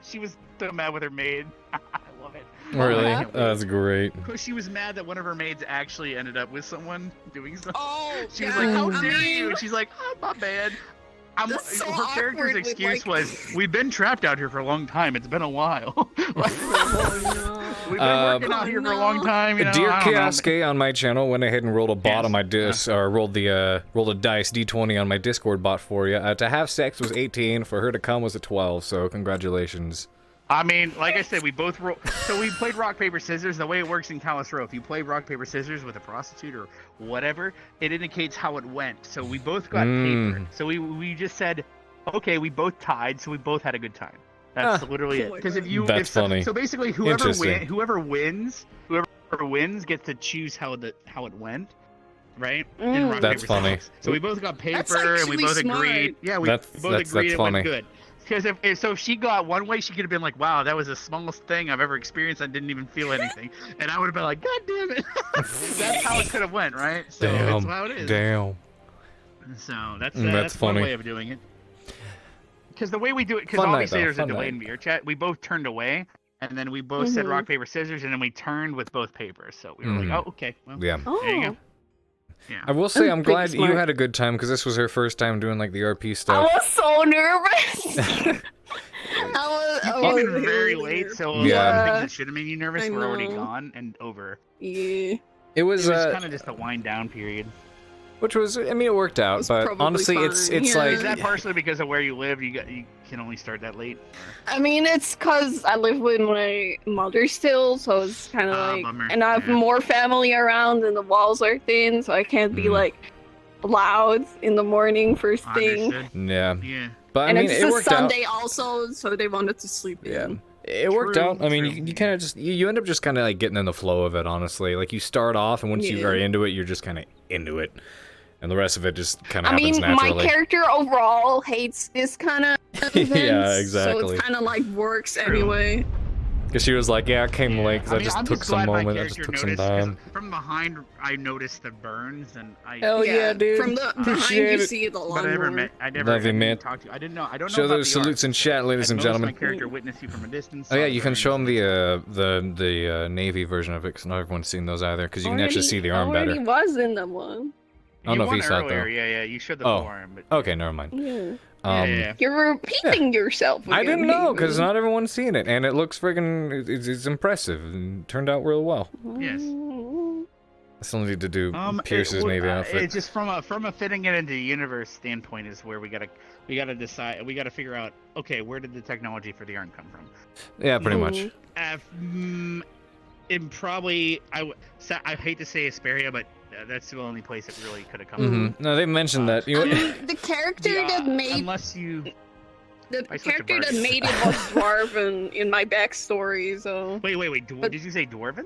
She was so mad with her maid. I love it. Really? I can't wait. That's great. She was mad that one of her maids actually ended up with someone doing something. Oh, She was yeah, like, "How I dare mean- you?" And she's like, "Oh, my bad." That's so her character's awkward with, excuse like- was, "We've been trapped out here for a long time. It's been a while. We've been working out here for a long time." You know, Dear I don't know. Kioske on my channel went ahead and rolled a bot on my or rolled a dice d20 on my Discord bot for you. To have sex was 18. For her to come was a 12. So congratulations. I mean, like I said, we both so we played rock paper scissors. The way it works in Kalis Row, if you play rock paper scissors with a prostitute or whatever, it indicates how it went. So we both got paper. So we just said, okay, we both tied, so we both had a good time. That's literally it. Because if you, That's funny. So basically, whoever Interesting. whoever wins gets to choose how it went. Right? In rock, That's paper, funny. scissors. So we both got That's paper, and we actually both smart. agreed. Yeah, we That's- both that's agreed it funny. went good. Because if she got one way, she could have been like, "Wow, that was the smallest thing I've ever experienced. I didn't even feel anything," and I would have been like, "God damn it!" That's how it could have went, right? So that's how it is. Damn. So that's That's one funny. way of doing it. Because the way we do it, because Fun night, obviously though. there's a Fun delay night. in VR chat. We both turned away, and then we both said rock paper scissors, and then we turned with both papers. So we were like, oh, okay, well, Yeah. there you go. Yeah. I will say, I'm pretty glad you smart. had a good time because this was her first time doing like the RP I stuff. was so nervous. You came in very late, so a lot of things that should have made you nervous I were already know. gone and over. Yeah. It was kind of just a wind down period. which was, I mean, it worked out, but probably honestly, it's fine, yeah. like Is that partially because of where you live? You can only start that late. I mean, it's because I live with my mother still, so it's kind of like, bummer. and I have more family around, and the walls are thin, so I can't be like loud in the morning first thing. yeah. But I And mean, it's it a worked out. Sunday also, so they wanted to sleep in. It worked out. I mean, you kind of just you end up just kind of like getting in the flow of it. Honestly, like you start off, and once you Yeah. are into it, you're just kind of into it, and the rest of it just kind of I happens mean, naturally. my character overall hates this kind of events, Yeah, so exactly. it's kind of like works anyway. Because she was like, "Yeah, I came late because I, mean, just I'm took just some glad my moment. I just character took some noticed, 'cause time." From behind, I noticed the burns, and I. Hell yeah, dude. From the behind, Appreciate you it. see the But I never lawnmower. met. I never Love you, had man. talked to you. I don't know Show about those the salutes in chat, ladies and At most, gentlemen. My character witnessed you from a distance. Oh yeah, saw you the can burns. show them the Navy version of it, because not everyone's seen those either. Because you can actually see the arm already better. was in the one. I don't know if won you saw it though. earlier, Yeah, you showed the Oh, full arm, but okay, never mind. Yeah. Yeah. You're repeating yourself. I again, didn't know Haven. because not everyone's seen it, and it looks friggin' it's impressive and turned out real well. Yes. I still need to do Pierce's it would- Navy outfit. It's just from a fitting it into the universe standpoint is where we gotta decide. We gotta figure out. Okay, where did the technology for the arm come from? Yeah, pretty much. It probably I hate to say Asperia, but that's the only place it really could have come from. No, they mentioned that. You I mean, the character that made unless you the I switched to character that birds. made it was Dwarven in my backstory. So Wait. Did you say Dwarven?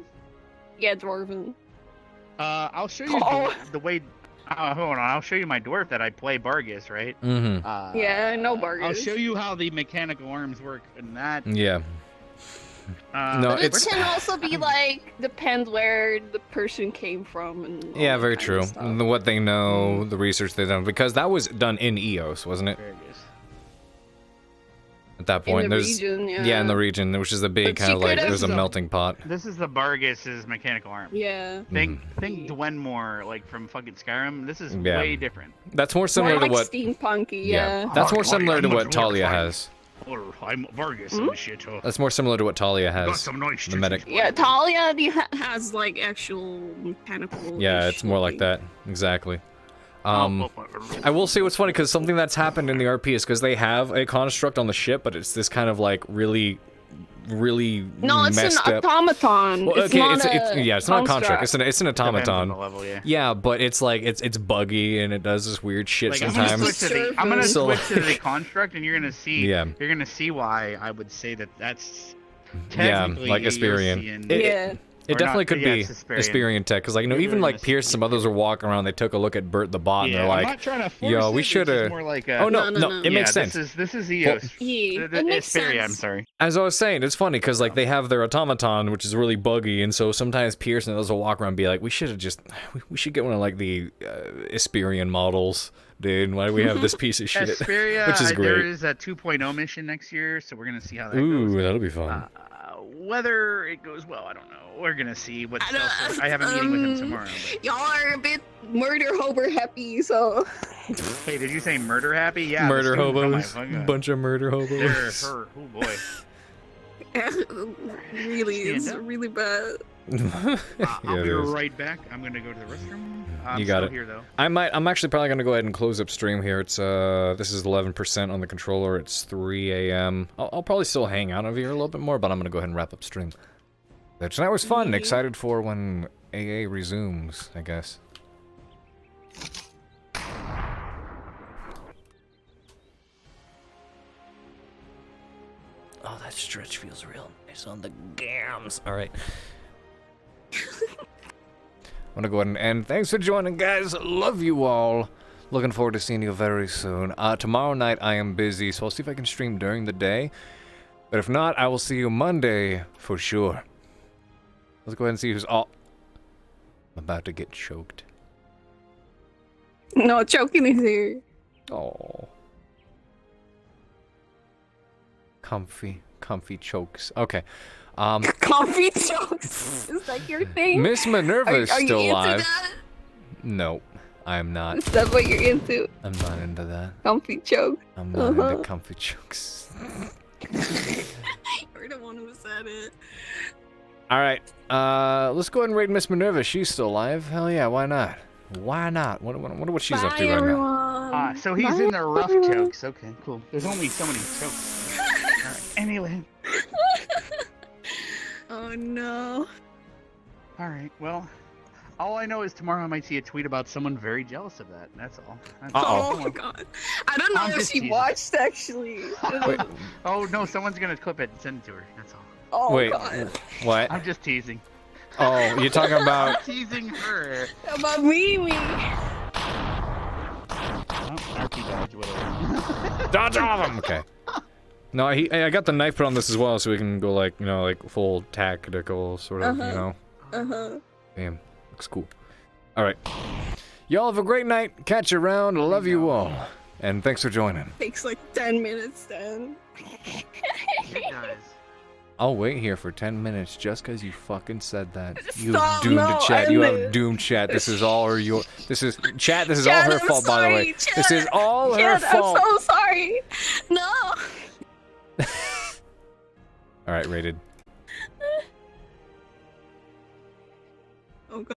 yeah, Dwarven. I'll show you the way. Hold on, I'll show you my dwarf that I play Bargus, right? Mm-hmm. Yeah, I know Bargus. I'll show you how the mechanical arms work in that. Yeah. No, But it it's can also be like depends where the person came from and all yeah, that very kind true. of stuff. What they know, the research they've done, because that was done in EOS, wasn't it? At that In point, the there's region, yeah. in the region, which is a big But kind of she could like have there's a some- melting pot. This is the Bargus's mechanical arm. Yeah. Think Dwenmore, like from fucking Skyrim. This is Yeah. way different. That's more similar More to like what. steampunky, yeah. That's more Hi, similar I'm to much what more Talia fine. has. I'm Vargas Hmm? and shit. That's more similar to what Talia has. Got some nice the medic. Yeah, Talia has like actual mechanical. Yeah, it's more like that. Exactly. I will say what's funny because something that's happened in the RP is because they have a construct on the ship, but it's this kind of like really No, it's an messed up. automaton. Well, it's okay, not it's not a construct. It's an Depends on automaton. the level, yeah. Yeah, but it's like it's buggy and it does this weird shit Like, sometimes. I'm gonna So, switch to the construct, and you're gonna see. Yeah. You're gonna see why I would say that's. Yeah, technically like Asperian. Eosian. It Or definitely not- could yeah, be it's Asperian. Asperian tech, because like even like Pierce, some others were walking around. They took a look at Bert the bot, and Yeah, they're I'm like, not trying to force "Yo, it, we it's should just have." more like a- Oh no, No, no, it no. makes Yeah, sense. This is Well, EOS. Yeah, it makes Asperia, sense. I'm sorry. As I was saying, it's funny because like they have their automaton, which is really buggy, and so sometimes Pierce and others will walk around and be like, "We should have just, we should get one of like the Asperian models, dude. Why do we have this piece of shit?" Asperia, Which is there great. is a 2.0 mission next year, so we're gonna see how that Ooh, goes. that'll be fun. Whether it goes well, I don't know. We're gonna see what. I have a meeting with him tomorrow. Y'all are a bit murder hober happy, so. Wait, did you say murder happy? Yeah. the Murder students on my hobos, fucking- bunch of murder hobos. They're her. Oh boy. Really, it's Stand up. really bad. I'll Yeah, be it is. right back. I'm gonna go to the restroom. I'm You got still it. here though. I'm actually probably gonna go ahead and close up stream here. It's this is 11% on the controller. It's 3 a.m. I'll probably still hang out over here a little bit more, but I'm gonna go ahead and wrap up stream. That was fun. Excited for when AA resumes, I guess. Oh, that stretch feels real nice on the gams. All right. I'm gonna go ahead and end. Thanks for joining, guys. Love you all. Looking forward to seeing you very soon. Tomorrow night I am busy, so I'll see if I can stream during the day. But if not, I will see you Monday for sure. Let's go ahead and see who's all. I'm about to get choked. No, choking is here. Oh. Comfy. Comfy chokes. Okay. Comfy chokes. Is that your thing? Miss Minerva is are you still into alive. that? No, I am not. Is that what you're into? I'm not into that. Comfy choke. I'm not into comfy chokes. You're the one who said it. All right. Let's go ahead and raid Miss Minerva. She's still alive. Hell yeah, why not? Why not? Wonder what she's up to right now. So he's in the rough chokes. Okay, cool. There's only so many chokes. Alright, anyway. Oh no. Alright, well, all I know is tomorrow I might see a tweet about someone very jealous of that. That's all. Oh my god. I don't know I'm if just she teasing. watched actually. Wait, Oh no, someone's gonna clip it and send it to her. That's all. Oh wait, god. what? I'm just teasing. Oh, you're talking about... I'm teasing her. About me. RP dodge, whatever. Dodge all of them! Okay. No, I got the knife put on this as well, so we can go like, you know, like full tactical sort of, you know. Damn, looks cool. All right, y'all have a great night. Catch you around. Love you all, and thanks for joining. Takes like 10 minutes then. It does. I'll wait here for 10 minutes just because you fucking said that. You Stop, doomed no, chat. You have I'm- doomed chat. This is all your. This is chat. This is all Chad, her I'm fault, by the way. sorry, This is Chad. all her Chad, fault. I'm so sorry. No. All right, rated. Oh god.